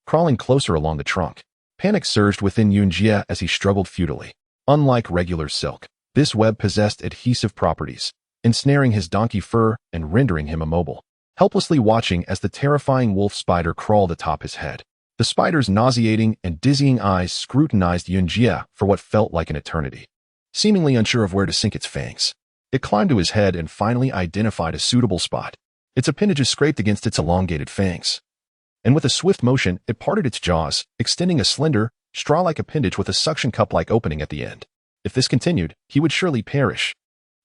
Crawling closer along the trunk, panic surged within Yunjie as he struggled futilely. Unlike regular silk, this web possessed adhesive properties, ensnaring his donkey fur and rendering him immobile. Helplessly watching as the terrifying wolf spider crawled atop his head, the spider's nauseating and dizzying eyes scrutinized Yunjie for what felt like an eternity. Seemingly unsure of where to sink its fangs, it climbed to his head and finally identified a suitable spot. Its appendages scraped against its elongated fangs, and with a swift motion, it parted its jaws, extending a slender, straw-like appendage with a suction cup-like opening at the end. If this continued, he would surely perish.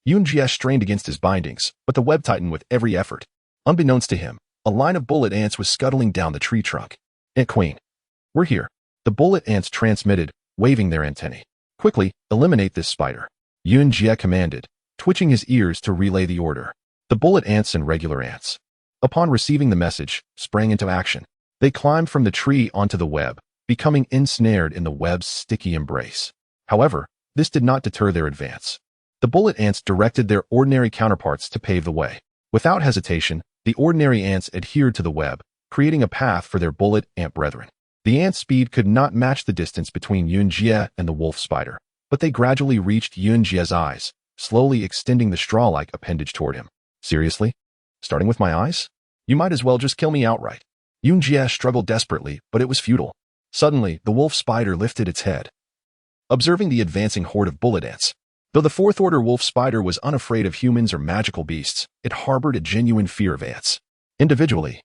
Yunjie strained against his bindings, but the web tightened with every effort. Unbeknownst to him, a line of bullet ants was scuttling down the tree trunk. "Ant Queen, we're here," the bullet ants transmitted, waving their antennae. "Quickly, eliminate this spider," Yunjie commanded, twitching his ears to relay the order. The bullet ants and regular ants, upon receiving the message, sprang into action. They climbed from the tree onto the web, becoming ensnared in the web's sticky embrace. However, this did not deter their advance. The bullet ants directed their ordinary counterparts to pave the way. Without hesitation, the ordinary ants adhered to the web, creating a path for their bullet ant brethren. The ants' speed could not match the distance between Yunjie and the wolf spider, but they gradually reached Yunjie's eyes, slowly extending the straw-like appendage toward him. "Seriously? Starting with my eyes? You might as well just kill me outright." Yunjie struggled desperately, but it was futile. Suddenly, the wolf spider lifted its head, observing the advancing horde of bullet ants. Though the fourth-order wolf spider was unafraid of humans or magical beasts, it harbored a genuine fear of ants. Individually,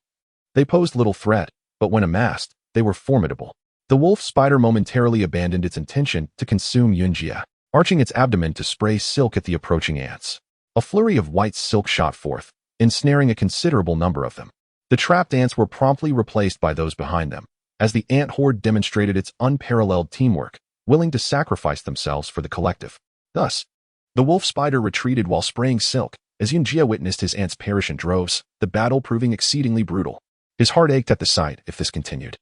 they posed little threat, but when amassed, they were formidable. The wolf spider momentarily abandoned its intention to consume Yunjie, arching its abdomen to spray silk at the approaching ants. A flurry of white silk shot forth, ensnaring a considerable number of them. The trapped ants were promptly replaced by those behind them, as the ant horde demonstrated its unparalleled teamwork, willing to sacrifice themselves for the collective. Thus, the wolf spider retreated while spraying silk, as Yunjie witnessed his ants perish in droves, the battle proving exceedingly brutal. His heart ached at the sight if this continued.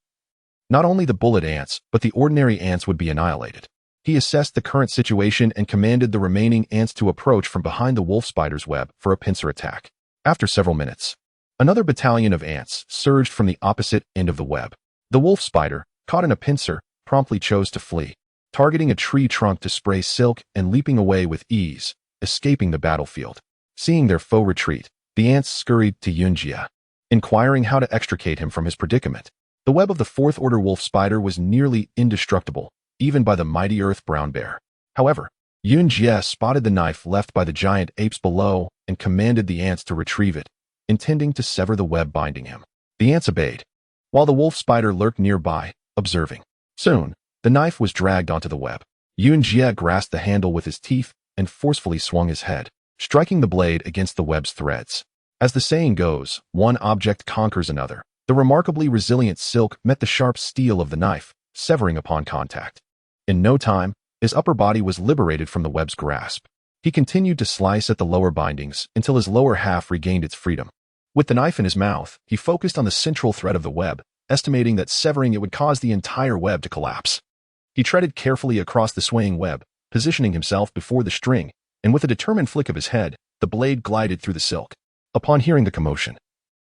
Not only the bullet ants, but the ordinary ants would be annihilated. He assessed the current situation and commanded the remaining ants to approach from behind the wolf spider's web for a pincer attack. After several minutes, another battalion of ants surged from the opposite end of the web. The wolf spider, caught in a pincer, promptly chose to flee, targeting a tree trunk to spray silk and leaping away with ease, escaping the battlefield. Seeing their foe retreat, the ants scurried to Yunjie, inquiring how to extricate him from his predicament. The web of the fourth-order wolf spider was nearly indestructible, even by the mighty earth brown bear. However, Yunjie spotted the knife left by the giant apes below and commanded the ants to retrieve it, intending to sever the web binding him. The ants obeyed, while the wolf spider lurked nearby, observing. Soon, the knife was dragged onto the web. Yunjie grasped the handle with his teeth and forcefully swung his head, striking the blade against the web's threads. As the saying goes, one object conquers another. The remarkably resilient silk met the sharp steel of the knife, severing upon contact. In no time, his upper body was liberated from the web's grasp. He continued to slice at the lower bindings until his lower half regained its freedom. With the knife in his mouth, he focused on the central thread of the web, estimating that severing it would cause the entire web to collapse. He treaded carefully across the swaying web, positioning himself before the string, and with a determined flick of his head, the blade glided through the silk. Upon hearing the commotion,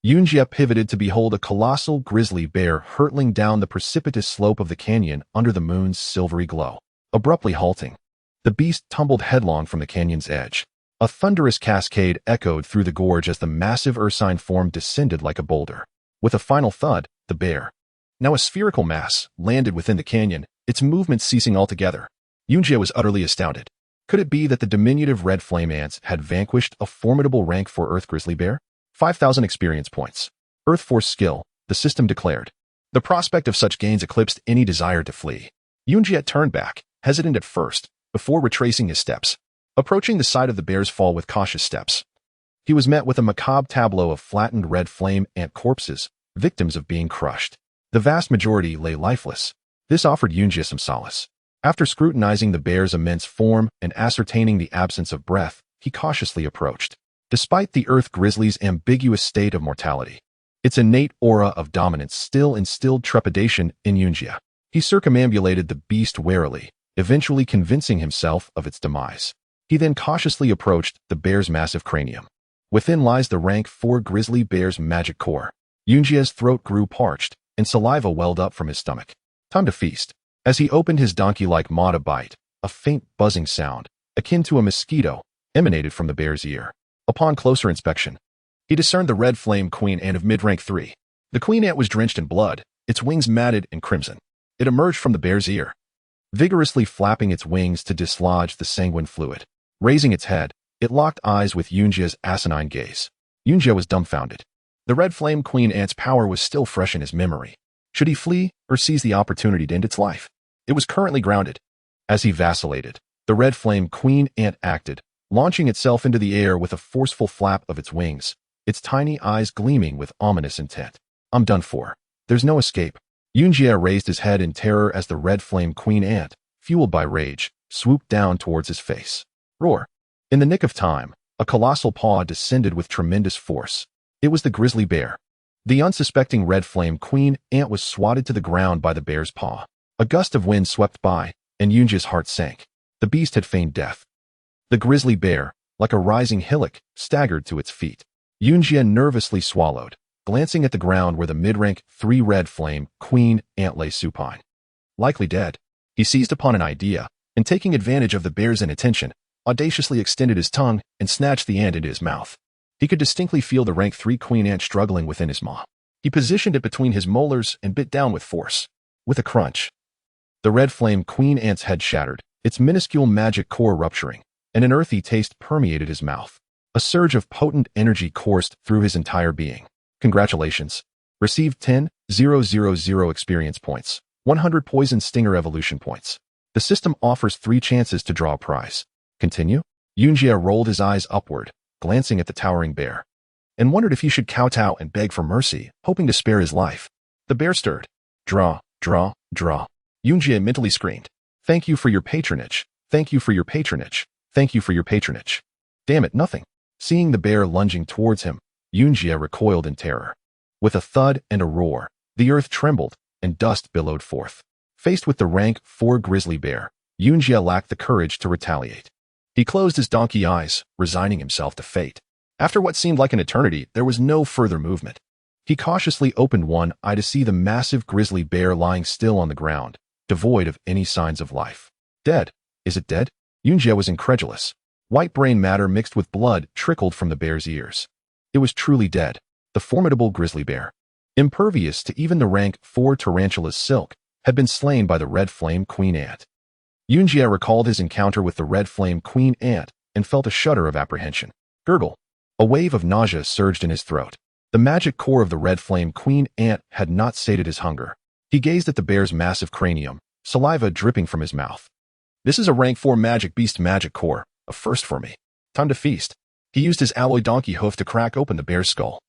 Yunjie pivoted to behold a colossal grizzly bear hurtling down the precipitous slope of the canyon under the moon's silvery glow. Abruptly halting, the beast tumbled headlong from the canyon's edge. A thunderous cascade echoed through the gorge as the massive ursine form descended like a boulder. With a final thud, the bear, now a spherical mass, landed within the canyon, its movements ceasing altogether. Yunjie was utterly astounded. Could it be that the diminutive red flame ants had vanquished a formidable rank 4 Earth grizzly bear? 5,000 experience points. Earth Force skill, the system declared. The prospect of such gains eclipsed any desire to flee. Yunjie turned back, hesitant at first, before retracing his steps. Approaching the side of the bear's fall with cautious steps, he was met with a macabre tableau of flattened red flame ant corpses, victims of being crushed. The vast majority lay lifeless. This offered Yunjie some solace. After scrutinizing the bear's immense form and ascertaining the absence of breath, he cautiously approached. Despite the earth grizzly's ambiguous state of mortality, its innate aura of dominance still instilled trepidation in Yunjie. He circumambulated the beast warily, eventually convincing himself of its demise. He then cautiously approached the bear's massive cranium. Within lies the rank 4 grizzly bear's magic core. Yunjie's throat grew parched, and saliva welled up from his stomach. Time to feast. As he opened his donkey-like maw to bite, a faint buzzing sound, akin to a mosquito, emanated from the bear's ear. Upon closer inspection, he discerned the red flame queen ant of mid-rank 3. The queen ant was drenched in blood, its wings matted and crimson. It emerged from the bear's ear, vigorously flapping its wings to dislodge the sanguine fluid. Raising its head, it locked eyes with Yunjie's asinine gaze. Yunjie was dumbfounded. The red flame queen ant's power was still fresh in his memory. Should he flee or seize the opportunity to end its life? It was currently grounded. As he vacillated, the red flame queen ant acted, launching itself into the air with a forceful flap of its wings, its tiny eyes gleaming with ominous intent. I'm done for. There's no escape. Yunjie raised his head in terror as the red flame queen ant, fueled by rage, swooped down towards his face. Roar. In the nick of time, a colossal paw descended with tremendous force. It was the grizzly bear. The unsuspecting red flame queen ant was swatted to the ground by the bear's paw. A gust of wind swept by, and Yunjie's heart sank. The beast had feigned death. The grizzly bear, like a rising hillock, staggered to its feet. Yunjie nervously swallowed, glancing at the ground where the mid-rank 3 red flame queen ant lay supine. Likely dead. He seized upon an idea, and taking advantage of the bear's inattention, audaciously extended his tongue and snatched the ant into his mouth. He could distinctly feel the rank 3 queen ant struggling within his maw. He positioned it between his molars and bit down with force. With a crunch, the red flame queen ant's head shattered, its minuscule magic core rupturing, and an earthy taste permeated his mouth. A surge of potent energy coursed through his entire being. Congratulations. Received 10,000 experience points, 100 poison stinger evolution points. The system offers 3 chances to draw a prize. Continue? Yunjie rolled his eyes upward, glancing at the towering bear, and wondered if he should kowtow and beg for mercy, hoping to spare his life. The bear stirred. Draw, draw, draw. Yunjie mentally screamed. Thank you for your patronage. Thank you for your patronage. Thank you for your patronage. Damn it, nothing. Seeing the bear lunging towards him, Yunjie recoiled in terror. With a thud and a roar, the earth trembled, and dust billowed forth. Faced with the rank 4 grizzly bear, Yunjie lacked the courage to retaliate. He closed his donkey eyes, resigning himself to fate. After what seemed like an eternity, there was no further movement. He cautiously opened one eye to see the massive grizzly bear lying still on the ground, devoid of any signs of life. Dead? Is it dead? Yunjie was incredulous. White brain matter mixed with blood trickled from the bear's ears. It was truly dead. The formidable grizzly bear, impervious to even the rank 4 tarantula's silk, had been slain by the red flame queen ant. Yunjie recalled his encounter with the red flame queen ant and felt a shudder of apprehension. Gurgle. A wave of nausea surged in his throat. The magic core of the red flame queen ant had not sated his hunger. He gazed at the bear's massive cranium, saliva dripping from his mouth. This is a rank 4 magic beast magic core, a first for me. Time to feast. He used his alloy donkey hoof to crack open the bear's skull,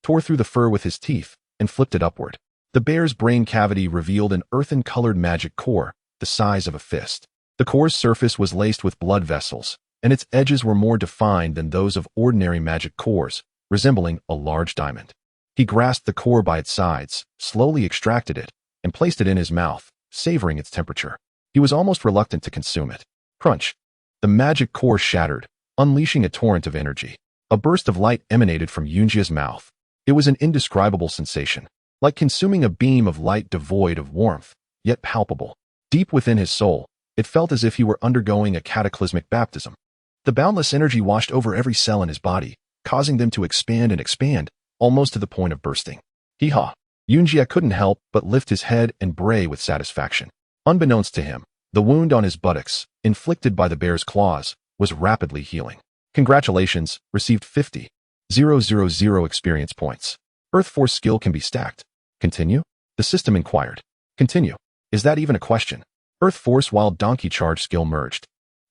tore through the fur with his teeth, and flipped it upward. The bear's brain cavity revealed an earthen-colored magic core, the size of a fist. The core's surface was laced with blood vessels, and its edges were more defined than those of ordinary magic cores, resembling a large diamond. He grasped the core by its sides, slowly extracted it, and placed it in his mouth, savoring its temperature. He was almost reluctant to consume it. Crunch. The magic core shattered, unleashing a torrent of energy. A burst of light emanated from Yunjie's mouth. It was an indescribable sensation, like consuming a beam of light devoid of warmth, yet palpable. Deep within his soul, it felt as if he were undergoing a cataclysmic baptism. The boundless energy washed over every cell in his body, causing them to expand and expand, almost to the point of bursting. Hee-haw. Yunjie couldn't help but lift his head and bray with satisfaction. Unbeknownst to him, the wound on his buttocks, inflicted by the bear's claws, was rapidly healing. Congratulations, received 50,000 experience points. Earth Force skill can be stacked. Continue? The system inquired. Continue. Is that even a question? Earth Force Wild Donkey Charge skill merged.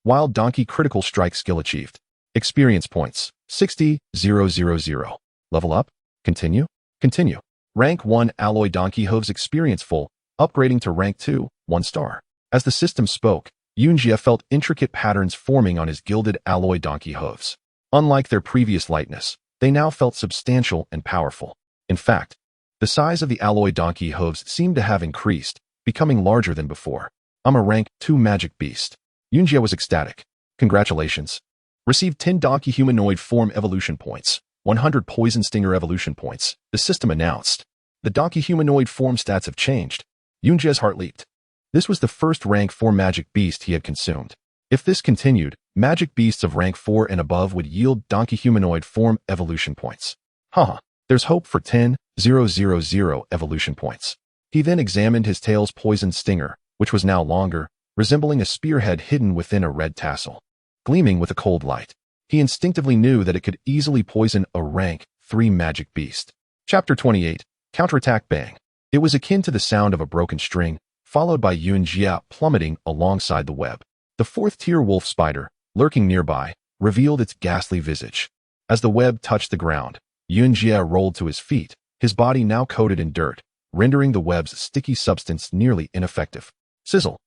Wild Donkey Critical Strike skill achieved. Experience points, 60,000. Level up? Continue? Continue. Rank 1 Alloy Donkey Hooves experience full, upgrading to rank 2, 1 star. As the system spoke, Yunjie felt intricate patterns forming on his gilded alloy donkey hooves. Unlike their previous lightness, they now felt substantial and powerful. In fact, the size of the alloy donkey hooves seemed to have increased, becoming larger than before. I'm a rank 2 magic beast. Yunjie was ecstatic. Congratulations. Received 10 donkey humanoid form evolution points, 100 poison stinger evolution points, the system announced. The donkey humanoid form stats have changed. Yunjie's heart leaped. This was the first rank 4 magic beast he had consumed. If this continued, magic beasts of rank 4 and above would yield donkey humanoid form evolution points. Haha, there's hope for 10,000 evolution points. He then examined his tail's poison stinger, which was now longer, resembling a spearhead hidden within a red tassel. Gleaming with a cold light, he instinctively knew that it could easily poison a rank 3 magic beast. Chapter 28, Counterattack Bang. It was akin to the sound of a broken string, followed by Yunjie plummeting alongside the web. The 4th-tier wolf spider, lurking nearby, revealed its ghastly visage. As the web touched the ground, Yunjie rolled to his feet, his body now coated in dirt, rendering the web's sticky substance nearly ineffective. Sizzle.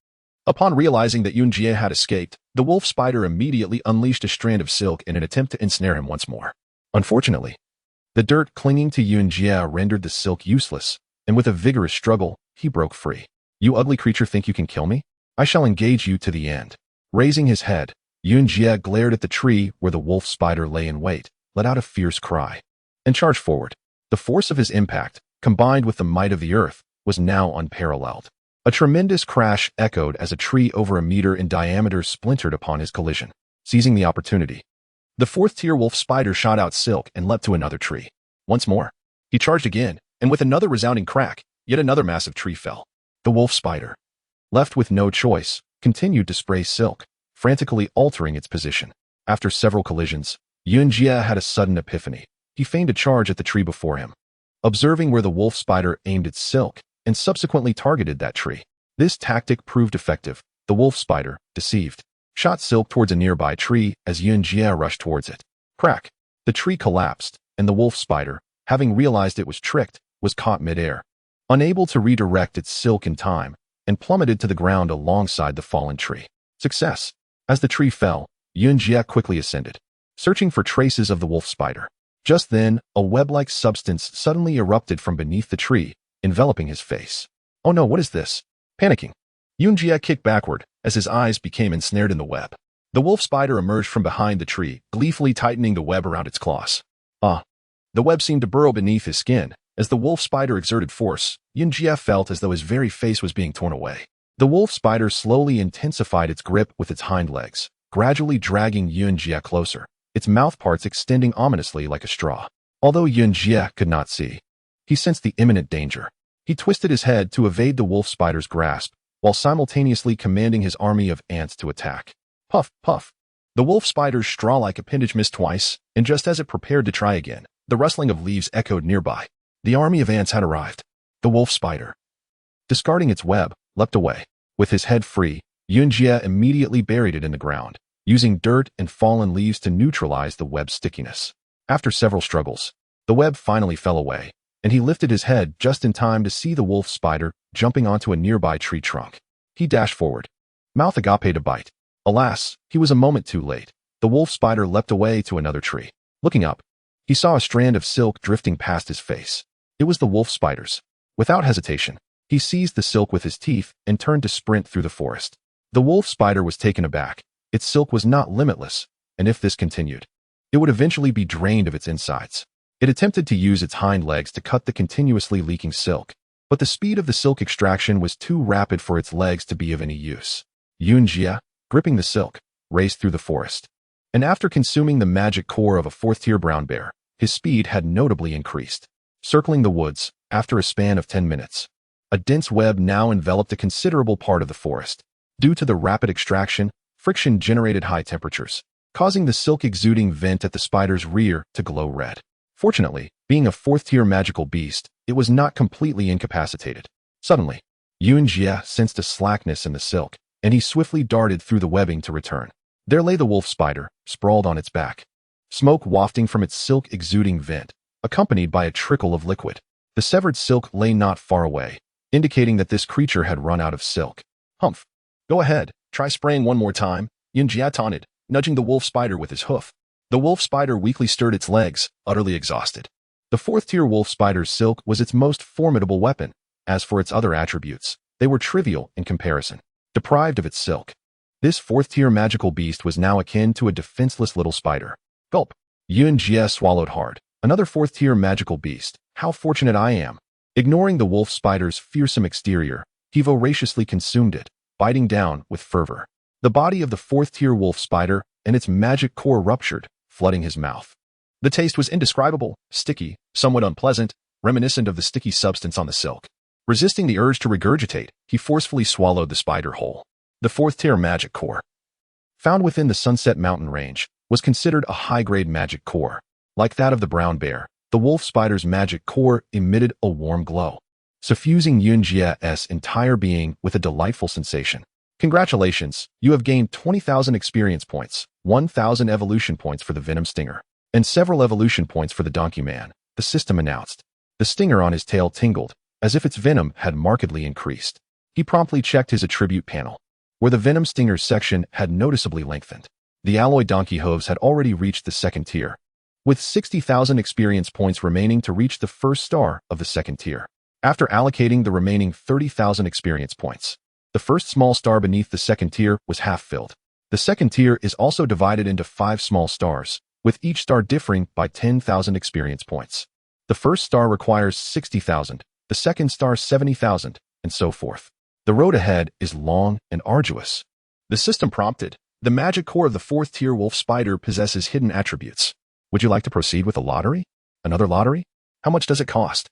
Upon realizing that Yunjie had escaped, the wolf spider immediately unleashed a strand of silk in an attempt to ensnare him once more. Unfortunately, the dirt clinging to Yunjie rendered the silk useless, and with a vigorous struggle, he broke free. You ugly creature think you can kill me? I shall engage you to the end. Raising his head, Yunjie glared at the tree where the wolf spider lay in wait, let out a fierce cry, and charged forward. The force of his impact, combined with the might of the earth, was now unparalleled. A tremendous crash echoed as a tree over a meter in diameter splintered upon his collision. Seizing the opportunity, the 4th-tier wolf spider shot out silk and leapt to another tree. Once more, he charged again, and with another resounding crack, yet another massive tree fell. The wolf spider, left with no choice, continued to spray silk, frantically altering its position. After several collisions, Yunjie had a sudden epiphany. He feigned a charge at the tree before him, observing where the wolf spider aimed its silk, and subsequently targeted that tree. This tactic proved effective. The wolf spider, deceived, shot silk towards a nearby tree as Yunjie rushed towards it. Crack! The tree collapsed, and the wolf spider, having realized it was tricked, was caught midair, unable to redirect its silk in time, and plummeted to the ground alongside the fallen tree. Success! As the tree fell, Yunjie quickly ascended, searching for traces of the wolf spider. Just then, a web-like substance suddenly erupted from beneath the tree, enveloping his face. Oh no, what is this? Panicking, Yunjie kicked backward as his eyes became ensnared in the web. The wolf spider emerged from behind the tree, gleefully tightening the web around its claws. The web seemed to burrow beneath his skin, As the wolf spider exerted force, Yunjie felt as though his very face was being torn away. The wolf spider slowly intensified its grip with its hind legs, gradually dragging Yunjie closer, its mouth parts extending ominously like a straw. Although Yunjie could not see, he sensed the imminent danger. He twisted his head to evade the wolf spider's grasp, while simultaneously commanding his army of ants to attack. Puff, puff. The wolf spider's straw-like appendage missed twice, and just as it prepared to try again, the rustling of leaves echoed nearby. The army of ants had arrived. The wolf spider, discarding its web, leapt away. With his head free, Yunjie immediately buried it in the ground, using dirt and fallen leaves to neutralize the web's stickiness. After several struggles, the web finally fell away, and he lifted his head just in time to see the wolf spider jumping onto a nearby tree trunk. He dashed forward, mouth agape to bite. Alas, he was a moment too late. The wolf spider leapt away to another tree. Looking up, he saw a strand of silk drifting past his face. It was the wolf spider's. Without hesitation, he seized the silk with his teeth and turned to sprint through the forest. The wolf spider was taken aback. Its silk was not limitless, and if this continued, it would eventually be drained of its insides. It attempted to use its hind legs to cut the continuously leaking silk, but the speed of the silk extraction was too rapid for its legs to be of any use. Yunjie, gripping the silk, raced through the forest. And after consuming the magic core of a fourth-tier brown bear, his speed had notably increased. Circling the woods, after a span of 10 minutes, a dense web now enveloped a considerable part of the forest. Due to the rapid extraction, friction generated high temperatures, causing the silk-exuding vent at the spider's rear to glow red. Fortunately, being a fourth-tier magical beast, it was not completely incapacitated. Suddenly, Yunjie sensed a slackness in the silk, and he swiftly darted through the webbing to return. There lay the wolf spider, sprawled on its back, smoke wafting from its silk-exuding vent, accompanied by a trickle of liquid. The severed silk lay not far away, indicating that this creature had run out of silk. Humph. Go ahead, try spraying one more time, Yunjie taunted, nudging the wolf spider with his hoof. The wolf spider weakly stirred its legs, utterly exhausted. The fourth-tier wolf spider's silk was its most formidable weapon. As for its other attributes, they were trivial in comparison. Deprived of its silk, this fourth-tier magical beast was now akin to a defenseless little spider. Gulp. Yunjie swallowed hard. Another fourth-tier magical beast. How fortunate I am. Ignoring the wolf spider's fearsome exterior, he voraciously consumed it, biting down with fervor. The body of the fourth-tier wolf spider and its magic core ruptured, flooding his mouth. The taste was indescribable, sticky, somewhat unpleasant, reminiscent of the sticky substance on the silk. Resisting the urge to regurgitate, he forcefully swallowed the spider whole. The fourth-tier magic core, found within the Sunset Mountain range, was considered a high-grade magic core. Like that of the brown bear, the wolf spider's magic core emitted a warm glow, suffusing Yunjie's entire being with a delightful sensation. Congratulations, you have gained 20,000 experience points, 1,000 evolution points for the venom stinger, and several evolution points for the donkey man, the system announced. The stinger on his tail tingled, as if its venom had markedly increased. He promptly checked his attribute panel, where the venom stinger section had noticeably lengthened. The alloy donkey hooves had already reached the second tier, with 60,000 experience points remaining to reach the first star of the second tier. After allocating the remaining 30,000 experience points, the first small star beneath the second tier was half filled. The second tier is also divided into 5 small stars, with each star differing by 10,000 experience points. The first star requires 60,000, the second star 70,000, and so forth. The road ahead is long and arduous. The system prompted. The magic core of the fourth-tier wolf spider possesses hidden attributes. Would you like to proceed with a lottery? Another lottery? How much does it cost?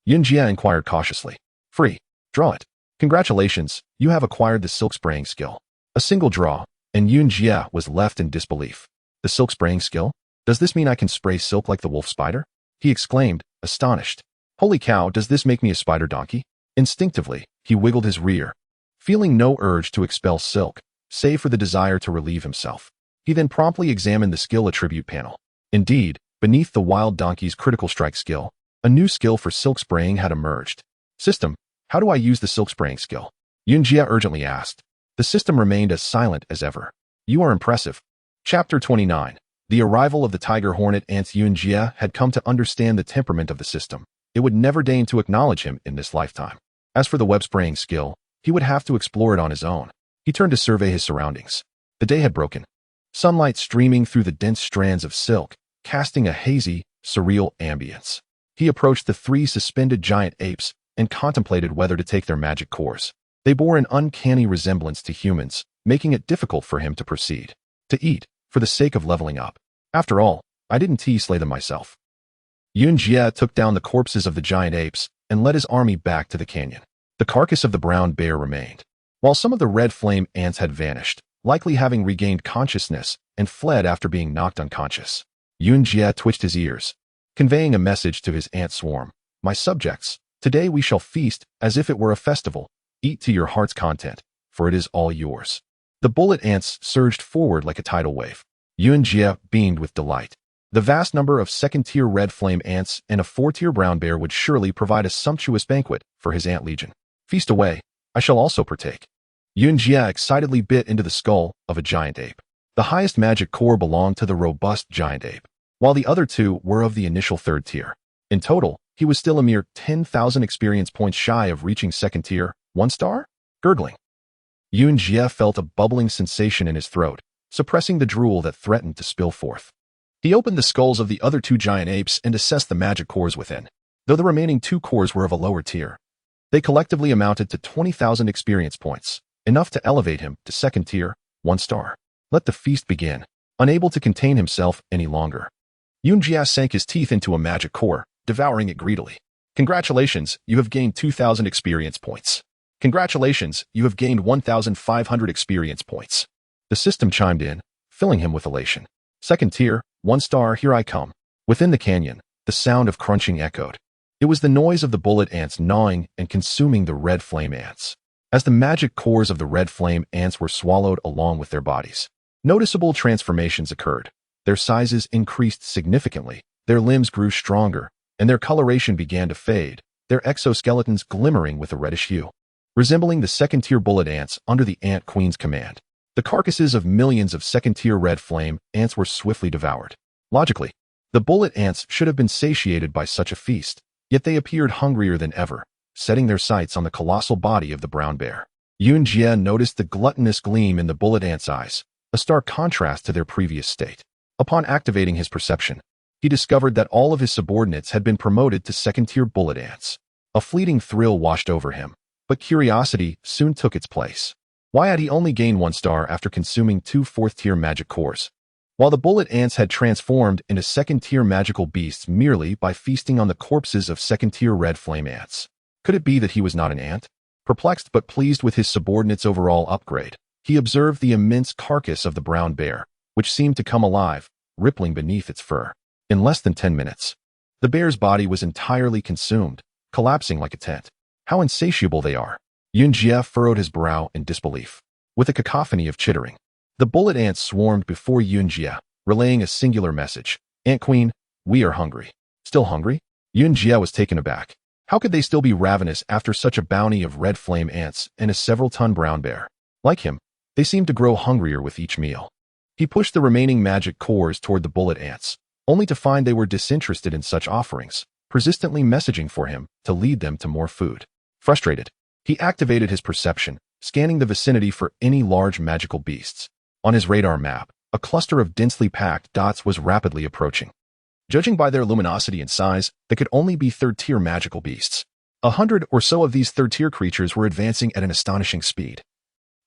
Yunjie inquired cautiously. Free. Draw it. Congratulations, you have acquired the silk spraying skill. A single draw, and Yunjie was left in disbelief. The silk spraying skill? Does this mean I can spray silk like the wolf spider? He exclaimed, astonished. Holy cow, does this make me a spider donkey? Instinctively, he wiggled his rear, feeling no urge to expel silk, save for the desire to relieve himself. He then promptly examined the skill attribute panel. Indeed, beneath the wild donkey's critical strike skill, a new skill for silk spraying had emerged. System, how do I use the silk spraying skill? Yunjie urgently asked. The system remained as silent as ever. You are impressive. Chapter 29. The arrival of the tiger hornet ants. Yunjie had come to understand the temperament of the system. It would never deign to acknowledge him in this lifetime. As for the web spraying skill, he would have to explore it on his own. He turned to survey his surroundings. The day had broken. Sunlight streaming through the dense strands of silk, casting a hazy, surreal ambience. He approached the three suspended giant apes and contemplated whether to take their magic cores. They bore an uncanny resemblance to humans, making it difficult for him to proceed. To eat, for the sake of leveling up. After all, I didn't slay them myself. Yunjie took down the corpses of the giant apes and led his army back to the canyon. The carcass of the brown bear remained, while some of the red flame ants had vanished, likely having regained consciousness and fled after being knocked unconscious. Yunjie twitched his ears, conveying a message to his ant swarm. My subjects, today we shall feast as if it were a festival. Eat to your heart's content, for it is all yours. The bullet ants surged forward like a tidal wave. Yunjie beamed with delight. The vast number of second-tier red flame ants and a 4-tier brown bear would surely provide a sumptuous banquet for his ant legion. Feast away, I shall also partake. Yunjie excitedly bit into the skull of a giant ape. The highest magic core belonged to the robust giant ape, while the other two were of the initial 3rd tier. In total, he was still a mere 10,000 experience points shy of reaching 2nd tier, 1 star? Gurgling. Yunjie felt a bubbling sensation in his throat, suppressing the drool that threatened to spill forth. He opened the skulls of the other 2 giant apes and assessed the magic cores within. Though the remaining 2 cores were of a lower tier, they collectively amounted to 20,000 experience points, enough to elevate him to 2nd tier, 1 star. Let the feast begin. Unable to contain himself any longer, Yunjie sank his teeth into a magic core, devouring it greedily. Congratulations, you have gained 2,000 experience points. Congratulations, you have gained 1,500 experience points. The system chimed in, filling him with elation. 2nd tier, 1 star, here I come. Within the canyon, the sound of crunching echoed. It was the noise of the bullet ants gnawing and consuming the red flame ants. As the magic cores of the red flame ants were swallowed along with their bodies, noticeable transformations occurred. Their sizes increased significantly, their limbs grew stronger, and their coloration began to fade, their exoskeletons glimmering with a reddish hue. Resembling the 2nd-tier bullet ants under the Ant Queen's command, the carcasses of millions of 2nd-tier red flame ants were swiftly devoured. Logically, the bullet ants should have been satiated by such a feast, yet they appeared hungrier than ever, setting their sights on the colossal body of the brown bear. Yunjie noticed the gluttonous gleam in the bullet ant's eyes, a stark contrast to their previous state. Upon activating his perception, he discovered that all of his subordinates had been promoted to 2nd-tier bullet ants. A fleeting thrill washed over him, but curiosity soon took its place. Why had he only gained 1 star after consuming 2 4th-tier magic cores, while the bullet ants had transformed into 2nd-tier magical beasts merely by feasting on the corpses of 2nd-tier red flame ants? Could it be that he was not an ant? Perplexed but pleased with his subordinate's overall upgrade, he observed the immense carcass of the brown bear, which seemed to come alive, rippling beneath its fur. In less than 10 minutes, the bear's body was entirely consumed, collapsing like a tent. How insatiable they are! Yunjie furrowed his brow in disbelief. With a cacophony of chittering, the bullet ants swarmed before Yunjie, relaying a singular message. Ant Queen, we are hungry. Still hungry? Yunjie was taken aback. How could they still be ravenous after such a bounty of red flame ants and a several-ton brown bear? Like him, they seemed to grow hungrier with each meal. He pushed the remaining magic cores toward the bullet ants, only to find they were disinterested in such offerings, persistently messaging for him to lead them to more food. Frustrated, he activated his perception, scanning the vicinity for any large magical beasts. On his radar map, a cluster of densely packed dots was rapidly approaching. Judging by their luminosity and size, they could only be 3rd-tier magical beasts. 100 or so of these 3rd-tier creatures were advancing at an astonishing speed.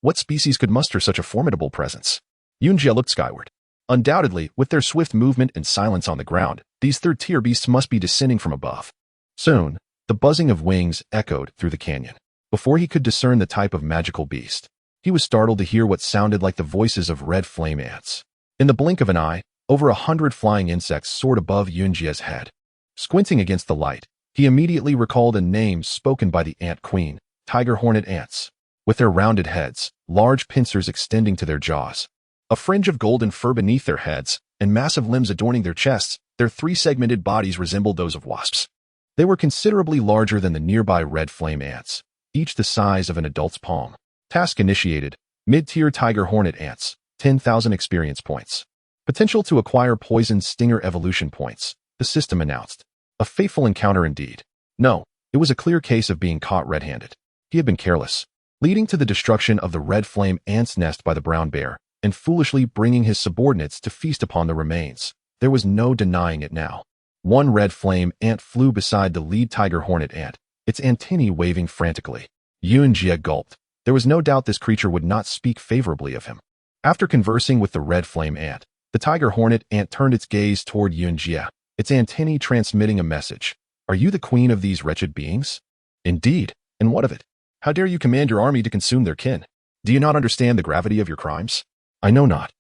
What species could muster such a formidable presence? Yunjie looked skyward. Undoubtedly, with their swift movement and silence on the ground, these 3rd-tier beasts must be descending from above. Soon, the buzzing of wings echoed through the canyon. Before he could discern the type of magical beast, he was startled to hear what sounded like the voices of red flame ants. In the blink of an eye, over 100 flying insects soared above Yunjie's head. Squinting against the light, he immediately recalled a name spoken by the Ant Queen, tiger hornet ants. With their rounded heads, large pincers extending to their jaws, a fringe of golden fur beneath their heads, and massive limbs adorning their chests, their 3-segmented bodies resembled those of wasps. They were considerably larger than the nearby red flame ants, each the size of an adult's palm. Task initiated, mid-tier tiger hornet ants, 10,000 experience points. Potential to acquire poison stinger evolution points, the system announced. A fateful encounter indeed. No, it was a clear case of being caught red-handed. He had been careless, leading to the destruction of the red flame ant's nest by the brown bear, and foolishly bringing his subordinates to feast upon the remains. There was no denying it now. One red flame ant flew beside the lead tiger hornet ant, its antennae waving frantically. Yuanjie gulped. There was no doubt this creature would not speak favorably of him. After conversing with the red flame ant, the tiger hornet ant turned its gaze toward Yuanjie, its antennae transmitting a message. Are you the queen of these wretched beings? Indeed, and what of it? How dare you command your army to consume their kin? Do you not understand the gravity of your crimes? I know not.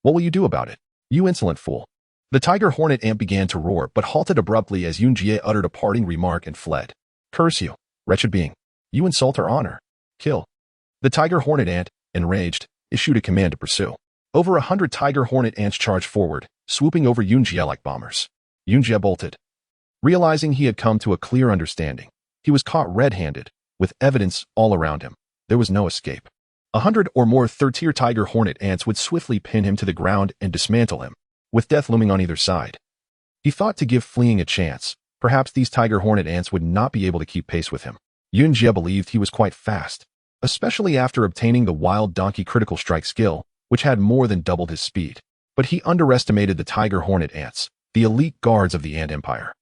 What will you do about it? You insolent fool. The tiger hornet ant began to roar, but halted abruptly as Yuanjie uttered a parting remark and fled. Curse you, wretched being. You insult our honor. Kill. The tiger hornet ant, enraged, issued a command to pursue. Over 100 tiger hornet ants charged forward, swooping over Yuanjie like bombers. Yuanjie bolted. Realizing he had come to a clear understanding, he was caught red-handed, with evidence all around him. There was no escape. 100 or more third-tier tiger hornet ants would swiftly pin him to the ground and dismantle him, with death looming on either side. He thought to give fleeing a chance. Perhaps these tiger hornet ants would not be able to keep pace with him. Yuanjie believed he was quite fast, especially after obtaining the wild donkey critical strike skill, which had more than doubled his speed. But he underestimated the tiger hornet ants, the elite guards of the ant empire.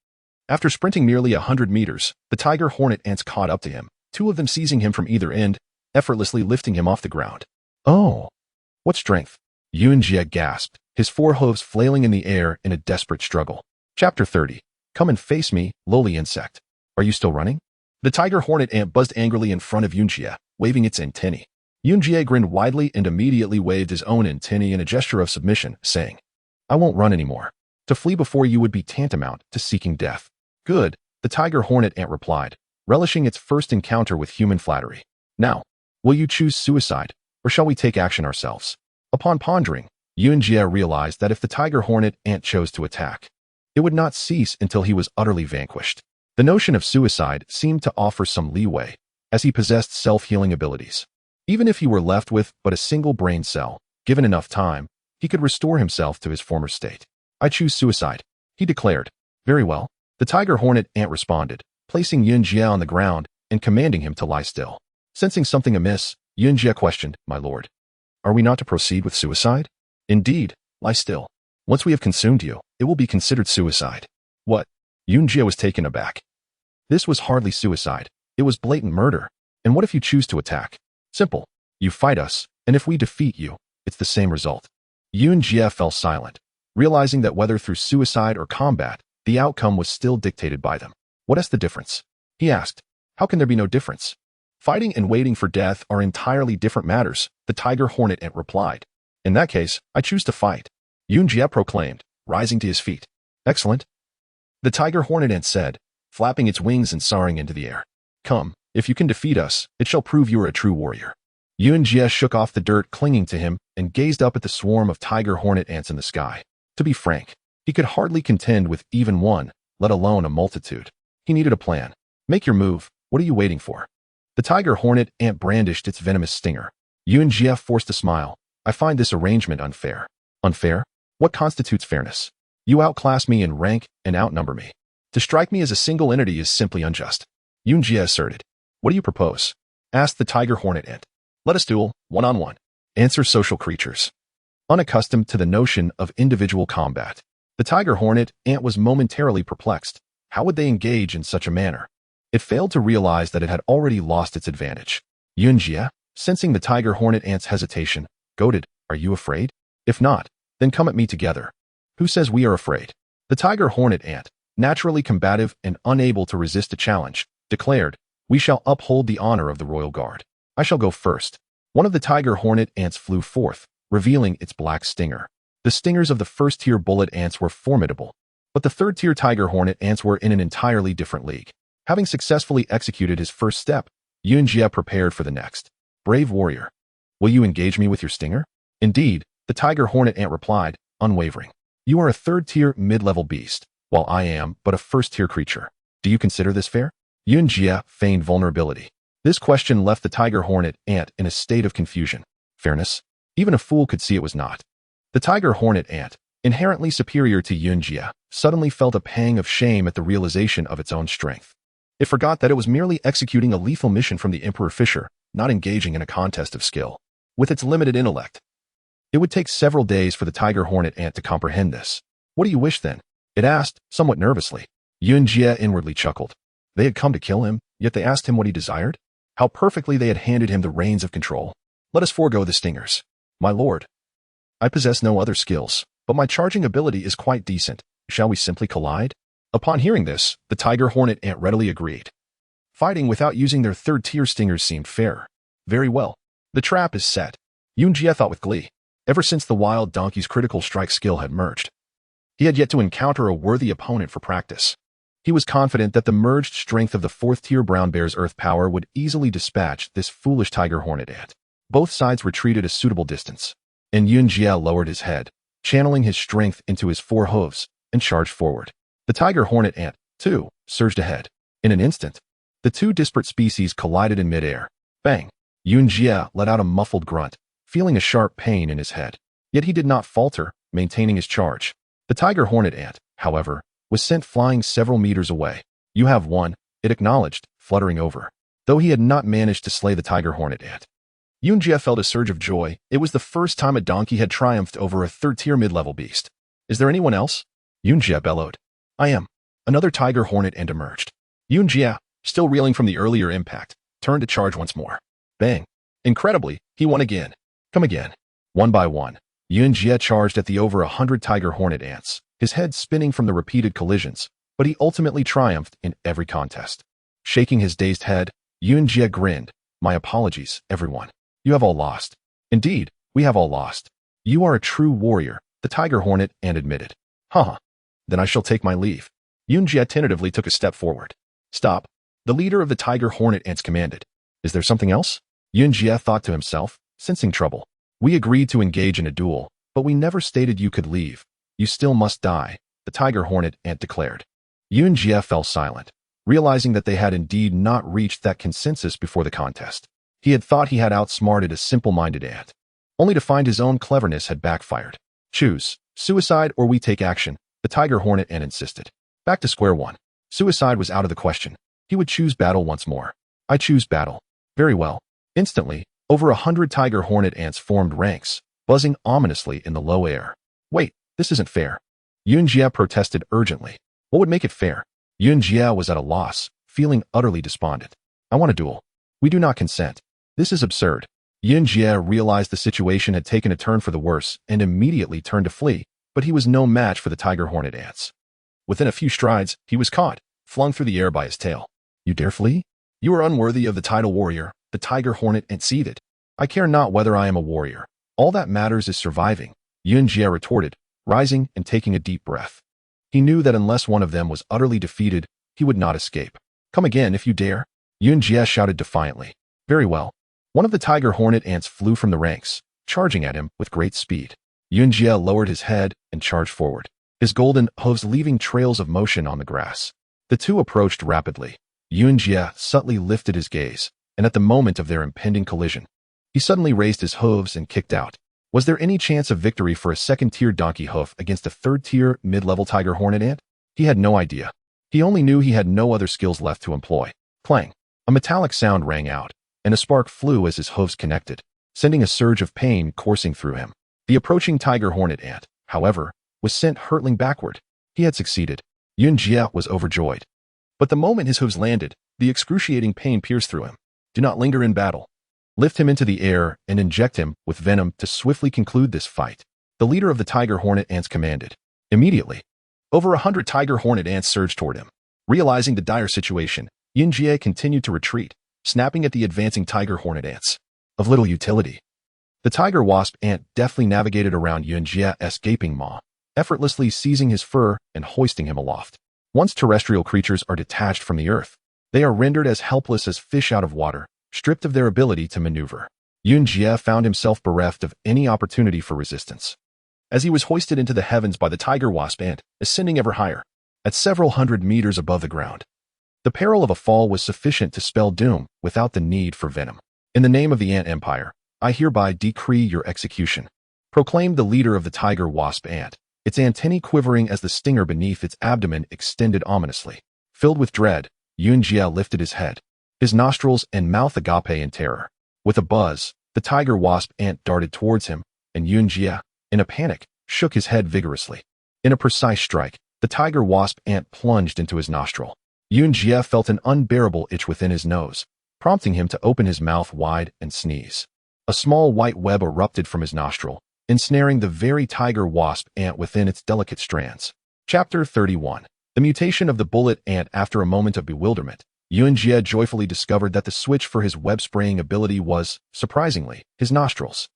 After sprinting nearly 100 meters, the tiger hornet ants caught up to him, two of them seizing him from either end, effortlessly lifting him off the ground. Oh, what strength! Yuanjie gasped, his forehooves flailing in the air in a desperate struggle. Chapter 30. Come and face me, lowly insect. Are you still running? The tiger hornet ant buzzed angrily in front of Yuanjie, waving its antennae. Yuanjie grinned widely and immediately waved his own antennae in a gesture of submission, saying, I won't run anymore. To flee before you would be tantamount to seeking death. Good, the tiger hornet ant replied, relishing its first encounter with human flattery. Now, will you choose suicide, or shall we take action ourselves? Upon pondering, Yuanjie realized that if the tiger hornet ant chose to attack, it would not cease until he was utterly vanquished. The notion of suicide seemed to offer some leeway, as he possessed self-healing abilities. Even if he were left with but a single brain cell, given enough time, he could restore himself to his former state. I choose suicide, he declared. Very well. The tiger hornet ant responded, placing Yuanjie on the ground and commanding him to lie still. Sensing something amiss, Yuanjie questioned, My lord, are we not to proceed with suicide? Indeed, lie still. Once we have consumed you, it will be considered suicide. What? Yuanjie was taken aback. This was hardly suicide. It was blatant murder. And what if you choose to attack? Simple. You fight us, and if we defeat you, it's the same result. Yuanjie fell silent, realizing that whether through suicide or combat, the outcome was still dictated by them. What is the difference? He asked. How can there be no difference? Fighting and waiting for death are entirely different matters, the tiger hornet ant replied. In that case, I choose to fight. Yuanjie proclaimed, rising to his feet. Excellent. The tiger hornet ant said, flapping its wings and soaring into the air. Come, if you can defeat us, it shall prove you are a true warrior. Yuanjie shook off the dirt clinging to him and gazed up at the swarm of tiger hornet ants in the sky. To be frank, he could hardly contend with even one, let alone a multitude. He needed a plan. Make your move. What are you waiting for? The tiger hornet ant brandished its venomous stinger. Yuanjie forced a smile. I find this arrangement unfair. Unfair? What constitutes fairness? You outclass me in rank and outnumber me. To strike me as a single entity is simply unjust. Yuanjie asserted. What do you propose? Asked the tiger hornet ant. Let us duel, one-on-one. Answer social creatures. Unaccustomed to the notion of individual combat, the tiger hornet ant was momentarily perplexed. How would they engage in such a manner? It failed to realize that it had already lost its advantage. Yuanjie, sensing the tiger hornet ant's hesitation, goaded, Are you afraid? If not, then come at me together. Who says we are afraid? The tiger hornet ant, naturally combative and unable to resist a challenge, declared, We shall uphold the honor of the royal guard. I shall go first. One of the tiger hornet ants flew forth, revealing its black stinger. The stingers of the first-tier bullet ants were formidable, but the third-tier tiger hornet ants were in an entirely different league. Having successfully executed his first step, Yuanjie prepared for the next. Brave warrior, will you engage me with your stinger? Indeed, the tiger hornet ant replied, unwavering. You are a third-tier mid-level beast, while I am but a first-tier creature. Do you consider this fair? Yuanjie feigned vulnerability. This question left the tiger hornet ant in a state of confusion. Fairness? Even a fool could see it was not. The tiger hornet ant, inherently superior to Yuanjie, suddenly felt a pang of shame at the realization of its own strength. It forgot that it was merely executing a lethal mission from the Emperor Fisher, not engaging in a contest of skill. With its limited intellect, it would take several days for the tiger hornet ant to comprehend this. What do you wish then? It asked, somewhat nervously. Yunjie inwardly chuckled. They had come to kill him, yet they asked him what he desired? How perfectly they had handed him the reins of control. Let us forego the stingers. My lord. I possess no other skills, but my charging ability is quite decent. Shall we simply collide? Upon hearing this, the tiger hornet ant readily agreed. Fighting without using their third-tier stingers seemed fair. Very well. The trap is set. Yunjie thought with glee. Ever since the wild donkey's critical strike skill had merged, he had yet to encounter a worthy opponent for practice. He was confident that the merged strength of the fourth-tier brown bear's earth power would easily dispatch this foolish tiger hornet ant. Both sides retreated a suitable distance, and Yunjie lowered his head, channeling his strength into his four hooves, and charged forward. The tiger hornet ant, too, surged ahead. In an instant, the two disparate species collided in midair. Bang! Yunjie let out a muffled grunt, feeling a sharp pain in his head. Yet he did not falter, maintaining his charge. The tiger hornet ant, however, was sent flying several meters away. You have won, it acknowledged, fluttering over. Though he had not managed to slay the tiger hornet ant, Yunjie felt a surge of joy. It was the first time a donkey had triumphed over a third-tier mid-level beast. Is there anyone else? Yunjie bellowed. I am. Another tiger hornet ant emerged. Yunjie, still reeling from the earlier impact, turned to charge once more. Bang. Incredibly, he won again. Come again. One by one, Yunjie charged at the over 100 tiger hornet ants, his head spinning from the repeated collisions, but he ultimately triumphed in every contest. Shaking his dazed head, Yunjie grinned. My apologies, everyone. You have all lost. Indeed, we have all lost. You are a true warrior, the tiger hornet ant admitted. Huh. Then I shall take my leave. Yunjie tentatively took a step forward. Stop. The leader of the tiger hornet ants commanded. Is there something else? Yunjie thought to himself, sensing trouble. We agreed to engage in a duel, but we never stated you could leave. You still must die, the tiger hornet ant declared. Yunjie fell silent, realizing that they had indeed not reached that consensus before the contest. He had thought he had outsmarted a simple-minded ant, only to find his own cleverness had backfired. Choose, suicide or we take action, the tiger hornet ant insisted. Back to square one. Suicide was out of the question. He would choose battle once more. I choose battle. Very well. Instantly, over 100 tiger hornet ants formed ranks, buzzing ominously in the low air. Wait, this isn't fair. Yunjie protested urgently. What would make it fair? Yunjie was at a loss, feeling utterly despondent. I want a duel. We do not consent. This is absurd. Yunjie realized the situation had taken a turn for the worse and immediately turned to flee, but he was no match for the tiger hornet ants. Within a few strides, he was caught, flung through the air by his tail. You dare flee? You are unworthy of the title warrior, the tiger hornet ant seethed. I care not whether I am a warrior. All that matters is surviving, Yunjie retorted, rising and taking a deep breath. He knew that unless one of them was utterly defeated, he would not escape. Come again if you dare, Yunjie shouted defiantly. Very well. One of the tiger hornet ants flew from the ranks, charging at him with great speed. Yunjie lowered his head and charged forward, his golden hooves leaving trails of motion on the grass. The two approached rapidly. Yunjie subtly lifted his gaze, and at the moment of their impending collision, he suddenly raised his hooves and kicked out. Was there any chance of victory for a second-tier donkey hoof against a third-tier mid-level tiger hornet ant? He had no idea. He only knew he had no other skills left to employ. Clang. A metallic sound rang out, and a spark flew as his hooves connected, sending a surge of pain coursing through him. The approaching tiger hornet ant, however, was sent hurtling backward. He had succeeded. Yunjie was overjoyed. But the moment his hooves landed, the excruciating pain pierced through him. Do not linger in battle. Lift him into the air and inject him with venom to swiftly conclude this fight, the leader of the tiger hornet ants commanded. Immediately, over 100 tiger hornet ants surged toward him. Realizing the dire situation, Yunjie continued to retreat, snapping at the advancing tiger hornet ants. Of little utility. The tiger wasp ant deftly navigated around Yunjie's gaping maw, effortlessly seizing his fur and hoisting him aloft. Once terrestrial creatures are detached from the earth, they are rendered as helpless as fish out of water, stripped of their ability to maneuver. Yunjie found himself bereft of any opportunity for resistance, as he was hoisted into the heavens by the tiger wasp ant, ascending ever higher, at several hundred meters above the ground. The peril of a fall was sufficient to spell doom without the need for venom. In the name of the ant empire, I hereby decree your execution, proclaimed the leader of the tiger wasp ant, its antennae quivering as the stinger beneath its abdomen extended ominously. Filled with dread, Yunjie lifted his head, his nostrils and mouth agape in terror. With a buzz, the tiger wasp ant darted towards him, and Yunjie, in a panic, shook his head vigorously. In a precise strike, The tiger wasp ant plunged into his nostril. Yunjie felt an unbearable itch within his nose, prompting him to open his mouth wide and sneeze. A small white web erupted from his nostril, ensnaring the very tiger wasp ant within its delicate strands. Chapter 31. The mutation of the bullet ant. After a moment of bewilderment, Yunjie joyfully discovered that the switch for his web-spraying ability was, surprisingly, his nostrils.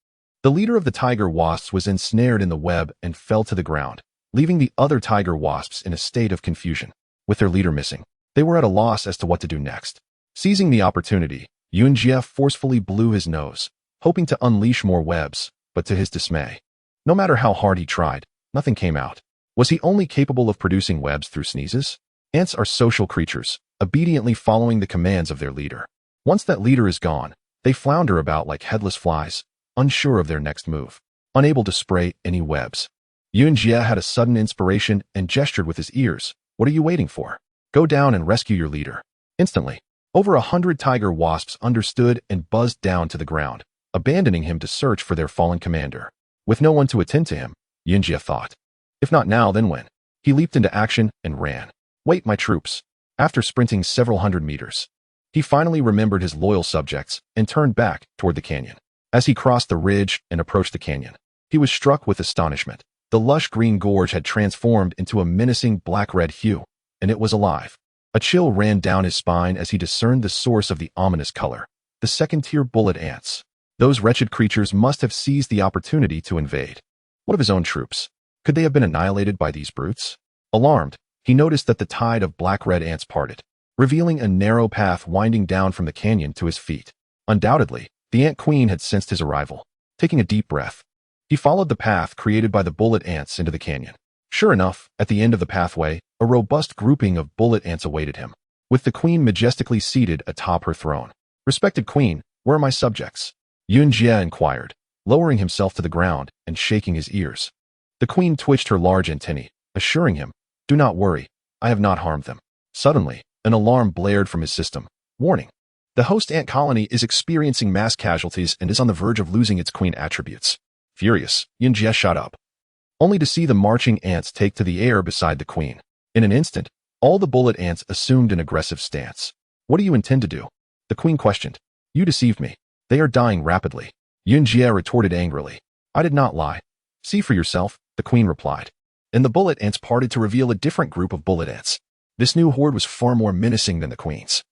The leader of the tiger wasps was ensnared in the web and fell to the ground, leaving the other tiger wasps in a state of confusion. With their leader missing, they were at a loss as to what to do next. Seizing the opportunity, Yunjie forcefully blew his nose, hoping to unleash more webs, but to his dismay, no matter how hard he tried, nothing came out. Was he only capable of producing webs through sneezes? Ants are social creatures, obediently following the commands of their leader. Once that leader is gone, they flounder about like headless flies, unsure of their next move, unable to spray any webs. Yunjie had a sudden inspiration and gestured with his ears. What are you waiting for? Go down and rescue your leader. Instantly, over 100 tiger wasps understood and buzzed down to the ground, abandoning him to search for their fallen commander. With no one to attend to him, Yunjie thought. If not now, then when? He leaped into action and ran. Wait, my troops. After sprinting several hundred meters, he finally remembered his loyal subjects and turned back toward the canyon. As he crossed the ridge and approached the canyon, he was struck with astonishment. The lush green gorge had transformed into a menacing black-red hue, and it was alive. A chill ran down his spine as he discerned the source of the ominous color. The second-tier bullet ants. Those wretched creatures must have seized the opportunity to invade. What of his own troops? Could they have been annihilated by these brutes? Alarmed, he noticed that the tide of black-red ants parted, revealing a narrow path winding down from the canyon to his feet. Undoubtedly, the ant queen had sensed his arrival. Taking a deep breath, he followed the path created by the bullet ants into the canyon. Sure enough, at the end of the pathway, a robust grouping of bullet ants awaited him, with the queen majestically seated atop her throne. Respected queen, where are my subjects? Yunjie inquired, lowering himself to the ground and shaking his ears. The queen twitched her large antennae, assuring him, do not worry, I have not harmed them. Suddenly, an alarm blared from his system. Warning. The host ant colony is experiencing mass casualties and is on the verge of losing its queen attributes. Furious, Yunjie shot up, only to see the marching ants take to the air beside the queen. In an instant, all the bullet ants assumed an aggressive stance. What do you intend to do? The queen questioned. You deceived me. They are dying rapidly. Yunjie retorted angrily. I did not lie. See for yourself, the queen replied. And the bullet ants parted to reveal a different group of bullet ants. This new horde was far more menacing than the queen's,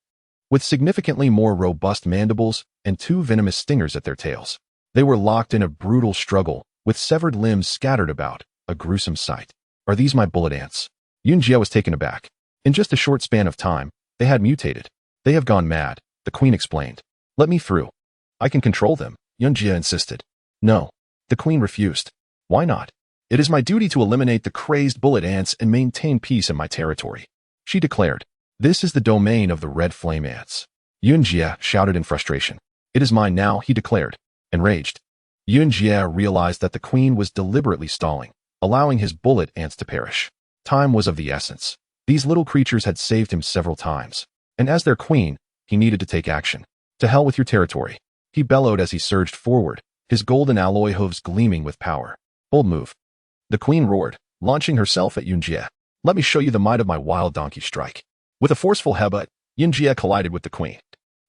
with significantly more robust mandibles and 2 venomous stingers at their tails. They were locked in a brutal struggle, with severed limbs scattered about, a gruesome sight. Are these my bullet ants? Yunjie was taken aback. In just a short span of time, they had mutated. They have gone mad, the queen explained. Let me through. I can control them, Yunjie insisted. No. The queen refused. Why not? It is my duty to eliminate the crazed bullet ants and maintain peace in my territory, she declared. This is the domain of the red flame ants. Yunjie shouted in frustration. It is mine now, he declared. Enraged, Yunjie realized that the queen was deliberately stalling, allowing his bullet ants to perish. Time was of the essence. These little creatures had saved him several times, and as their queen, he needed to take action. To hell with your territory, he bellowed as he surged forward, his golden alloy hooves gleaming with power. Bold move. The queen roared, launching herself at Yunjie. Let me show you the might of my wild donkey strike. With a forceful headbutt, Yunjie collided with the queen,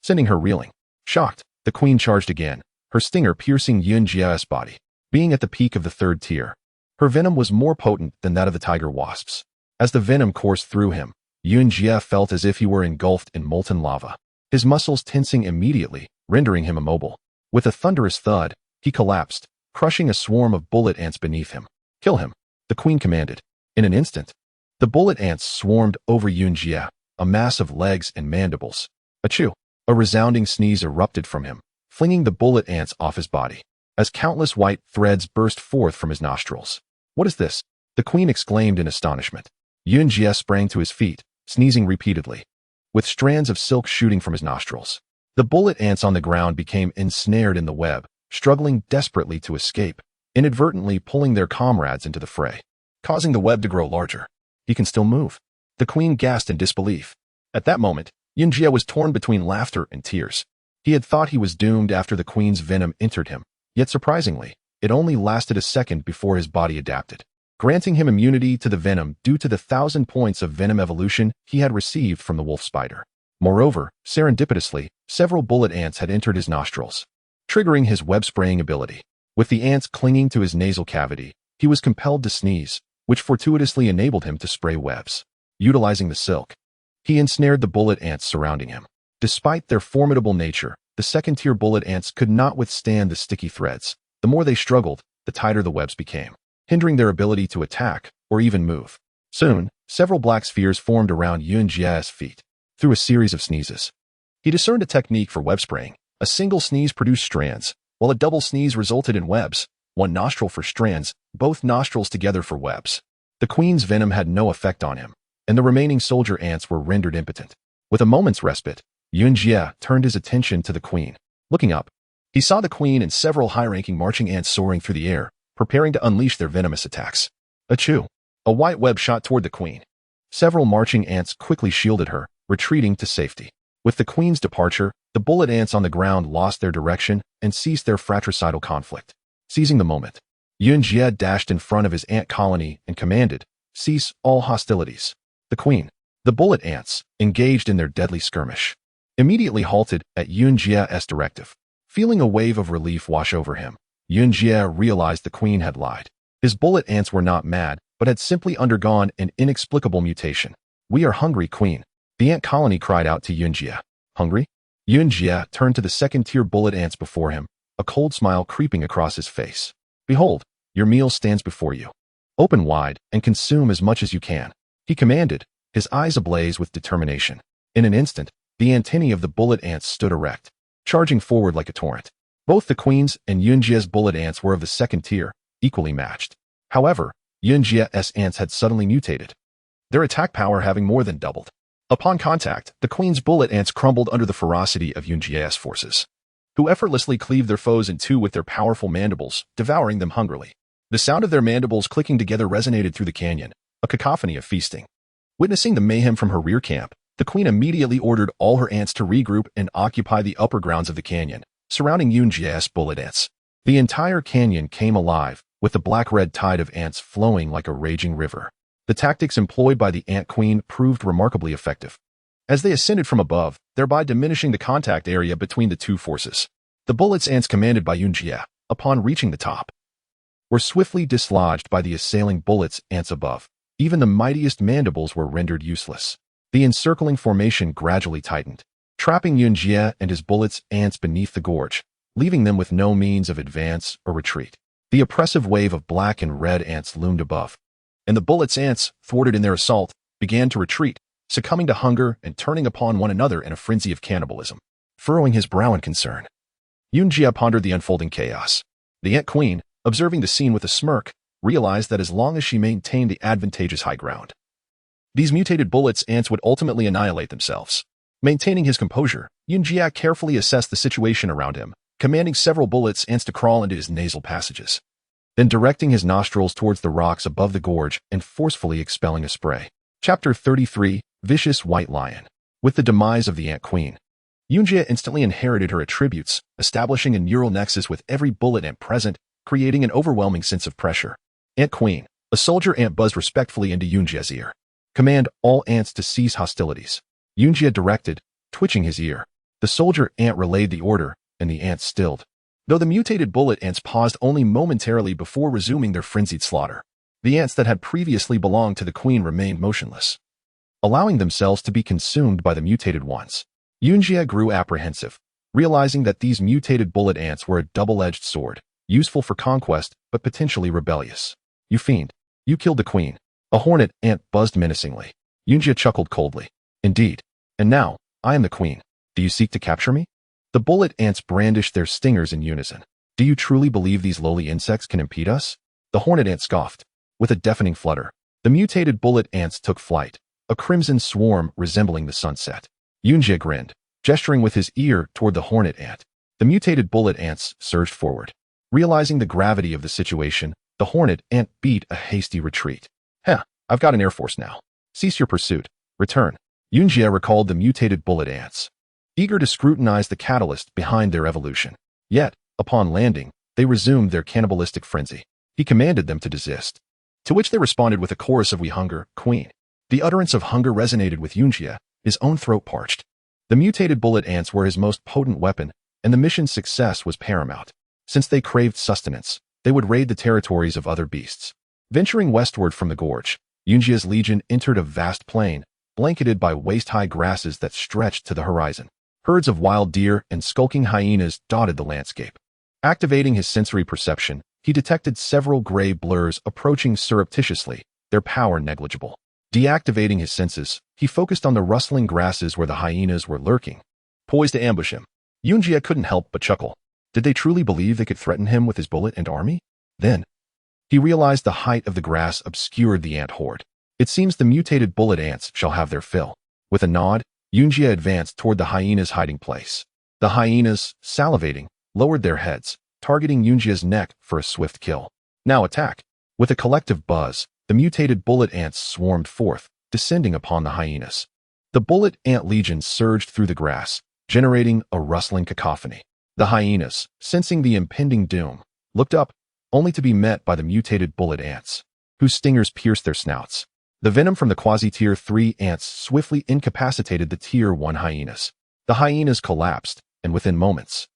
sending her reeling. Shocked, the queen charged again, her stinger piercing Yunjie's body. Being at the peak of the 3rd tier, her venom was more potent than that of the tiger wasps. As the venom coursed through him, Yunjie felt as if he were engulfed in molten lava, his muscles tensing immediately, rendering him immobile. With a thunderous thud, he collapsed, crushing a swarm of bullet ants beneath him. Kill him, the queen commanded. In an instant, the bullet ants swarmed over Yunjie, a mass of legs and mandibles. Achoo! A resounding sneeze erupted from him, flinging the bullet ants off his body, as countless white threads burst forth from his nostrils. What is this? The queen exclaimed in astonishment. Yunjie sprang to his feet, sneezing repeatedly, with strands of silk shooting from his nostrils. The bullet ants on the ground became ensnared in the web, struggling desperately to escape, inadvertently pulling their comrades into the fray, causing the web to grow larger. He can still move. The queen gasped in disbelief. At that moment, Yunjie was torn between laughter and tears. He had thought he was doomed after the queen's venom entered him, yet surprisingly, it only lasted a second before his body adapted. granting him immunity to the venom due to the 1,000 points of venom evolution he had received from the wolf spider. Moreover, serendipitously, several bullet ants had entered his nostrils, triggering his web-spraying ability. With the ants clinging to his nasal cavity, he was compelled to sneeze, which fortuitously enabled him to spray webs. Utilizing the silk, he ensnared the bullet ants surrounding him. Despite their formidable nature, the second-tier bullet ants could not withstand the sticky threads. The more they struggled, the tighter the webs became, hindering their ability to attack or even move. Soon, several black spheres formed around Yunjia's feet. Through a series of sneezes, he discerned a technique for web spraying. A single sneeze produced strands, while a double sneeze resulted in webs. One nostril for strands, both nostrils together for webs. The queen's venom had no effect on him, and the remaining soldier ants were rendered impotent. With a moment's respite, Yunjie turned his attention to the queen. Looking up, he saw the queen and several high-ranking marching ants soaring through the air, preparing to unleash their venomous attacks. Achoo! A white web shot toward the queen. Several marching ants quickly shielded her, retreating to safety. With the queen's departure, the bullet ants on the ground lost their direction and ceased their fratricidal conflict. Seizing the moment, Yunjie dashed in front of his ant colony and commanded, "Cease all hostilities." The queen, the bullet ants, engaged in their deadly skirmish, immediately halted at Yunjie's directive. Feeling a wave of relief wash over him, Yunjie realized the queen had lied. His bullet ants were not mad, but had simply undergone an inexplicable mutation. "We are hungry, queen," the ant colony cried out to Yunjie. "Hungry?" Yunjie turned to the second-tier bullet ants before him, a cold smile creeping across his face. "Behold, your meal stands before you. Open wide and consume as much as you can," he commanded, his eyes ablaze with determination. In an instant, the antennae of the bullet ants stood erect, charging forward like a torrent. Both the queen's and Yunjie's bullet ants were of the second tier, equally matched. However, Yunjie's ants had suddenly mutated, their attack power having more than doubled. Upon contact, the queen's bullet ants crumbled under the ferocity of Yunjie's forces, who effortlessly cleaved their foes in two with their powerful mandibles, devouring them hungrily. The sound of their mandibles clicking together resonated through the canyon, a cacophony of feasting. Witnessing the mayhem from her rear camp, the queen immediately ordered all her ants to regroup and occupy the upper grounds of the canyon, surrounding Yunjie's bullet ants. The entire canyon came alive, with the black-red tide of ants flowing like a raging river. The tactics employed by the ant queen proved remarkably effective, as they ascended from above, thereby diminishing the contact area between the two forces. The bullets ants commanded by Yunjie, upon reaching the top, were swiftly dislodged by the assailing bullets ants above. Even the mightiest mandibles were rendered useless. The encircling formation gradually tightened, trapping Yunjie and his bullets ants beneath the gorge, leaving them with no means of advance or retreat. The oppressive wave of black and red ants loomed above, and the bullets ants, thwarted in their assault, began to retreat, succumbing to hunger and turning upon one another in a frenzy of cannibalism. Furrowing his brow in concern, Yunjie pondered the unfolding chaos. The ant queen, observing the scene with a smirk, realized that as long as she maintained the advantageous high ground, these mutated bullets ants would ultimately annihilate themselves. Maintaining his composure, Yunjie carefully assessed the situation around him, commanding several bullets ants to crawl into his nasal passages, then directing his nostrils towards the rocks above the gorge and forcefully expelling a spray. Chapter 33, Vicious White Lion. With the demise of the ant queen, Yunjie instantly inherited her attributes, establishing a neural nexus with every bullet ant present, creating an overwhelming sense of pressure. Ant queen, a soldier ant buzzed respectfully into Yunjie's ear. "Command all ants to cease hostilities," Yunjie directed, twitching his ear. The soldier ant relayed the order, and the ants stilled, though the mutated bullet ants paused only momentarily before resuming their frenzied slaughter. The ants that had previously belonged to the queen remained motionless, allowing themselves to be consumed by the mutated ones. Yunjie grew apprehensive, realizing that these mutated bullet ants were a double-edged sword, useful for conquest but potentially rebellious. "You fiend, you killed the queen," a hornet ant buzzed menacingly. Yunjie chuckled coldly. "Indeed. And now, I am the queen. Do you seek to capture me?" The bullet ants brandished their stingers in unison. "Do you truly believe these lowly insects can impede us?" The hornet ant scoffed. With a deafening flutter, the mutated bullet ants took flight, a crimson swarm resembling the sunset. Yunjie grinned, gesturing with his ear toward the hornet ant. The mutated bullet ants surged forward. Realizing the gravity of the situation, the hornet ant beat a hasty retreat. "Heh, I've got an air force now. Cease your pursuit. Return." Yunjie recalled the mutated bullet ants, eager to scrutinize the catalyst behind their evolution. Yet, upon landing, they resumed their cannibalistic frenzy. He commanded them to desist. To which they responded with a chorus of "We hunger, queen." The utterance of hunger resonated with Yunjie, his own throat parched. The mutated bullet ants were his most potent weapon, and the mission's success was paramount. Since they craved sustenance, they would raid the territories of other beasts. Venturing westward from the gorge, Yunjie's legion entered a vast plain, blanketed by waist-high grasses that stretched to the horizon. Herds of wild deer and skulking hyenas dotted the landscape. Activating his sensory perception, he detected several gray blurs approaching surreptitiously, their power negligible. Deactivating his senses, he focused on the rustling grasses where the hyenas were lurking, poised to ambush him. Yunjie couldn't help but chuckle. Did they truly believe they could threaten him with his bullet and army? Then, he realized the height of the grass obscured the ant horde. It seems the mutated bullet ants shall have their fill. With a nod, Yunjie advanced toward the hyenas' hiding place. The hyenas, salivating, lowered their heads, targeting Yunjie's neck for a swift kill. Now attack. With a collective buzz, the mutated bullet ants swarmed forth, descending upon the hyenas. The bullet ant legion surged through the grass, generating a rustling cacophony. The hyenas, sensing the impending doom, looked up, only to be met by the mutated bullet ants, whose stingers pierced their snouts. The venom from the quasi-tier 3 ants swiftly incapacitated the tier 1 hyenas. The hyenas collapsed, and within moments,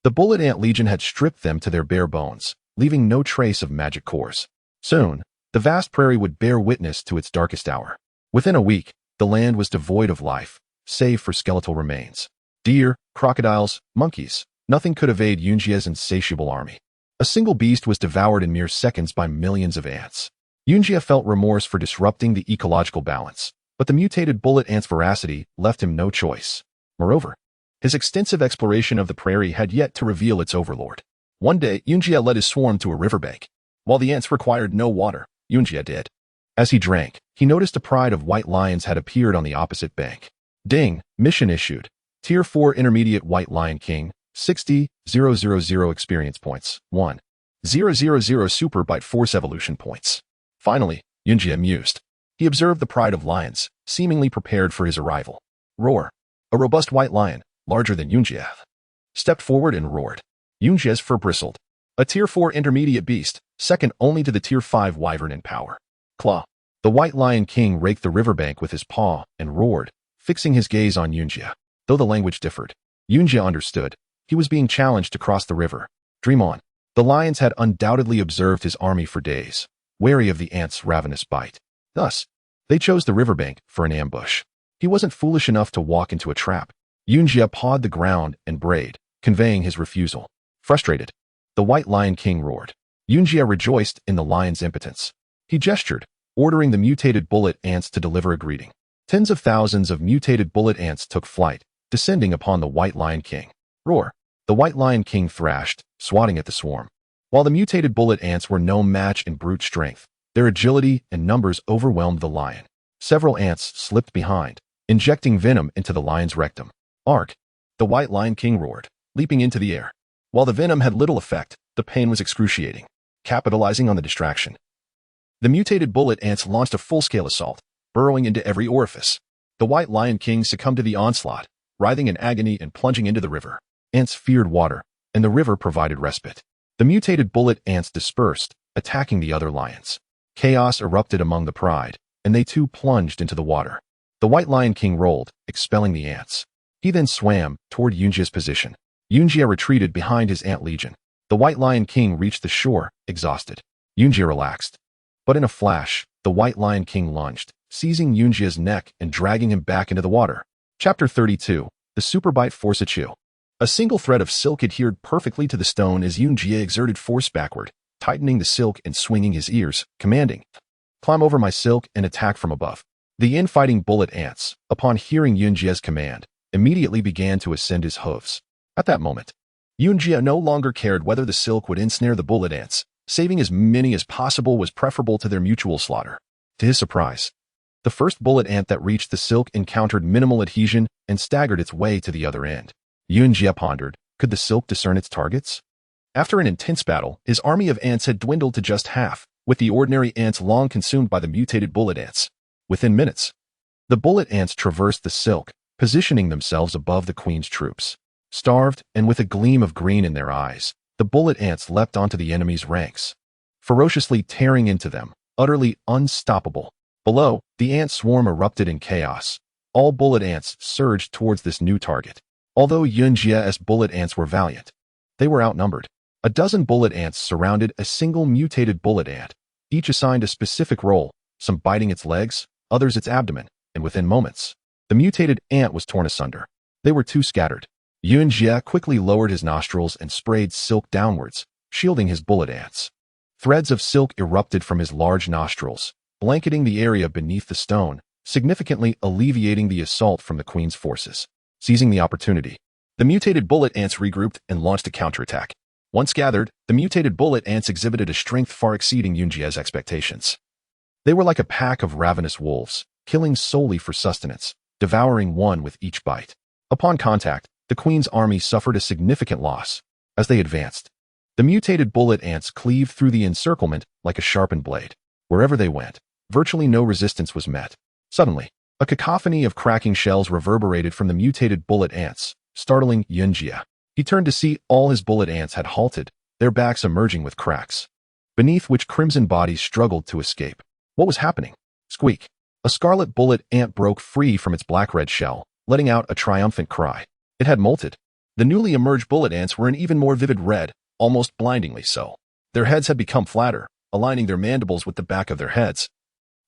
the bullet ant legion had stripped them to their bare bones, leaving no trace of magic cores. Soon, the vast prairie would bear witness to its darkest hour. Within a week, the land was devoid of life, save for skeletal remains. Deer, crocodiles, monkeys, nothing could evade Yunjie's insatiable army. A single beast was devoured in mere seconds by millions of ants. Yunjie felt remorse for disrupting the ecological balance, but the mutated bullet ant's voracity left him no choice. Moreover, his extensive exploration of the prairie had yet to reveal its overlord. One day, Yunjie led his swarm to a riverbank. While the ants required no water, Yunjie did. As he drank, he noticed a pride of white lions had appeared on the opposite bank. Ding, mission issued. Tier 4 Intermediate White Lion King, 60,000 experience points, 1,000 Super Bite Force Evolution points. Finally, Yunjie mused. He observed the pride of lions, seemingly prepared for his arrival. Roar. A robust white lion, larger than Yunjie, stepped forward and roared. Yunjie's fur bristled. A Tier 4 Intermediate beast, second only to the Tier 5 wyvern in power. Claw. The White Lion King raked the riverbank with his paw and roared, fixing his gaze on Yunjie. Though the language differed, Yunjie understood. He was being challenged to cross the river. Dream on. The lions had undoubtedly observed his army for days, wary of the ant's ravenous bite. Thus, they chose the riverbank for an ambush. He wasn't foolish enough to walk into a trap. Yunjie pawed the ground and brayed, conveying his refusal. Frustrated, the White Lion King roared. Yunjie rejoiced in the lion's impotence. He gestured, ordering the mutated bullet ants to deliver a greeting. Tens of thousands of mutated bullet ants took flight, descending upon the White Lion King. Roar. The White Lion King thrashed, swatting at the swarm. While the mutated bullet ants were no match in brute strength, their agility and numbers overwhelmed the lion. Several ants slipped behind, injecting venom into the lion's rectum. Arc. The White Lion King roared, leaping into the air. While the venom had little effect, the pain was excruciating. Capitalizing on the distraction, the mutated bullet ants launched a full-scale assault, burrowing into every orifice. The White Lion King succumbed to the onslaught, writhing in agony and plunging into the river. Ants feared water, and the river provided respite. The mutated bullet ants dispersed, attacking the other lions. Chaos erupted among the pride, and they too plunged into the water. The White Lion King rolled, expelling the ants. He then swam toward Yunjie's position. Yunjie retreated behind his ant legion. The White Lion King reached the shore, exhausted. Yunjie relaxed. But in a flash, the White Lion King lunged, seizing Yunjie's neck and dragging him back into the water. Chapter 32. The Super Bite Force Achiu. A single thread of silk adhered perfectly to the stone as Yunjie exerted force backward, tightening the silk and swinging his ears, commanding, "Climb over my silk and attack from above." The infighting bullet ants, upon hearing Yunjie's command, immediately began to ascend his hooves. At that moment, Yunjie no longer cared whether the silk would ensnare the bullet ants. Saving as many as possible was preferable to their mutual slaughter. To his surprise, the first bullet ant that reached the silk encountered minimal adhesion and staggered its way to the other end. Yunjie pondered, could the silk discern its targets? After an intense battle, his army of ants had dwindled to just half, with the ordinary ants long consumed by the mutated bullet ants. Within minutes, the bullet ants traversed the silk, positioning themselves above the queen's troops. Starved, and with a gleam of green in their eyes, the bullet ants leapt onto the enemy's ranks, ferociously tearing into them, utterly unstoppable. Below, the ant swarm erupted in chaos. All bullet ants surged towards this new target. Although Yunjia's bullet ants were valiant, they were outnumbered. A dozen bullet ants surrounded a single mutated bullet ant, each assigned a specific role, some biting its legs, others its abdomen, and within moments, the mutated ant was torn asunder. They were too scattered. Yunjia quickly lowered his nostrils and sprayed silk downwards, shielding his bullet ants. Threads of silk erupted from his large nostrils, blanketing the area beneath the stone, significantly alleviating the assault from the queen's forces. Seizing the opportunity, the mutated bullet ants regrouped and launched a counterattack. Once gathered, the mutated bullet ants exhibited a strength far exceeding Yunjia's expectations. They were like a pack of ravenous wolves, killing solely for sustenance, devouring one with each bite. Upon contact, the queen's army suffered a significant loss. As they advanced, the mutated bullet ants cleaved through the encirclement like a sharpened blade. Wherever they went, virtually no resistance was met. Suddenly, a cacophony of cracking shells reverberated from the mutated bullet ants, startling Yunjia. He turned to see all his bullet ants had halted, their backs emerging with cracks, beneath which crimson bodies struggled to escape. What was happening? Squeak! A scarlet bullet ant broke free from its black-red shell, letting out a triumphant cry. It had molted. The newly emerged bullet ants were an even more vivid red, almost blindingly so. Their heads had become flatter, aligning their mandibles with the back of their heads.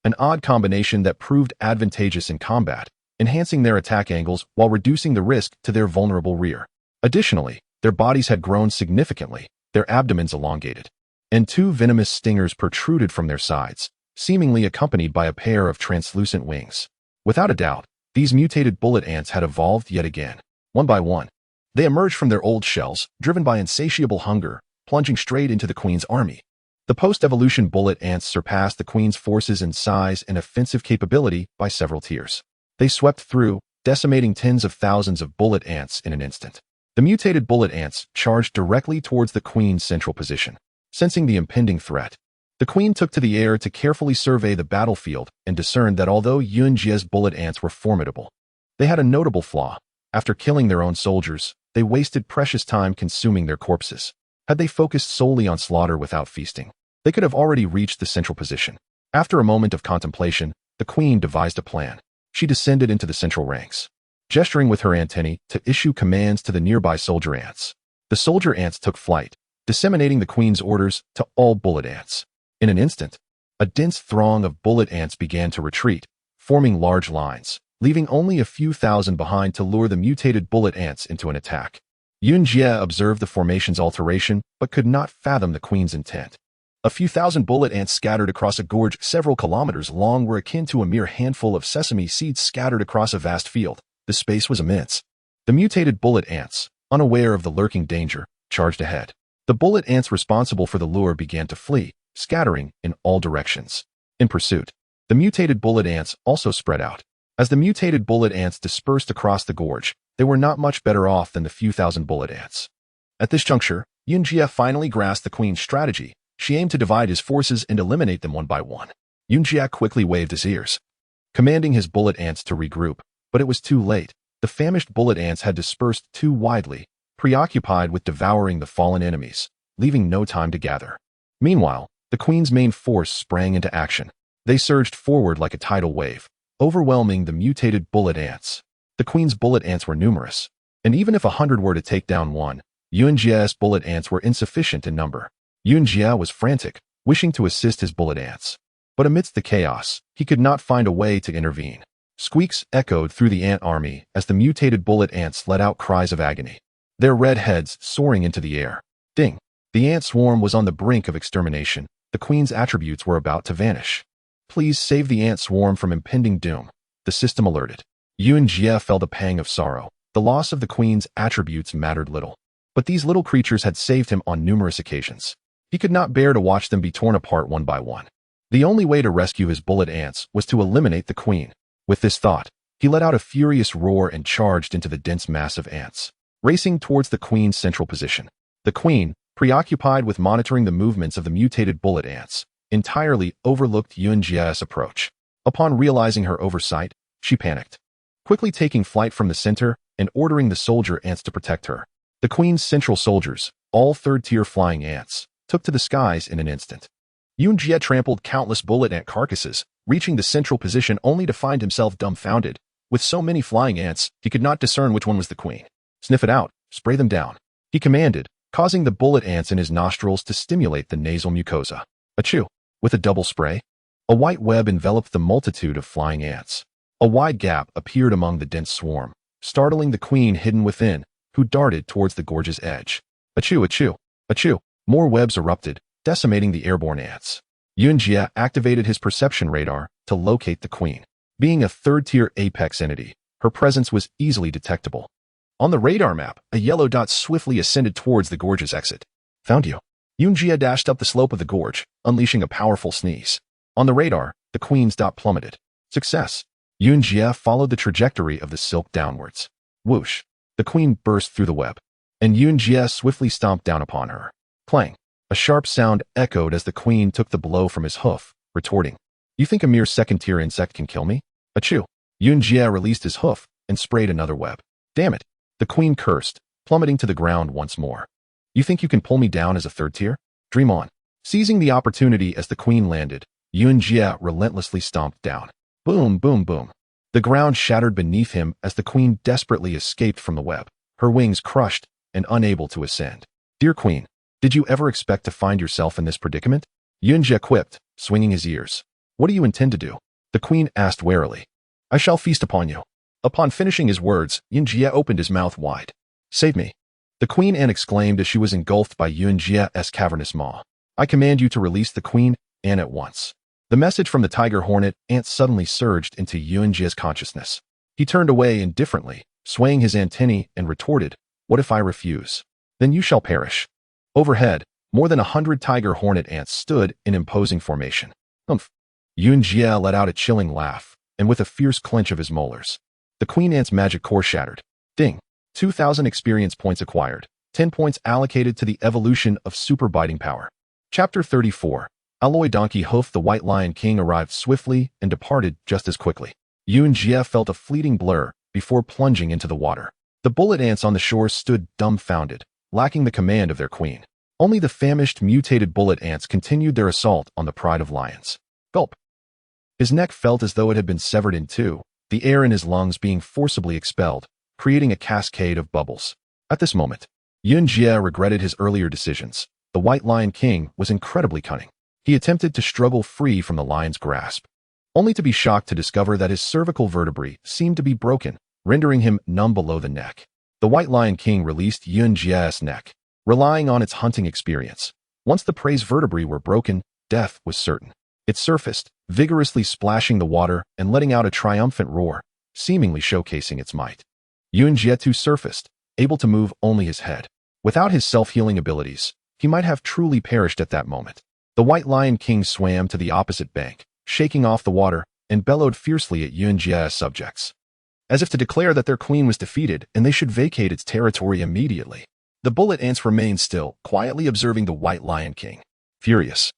An odd combination that proved advantageous in combat, enhancing their attack angles while reducing the risk to their vulnerable rear. Additionally, their bodies had grown significantly, their abdomens elongated, and two venomous stingers protruded from their sides, seemingly accompanied by a pair of translucent wings. Without a doubt, these mutated bullet ants had evolved yet again. One by one, they emerged from their old shells, driven by insatiable hunger, plunging straight into the queen's army. The post-evolution bullet ants surpassed the queen's forces in size and offensive capability by several tiers. They swept through, decimating tens of thousands of bullet ants in an instant. The mutated bullet ants charged directly towards the queen's central position. Sensing the impending threat, the queen took to the air to carefully survey the battlefield and discerned that although Yunjia's bullet ants were formidable, they had a notable flaw. After killing their own soldiers, they wasted precious time consuming their corpses. Had they focused solely on slaughter without feasting, they could have already reached the central position. After a moment of contemplation, the queen devised a plan. She descended into the central ranks, gesturing with her antennae to issue commands to the nearby soldier ants. The soldier ants took flight, disseminating the queen's orders to all bullet ants. In an instant, a dense throng of bullet ants began to retreat, forming large lines, leaving only a few thousand behind to lure the mutated bullet ants into an attack. Yunjia observed the formation's alteration, but could not fathom the queen's intent. A few thousand bullet ants scattered across a gorge several kilometers long were akin to a mere handful of sesame seeds scattered across a vast field. The space was immense. The mutated bullet ants, unaware of the lurking danger, charged ahead. The bullet ants responsible for the lure began to flee, scattering in all directions. In pursuit, the mutated bullet ants also spread out. As the mutated bullet ants dispersed across the gorge, they were not much better off than the few thousand bullet ants. At this juncture, Yunjia finally grasped the queen's strategy. She aimed to divide his forces and eliminate them one by one. Yunjia quickly waved his ears, commanding his bullet ants to regroup, but it was too late. The famished bullet ants had dispersed too widely, preoccupied with devouring the fallen enemies, leaving no time to gather. Meanwhile, the queen's main force sprang into action. They surged forward like a tidal wave, overwhelming the mutated bullet ants. The queen's bullet ants were numerous, and even if 100 were to take down one, Yunjia's bullet ants were insufficient in number. Yunjia was frantic, wishing to assist his bullet ants. But amidst the chaos, he could not find a way to intervene. Squeaks echoed through the ant army as the mutated bullet ants let out cries of agony, their red heads soaring into the air. Ding! The ant swarm was on the brink of extermination. The queen's attributes were about to vanish. Please save the ant swarm from impending doom, the system alerted. Yunjia felt a pang of sorrow. The loss of the queen's attributes mattered little, but these little creatures had saved him on numerous occasions. He could not bear to watch them be torn apart one by one. The only way to rescue his bullet ants was to eliminate the queen. With this thought, he let out a furious roar and charged into the dense mass of ants, racing towards the queen's central position. The queen, preoccupied with monitoring the movements of the mutated bullet ants, entirely overlooked Yunjia's approach. Upon realizing her oversight, she panicked, quickly taking flight from the center and ordering the soldier ants to protect her. The queen's central soldiers, all third-tier flying ants, took to the skies in an instant. Yunjie trampled countless bullet ant carcasses, reaching the central position only to find himself dumbfounded. With so many flying ants, he could not discern which one was the queen. Sniff it out, spray them down, he commanded, causing the bullet ants in his nostrils to stimulate the nasal mucosa. Achoo! With a double spray, a white web enveloped the multitude of flying ants. A wide gap appeared among the dense swarm, startling the queen hidden within, who darted towards the gorge's edge. Achoo, achoo, achoo! More webs erupted, decimating the airborne ants. Yunjie activated his perception radar to locate the queen. Being a third-tier apex entity, her presence was easily detectable. On the radar map, a yellow dot swiftly ascended towards the gorge's exit. Found you. Yunjie dashed up the slope of the gorge, unleashing a powerful sneeze. On the radar, the queen's dot plummeted. Success. Yunjie followed the trajectory of the silk downwards. Whoosh. The queen burst through the web, and Yunjie swiftly stomped down upon her. Clang. A sharp sound echoed as the queen took the blow from his hoof, retorting. You think a mere second-tier insect can kill me? Achoo. Yunjie released his hoof and sprayed another web. Damn it. The queen cursed, plummeting to the ground once more. You think you can pull me down as a third tier? Dream on. Seizing the opportunity as the queen landed, Yunjie relentlessly stomped down. Boom, boom, boom. The ground shattered beneath him as the queen desperately escaped from the web, her wings crushed and unable to ascend. Dear queen, did you ever expect to find yourself in this predicament? Yunjie quipped, swinging his ears. What do you intend to do? The queen asked warily. I shall feast upon you. Upon finishing his words, Yunjie opened his mouth wide. Save me. The queen ant exclaimed as she was engulfed by Yunjie's cavernous maw. I command you to release the queen ant at once. The message from the tiger hornet ant suddenly surged into Yunjie's consciousness. He turned away indifferently, swaying his antennae, and retorted, What if I refuse? Then you shall perish. Overhead, more than 100 tiger hornet ants stood in imposing formation. Humph. Yunjie let out a chilling laugh, and with a fierce clench of his molars, the queen ant's magic core shattered. Ding. 2,000 experience points acquired. 10 points allocated to the evolution of super biting power. Chapter 34. Alloy Donkey Hoof. The White Lion King arrived swiftly and departed just as quickly. Yunjie felt a fleeting blur before plunging into the water. The bullet ants on the shore stood dumbfounded, lacking the command of their queen. Only the famished, mutated bullet ants continued their assault on the pride of lions. Gulp. His neck felt as though it had been severed in two, the air in his lungs being forcibly expelled, creating a cascade of bubbles. At this moment, Yunjie regretted his earlier decisions. The White Lion King was incredibly cunning. He attempted to struggle free from the lion's grasp, only to be shocked to discover that his cervical vertebrae seemed to be broken, rendering him numb below the neck. The White Lion King released Yunjie's neck, relying on its hunting experience. Once the prey's vertebrae were broken, death was certain. It surfaced, vigorously splashing the water and letting out a triumphant roar, seemingly showcasing its might. Yunjie too surfaced, able to move only his head. Without his self-healing abilities, he might have truly perished at that moment. The White Lion King swam to the opposite bank, shaking off the water, and bellowed fiercely at Yunjie's subjects, as if to declare that their queen was defeated and they should vacate its territory immediately. The bullet ants remained still, quietly observing the White Lion King. Furious,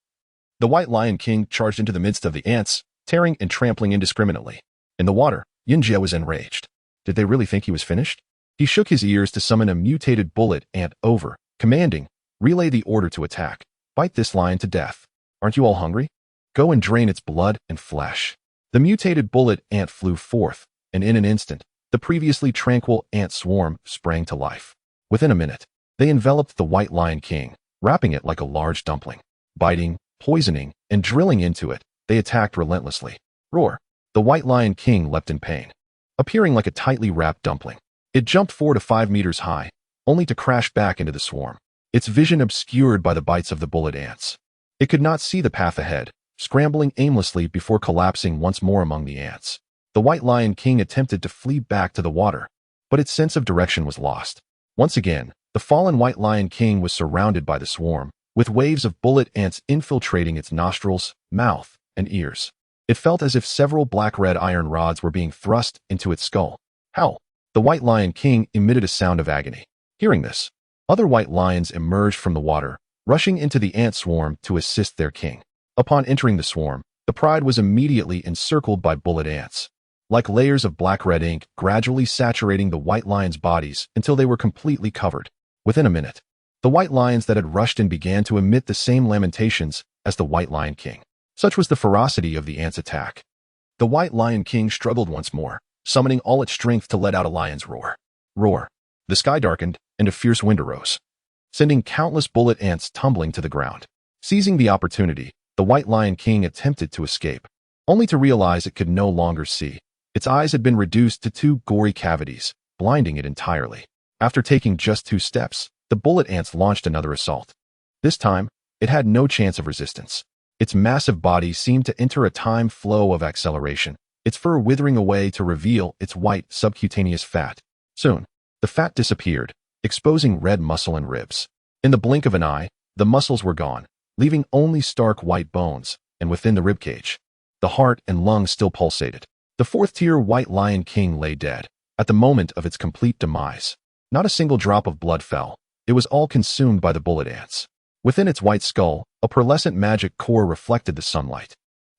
the White Lion King charged into the midst of the ants, tearing and trampling indiscriminately. In the water, Yunjie was enraged. Did they really think he was finished? He shook his ears to summon a mutated bullet ant over, commanding, relay the order to attack. Bite this lion to death. Aren't you all hungry? Go and drain its blood and flesh. The mutated bullet ant flew forth, and in an instant, the previously tranquil ant swarm sprang to life. Within a minute, they enveloped the White Lion King, wrapping it like a large dumpling. Biting, poisoning, and drilling into it, they attacked relentlessly. Roar! The White Lion King leapt in pain, appearing like a tightly wrapped dumpling. It jumped 4 to 5 meters high, only to crash back into the swarm, its vision obscured by the bites of the bullet ants. It could not see the path ahead, scrambling aimlessly before collapsing once more among the ants. The White Lion King attempted to flee back to the water, but its sense of direction was lost. Once again, the fallen White Lion King was surrounded by the swarm, with waves of bullet ants infiltrating its nostrils, mouth, and ears. It felt as if several black-red iron rods were being thrust into its skull. Howl! The White Lion King emitted a sound of agony. Hearing this, other white lions emerged from the water, rushing into the ant swarm to assist their king. Upon entering the swarm, the pride was immediately encircled by bullet ants, like layers of black-red ink gradually saturating the white lions' bodies until they were completely covered. Within a minute, the white lions that had rushed in began to emit the same lamentations as the White Lion King. Such was the ferocity of the ants' attack. The White Lion King struggled once more, summoning all its strength to let out a lion's roar. Roar. The sky darkened, and a fierce wind arose, sending countless bullet ants tumbling to the ground. Seizing the opportunity, the White Lion King attempted to escape, only to realize it could no longer see. Its eyes had been reduced to two gory cavities, blinding it entirely. After taking just 2 steps, the bullet ants launched another assault. This time, it had no chance of resistance. Its massive body seemed to enter a time flow of acceleration, its fur withering away to reveal its white subcutaneous fat. Soon, the fat disappeared, exposing red muscle and ribs. In the blink of an eye, the muscles were gone, leaving only stark white bones, and within the ribcage, the heart and lungs still pulsated. The 4th-tier White Lion King lay dead, at the moment of its complete demise. Not a single drop of blood fell. It was all consumed by the bullet ants. Within its white skull, a pearlescent magic core reflected the sunlight.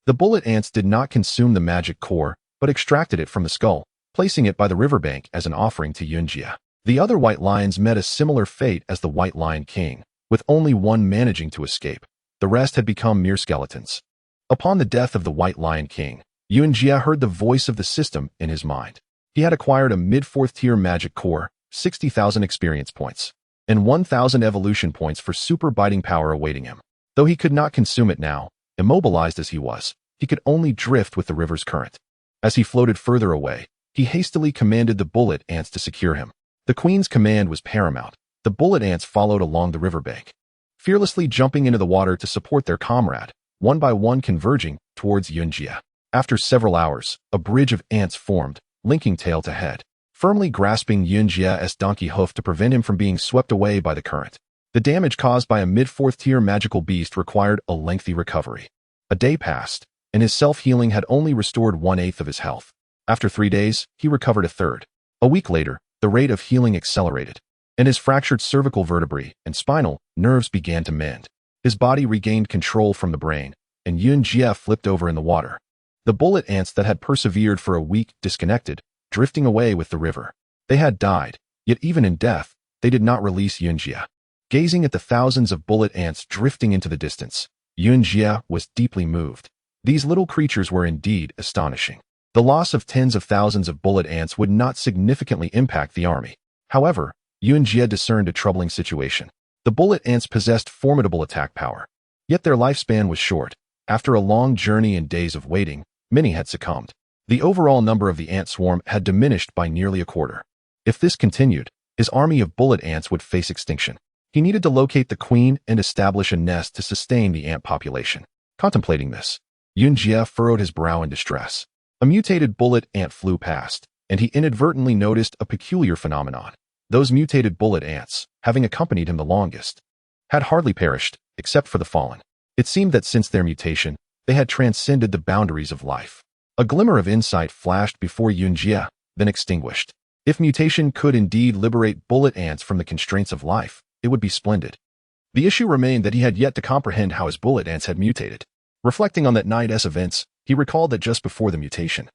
The bullet ants did not consume the magic core, but extracted it from the skull, placing it by the riverbank as an offering to Yunjia. The other white lions met a similar fate as the White Lion King, with only one managing to escape. The rest had become mere skeletons. Upon the death of the White Lion King, Yunjia heard the voice of the system in his mind. He had acquired a mid-4th-tier magic core, 60,000 experience points, and 1,000 evolution points for super biting power awaiting him. Though he could not consume it now, immobilized as he was, he could only drift with the river's current. As he floated further away, he hastily commanded the bullet ants to secure him. The queen's command was paramount. The bullet ants followed along the riverbank, fearlessly jumping into the water to support their comrade, one by one converging towards Yunjia. After several hours, a bridge of ants formed, linking tail to head, firmly grasping Yunjia's donkey hoof to prevent him from being swept away by the current. The damage caused by a mid-4th-tier magical beast required a lengthy recovery. A day passed, and his self-healing had only restored 1/8 of his health. After 3 days, he recovered 1/3. A week later, the rate of healing accelerated, and his fractured cervical vertebrae and spinal nerves began to mend. His body regained control from the brain, and Yunjia flipped over in the water. The bullet ants that had persevered for a week disconnected, drifting away with the river. They had died, yet even in death, they did not release Yunjia. Gazing at the thousands of bullet ants drifting into the distance, Yunjia was deeply moved. These little creatures were indeed astonishing. The loss of tens of thousands of bullet ants would not significantly impact the army. However, Yunjia discerned a troubling situation. The bullet ants possessed formidable attack power, yet their lifespan was short. After a long journey and days of waiting, many had succumbed. The overall number of the ant swarm had diminished by nearly a quarter. If this continued, his army of bullet ants would face extinction. He needed to locate the queen and establish a nest to sustain the ant population. Contemplating this, Yunjia furrowed his brow in distress. A mutated bullet ant flew past, and he inadvertently noticed a peculiar phenomenon. Those mutated bullet ants, having accompanied him the longest, had hardly perished, except for the fallen. It seemed that since their mutation, they had transcended the boundaries of life. A glimmer of insight flashed before Yunjia, then extinguished. If mutation could indeed liberate bullet ants from the constraints of life, it would be splendid. The issue remained that he had yet to comprehend how his bullet ants had mutated. Reflecting on that night's events, he recalled that just before the mutation,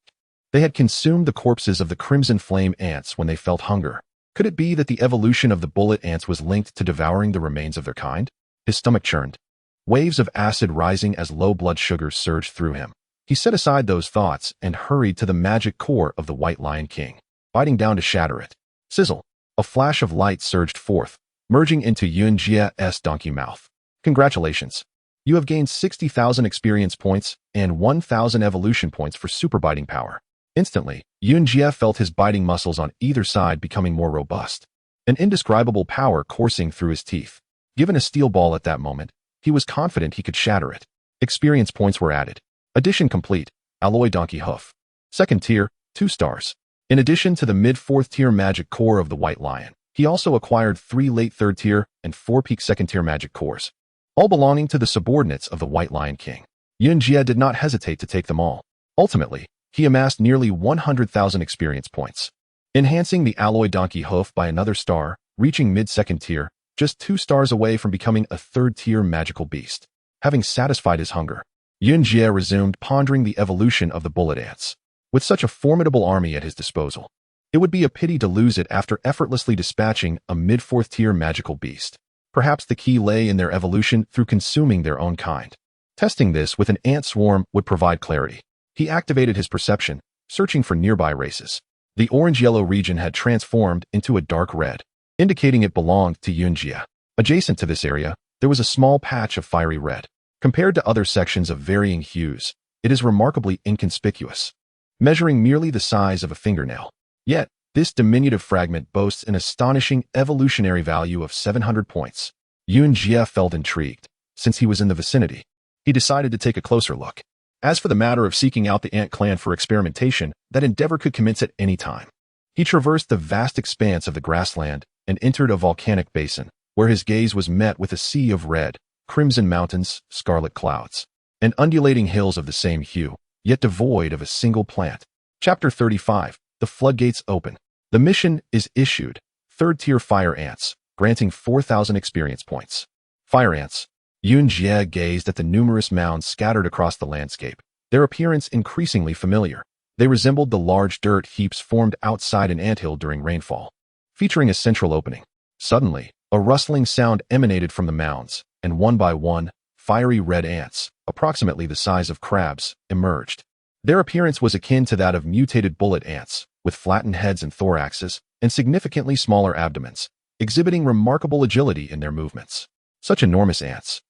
they had consumed the corpses of the crimson flame ants when they felt hunger. Could it be that the evolution of the bullet ants was linked to devouring the remains of their kind? His stomach churned, waves of acid rising as low blood sugars surged through him. He set aside those thoughts and hurried to the magic core of the White Lion King, biting down to shatter it. Sizzle! A flash of light surged forth, merging into Yunjia's donkey mouth. Congratulations! You have gained 60,000 experience points and 1,000 evolution points for super biting power. Instantly, Yunjia felt his biting muscles on either side becoming more robust, an indescribable power coursing through his teeth. Given a steel ball at that moment, he was confident he could shatter it. Experience points were added. Addition complete. Alloy donkey hoof. 2nd tier, 2 stars. In addition to the mid-4th tier magic core of the White Lion, he also acquired 3 late 3rd tier and 4 peak 2nd tier magic cores, all belonging to the subordinates of the White Lion King. Yunjia did not hesitate to take them all. Ultimately, he amassed nearly 100,000 experience points, enhancing the alloy donkey hoof by another star, reaching mid-2nd tier, just 2 stars away from becoming a 3rd tier magical beast. Having satisfied his hunger, Yunjia resumed pondering the evolution of the bullet ants. With such a formidable army at his disposal, it would be a pity to lose it after effortlessly dispatching a mid-4th tier magical beast. Perhaps the key lay in their evolution through consuming their own kind. Testing this with an ant swarm would provide clarity. He activated his perception, searching for nearby races. The orange-yellow region had transformed into a dark red, indicating it belonged to Yunjia. Adjacent to this area, there was a small patch of fiery red. Compared to other sections of varying hues, it is remarkably inconspicuous, measuring merely the size of a fingernail. Yet, this diminutive fragment boasts an astonishing evolutionary value of 700 points. Yunjia felt intrigued. Since he was in the vicinity, he decided to take a closer look. As for the matter of seeking out the ant clan for experimentation, that endeavor could commence at any time. He traversed the vast expanse of the grassland and entered a volcanic basin, where his gaze was met with a sea of red, crimson mountains, scarlet clouds, and undulating hills of the same hue, yet devoid of a single plant. Chapter 35. The floodgates open. The mission is issued. Third-tier fire ants, granting 4,000 experience points. Fire ants. Yunjie gazed at the numerous mounds scattered across the landscape, their appearance increasingly familiar. They resembled the large dirt heaps formed outside an anthill during rainfall, featuring a central opening. Suddenly, a rustling sound emanated from the mounds, and one by one, fiery red ants, approximately the size of crabs, emerged. Their appearance was akin to that of mutated bullet ants, with flattened heads and thoraxes, and significantly smaller abdomens, exhibiting remarkable agility in their movements. Such enormous ants.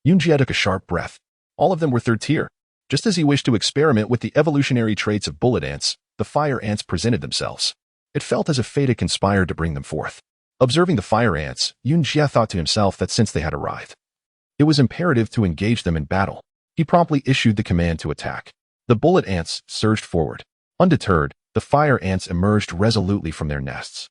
Yunjie took a sharp breath. All of them were third tier. Just as he wished to experiment with the evolutionary traits of bullet ants, the fire ants presented themselves. It felt as if fate had conspired to bring them forth. Observing the fire ants, Yunjie thought to himself that since they had arrived, it was imperative to engage them in battle. He promptly issued the command to attack. The bullet ants surged forward. Undeterred, the fire ants emerged resolutely from their nests.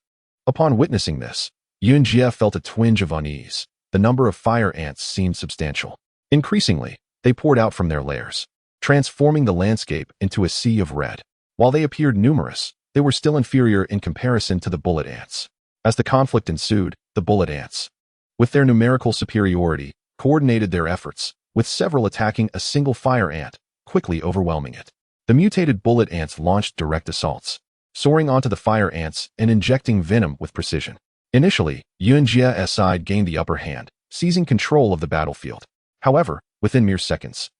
Upon witnessing this, Yunjie felt a twinge of unease. The number of fire ants seemed substantial. Increasingly, they poured out from their lairs, transforming the landscape into a sea of red. While they appeared numerous, they were still inferior in comparison to the bullet ants. As the conflict ensued, the bullet ants, with their numerical superiority, coordinated their efforts, with several attacking a single fire ant, quickly overwhelming it. The mutated bullet ants launched direct assaults, soaring onto the fire ants and injecting venom with precision. Initially, Yunjie's side gained the upper hand, seizing control of the battlefield. However, within mere seconds,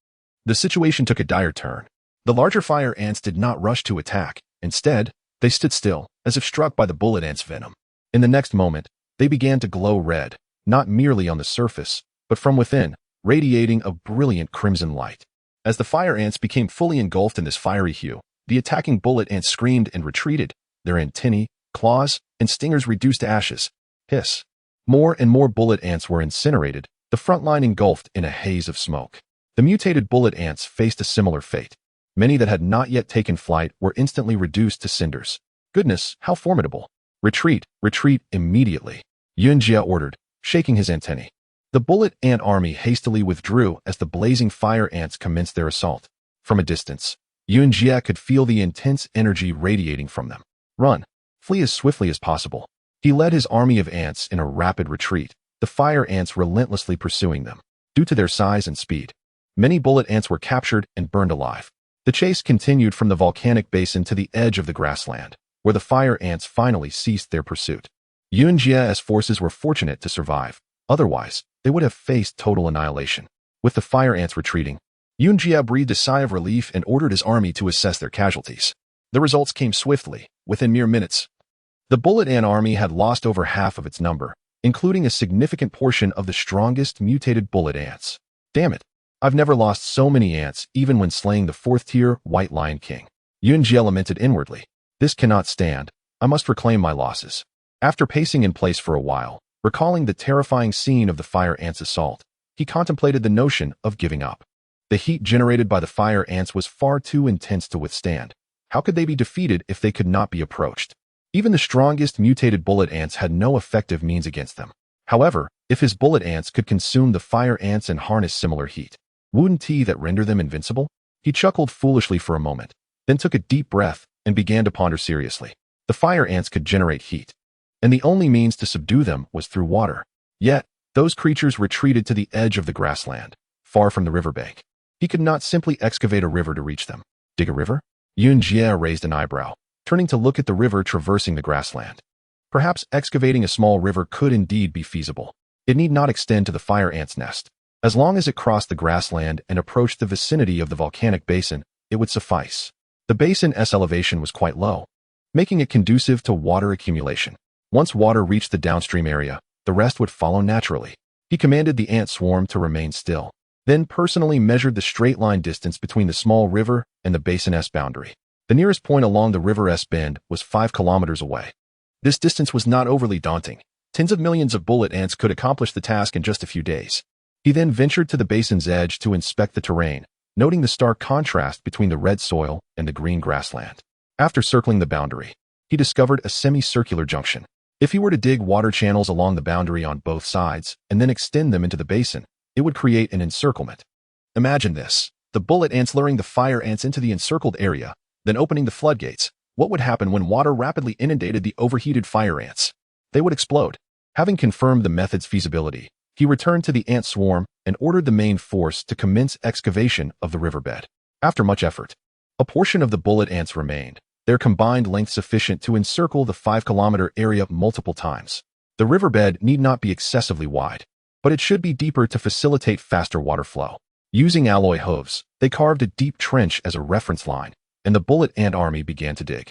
the situation took a dire turn. The larger fire ants did not rush to attack. Instead, they stood still, as if struck by the bullet ants' venom. In the next moment, they began to glow red, not merely on the surface, but from within, radiating a brilliant crimson light. As the fire ants became fully engulfed in this fiery hue, the attacking bullet ants screamed and retreated, their antennae, claws, and stingers reduced to ashes. Hiss. More and more bullet ants were incinerated, the front line engulfed in a haze of smoke. The mutated bullet ants faced a similar fate. Many that had not yet taken flight were instantly reduced to cinders. Goodness, how formidable. Retreat, retreat immediately, Yunjie ordered, shaking his antennae. The bullet ant army hastily withdrew as the blazing fire ants commenced their assault. From a distance, Yunjie could feel the intense energy radiating from them. Run. Flee as swiftly as possible. He led his army of ants in a rapid retreat, the fire ants relentlessly pursuing them. Due to their size and speed, many bullet ants were captured and burned alive. The chase continued from the volcanic basin to the edge of the grassland, where the fire ants finally ceased their pursuit. Yunjie's forces were fortunate to survive. Otherwise, they would have faced total annihilation. With the fire ants retreating, Yunjie breathed a sigh of relief and ordered his army to assess their casualties. The results came swiftly, within mere minutes. The bullet ant army had lost over half of its number, including a significant portion of the strongest mutated bullet ants. Damn it, I've never lost so many ants even when slaying the 4th-tier White Lion King. Yunjie lamented inwardly. This cannot stand. I must reclaim my losses. After pacing in place for a while, recalling the terrifying scene of the fire ants' assault, he contemplated the notion of giving up. The heat generated by the fire ants was far too intense to withstand. How could they be defeated if they could not be approached? Even the strongest mutated bullet ants had no effective means against them. However, if his bullet ants could consume the fire ants and harness similar heat, wouldn't that render them invincible? He chuckled foolishly for a moment, then took a deep breath and began to ponder seriously. The fire ants could generate heat, and the only means to subdue them was through water. Yet, those creatures retreated to the edge of the grassland, far from the riverbank. He could not simply excavate a river to reach them. Dig a river? Yunjie raised an eyebrow, turning to look at the river traversing the grassland. Perhaps excavating a small river could indeed be feasible. It need not extend to the fire ant's nest. As long as it crossed the grassland and approached the vicinity of the volcanic basin, it would suffice. The basin's elevation was quite low, making it conducive to water accumulation. Once water reached the downstream area, the rest would follow naturally. He commanded the ant swarm to remain still, then personally measured the straight-line distance between the small river and the basin's boundary. The nearest point along the river's bend was 5 kilometers away. This distance was not overly daunting. Tens of millions of bullet ants could accomplish the task in just a few days. He then ventured to the basin's edge to inspect the terrain, noting the stark contrast between the red soil and the green grassland. After circling the boundary, he discovered a semicircular junction. If he were to dig water channels along the boundary on both sides and then extend them into the basin, it would create an encirclement. Imagine this: the bullet ants luring the fire ants into the encircled area, then opening the floodgates. What would happen when water rapidly inundated the overheated fire ants? They would explode. Having confirmed the method's feasibility, he returned to the ant swarm and ordered the main force to commence excavation of the riverbed. After much effort, a portion of the bullet ants remained, their combined length sufficient to encircle the 5-kilometer area multiple times. The riverbed need not be excessively wide, but it should be deeper to facilitate faster water flow. Using alloy hooves, they carved a deep trench as a reference line, and the bullet ant army began to dig.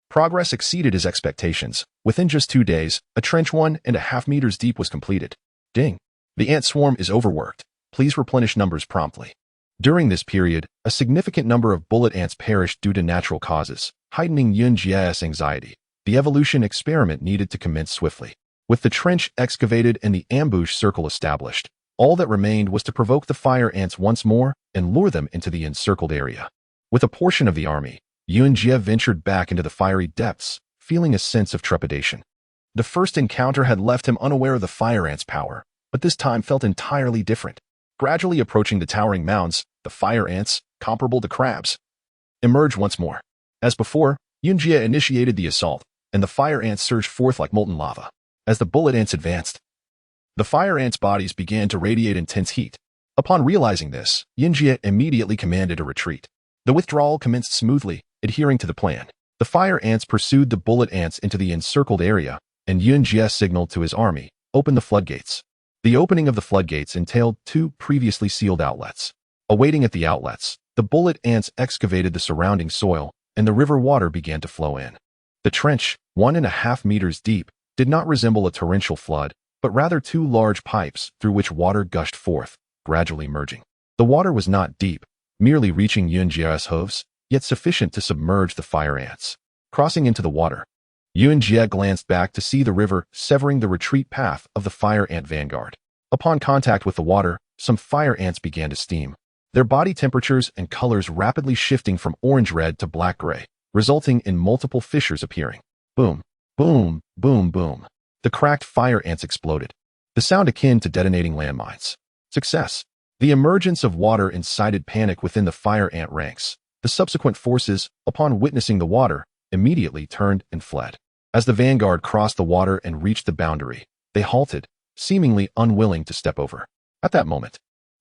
Progress exceeded his expectations. Within just 2 days, a trench 1.5 meters deep was completed. Ding! The ant swarm is overworked. Please replenish numbers promptly. During this period, a significant number of bullet ants perished due to natural causes, heightening Yunjia's anxiety. The evolution experiment needed to commence swiftly. With the trench excavated and the ambush circle established, all that remained was to provoke the fire ants once more and lure them into the encircled area. With a portion of the army, Yunjia ventured back into the fiery depths, feeling a sense of trepidation. The first encounter had left him unaware of the fire ants' power, but this time felt entirely different. Gradually approaching the towering mounds, the fire ants, comparable to crabs, emerged once more. As before, Yunjia initiated the assault, and the fire ants surged forth like molten lava. As the bullet ants advanced, the fire ants' bodies began to radiate intense heat. Upon realizing this, Yunjia immediately commanded a retreat. The withdrawal commenced smoothly, adhering to the plan. The fire ants pursued the bullet ants into the encircled area, and Yunjia signaled to his army, "Open the floodgates." The opening of the floodgates entailed 2 previously sealed outlets. Awaiting at the outlets, the bullet ants excavated the surrounding soil, and the river water began to flow in. The trench, 1.5 meters deep, did not resemble a torrential flood, but rather 2 large pipes through which water gushed forth, gradually merging. The water was not deep, merely reaching Yunjia's hooves, yet sufficient to submerge the fire ants. Crossing into the water, Yunjia glanced back to see the river severing the retreat path of the fire ant vanguard. Upon contact with the water, some fire ants began to steam, their body temperatures and colors rapidly shifting from orange-red to black-gray, resulting in multiple fissures appearing. Boom, boom, boom, boom. The cracked fire ants exploded, the sound akin to detonating landmines. Success. The emergence of water incited panic within the fire ant ranks. The subsequent forces, upon witnessing the water, immediately turned and fled. As the vanguard crossed the water and reached the boundary, they halted, seemingly unwilling to step over. At that moment,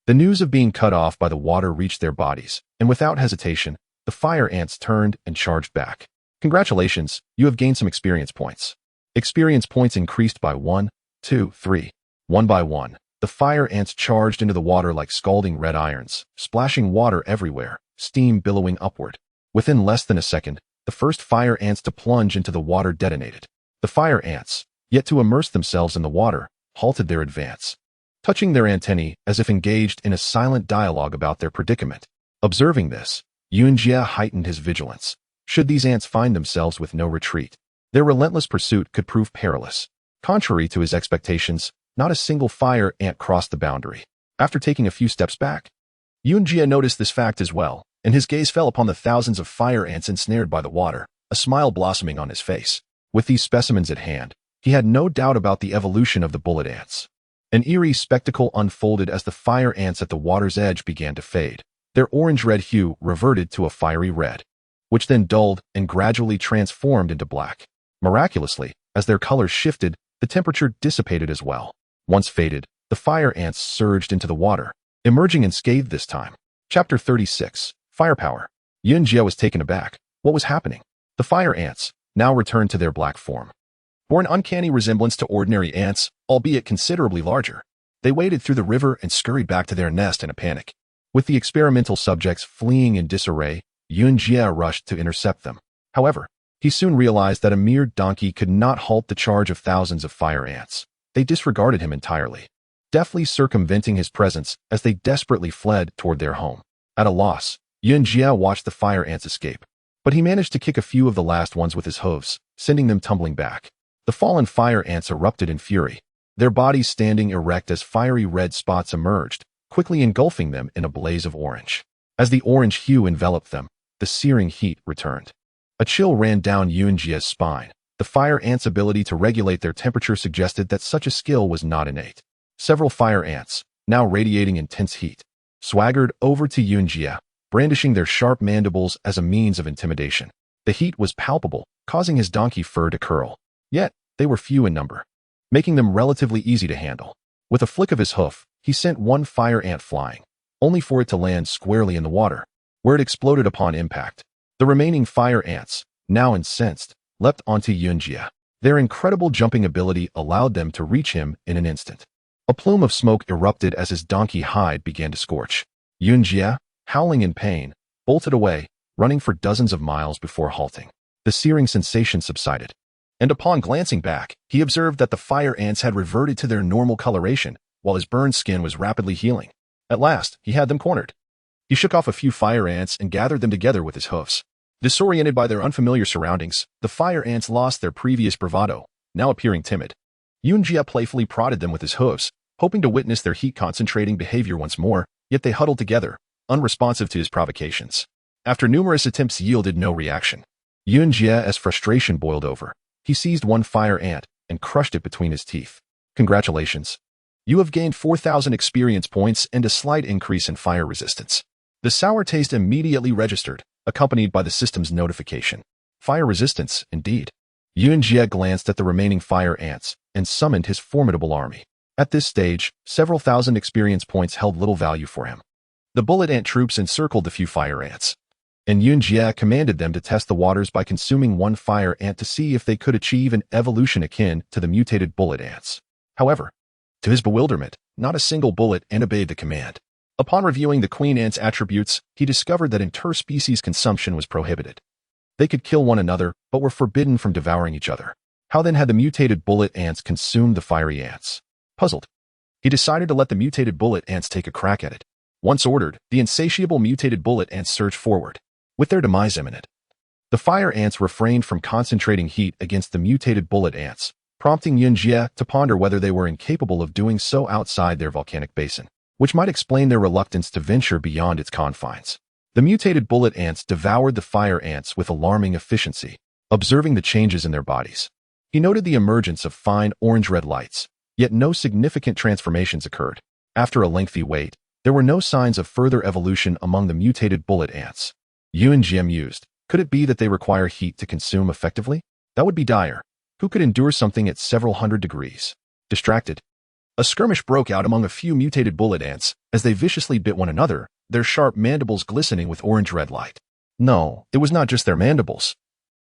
the news of being cut off by the water reached their bodies, and without hesitation, the fire ants turned and charged back. Congratulations, you have gained some experience points. Experience points increased by 1, 2, 3. One by one, the fire ants charged into the water like scalding red irons, splashing water everywhere, steam billowing upward. Within less than a second, the first fire ants to plunge into the water detonated. The fire ants, yet to immerse themselves in the water, halted their advance, touching their antennae as if engaged in a silent dialogue about their predicament. Observing this, Yunjia heightened his vigilance. Should these ants find themselves with no retreat, their relentless pursuit could prove perilous. Contrary to his expectations, not a single fire ant crossed the boundary. After taking a few steps back, Yunjia noticed this fact as well, and his gaze fell upon the thousands of fire ants ensnared by the water, a smile blossoming on his face. With these specimens at hand, he had no doubt about the evolution of the bullet ants. An eerie spectacle unfolded as the fire ants at the water's edge began to fade. Their orange-red hue reverted to a fiery red, which then dulled and gradually transformed into black. Miraculously, as their colors shifted, the temperature dissipated as well. Once faded, the fire ants surged into the water, emerging unscathed this time. Chapter 36. Firepower. Yunjia was taken aback. What was happening? The fire ants now returned to their black form, bore an uncanny resemblance to ordinary ants, albeit considerably larger. They waded through the river and scurried back to their nest in a panic. With the experimental subjects fleeing in disarray, Yunjie rushed to intercept them. However, he soon realized that a mere donkey could not halt the charge of thousands of fire ants. They disregarded him entirely, deftly circumventing his presence as they desperately fled toward their home. At a loss, Yunjie watched the fire ants escape, but he managed to kick a few of the last ones with his hooves, sending them tumbling back. The fallen fire ants erupted in fury, their bodies standing erect as fiery red spots emerged, quickly engulfing them in a blaze of orange. As the orange hue enveloped them, the searing heat returned. A chill ran down Yunjie's spine. The fire ants' ability to regulate their temperature suggested that such a skill was not innate. Several fire ants, now radiating intense heat, swaggered over to Yunjie, brandishing their sharp mandibles as a means of intimidation. The heat was palpable, causing his donkey fur to curl. Yet, they were few in number, making them relatively easy to handle. With a flick of his hoof, he sent one fire ant flying, only for it to land squarely in the water, where it exploded upon impact. The remaining fire ants, now incensed, leapt onto Yunjie. Their incredible jumping ability allowed them to reach him in an instant. A plume of smoke erupted as his donkey hide began to scorch. Yunjie, howling in pain, bolted away, running for dozens of miles before halting. The searing sensation subsided, and upon glancing back, he observed that the fire ants had reverted to their normal coloration, while his burned skin was rapidly healing. At last, he had them cornered. He shook off a few fire ants and gathered them together with his hoofs. Disoriented by their unfamiliar surroundings, the fire ants lost their previous bravado, now appearing timid. Yunjie playfully prodded them with his hooves, hoping to witness their heat-concentrating behavior once more, yet they huddled together, unresponsive to his provocations. After numerous attempts yielded no reaction, Yunjie, as frustration boiled over, he seized one fire ant and crushed it between his teeth. Congratulations. You have gained 4,000 experience points and a slight increase in fire resistance. The sour taste immediately registered, accompanied by the system's notification. Fire resistance, indeed. Yunjie glanced at the remaining fire ants and summoned his formidable army. At this stage, several thousand experience points held little value for him. The bullet ant troops encircled the few fire ants, and Yunjie commanded them to test the waters by consuming one fire ant to see if they could achieve an evolution akin to the mutated bullet ants. However, to his bewilderment, not a single bullet ant obeyed the command. Upon reviewing the queen ant's attributes, he discovered that interspecies consumption was prohibited. They could kill one another, but were forbidden from devouring each other. How then had the mutated bullet ants consumed the fiery ants? Puzzled, he decided to let the mutated bullet ants take a crack at it. Once ordered, the insatiable mutated bullet ants surged forward, with their demise imminent. The fire ants refrained from concentrating heat against the mutated bullet ants, prompting Yunjie to ponder whether they were incapable of doing so outside their volcanic basin, which might explain their reluctance to venture beyond its confines. The mutated bullet ants devoured the fire ants with alarming efficiency, observing the changes in their bodies. He noted the emergence of fine orange-red lights, yet no significant transformations occurred. After a lengthy wait, there were no signs of further evolution among the mutated bullet ants. Yunjie mused, could it be that they require heat to consume effectively? That would be dire. Who could endure something at several hundred degrees? Distracted, a skirmish broke out among a few mutated bullet ants as they viciously bit one another, their sharp mandibles glistening with orange-red light. No, it was not just their mandibles.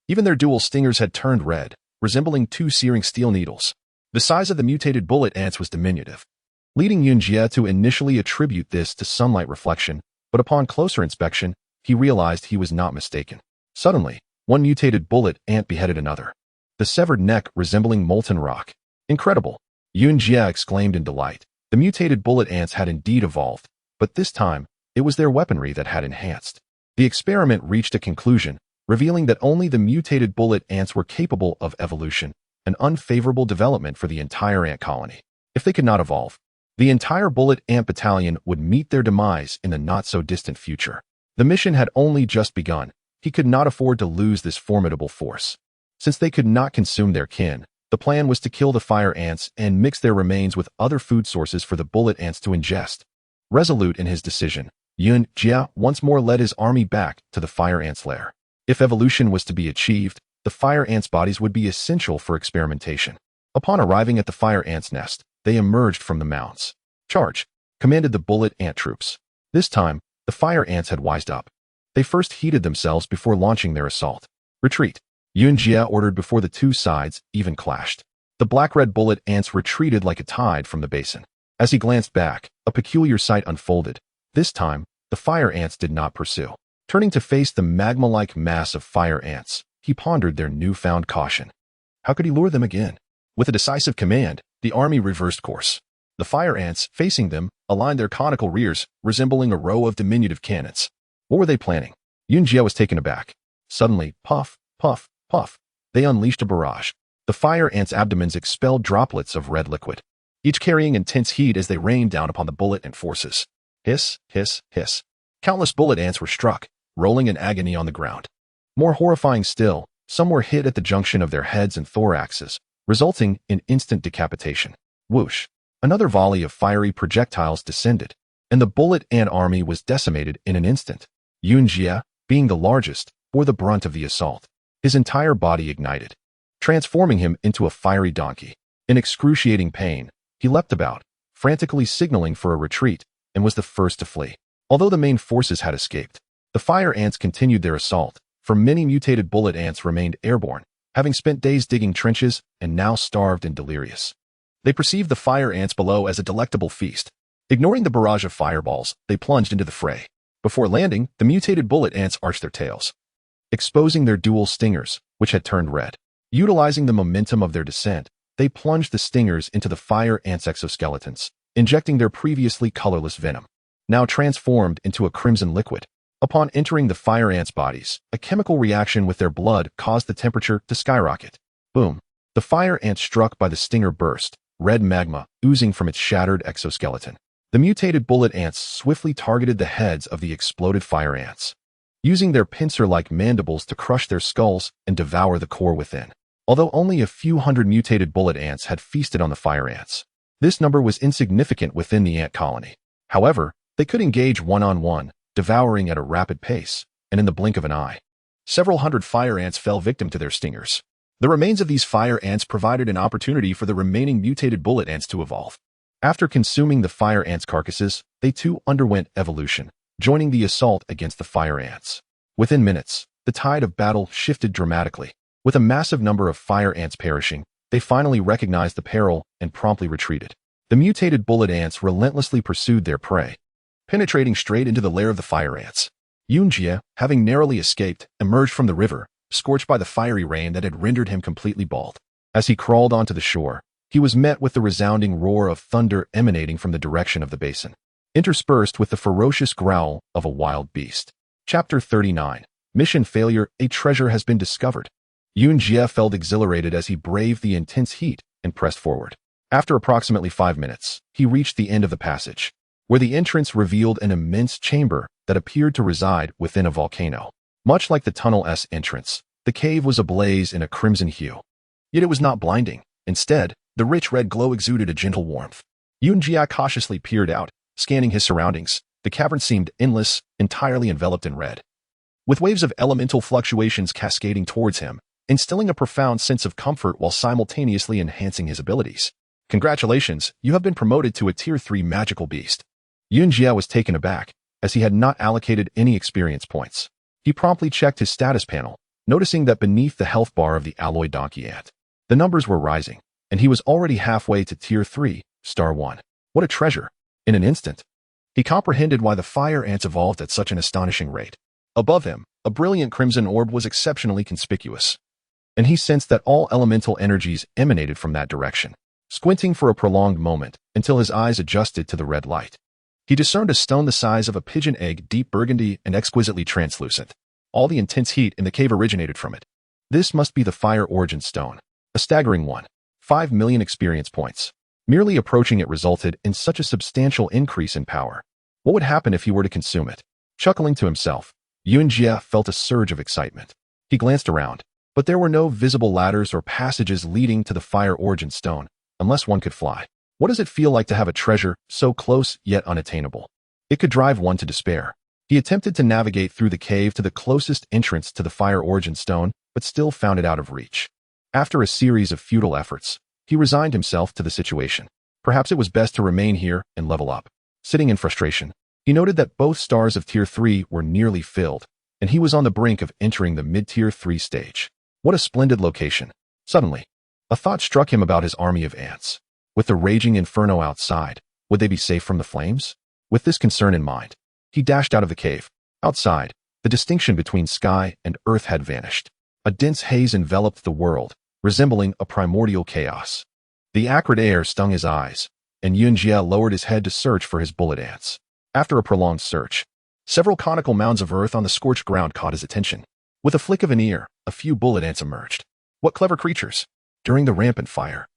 Even their dual stingers had turned red, resembling two searing steel needles. The size of the mutated bullet ants was diminutive, leading Yunjie to initially attribute this to sunlight reflection, but upon closer inspection, he realized he was not mistaken. Suddenly, one mutated bullet ant beheaded another, the severed neck resembling molten rock. Incredible! Yunjie exclaimed in delight. The mutated bullet ants had indeed evolved, but this time, it was their weaponry that had enhanced. The experiment reached a conclusion, revealing that only the mutated bullet ants were capable of evolution, an unfavorable development for the entire ant colony. If they could not evolve, the entire bullet ant battalion would meet their demise in the not-so-distant future. The mission had only just begun. He could not afford to lose this formidable force. Since they could not consume their kin, the plan was to kill the fire ants and mix their remains with other food sources for the bullet ants to ingest. Resolute in his decision, Yunjie once more led his army back to the fire ants' lair. If evolution was to be achieved, the fire ants' bodies would be essential for experimentation. Upon arriving at the fire ants' nest, they emerged from the mounds. Charge! Commanded the bullet ant troops. This time, the fire ants had wised up. They first heated themselves before launching their assault. Retreat! Yunjie ordered before the two sides even clashed. The black-red bullet ants retreated like a tide from the basin. As he glanced back, a peculiar sight unfolded. This time, the fire ants did not pursue. Turning to face the magma-like mass of fire ants, he pondered their newfound caution. How could he lure them again? With a decisive command, the army reversed course. The fire ants, facing them, aligned their conical rears, resembling a row of diminutive cannons. What were they planning? Yunjie was taken aback. Suddenly, puff, puff, puff, they unleashed a barrage. The fire ants' abdomens expelled droplets of red liquid, each carrying intense heat as they rained down upon the bullet ant forces. Hiss, hiss, hiss. Countless bullet ants were struck, rolling in agony on the ground. More horrifying still, some were hit at the junction of their heads and thoraxes, resulting in instant decapitation. Whoosh! Another volley of fiery projectiles descended, and the bullet ant army was decimated in an instant. Yunjie, being the largest, bore the brunt of the assault. His entire body ignited, transforming him into a fiery donkey. In excruciating pain, he leapt about, frantically signaling for a retreat, and was the first to flee. Although the main forces had escaped, the fire ants continued their assault, for many mutated bullet ants remained airborne, having spent days digging trenches and now starved and delirious. They perceived the fire ants below as a delectable feast. Ignoring the barrage of fireballs, they plunged into the fray. Before landing, the mutated bullet ants arched their tails, exposing their dual stingers, which had turned red. Utilizing the momentum of their descent, they plunged the stingers into the fire ants' exoskeletons, injecting their previously colorless venom, now transformed into a crimson liquid. Upon entering the fire ants' bodies, a chemical reaction with their blood caused the temperature to skyrocket. Boom! The fire ant struck by the stinger burst, red magma oozing from its shattered exoskeleton. The mutated bullet ants swiftly targeted the heads of the exploded fire ants, using their pincer-like mandibles to crush their skulls and devour the core within. Although only a few hundred mutated bullet ants had feasted on the fire ants, this number was insignificant within the ant colony. However, they could engage one-on-one, devouring at a rapid pace, and in the blink of an eye, several hundred fire ants fell victim to their stingers. The remains of these fire ants provided an opportunity for the remaining mutated bullet ants to evolve. After consuming the fire ants' carcasses, they too underwent evolution, joining the assault against the fire ants. Within minutes, the tide of battle shifted dramatically. With a massive number of fire ants perishing, they finally recognized the peril and promptly retreated. The mutated bullet ants relentlessly pursued their prey, penetrating straight into the lair of the fire ants. Yunjie, having narrowly escaped, emerged from the river, scorched by the fiery rain that had rendered him completely bald. As he crawled onto the shore, he was met with the resounding roar of thunder emanating from the direction of the basin, interspersed with the ferocious growl of a wild beast. Chapter 39. Mission Failure. A treasure has been discovered. Yunjie felt exhilarated as he braved the intense heat and pressed forward. After approximately 5 minutes, he reached the end of the passage, where the entrance revealed an immense chamber that appeared to reside within a volcano. Much like the tunnel's entrance, the cave was ablaze in a crimson hue. Yet it was not blinding. Instead, the rich red glow exuded a gentle warmth. Yunjie cautiously peered out, scanning his surroundings. The cavern seemed endless, entirely enveloped in red, with waves of elemental fluctuations cascading towards him, instilling a profound sense of comfort while simultaneously enhancing his abilities. Congratulations, you have been promoted to a Tier 3 magical beast. Yunjie was taken aback, as he had not allocated any experience points. He promptly checked his status panel, noticing that beneath the health bar of the alloy donkey ant, the numbers were rising, and he was already halfway to Tier 3, Star 1. What a treasure! In an instant, he comprehended why the fire ants evolved at such an astonishing rate. Above him, a brilliant crimson orb was exceptionally conspicuous, and he sensed that all elemental energies emanated from that direction. Squinting for a prolonged moment, until his eyes adjusted to the red light, he discerned a stone the size of a pigeon egg, deep burgundy and exquisitely translucent. All the intense heat in the cave originated from it. This must be the Fire Origin Stone. A staggering one. 5 million experience points. Merely approaching it resulted in such a substantial increase in power. What would happen if he were to consume it? Chuckling to himself, Yunjie felt a surge of excitement. He glanced around, but there were no visible ladders or passages leading to the Fire Origin Stone, unless one could fly. What does it feel like to have a treasure so close yet unattainable? It could drive one to despair. He attempted to navigate through the cave to the closest entrance to the Fire Origin Stone, but still found it out of reach. After a series of futile efforts, he resigned himself to the situation. Perhaps it was best to remain here and level up. Sitting in frustration, he noted that both stars of Tier 3 were nearly filled, and he was on the brink of entering the mid-Tier 3 stage. What a splendid location. Suddenly, a thought struck him about his army of ants. With the raging inferno outside, Would they be safe from the flames? With this concern in mind, he dashed out of the cave. Outside, the distinction between sky and earth had vanished. A dense haze enveloped the world, resembling a primordial chaos. The acrid air stung his eyes, and Yunjie lowered his head to search for his bullet ants. After a prolonged search, several conical mounds of earth on the scorched ground caught his attention. With a flick of an ear, a few bullet ants emerged. What clever creatures! During the rampant fire,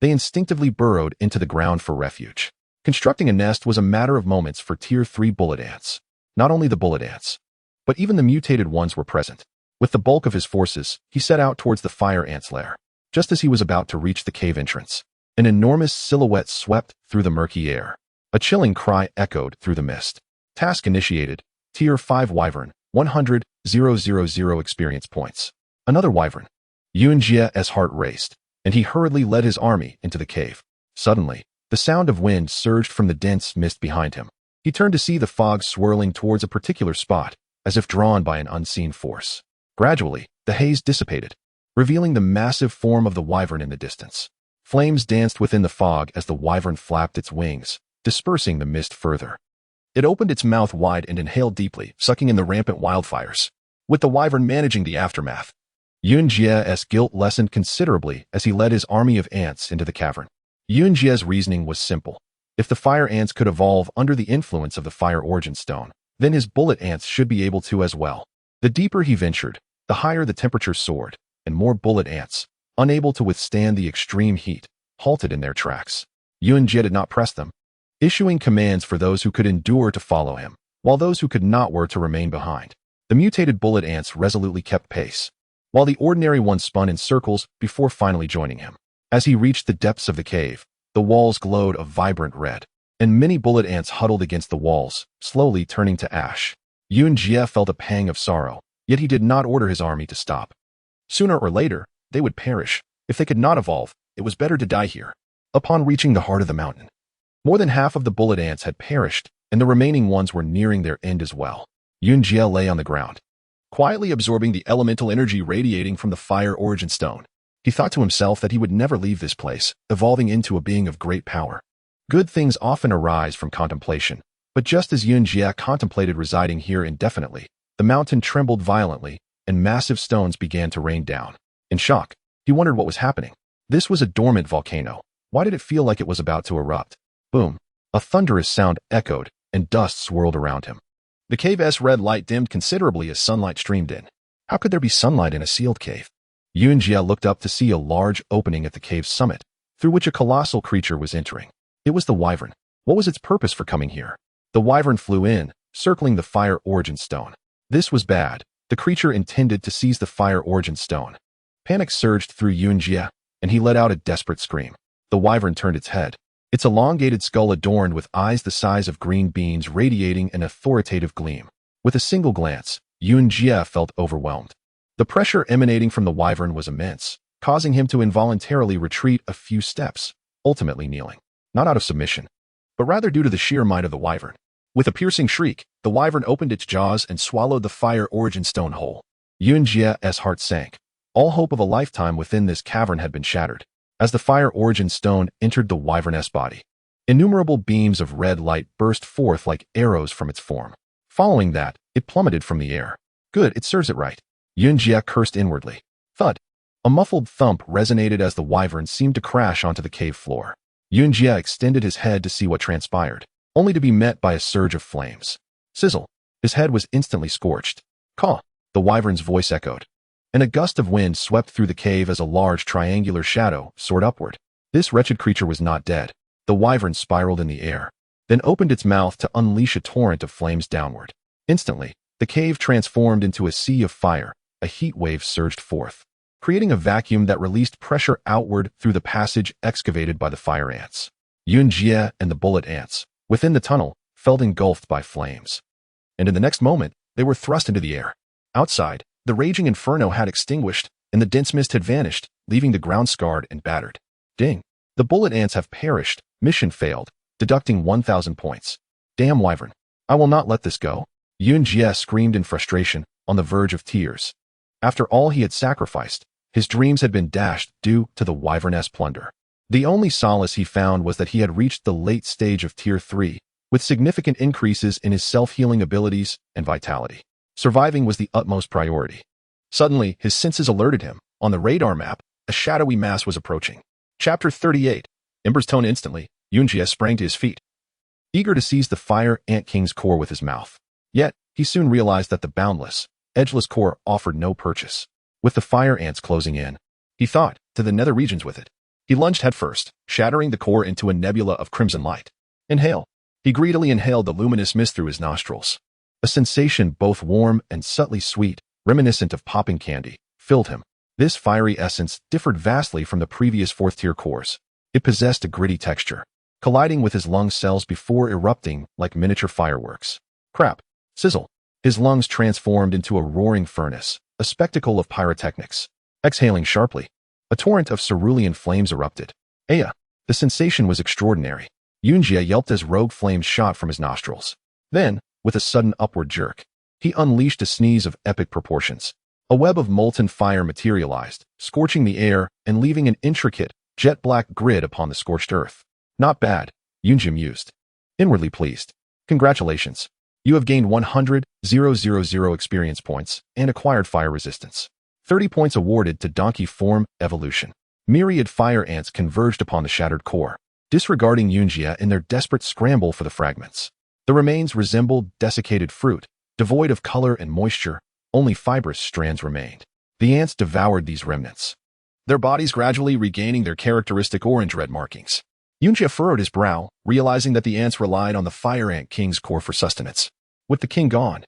they instinctively burrowed into the ground for refuge. Constructing a nest was a matter of moments for Tier 3 bullet ants. Not only the bullet ants, but even the mutated ones were present. With the bulk of his forces, he set out towards the fire ant's lair. Just as he was about to reach the cave entrance, an enormous silhouette swept through the murky air. A chilling cry echoed through the mist. Task initiated. Tier 5 Wyvern, 100,000 experience points. Another Wyvern. Yunjie's heart raced, and he hurriedly led his army into the cave. Suddenly, the sound of wind surged from the dense mist behind him. He turned to see the fog swirling towards a particular spot, as if drawn by an unseen force. Gradually, the haze dissipated, revealing the massive form of the wyvern in the distance. Flames danced within the fog as the wyvern flapped its wings, dispersing the mist further. It opened its mouth wide and inhaled deeply, sucking in the rampant wildfires. With the wyvern managing the aftermath, Yunjie's guilt lessened considerably as he led his army of ants into the cavern. Yunjie's reasoning was simple. If the fire ants could evolve under the influence of the fire origin stone, then his bullet ants should be able to as well. The deeper he ventured, the higher the temperature soared, and more bullet ants, unable to withstand the extreme heat, halted in their tracks. Yunjie did not press them, issuing commands for those who could endure to follow him, while those who could not were to remain behind. The mutated bullet ants resolutely kept pace, while the ordinary ones spun in circles before finally joining him. As he reached the depths of the cave, the walls glowed a vibrant red, and many bullet ants huddled against the walls, slowly turning to ash. Yunjie felt a pang of sorrow, yet he did not order his army to stop. Sooner or later, they would perish. If they could not evolve, it was better to die here. Upon reaching the heart of the mountain, more than half of the bullet ants had perished, and the remaining ones were nearing their end as well. Yunjie lay on the ground, quietly absorbing the elemental energy radiating from the fire origin stone. He thought to himself that he would never leave this place, evolving into a being of great power. Good things often arise from contemplation, but just as Yunjie contemplated residing here indefinitely, the mountain trembled violently, and massive stones began to rain down. In shock, he wondered what was happening. This was a dormant volcano. Why did it feel like it was about to erupt? Boom! A thunderous sound echoed, and dust swirled around him. The cave's red light dimmed considerably as sunlight streamed in. How could there be sunlight in a sealed cave? Yunjie looked up to see a large opening at the cave's summit, through which a colossal creature was entering. It was the wyvern. What was its purpose for coming here? The wyvern flew in, circling the fire origin stone. This was bad. The creature intended to seize the fire origin stone. Panic surged through Yunjie, and he let out a desperate scream. The wyvern turned its head, its elongated skull adorned with eyes the size of green beans radiating an authoritative gleam. With a single glance, Yunjie felt overwhelmed. The pressure emanating from the wyvern was immense, causing him to involuntarily retreat a few steps, ultimately kneeling. Not out of submission, but rather due to the sheer might of the wyvern. With a piercing shriek, the wyvern opened its jaws and swallowed the fire origin stone whole. Yunjie's heart sank. All hope of a lifetime within this cavern had been shattered. As the fire origin stone entered the wyvern's body, innumerable beams of red light burst forth like arrows from its form. Following that, it plummeted from the air. Good, it serves it right. Yunjie cursed inwardly. Thud! A muffled thump resonated as the wyvern seemed to crash onto the cave floor. Yunjie extended his head to see what transpired, only to be met by a surge of flames. Sizzle! His head was instantly scorched. Caw! The wyvern's voice echoed. And a gust of wind swept through the cave as a large triangular shadow soared upward. This wretched creature was not dead. The wyvern spiraled in the air, then opened its mouth to unleash a torrent of flames downward. Instantly, the cave transformed into a sea of fire. A heat wave surged forth, creating a vacuum that released pressure outward through the passage excavated by the fire ants. Yunjie and the bullet ants, within the tunnel, felt engulfed by flames. And in the next moment, they were thrust into the air. Outside, the raging inferno had extinguished, and the dense mist had vanished, leaving the ground scarred and battered. Ding! The bullet ants have perished. Mission failed, deducting 1,000 points. Damn wyvern. I will not let this go. Yunjie screamed in frustration, on the verge of tears. After all he had sacrificed, his dreams had been dashed due to the wyvern's plunder. The only solace he found was that he had reached the late stage of Tier 3, with significant increases in his self-healing abilities and vitality. Surviving was the utmost priority. Suddenly, his senses alerted him. On the radar map, a shadowy mass was approaching. Chapter 38. Ember's tone instantly. Yunjie sprang to his feet, eager to seize the Fire Ant King's core with his mouth. Yet, he soon realized that the boundless, edgeless core offered no purchase. With the fire ants closing in, he thought, to the nether regions with it. He lunged headfirst, shattering the core into a nebula of crimson light. Inhale. He greedily inhaled the luminous mist through his nostrils. A sensation both warm and subtly sweet, reminiscent of popping candy, filled him. This fiery essence differed vastly from the previous fourth-tier cores. It possessed a gritty texture, colliding with his lung cells before erupting like miniature fireworks. Crap. Sizzle. His lungs transformed into a roaring furnace, a spectacle of pyrotechnics. Exhaling sharply, a torrent of cerulean flames erupted. Aya. The sensation was extraordinary. Yunjie yelped as rogue flames shot from his nostrils. Then, with a sudden upward jerk, he unleashed a sneeze of epic proportions. A web of molten fire materialized, scorching the air and leaving an intricate, jet-black grid upon the scorched earth. Not bad, Yunjie mused, inwardly pleased. Congratulations. You have gained 100,000 experience points and acquired fire resistance. 30 points awarded to donkey form evolution. Myriad fire ants converged upon the shattered core, disregarding Yunjie in their desperate scramble for the fragments. The remains resembled desiccated fruit, devoid of color and moisture. Only fibrous strands remained. The ants devoured these remnants, their bodies gradually regaining their characteristic orange-red markings. Yunjie furrowed his brow, realizing that the ants relied on the Fire Ant King's core for sustenance. With the king gone,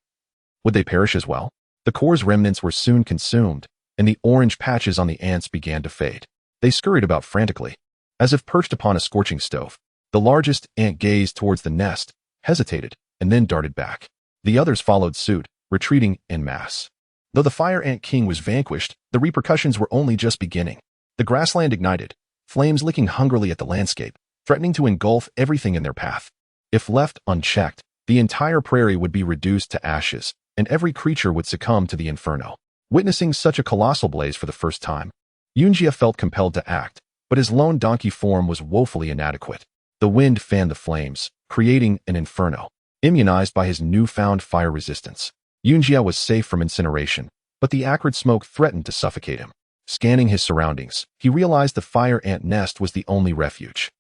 would they perish as well? The core's remnants were soon consumed, and the orange patches on the ants began to fade. They scurried about frantically, as if perched upon a scorching stove. The largest ant gazed towards the nest, hesitated, and then darted back. The others followed suit, retreating en masse. Though the Fire Ant King was vanquished, the repercussions were only just beginning. The grassland ignited, flames licking hungrily at the landscape, threatening to engulf everything in their path. If left unchecked, the entire prairie would be reduced to ashes, and every creature would succumb to the inferno. Witnessing such a colossal blaze for the first time, Yunjie felt compelled to act, but his lone donkey form was woefully inadequate. The wind fanned the flames, creating an inferno. Immunized by his newfound fire resistance, Yunjie was safe from incineration, but the acrid smoke threatened to suffocate him. Scanning his surroundings, he realized the fire ant nest was the only refuge.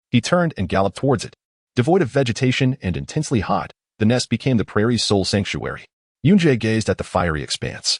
He turned and galloped towards it. Devoid of vegetation and intensely hot, the nest became the prairie's sole sanctuary. Yunjie gazed at the fiery expanse,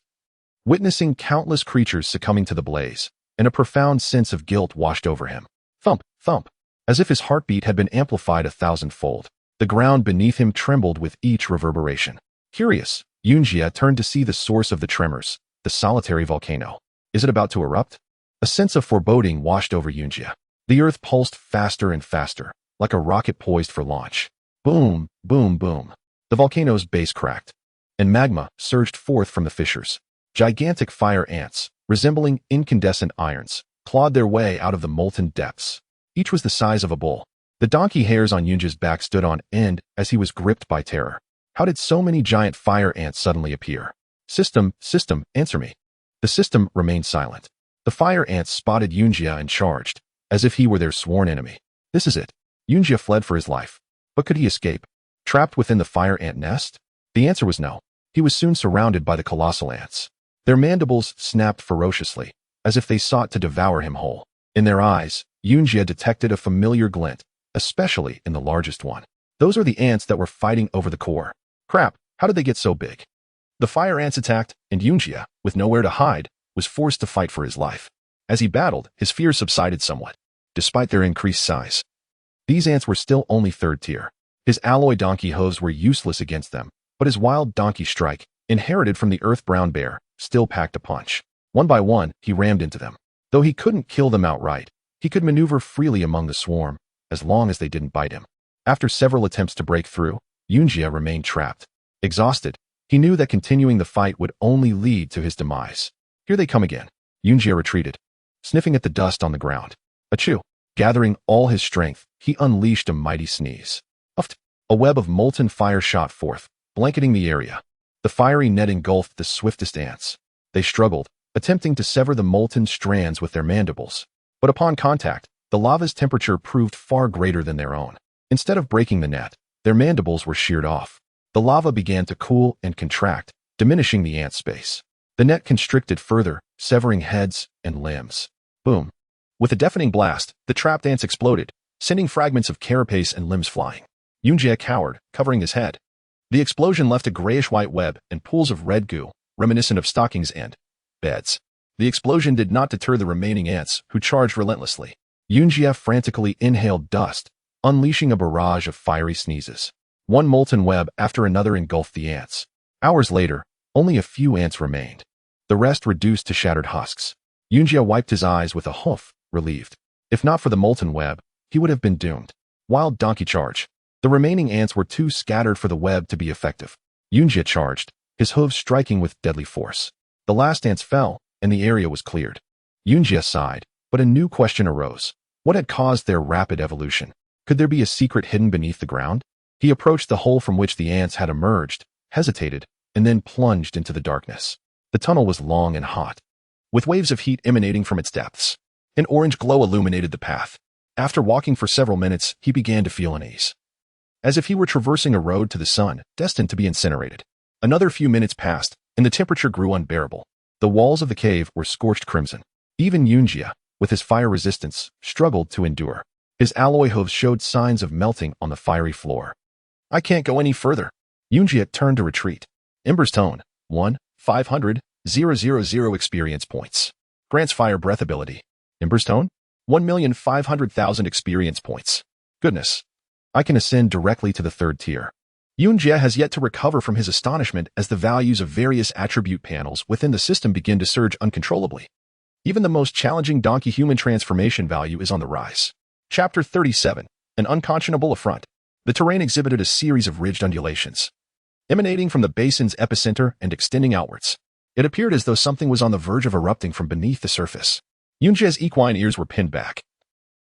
witnessing countless creatures succumbing to the blaze, and a profound sense of guilt washed over him. Thump, thump. As if his heartbeat had been amplified 1,000-fold, the ground beneath him trembled with each reverberation. Curious, Yunjie turned to see the source of the tremors, the solitary volcano. Is it about to erupt? A sense of foreboding washed over Yunjie. The earth pulsed faster and faster, like a rocket poised for launch. Boom, boom, boom. The volcano's base cracked, and magma surged forth from the fissures. Gigantic fire ants, resembling incandescent irons, clawed their way out of the molten depths. Each was the size of a bull. The donkey hairs on Yunjie's back stood on end as he was gripped by terror. How did so many giant fire ants suddenly appear? System, answer me. The system remained silent. The fire ants spotted Yunjie and charged, as if he were their sworn enemy. This is it. Yunjie fled for his life. But could he escape? Trapped within the fire ant nest? The answer was no. He was soon surrounded by the colossal ants. Their mandibles snapped ferociously, as if they sought to devour him whole. In their eyes, Yunjie detected a familiar glint, especially in the largest one. Those are the ants that were fighting over the core. Crap, how did they get so big? The fire ants attacked, and Yunjie, with nowhere to hide, was forced to fight for his life. As he battled, his fears subsided somewhat, despite their increased size. These ants were still only third tier. His alloy donkey hooves were useless against them, but his wild donkey strike, inherited from the earth-brown bear, still packed a punch. One by one, he rammed into them. Though he couldn't kill them outright, he could maneuver freely among the swarm, as long as they didn't bite him. After several attempts to break through, Yunjie remained trapped. Exhausted, he knew that continuing the fight would only lead to his demise. Here they come again. Yunjie retreated, sniffing at the dust on the ground. Achoo! Gathering all his strength, he unleashed a mighty sneeze. Uffed! A web of molten fire shot forth, blanketing the area. The fiery net engulfed the swiftest ants. They struggled, attempting to sever the molten strands with their mandibles. But upon contact, The lava's temperature proved far greater than their own. Instead of breaking the net, their mandibles were sheared off. The lava began to cool and contract, diminishing the ant space. The net constricted further, severing heads and limbs. Boom. With a deafening blast, the trapped ants exploded, sending fragments of carapace and limbs flying. Yunjie cowered, covering his head. The explosion left a grayish-white web and pools of red goo, reminiscent of stockings and beds. The explosion did not deter the remaining ants, who charged relentlessly. Yunjie frantically inhaled dust, unleashing a barrage of fiery sneezes. One molten web after another engulfed the ants. Hours later, only a few ants remained. The rest reduced to shattered husks. Yunjie wiped his eyes with a hoof, relieved. If not for the molten web, he would have been doomed. Wild donkey charge. The remaining ants were too scattered for the web to be effective. Yunjie charged, his hooves striking with deadly force. The last ants fell, and the area was cleared. Yunjie sighed, but a new question arose. What had caused their rapid evolution? Could there be a secret hidden beneath the ground? He approached the hole from which the ants had emerged, hesitated, and then plunged into the darkness. The tunnel was long and hot, with waves of heat emanating from its depths. An orange glow illuminated the path. After walking for several minutes, he began to feel unease, as if he were traversing a road to the sun, destined to be incinerated. Another few minutes passed, and the temperature grew unbearable. The walls of the cave were scorched crimson. Even Yunjie, with his fire resistance, struggled to endure. His alloy hooves showed signs of melting on the fiery floor. I can't go any further. Yunjie turned to retreat. Ember's tone, 1,500,000 experience points. Grants fire breath ability. Ember's tone, 1,500,000 experience points. Goodness. I can ascend directly to the 3rd tier. Yunjie has yet to recover from his astonishment as the values of various attribute panels within the system begin to surge uncontrollably. Even the most challenging donkey-human transformation value is on the rise. Chapter 37, An Unconscionable Affront. The terrain exhibited a series of ridged undulations, emanating from the basin's epicenter and extending outwards. It appeared as though something was on the verge of erupting from beneath the surface. Yunjie's equine ears were pinned back,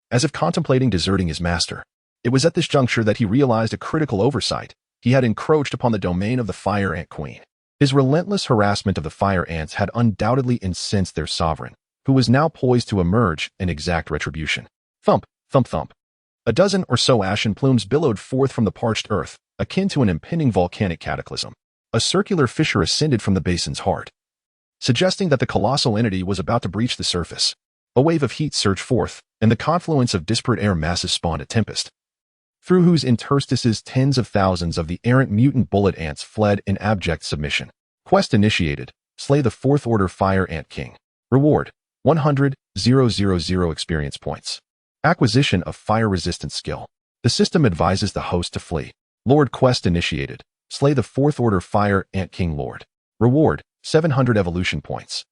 as if contemplating deserting his master. It was at this juncture that he realized a critical oversight. He had encroached upon the domain of the fire ant queen. His relentless harassment of the fire ants had undoubtedly incensed their sovereign, who was now poised to emerge and exact retribution. Thump, thump, thump. A dozen or so ashen plumes billowed forth from the parched earth, akin to an impending volcanic cataclysm. A circular fissure ascended from the basin's heart, suggesting that the colossal entity was about to breach the surface. A wave of heat surged forth, and the confluence of disparate air masses spawned a tempest, through whose interstices tens of thousands of the errant mutant bullet ants fled in abject submission. Quest initiated. Slay the 4th Order Fire Ant King. Reward, 100,000 experience points. Acquisition of fire-resistant skill. The system advises the host to flee. Lord Quest initiated. Slay the 4th Order Fire Ant King Lord. Reward, 700 evolution points.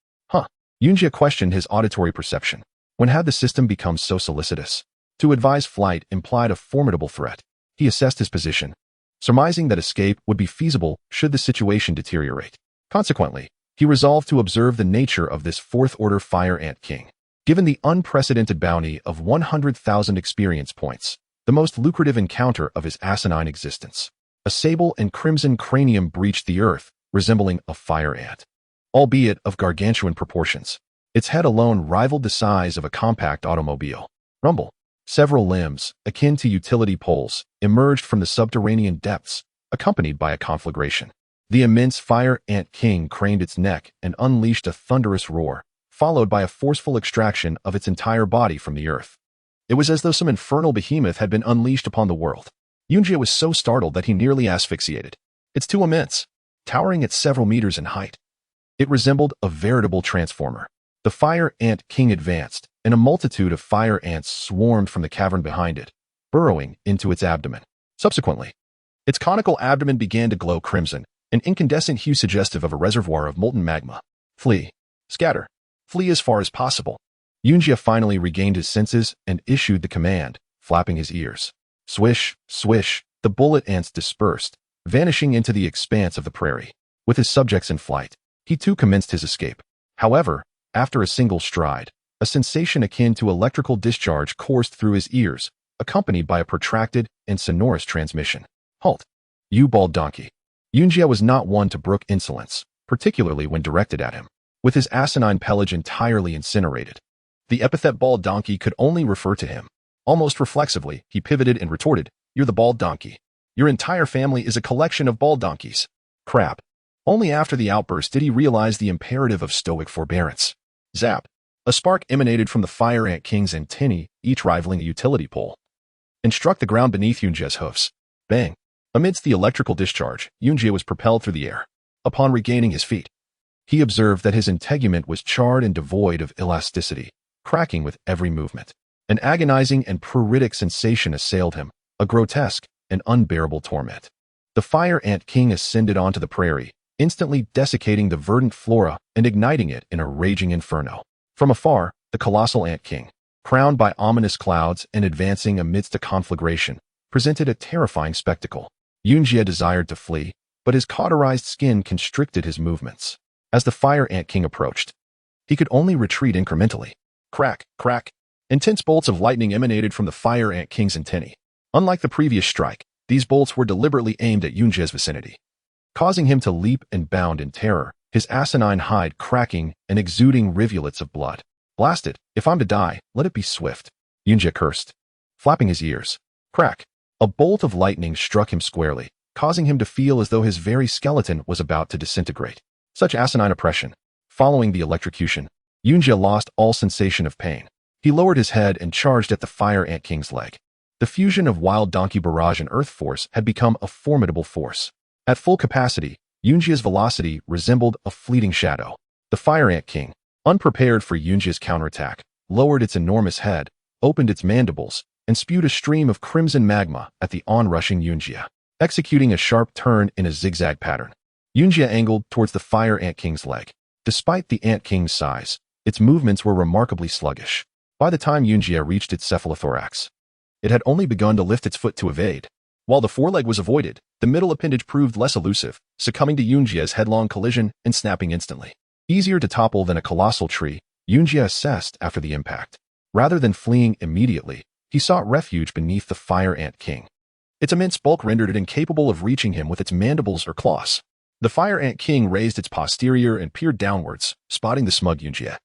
Yunjie questioned his auditory perception. When had the system become so solicitous? To advise flight implied a formidable threat. He assessed his position, surmising that escape would be feasible should the situation deteriorate. Consequently, he resolved to observe the nature of this 4th Order Fire Ant King. Given the unprecedented bounty of 100,000 experience points, the most lucrative encounter of his asinine existence, a sable and crimson cranium breached the earth, resembling a fire ant, albeit of gargantuan proportions. Its head alone rivaled the size of a compact automobile. Rumble. Several limbs, akin to utility poles, emerged from the subterranean depths, accompanied by a conflagration. The immense fire ant king craned its neck and unleashed a thunderous roar, followed by a forceful extraction of its entire body from the earth. It was as though some infernal behemoth had been unleashed upon the world. Yunjie was so startled that he nearly asphyxiated. It's too immense, towering at several meters in height. It resembled a veritable transformer. The fire ant king advanced, and a multitude of fire ants swarmed from the cavern behind it, burrowing into its abdomen. Subsequently, its conical abdomen began to glow crimson, an incandescent hue suggestive of a reservoir of molten magma. Flee. Scatter. Flee as far as possible. Yunjie finally regained his senses and issued the command, flapping his ears. Swish, swish, the bullet ants dispersed, vanishing into the expanse of the prairie. With his subjects in flight, he too commenced his escape. However, after a single stride, a sensation akin to electrical discharge coursed through his ears, accompanied by a protracted and sonorous transmission. Halt. You bald donkey. Yunjie was not one to brook insolence, particularly when directed at him. With his asinine pelage entirely incinerated, The epithet bald donkey could only refer to him. Almost reflexively, he pivoted and retorted, "You're the bald donkey. Your entire family is a collection of bald donkeys." Crap. Only after the outburst did he realize the imperative of stoic forbearance. Zap. A spark emanated from the fire ant king's antennae, each rivaling a utility pole, and struck the ground beneath Yunjia's hoofs. Bang. Amidst the electrical discharge, Yunjia was propelled through the air. Upon regaining his feet, he observed that his integument was charred and devoid of elasticity, cracking with every movement. An agonizing and pruritic sensation assailed him, a grotesque and unbearable torment. The fire ant king ascended onto the prairie, instantly desiccating the verdant flora and igniting it in a raging inferno. From afar, the colossal ant king, crowned by ominous clouds and advancing amidst a conflagration, presented a terrifying spectacle. Yunjia desired to flee, but his cauterized skin constricted his movements. As the fire ant king approached, he could only retreat incrementally. Crack, crack. Intense bolts of lightning emanated from the fire ant king's antennae. Unlike the previous strike, these bolts were deliberately aimed at Yunjia's vicinity, causing him to leap and bound in terror, his asinine hide cracking and exuding rivulets of blood. "Blast it, if I'm to die, let it be swift," Yunjia cursed, flapping his ears. Crack. A bolt of lightning struck him squarely, causing him to feel as though his very skeleton was about to disintegrate. Such asinine oppression. Following the electrocution, Yunjia lost all sensation of pain. He lowered his head and charged at the fire ant king's leg. The fusion of wild donkey barrage and earth force had become a formidable force. At full capacity, Yunjia's velocity resembled a fleeting shadow. The fire ant king, unprepared for Yunjia's counterattack, lowered its enormous head, opened its mandibles, and spewed a stream of crimson magma at the onrushing Yunjia, executing a sharp turn in a zigzag pattern. Yunjia angled towards the fire ant king's leg. Despite the ant king's size, its movements were remarkably sluggish. By the time Yunjia reached its cephalothorax, it had only begun to lift its foot to evade. While the foreleg was avoided, the middle appendage proved less elusive, succumbing to Yunjia's headlong collision and snapping instantly. Easier to topple than a colossal tree, Yunjia assessed after the impact. Rather than fleeing immediately, he sought refuge beneath the fire ant king. Its immense bulk rendered it incapable of reaching him with its mandibles or claws. The fire ant king raised its posterior and peered downwards, spotting the smug Yunjia.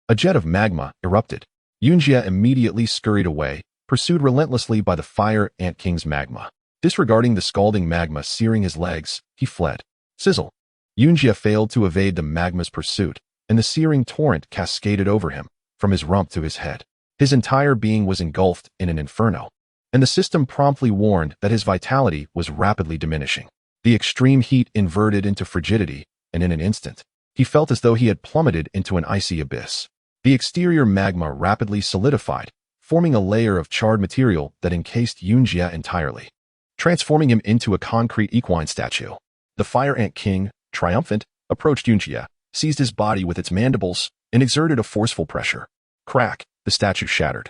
A jet of magma erupted. Yunjia immediately scurried away, pursued relentlessly by the fire ant king's magma. Disregarding the scalding magma searing his legs, he fled. Sizzle. Yunjia failed to evade the magma's pursuit, and the searing torrent cascaded over him, from his rump to his head. His entire being was engulfed in an inferno, and the system promptly warned that his vitality was rapidly diminishing. The extreme heat inverted into frigidity, and in an instant, he felt as though he had plummeted into an icy abyss. The exterior magma rapidly solidified, forming a layer of charred material that encased Yunjia entirely, transforming him into a concrete equine statue. The fire ant king, triumphant, approached Yunjia, seized his body with its mandibles, and exerted a forceful pressure. Crack, the statue shattered,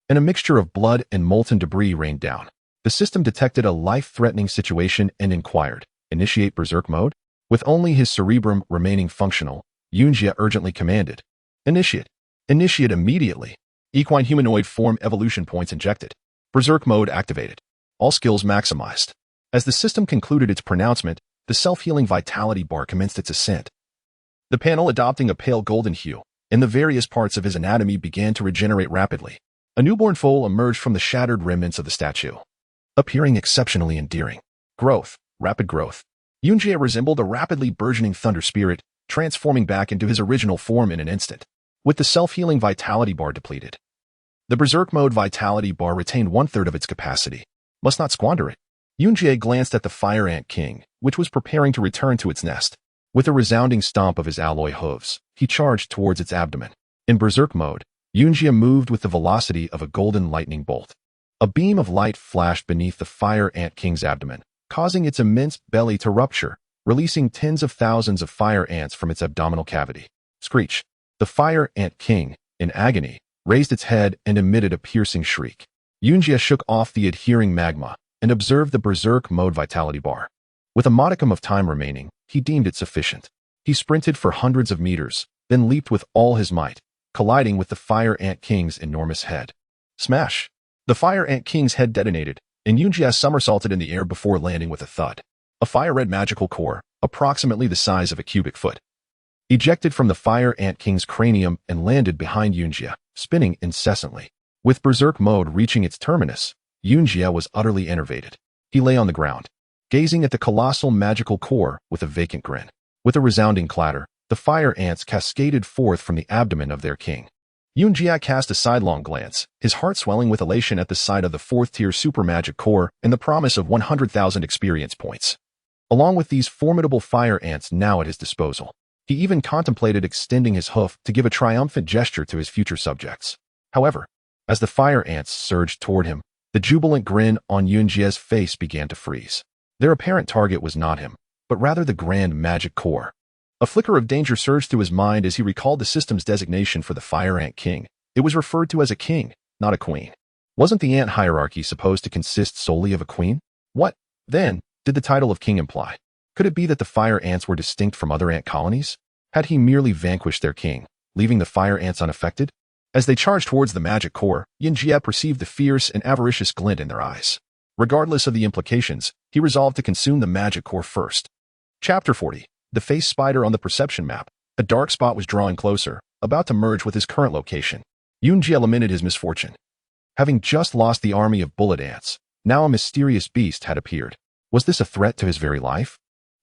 and a mixture of blood and molten debris rained down. The system detected a life-threatening situation and inquired, "Initiate berserk mode?" With only his cerebrum remaining functional, Yunjia urgently commanded, "Initiate. Initiate immediately." Equine humanoid form evolution points injected. Berserk mode activated. All skills maximized. As the system concluded its pronouncement, the self-healing vitality bar commenced its ascent, the panel adopting a pale golden hue, and the various parts of his anatomy began to regenerate rapidly. A newborn foal emerged from the shattered remnants of the statue, appearing exceptionally endearing. Growth, rapid growth. Yunjia resembled a rapidly burgeoning thunder spirit, transforming back into his original form in an instant. With the self-healing vitality bar depleted, the berserk mode vitality bar retained 1/3 of its capacity. Must not squander it. Yunjia glanced at the fire ant king, which was preparing to return to its nest. With a resounding stomp of his alloy hooves, he charged towards its abdomen. In berserk mode, Yunjia moved with the velocity of a golden lightning bolt. A beam of light flashed beneath the fire ant king's abdomen, causing its immense belly to rupture, releasing tens of thousands of fire ants from its abdominal cavity. Screech. The fire ant king, in agony, raised its head and emitted a piercing shriek. Yunjia shook off the adhering magma and observed the berserk mode vitality bar. With a modicum of time remaining, he deemed it sufficient. He sprinted for hundreds of meters, then leaped with all his might, colliding with the fire ant king's enormous head. Smash! The fire ant king's head detonated, and Yunjia somersaulted in the air before landing with a thud. A fire-red magical core, approximately the size of a cubic foot, ejected from the Fire Ant King's cranium and landed behind Yunjie, spinning incessantly. With Berserk mode reaching its terminus, Yunjie was utterly enervated. He lay on the ground, gazing at the colossal magical core with a vacant grin. With a resounding clatter, the fire ants cascaded forth from the abdomen of their king. Yunjie cast a sidelong glance, his heart swelling with elation at the sight of the 4th-tier super magic core and the promise of 100,000 experience points. Along with these formidable fire ants now at his disposal, he even contemplated extending his hoof to give a triumphant gesture to his future subjects. However, as the fire ants surged toward him, the jubilant grin on Yunjie's face began to freeze. Their apparent target was not him, but rather the grand magic core. A flicker of danger surged through his mind as he recalled the system's designation for the Fire Ant King. It was referred to as a king, not a queen. Wasn't the ant hierarchy supposed to consist solely of a queen? What, then, did the title of king imply? Could it be that the fire ants were distinct from other ant colonies? Had he merely vanquished their king, leaving the fire ants unaffected? As they charged towards the magic core, Yunjie perceived the fierce and avaricious glint in their eyes. Regardless of the implications, he resolved to consume the magic core first. Chapter 40. The face spider on the perception map. A dark spot was drawing closer, about to merge with his current location. Yunjie lamented his misfortune. Having just lost the army of bullet ants, now a mysterious beast had appeared. Was this a threat to his very life?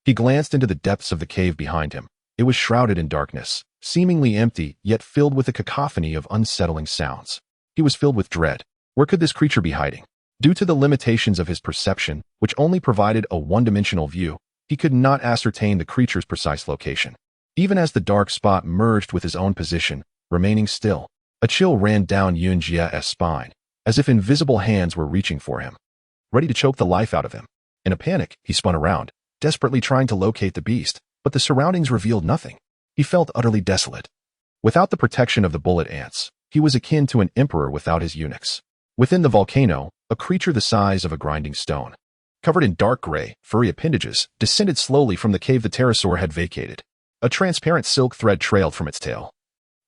He glanced into the depths of the cave behind him. It was shrouded in darkness, seemingly empty, yet filled with a cacophony of unsettling sounds. He was filled with dread. Where could this creature be hiding? Due to the limitations of his perception, which only provided a one-dimensional view, he could not ascertain the creature's precise location. Even as the dark spot merged with his own position, remaining still, a chill ran down Yunjie's spine, as if invisible hands were reaching for him, ready to choke the life out of him. In a panic, he spun around, desperately trying to locate the beast, but the surroundings revealed nothing. He felt utterly desolate. Without the protection of the bullet ants, he was akin to an emperor without his eunuchs. Within the volcano, a creature the size of a grinding stone, covered in dark gray, furry appendages, descended slowly from the cave the pterosaur had vacated. A transparent silk thread trailed from its tail,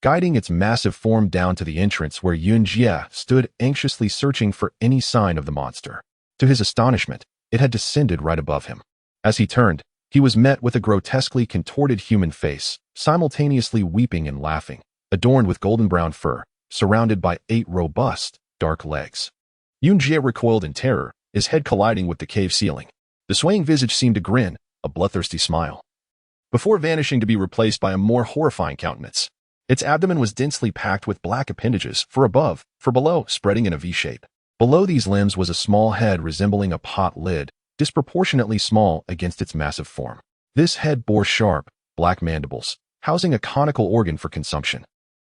guiding its massive form down to the entrance where Yunjie stood anxiously searching for any sign of the monster. To his astonishment, it had descended right above him. As he turned, he was met with a grotesquely contorted human face, simultaneously weeping and laughing, adorned with golden-brown fur, surrounded by 8 robust, dark legs. Yunjie recoiled in terror, his head colliding with the cave ceiling. The swaying visage seemed to grin, a bloodthirsty smile, before vanishing to be replaced by a more horrifying countenance. Its abdomen was densely packed with black appendages, for above, for below, spreading in a V-shape. Below these limbs was a small head resembling a pot lid, disproportionately small against its massive form. This head bore sharp, black mandibles, housing a conical organ for consumption.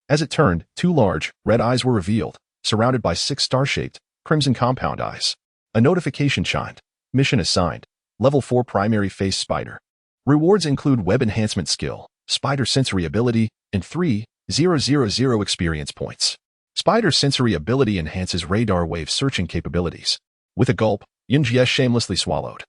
As it turned, 2 large, red eyes were revealed, surrounded by 6 star-shaped, crimson compound eyes. A notification chimed. Mission assigned. Level 4 primary face spider. Rewards include web enhancement skill, spider sensory ability, and 3,000 experience points. Spider sensory ability enhances radar wave searching capabilities. With a gulp, Yunjie shamelessly swallowed,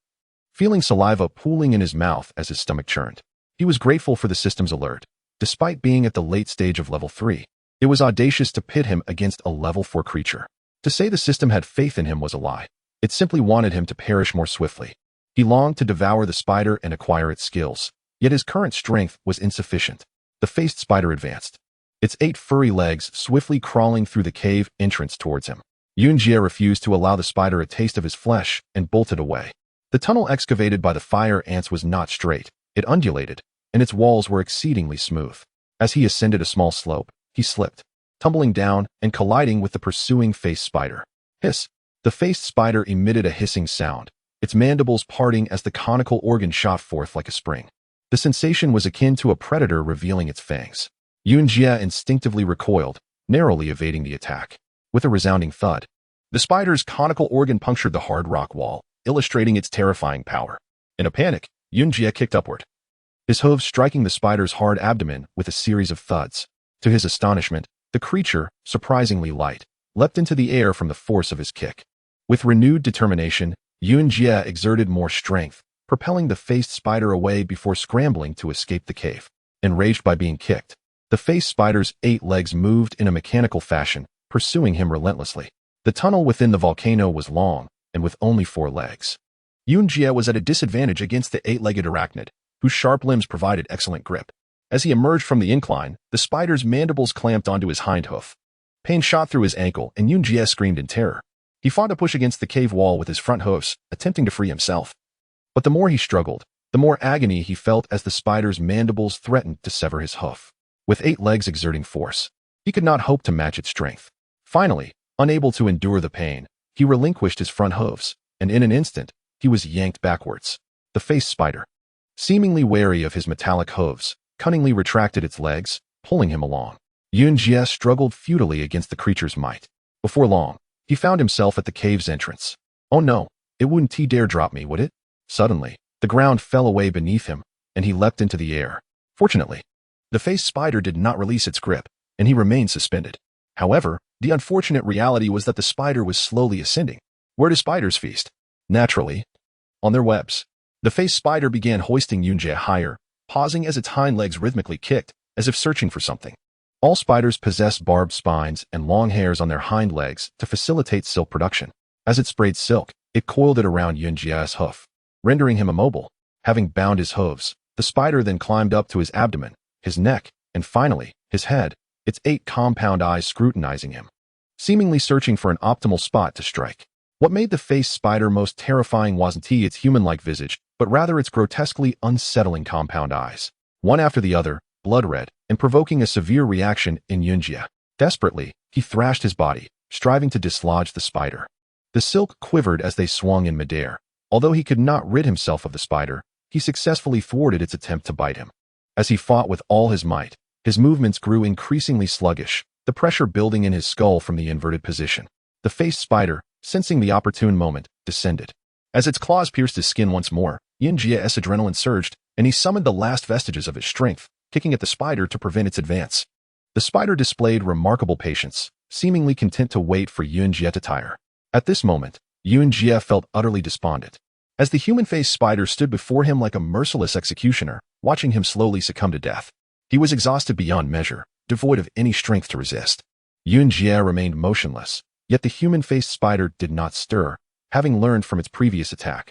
feeling saliva pooling in his mouth as his stomach churned. He was grateful for the system's alert. Despite being at the late stage of level 3, it was audacious to pit him against a level 4 creature. To say the system had faith in him was a lie. It simply wanted him to perish more swiftly. He longed to devour the spider and acquire its skills, yet his current strength was insufficient. The faced spider advanced, its 8 furry legs swiftly crawling through the cave entrance towards him. Yunjie refused to allow the spider a taste of his flesh and bolted away. The tunnel excavated by the fire ants was not straight. It undulated, and its walls were exceedingly smooth. As he ascended a small slope, he slipped, tumbling down and colliding with the pursuing faced spider. Hiss! The faced spider emitted a hissing sound, its mandibles parting as the conical organ shot forth like a spring. The sensation was akin to a predator revealing its fangs. Yunjie instinctively recoiled, narrowly evading the attack. With a resounding thud, the spider's conical organ punctured the hard rock wall, illustrating its terrifying power. In a panic, Yunjie kicked upward, his hooves striking the spider's hard abdomen with a series of thuds. To his astonishment, the creature, surprisingly light, leapt into the air from the force of his kick. With renewed determination, Yunjie exerted more strength, propelling the faced spider away before scrambling to escape the cave. Enraged by being kicked, the faced spider's 8 legs moved in a mechanical fashion, pursuing him relentlessly. The tunnel within the volcano was long, and with only 4 legs. Yunjie was at a disadvantage against the 8-legged arachnid, whose sharp limbs provided excellent grip. As he emerged from the incline, the spider's mandibles clamped onto his hind hoof. Pain shot through his ankle, and Yunjie screamed in terror. He fought to push against the cave wall with his front hoofs, attempting to free himself. But the more he struggled, the more agony he felt as the spider's mandibles threatened to sever his hoof. With 8 legs exerting force, he could not hope to match its strength. Finally, unable to endure the pain, he relinquished his front hooves, and in an instant, he was yanked backwards. The face spider, seemingly wary of his metallic hooves, cunningly retracted its legs, pulling him along. Yunjie struggled futilely against the creature's might. Before long, he found himself at the cave's entrance. Oh no, it wouldn't dare drop me, would it? Suddenly, the ground fell away beneath him, and he leapt into the air. Fortunately, the face spider did not release its grip, and he remained suspended. However, the unfortunate reality was that the spider was slowly ascending. Where do spiders feast? Naturally, on their webs. The face spider began hoisting Yunjie higher, pausing as its hind legs rhythmically kicked, as if searching for something. All spiders possess barbed spines and long hairs on their hind legs to facilitate silk production. As it sprayed silk, it coiled it around Yunjie's hoof, rendering him immobile. Having bound his hooves, the spider then climbed up to his abdomen, his neck, and finally, his head, its 8 compound eyes scrutinizing him, seemingly searching for an optimal spot to strike. What made the face spider most terrifying wasn't its human-like visage, but rather its grotesquely unsettling compound eyes, one after the other, blood red, and provoking a severe reaction in Yunjie. Desperately, he thrashed his body, striving to dislodge the spider. The silk quivered as they swung in midair. Although he could not rid himself of the spider, he successfully thwarted its attempt to bite him. As he fought with all his might, his movements grew increasingly sluggish, the pressure building in his skull from the inverted position. The face spider, sensing the opportune moment, descended. As its claws pierced his skin once more, Yunjie's adrenaline surged, and he summoned the last vestiges of his strength, kicking at the spider to prevent its advance. The spider displayed remarkable patience, seemingly content to wait for Yunjie to tire. At this moment, Yunjie felt utterly despondent. As the human-faced spider stood before him like a merciless executioner, watching him slowly succumb to death. He was exhausted beyond measure, devoid of any strength to resist. Yunjie remained motionless, yet the human-faced spider did not stir, having learned from its previous attack.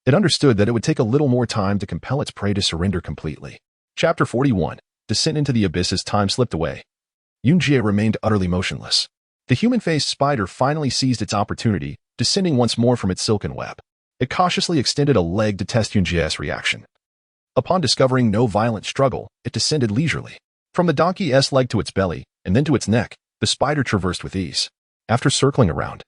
It understood that it would take a little more time to compel its prey to surrender completely. Chapter 41. Descent into the abyss. As time slipped away, Yunjie remained utterly motionless. The human-faced spider finally seized its opportunity, descending once more from its silken web. It cautiously extended a leg to test Yunjie's reaction. Upon discovering no violent struggle, it descended leisurely. From the donkey's leg to its belly, and then to its neck, the spider traversed with ease. After circling around,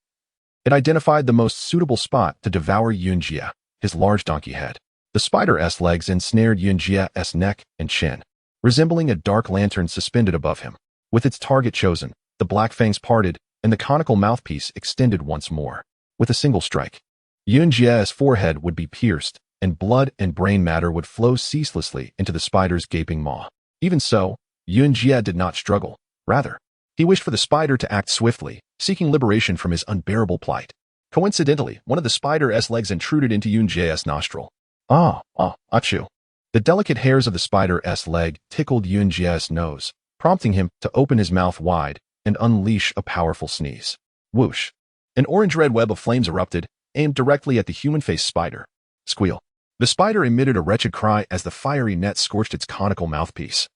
it identified the most suitable spot to devour Yunjie, his large donkey head. The spider's legs ensnared Yunjie's neck and chin, resembling a dark lantern suspended above him. With its target chosen, the black fangs parted, and the conical mouthpiece extended once more. With a single strike, Yunjie's forehead would be pierced, and blood and brain matter would flow ceaselessly into the spider's gaping maw. Even so, Yunjie did not struggle. Rather, he wished for the spider to act swiftly, seeking liberation from his unbearable plight. Coincidentally, one of the spider's legs intruded into Yunjie's nostril. Achoo. The delicate hairs of the spider's leg tickled Yunjie's nose, prompting him to open his mouth wide and unleash a powerful sneeze. Whoosh. An orange-red web of flames erupted, aimed directly at the human-faced spider. Squeal. The spider emitted a wretched cry as the fiery net scorched its conical mouthpiece,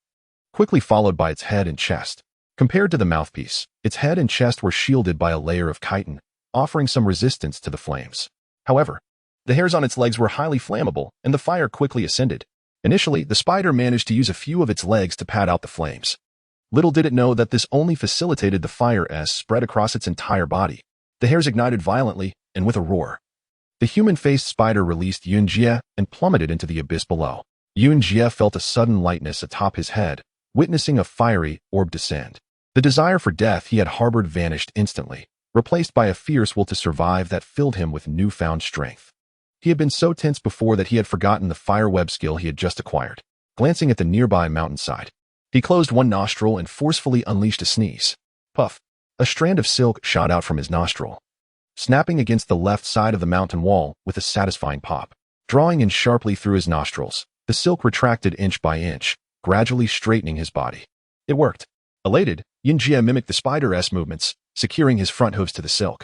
quickly followed by its head and chest. Compared to the mouthpiece, its head and chest were shielded by a layer of chitin, offering some resistance to the flames. However, the hairs on its legs were highly flammable, and the fire quickly ascended. Initially, the spider managed to use a few of its legs to pad out the flames. Little did it know that this only facilitated the fire's spread across its entire body. The hairs ignited violently, and with a roar, the human-faced spider released Yunjie and plummeted into the abyss below. Yunjie felt a sudden lightness atop his head, witnessing a fiery orb descend. The desire for death he had harbored vanished instantly, replaced by a fierce will to survive that filled him with newfound strength. He had been so tense before that he had forgotten the fire web skill he had just acquired. Glancing at the nearby mountainside, he closed one nostril and forcefully unleashed a sneeze. Puff. A strand of silk shot out from his nostril, snapping against the left side of the mountain wall with a satisfying pop. Drawing in sharply through his nostrils, the silk retracted inch by inch, gradually straightening his body. It worked. Elated, Yunjie mimicked the spider's movements, securing his front hooves to the silk,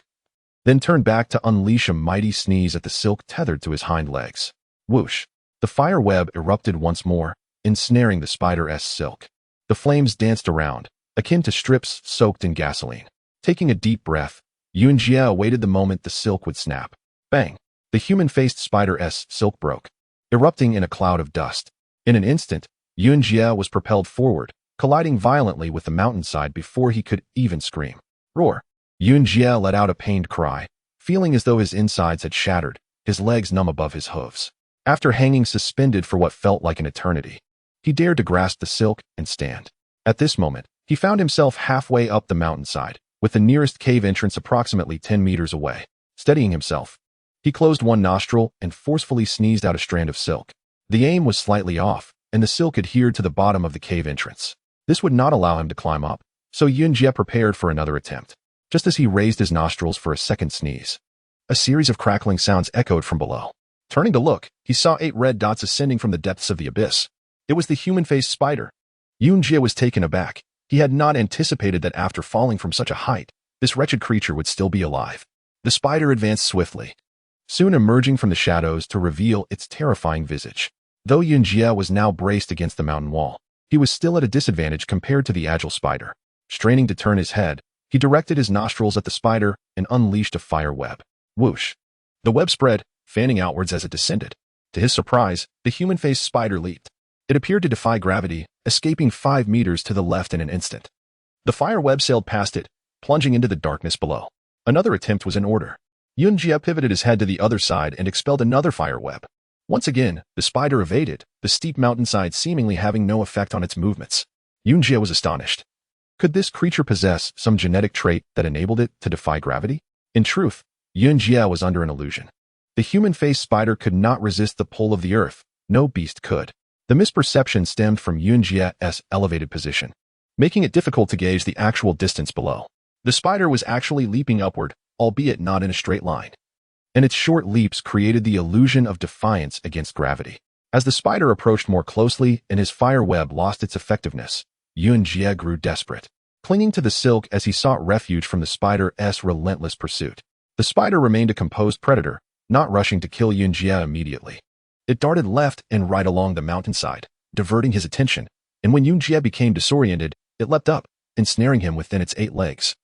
then turned back to unleash a mighty sneeze at the silk tethered to his hind legs. Whoosh! The fire web erupted once more, ensnaring the spider's silk. The flames danced around, akin to strips soaked in gasoline. Taking a deep breath, Yunjie awaited the moment the silk would snap. Bang! The human-faced spider's silk broke, erupting in a cloud of dust. In an instant, Yunjie was propelled forward, colliding violently with the mountainside before he could even scream. Roar! Yunjie let out a pained cry, feeling as though his insides had shattered, his legs numb above his hooves. After hanging suspended for what felt like an eternity, he dared to grasp the silk and stand. At this moment, he found himself halfway up the mountainside, with the nearest cave entrance approximately 10 meters away. Steadying himself, he closed one nostril and forcefully sneezed out a strand of silk. The aim was slightly off, and the silk adhered to the bottom of the cave entrance. This would not allow him to climb up, so Yunjie prepared for another attempt. Just as he raised his nostrils for a second sneeze, a series of crackling sounds echoed from below. Turning to look, he saw 8 red dots ascending from the depths of the abyss. It was the human-faced spider. Yunjie was taken aback. He had not anticipated that after falling from such a height, this wretched creature would still be alive. The spider advanced swiftly, soon emerging from the shadows to reveal its terrifying visage. Though Yunjie was now braced against the mountain wall, he was still at a disadvantage compared to the agile spider. Straining to turn his head, he directed his nostrils at the spider and unleashed a fire web. Whoosh! The web spread, fanning outwards as it descended. To his surprise, the human-faced spider leaped. It appeared to defy gravity, escaping 5 meters to the left in an instant. The fire web sailed past it, plunging into the darkness below. Another attempt was in order. Yunjie pivoted his head to the other side and expelled another fire web. Once again, the spider evaded, the steep mountainside seemingly having no effect on its movements. Yunjie was astonished. Could this creature possess some genetic trait that enabled it to defy gravity? In truth, Yunjie was under an illusion. The human-faced spider could not resist the pull of the earth. No beast could. The misperception stemmed from Yunjie's elevated position, making it difficult to gauge the actual distance below. The spider was actually leaping upward, albeit not in a straight line, and its short leaps created the illusion of defiance against gravity. As the spider approached more closely and his fire web lost its effectiveness, Yunjie grew desperate, clinging to the silk as he sought refuge from the spider's relentless pursuit. The spider remained a composed predator, not rushing to kill Yunjie immediately. It darted left and right along the mountainside, diverting his attention, and when Yunjie became disoriented, it leapt up, ensnaring him within its 8 legs,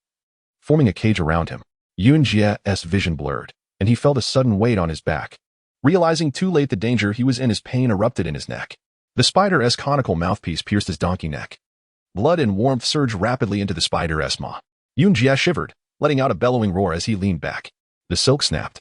forming a cage around him. Yunjie's vision blurred, and he felt a sudden weight on his back. Realizing too late the danger he was in, his pain erupted in his neck. The spider's conical mouthpiece pierced his donkey neck. Blood and warmth surged rapidly into the spider's maw. Yunjie shivered, letting out a bellowing roar as he leaned back. The silk snapped,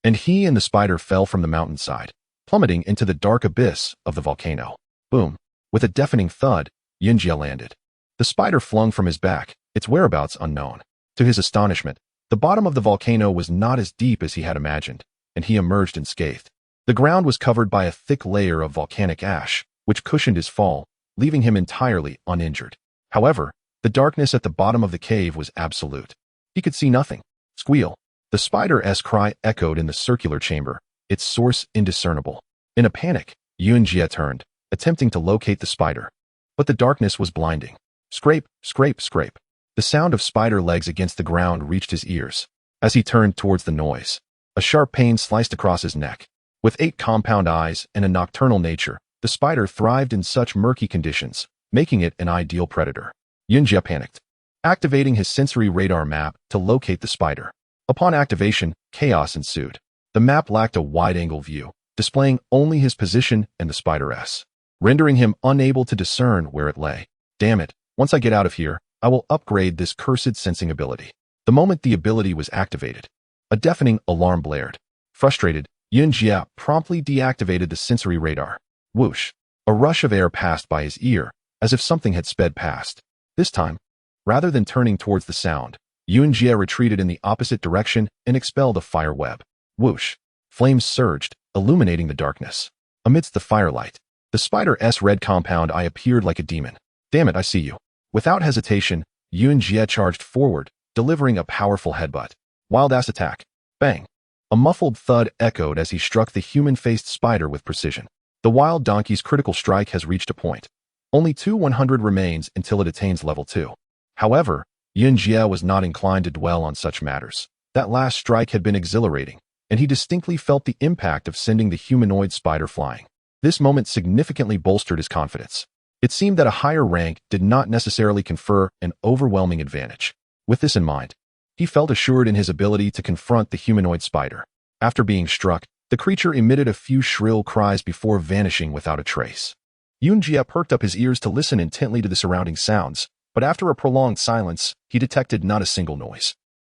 and he and the spider fell from the mountainside, plummeting into the dark abyss of the volcano. Boom! With a deafening thud, Yunjie landed. The spider flung from his back, its whereabouts unknown. To his astonishment, the bottom of the volcano was not as deep as he had imagined, and he emerged unscathed. The ground was covered by a thick layer of volcanic ash, which cushioned his fall, leaving him entirely uninjured. However, the darkness at the bottom of the cave was absolute. He could see nothing. Squeal! The spider's cry echoed in the circular chamber, its source indiscernible. In a panic, Yunjie turned, attempting to locate the spider. But the darkness was blinding. Scrape, scrape, scrape. The sound of spider legs against the ground reached his ears. As he turned towards the noise, a sharp pain sliced across his neck. With 8 compound eyes and a nocturnal nature, the spider thrived in such murky conditions, making it an ideal predator. Yunjie panicked, activating his sensory radar map to locate the spider. Upon activation, chaos ensued. The map lacked a wide-angle view, displaying only his position and the spider's, rendering him unable to discern where it lay. Damn it, once I get out of here, I will upgrade this cursed sensing ability. The moment the ability was activated, a deafening alarm blared. Frustrated, Yunjie promptly deactivated the sensory radar. Whoosh! A rush of air passed by his ear, as if something had sped past. This time, rather than turning towards the sound, Yunjie retreated in the opposite direction and expelled a fire web. Whoosh! Flames surged, illuminating the darkness. Amidst the firelight, the spider's red compound eye appeared like a demon. Damn it, I see you. Without hesitation, Yunjie charged forward, delivering a powerful headbutt. Wild-ass attack. Bang! A muffled thud echoed as he struck the human-faced spider with precision. The wild donkey's critical strike has reached a point. Only 100 remains until it attains level 2. However, Yunjie was not inclined to dwell on such matters. That last strike had been exhilarating, and he distinctly felt the impact of sending the humanoid spider flying. This moment significantly bolstered his confidence. It seemed that a higher rank did not necessarily confer an overwhelming advantage. With this in mind, he felt assured in his ability to confront the humanoid spider. After being struck, the creature emitted a few shrill cries before vanishing without a trace. Yunjie perked up his ears to listen intently to the surrounding sounds, but after a prolonged silence, he detected not a single noise.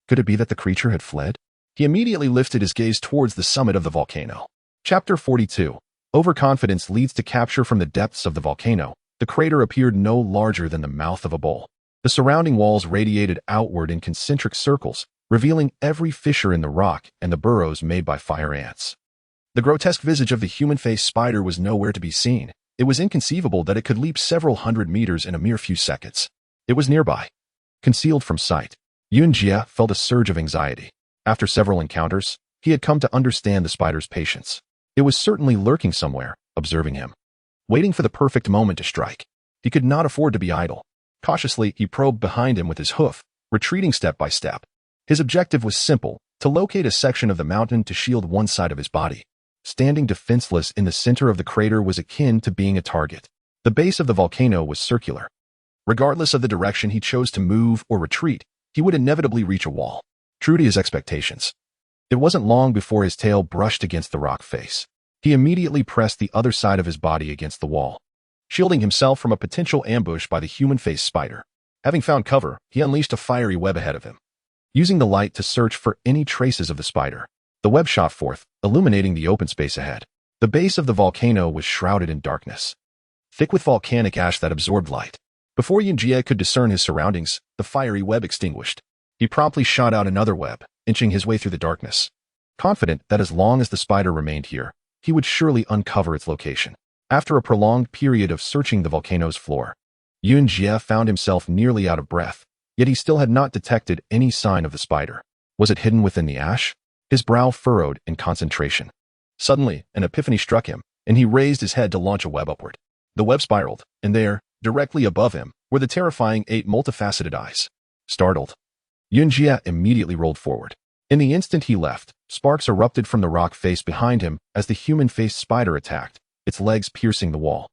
Could it be that the creature had fled? He immediately lifted his gaze towards the summit of the volcano. Chapter 42. Overconfidence leads to capture. From the depths of the volcano, the crater appeared no larger than the mouth of a bowl. The surrounding walls radiated outward in concentric circles, revealing every fissure in the rock and the burrows made by fire ants. The grotesque visage of the human-faced spider was nowhere to be seen. It was inconceivable that it could leap several hundred meters in a mere few seconds. It was nearby, concealed from sight. Yunjie felt a surge of anxiety. After several encounters, he had come to understand the spider's patience. It was certainly lurking somewhere, observing him, waiting for the perfect moment to strike. He could not afford to be idle. Cautiously, he probed behind him with his hoof, retreating step by step. His objective was simple: to locate a section of the mountain to shield one side of his body. Standing defenseless in the center of the crater was akin to being a target. The base of the volcano was circular. Regardless of the direction he chose to move or retreat, he would inevitably reach a wall. True to his expectations, it wasn't long before his tail brushed against the rock face. He immediately pressed the other side of his body against the wall, shielding himself from a potential ambush by the human-faced spider. Having found cover, he unleashed a fiery web ahead of him. Using the light to search for any traces of the spider, the web shot forth, illuminating the open space ahead. The base of the volcano was shrouded in darkness, thick with volcanic ash that absorbed light. Before Yunjie could discern his surroundings, the fiery web extinguished. He promptly shot out another web, inching his way through the darkness, confident that as long as the spider remained here, he would surely uncover its location. After a prolonged period of searching the volcano's floor, Yunjie found himself nearly out of breath, yet he still had not detected any sign of the spider. Was it hidden within the ash? His brow furrowed in concentration. Suddenly, an epiphany struck him, and he raised his head to launch a web upward. The web spiraled, and there, directly above him, were the terrifying 8 multifaceted eyes. Startled, Yunjie immediately rolled forward. In the instant he left, sparks erupted from the rock face behind him as the human-faced spider attacked, its legs piercing the wall.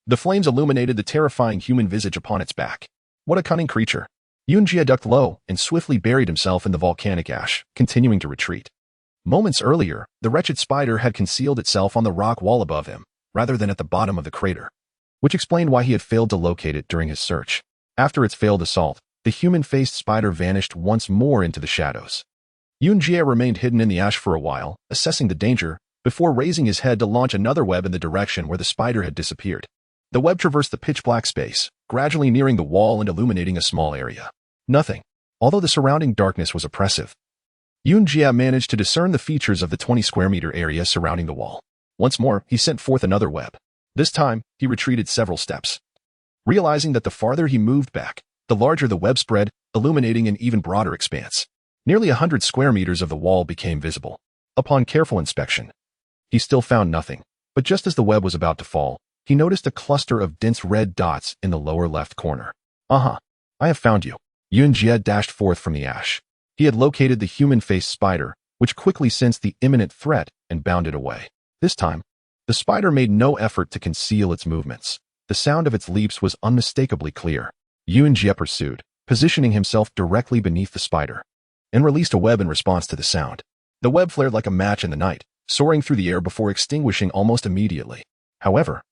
The flames illuminated the terrifying human visage upon its back. What a cunning creature! Yunjie ducked low and swiftly buried himself in the volcanic ash, continuing to retreat. Moments earlier, the wretched spider had concealed itself on the rock wall above him, rather than at the bottom of the crater, which explained why he had failed to locate it during his search. After its failed assault, the human-faced spider vanished once more into the shadows. Yunjie remained hidden in the ash for a while, assessing the danger, before raising his head to launch another web in the direction where the spider had disappeared. The web traversed the pitch-black space, gradually nearing the wall and illuminating a small area. Nothing, although the surrounding darkness was oppressive. Yunjie managed to discern the features of the 20-square-meter area surrounding the wall. Once more, he sent forth another web. This time, he retreated several steps, realizing that the farther he moved back, the larger the web spread, illuminating an even broader expanse. Nearly 100 square meters of the wall became visible. Upon careful inspection, he still found nothing, but just as the web was about to fall, he noticed a cluster of dense red dots in the lower left corner. I have found you. Yunjie dashed forth from the ash. He had located the human-faced spider, which quickly sensed the imminent threat and bounded away. This time, the spider made no effort to conceal its movements. The sound of its leaps was unmistakably clear. Yunjie pursued, positioning himself directly beneath the spider, and released a web in response to the sound. The web flared like a match in the night, soaring through the air before extinguishing almost immediately. However,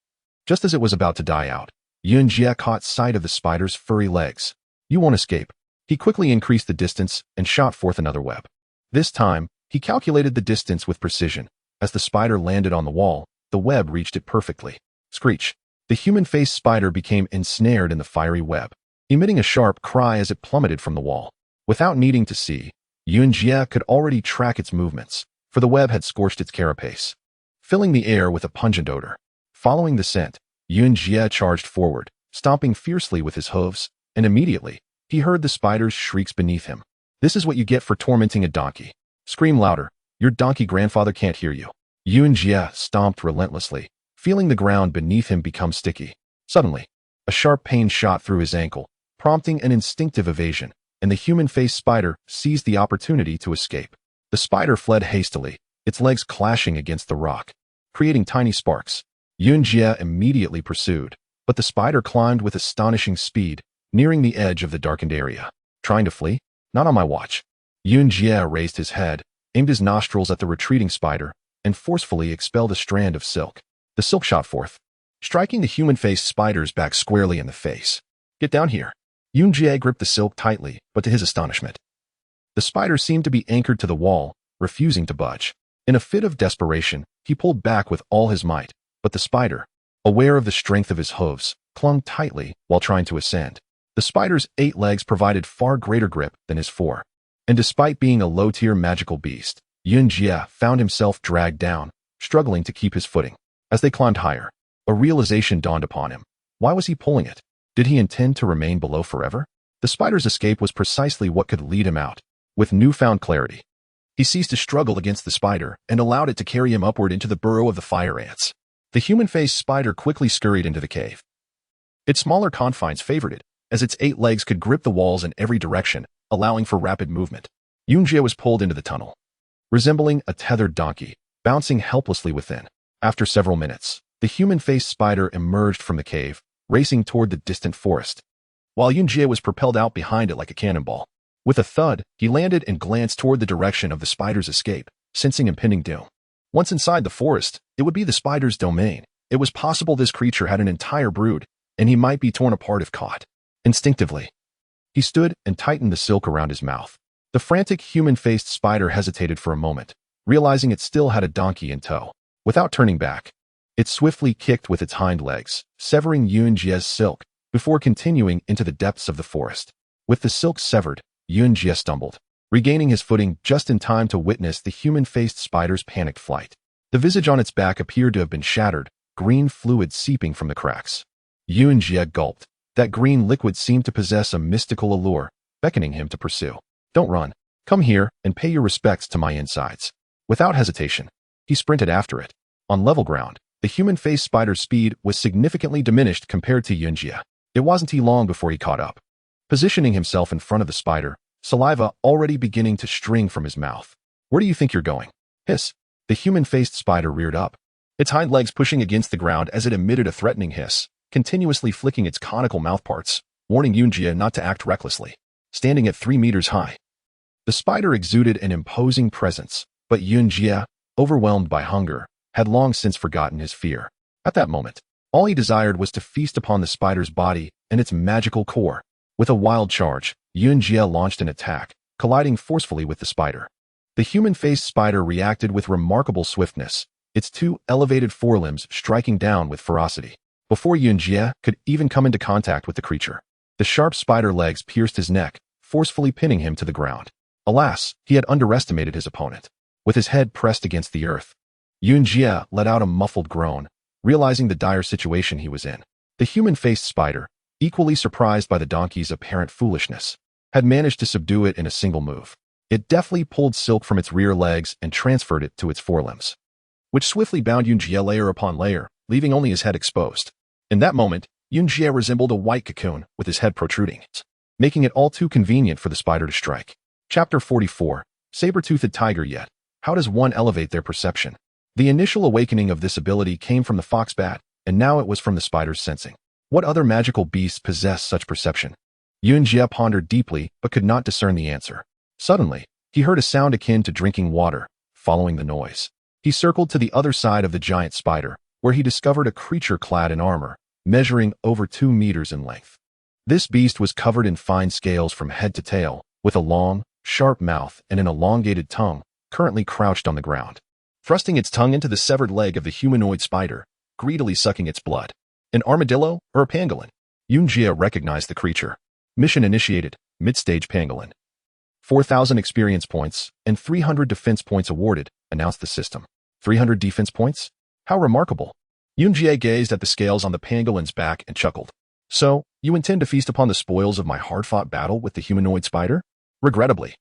just as it was about to die out, Yunjie caught sight of the spider's furry legs. You won't escape. He quickly increased the distance and shot forth another web. This time, he calculated the distance with precision. As the spider landed on the wall, the web reached it perfectly. Screech! The human-faced spider became ensnared in the fiery web, emitting a sharp cry as it plummeted from the wall. Without needing to see, Yunjie could already track its movements, for the web had scorched its carapace, filling the air with a pungent odor. Following the scent, Yunjie charged forward, stomping fiercely with his hooves, and immediately, he heard the spider's shrieks beneath him. This is what you get for tormenting a donkey. Scream louder. Your donkey grandfather can't hear you. Yunjie stomped relentlessly, feeling the ground beneath him become sticky. Suddenly, a sharp pain shot through his ankle, prompting an instinctive evasion, and the human-faced spider seized the opportunity to escape. The spider fled hastily, its legs clashing against the rock, creating tiny sparks. Yunjie immediately pursued, but the spider climbed with astonishing speed, nearing the edge of the darkened area. Trying to flee? Not on my watch. Yunjie raised his head, aimed his nostrils at the retreating spider, and forcefully expelled a strand of silk. The silk shot forth, striking the human-faced spider's back squarely in the face. Get down here. Yunjie gripped the silk tightly, but to his astonishment, the spider seemed to be anchored to the wall, refusing to budge. In a fit of desperation, he pulled back with all his might, but the spider, aware of the strength of his hooves, clung tightly while trying to ascend. The spider's 8 legs provided far greater grip than his 4. And despite being a low-tier magical beast, Yunjie found himself dragged down, struggling to keep his footing. As they climbed higher, a realization dawned upon him. Why was he pulling it? Did he intend to remain below forever? The spider's escape was precisely what could lead him out. With newfound clarity, he ceased to struggle against the spider and allowed it to carry him upward into the burrow of the fire ants. The human-faced spider quickly scurried into the cave. Its smaller confines favored it, as its 8 legs could grip the walls in every direction, allowing for rapid movement. Yunjie was pulled into the tunnel, resembling a tethered donkey, bouncing helplessly within. After several minutes, the human-faced spider emerged from the cave, racing toward the distant forest, while Yunjie was propelled out behind it like a cannonball. With a thud, he landed and glanced toward the direction of the spider's escape, sensing impending doom. Once inside the forest, it would be the spider's domain. It was possible this creature had an entire brood, and he might be torn apart if caught. Instinctively, he stood and tightened the silk around his mouth. The frantic human-faced spider hesitated for a moment, realizing it still had a donkey in tow. Without turning back, it swiftly kicked with its hind legs, severing Yunjie's silk, before continuing into the depths of the forest. With the silk severed, Yunjie stumbled, regaining his footing just in time to witness the human-faced spider's panicked flight. The visage on its back appeared to have been shattered, green fluid seeping from the cracks. Yunjie gulped. That green liquid seemed to possess a mystical allure, beckoning him to pursue. Don't run. Come here and pay your respects to my insides. Without hesitation, he sprinted after it. On level ground, the human-faced spider's speed was significantly diminished compared to Yunjie. It wasn't long before he caught up. Positioning himself in front of the spider, saliva already beginning to string from his mouth. Where do you think you're going? Hiss. The human-faced spider reared up, its hind legs pushing against the ground as it emitted a threatening hiss, continuously flicking its conical mouthparts, warning Yunjie not to act recklessly. Standing at 3 meters high, the spider exuded an imposing presence, but Yunjie, overwhelmed by hunger, had long since forgotten his fear. At that moment, all he desired was to feast upon the spider's body and its magical core. With a wild charge, Yunjie launched an attack, colliding forcefully with the spider. The human-faced spider reacted with remarkable swiftness, its 2 elevated forelimbs striking down with ferocity. Before Yunjie could even come into contact with the creature, the sharp spider legs pierced his neck, forcefully pinning him to the ground. Alas, he had underestimated his opponent. With his head pressed against the earth, Yunjie let out a muffled groan, realizing the dire situation he was in. The human-faced spider, equally surprised by the donkey's apparent foolishness, had managed to subdue it in a single move. It deftly pulled silk from its rear legs and transferred it to its forelimbs, which swiftly bound Yunjie layer upon layer, leaving only his head exposed. In that moment, Yunjie resembled a white cocoon with his head protruding, making it all too convenient for the spider to strike. Chapter 44. Saber-toothed tiger. Yet, how does one elevate their perception? The initial awakening of this ability came from the fox bat, and now it was from the spider's sensing. What other magical beasts possess such perception? Yunjie pondered deeply, but could not discern the answer. Suddenly, he heard a sound akin to drinking water. Following the noise, he circled to the other side of the giant spider, where he discovered a creature clad in armor, measuring over 2 meters in length. This beast was covered in fine scales from head to tail, with a long, sharp mouth and an elongated tongue, currently crouched on the ground, thrusting its tongue into the severed leg of the humanoid spider, greedily sucking its blood. An armadillo or a pangolin? Yunjie recognized the creature. Mission initiated, mid-stage pangolin. 4,000 experience points and 300 defense points awarded, announced the system. 300 defense points? How remarkable. Yunjie gazed at the scales on the pangolin's back and chuckled. So, you intend to feast upon the spoils of my hard-fought battle with the humanoid spider? Regrettably.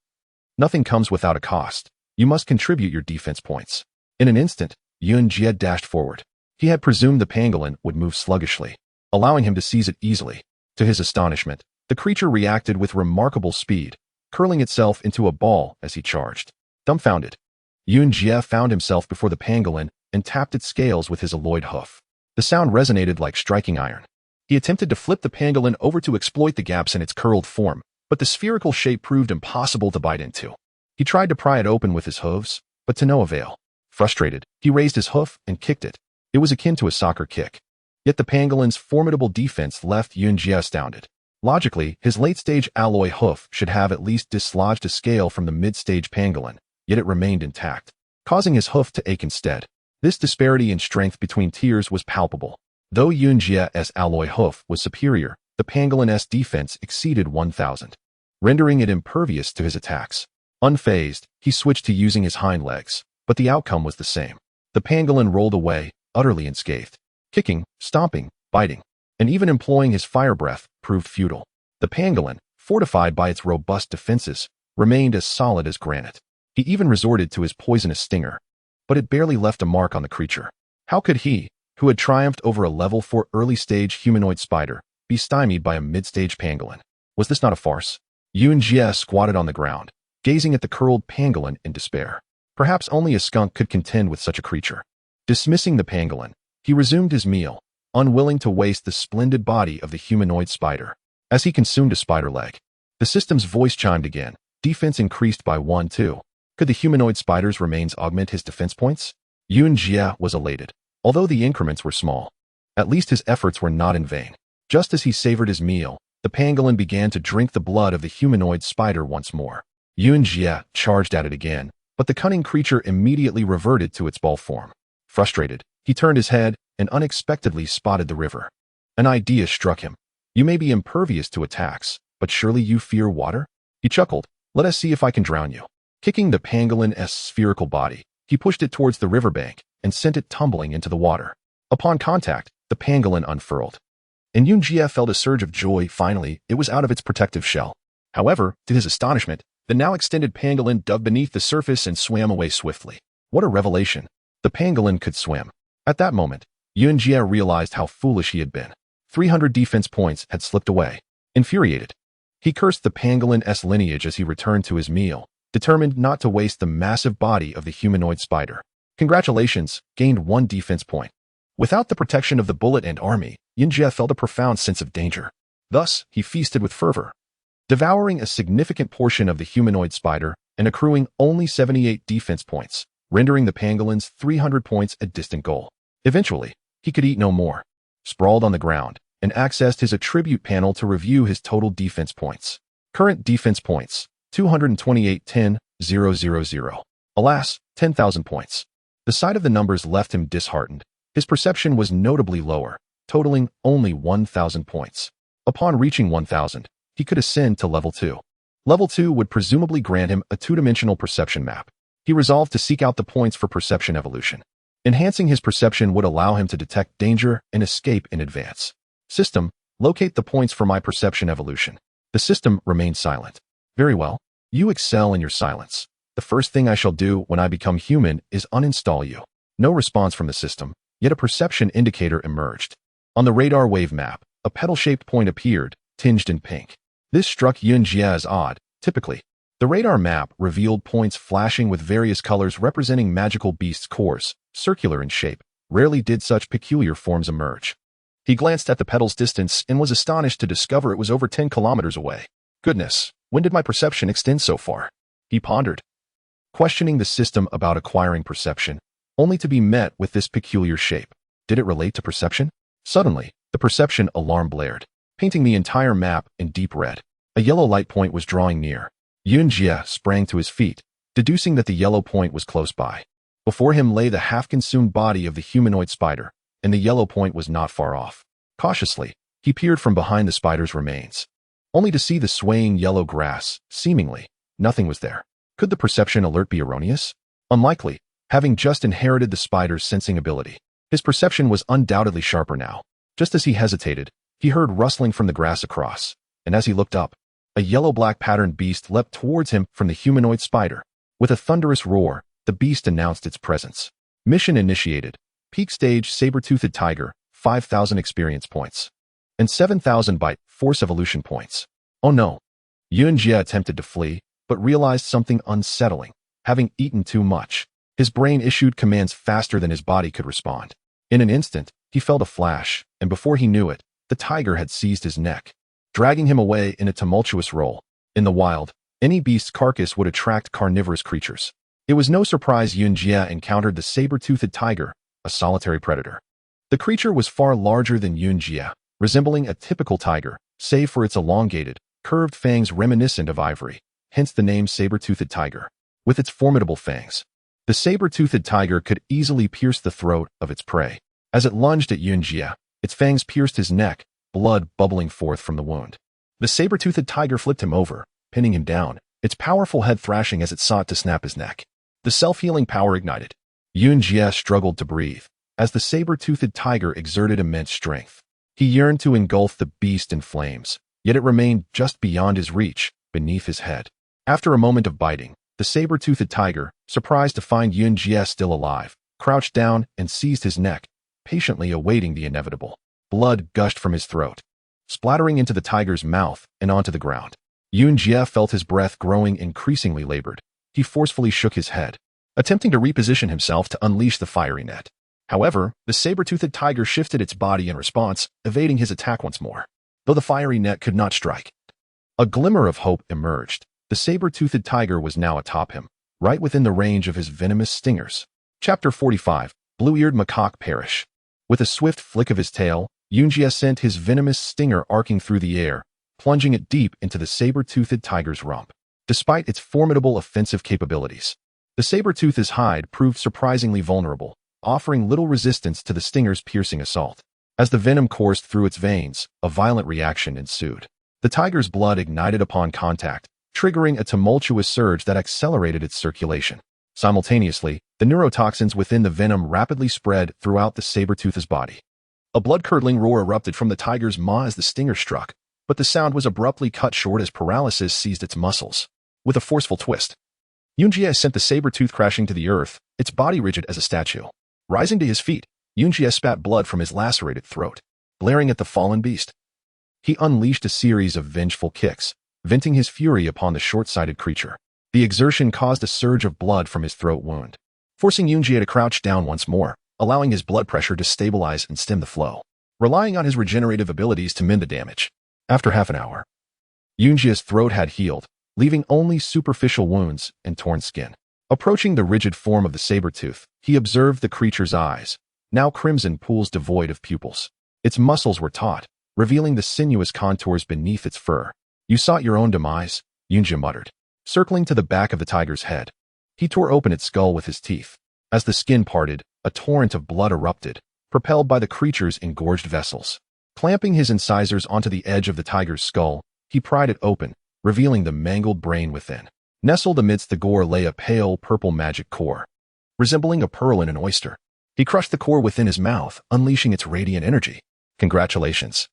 Nothing comes without a cost. You must contribute your defense points. In an instant, Yunjie dashed forward. He had presumed the pangolin would move sluggishly, allowing him to seize it easily. To his astonishment, the creature reacted with remarkable speed, curling itself into a ball as he charged. Dumbfounded, Yunjie found himself before the pangolin and tapped its scales with his alloyed hoof. The sound resonated like striking iron. He attempted to flip the pangolin over to exploit the gaps in its curled form, but the spherical shape proved impossible to bite into. He tried to pry it open with his hooves, but to no avail. Frustrated, he raised his hoof and kicked it. It was akin to a soccer kick. Yet the pangolin's formidable defense left Yunjie astounded. Logically, his late-stage alloy hoof should have at least dislodged a scale from the mid-stage pangolin, yet it remained intact, causing his hoof to ache instead. This disparity in strength between tiers was palpable. Though Yunjie's alloy hoof was superior, the pangolin's defense exceeded 1,000, rendering it impervious to his attacks. Unfazed, he switched to using his hind legs, but the outcome was the same. The pangolin rolled away, utterly unscathed. Kicking, stomping, biting, and even employing his fire breath proved futile. The pangolin, fortified by its robust defenses, remained as solid as granite. He even resorted to his poisonous stinger, but it barely left a mark on the creature. How could he, who had triumphed over a level 4 early-stage humanoid spider, be stymied by a mid-stage pangolin? Was this not a farce? Yunjie squatted on the ground, gazing at the curled pangolin in despair. Perhaps only a skunk could contend with such a creature. Dismissing the pangolin, he resumed his meal, unwilling to waste the splendid body of the humanoid spider. As he consumed a spider leg, the system's voice chimed again. Defense increased by 1-2. Could the humanoid spider's remains augment his defense points? Yunjie was elated. Although the increments were small, at least his efforts were not in vain. Just as he savored his meal, the pangolin began to drink the blood of the humanoid spider once more. Yunjie charged at it again, but the cunning creature immediately reverted to its ball form. Frustrated, he turned his head and unexpectedly spotted the river. An idea struck him. You may be impervious to attacks, but surely you fear water? He chuckled. Let us see if I can drown you. Kicking the pangolin's spherical body, he pushed it towards the riverbank and sent it tumbling into the water. Upon contact, the pangolin unfurled, and Yunjie felt a surge of joy. Finally, it was out of its protective shell. However, to his astonishment, the now extended pangolin dug beneath the surface and swam away swiftly. What a revelation! The pangolin could swim. At that moment, Yunjie realized how foolish he had been. 300 defense points had slipped away. Infuriated, he cursed the pangolin's lineage as he returned to his meal, determined not to waste the massive body of the humanoid spider. Congratulations, gained 1 defense point. Without the protection of the bullet and army, Yunjie felt a profound sense of danger. Thus, he feasted with fervor, devouring a significant portion of the humanoid spider and accruing only 78 defense points, rendering the pangolin's 300 points a distant goal. Eventually, he could eat no more. Sprawled on the ground, and accessed his attribute panel to review his total defense points. Current defense points, 228,10,000. Alas, 10,000 points. The sight of the numbers left him disheartened. His perception was notably lower, totaling only 1,000 points. Upon reaching 1,000, he could ascend to level 2. Level 2 would presumably grant him a 2-dimensional perception map. He resolved to seek out the points for perception evolution. Enhancing his perception would allow him to detect danger and escape in advance. System, locate the points for my perception evolution. The system remained silent. Very well. You excel in your silence. The first thing I shall do when I become human is uninstall you. No response from the system, yet a perception indicator emerged. On the radar wave map, a petal-shaped point appeared, tinged in pink. This struck Yunjie as odd. Typically, the radar map revealed points flashing with various colors representing magical beasts' cores, circular in shape. Rarely did such peculiar forms emerge. He glanced at the petal's distance and was astonished to discover it was over 10 kilometers away. Goodness, when did my perception extend so far? He pondered, questioning the system about acquiring perception, only to be met with this peculiar shape. Did it relate to perception? Suddenly, the perception alarm blared, painting the entire map in deep red. A yellow light point was drawing near. Yunjie sprang to his feet, deducing that the yellow point was close by. Before him lay the half-consumed body of the humanoid spider, and the yellow point was not far off. Cautiously, he peered from behind the spider's remains, only to see the swaying yellow grass. Seemingly, nothing was there. Could the perception alert be erroneous? Unlikely, having just inherited the spider's sensing ability. His perception was undoubtedly sharper now. Just as he hesitated, he heard rustling from the grass across, and as he looked up, a yellow-black patterned beast leapt towards him from the humanoid spider. With a thunderous roar, the beast announced its presence. Mission initiated. Peak stage saber-toothed tiger, 5,000 experience points. And 7,000 bite force evolution points. Oh no. Yunjie attempted to flee, but realized something unsettling. Having eaten too much, his brain issued commands faster than his body could respond. In an instant, He felt a flash, and before he knew it, the tiger had seized his neck, dragging him away in a tumultuous roll. In the wild, any beast's carcass would attract carnivorous creatures. It was no surprise Yunjie encountered the saber-toothed tiger, a solitary predator. The creature was far larger than Yunjie, resembling a typical tiger, save for its elongated, curved fangs reminiscent of ivory, hence the name saber-toothed tiger. With its formidable fangs, the saber-toothed tiger could easily pierce the throat of its prey. As it lunged at Yunjie, its fangs pierced his neck, blood bubbling forth from the wound. The saber-toothed tiger flipped him over, pinning him down, its powerful head thrashing as it sought to snap his neck. The self-healing power ignited. Yunjie struggled to breathe, as the saber-toothed tiger exerted immense strength. He yearned to engulf the beast in flames, yet it remained just beyond his reach, beneath his head. After a moment of biting, the saber-toothed tiger, surprised to find Yunjie still alive, crouched down and seized his neck, patiently awaiting the inevitable. Blood gushed from his throat, splattering into the tiger's mouth and onto the ground. Yunjie felt his breath growing increasingly labored. He forcefully shook his head, attempting to reposition himself to unleash the fiery net. However, the saber-toothed tiger shifted its body in response, evading his attack once more. Though the fiery net could not strike, a glimmer of hope emerged. The saber-toothed tiger was now atop him, right within the range of his venomous stingers. Chapter 45, Blue-Eared Macaque Perish. With a swift flick of his tail, Yunjie sent his venomous stinger arcing through the air, plunging it deep into the saber-toothed tiger's rump. Despite its formidable offensive capabilities, the saber-tooth's hide proved surprisingly vulnerable, offering little resistance to the stinger's piercing assault. As the venom coursed through its veins, a violent reaction ensued. The tiger's blood ignited upon contact, triggering a tumultuous surge that accelerated its circulation. Simultaneously, the neurotoxins within the venom rapidly spread throughout the saber-tooth's body. A blood-curdling roar erupted from the tiger's maw as the stinger struck, but the sound was abruptly cut short as paralysis seized its muscles. With a forceful twist, Yunjie sent the saber-tooth crashing to the earth, its body rigid as a statue. Rising to his feet, Yunjie spat blood from his lacerated throat. Glaring at the fallen beast, he unleashed a series of vengeful kicks, venting his fury upon the short-sighted creature. The exertion caused a surge of blood from his throat wound, forcing Yunjie to crouch down once more, allowing his blood pressure to stabilize and stem the flow, relying on his regenerative abilities to mend the damage. After half an hour, Yunjie's throat had healed, leaving only superficial wounds and torn skin. Approaching the rigid form of the saber-tooth, he observed the creature's eyes, now crimson pools devoid of pupils. Its muscles were taut, revealing the sinuous contours beneath its fur. "You sought your own demise," Yunjie muttered. Circling to the back of the tiger's head, he tore open its skull with his teeth. As the skin parted, a torrent of blood erupted, propelled by the creature's engorged vessels. Clamping his incisors onto the edge of the tiger's skull, he pried it open, revealing the mangled brain within. Nestled amidst the gore lay a pale purple magic core, resembling a pearl in an oyster. He crushed the core within his mouth, unleashing its radiant energy. "Congratulations.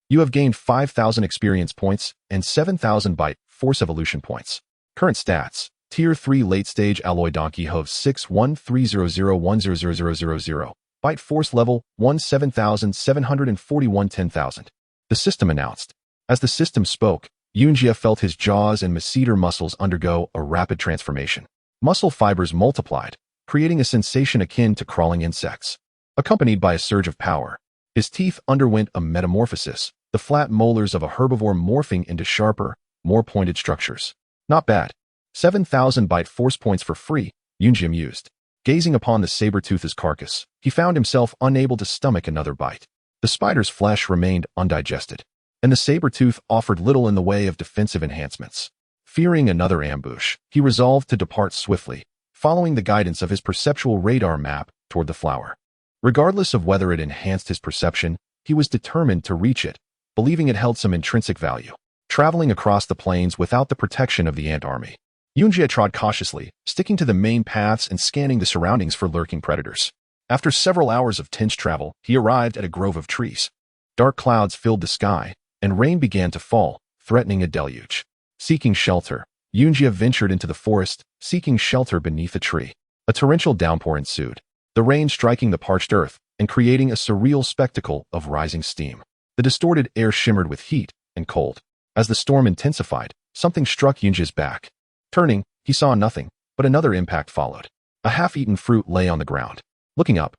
You have gained 5,000 experience points and 7,000 Bite Force Evolution points. Current stats: Tier 3 Late-Stage Alloy Donkey Hove 61300100000. Bite Force Level 17,741 10,000. The system announced. As the system spoke, Yunjie felt his jaws and masseter muscles undergo a rapid transformation. Muscle fibers multiplied, creating a sensation akin to crawling insects. Accompanied by a surge of power, his teeth underwent a metamorphosis, the flat molars of a herbivore morphing into sharper, more pointed structures. Not bad. 7,000 Bite Force points for free, Yunjie mused. Gazing upon the saber-tooth's carcass, he found himself unable to stomach another bite. The spider's flesh remained undigested, and the saber-tooth offered little in the way of defensive enhancements. Fearing another ambush, he resolved to depart swiftly, following the guidance of his perceptual radar map toward the flower. Regardless of whether it enhanced his perception, he was determined to reach it, believing it held some intrinsic value. Traveling across the plains without the protection of the ant army, Yunjie trod cautiously, sticking to the main paths and scanning the surroundings for lurking predators. After several hours of tense travel, he arrived at a grove of trees. Dark clouds filled the sky, and rain began to fall, threatening a deluge. Seeking shelter, Yunjie ventured into the forest, seeking shelter beneath a tree. A torrential downpour ensued, the rain striking the parched earth and creating a surreal spectacle of rising steam. The distorted air shimmered with heat and cold. As the storm intensified, something struck Yunjie's back. Turning, he saw nothing, but another impact followed. A half-eaten fruit lay on the ground. Looking up,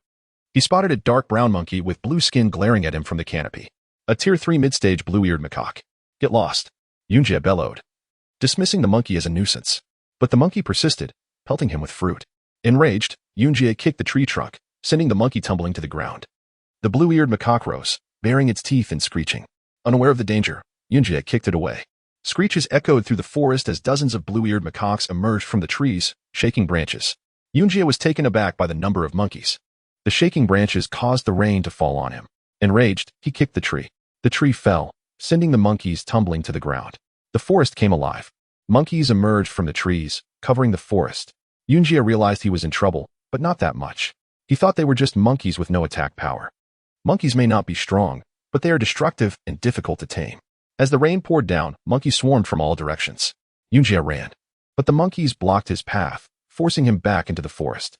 He spotted a dark brown monkey with blue skin glaring at him from the canopy. A Tier 3 mid-stage blue-eared macaque. Get lost, Yunjie bellowed, dismissing the monkey as a nuisance. But the monkey persisted, pelting him with fruit. Enraged, Yunjie kicked the tree trunk, sending the monkey tumbling to the ground. The blue-eared macaque rose, baring its teeth and screeching. Unaware of the danger, Yunjie kicked it away. Screeches echoed through the forest as dozens of blue-eared macaques emerged from the trees, shaking branches. Yunjie was taken aback by the number of monkeys. The shaking branches caused the rain to fall on him. Enraged, he kicked the tree. The tree fell, sending the monkeys tumbling to the ground. The forest came alive. Monkeys emerged from the trees, covering the forest. Yunjie realized he was in trouble, but not that much. He thought they were just monkeys with no attack power. Monkeys may not be strong, but they are destructive and difficult to tame. As the rain poured down, monkeys swarmed from all directions. Yunjie ran. But the monkeys blocked his path, forcing him back into the forest.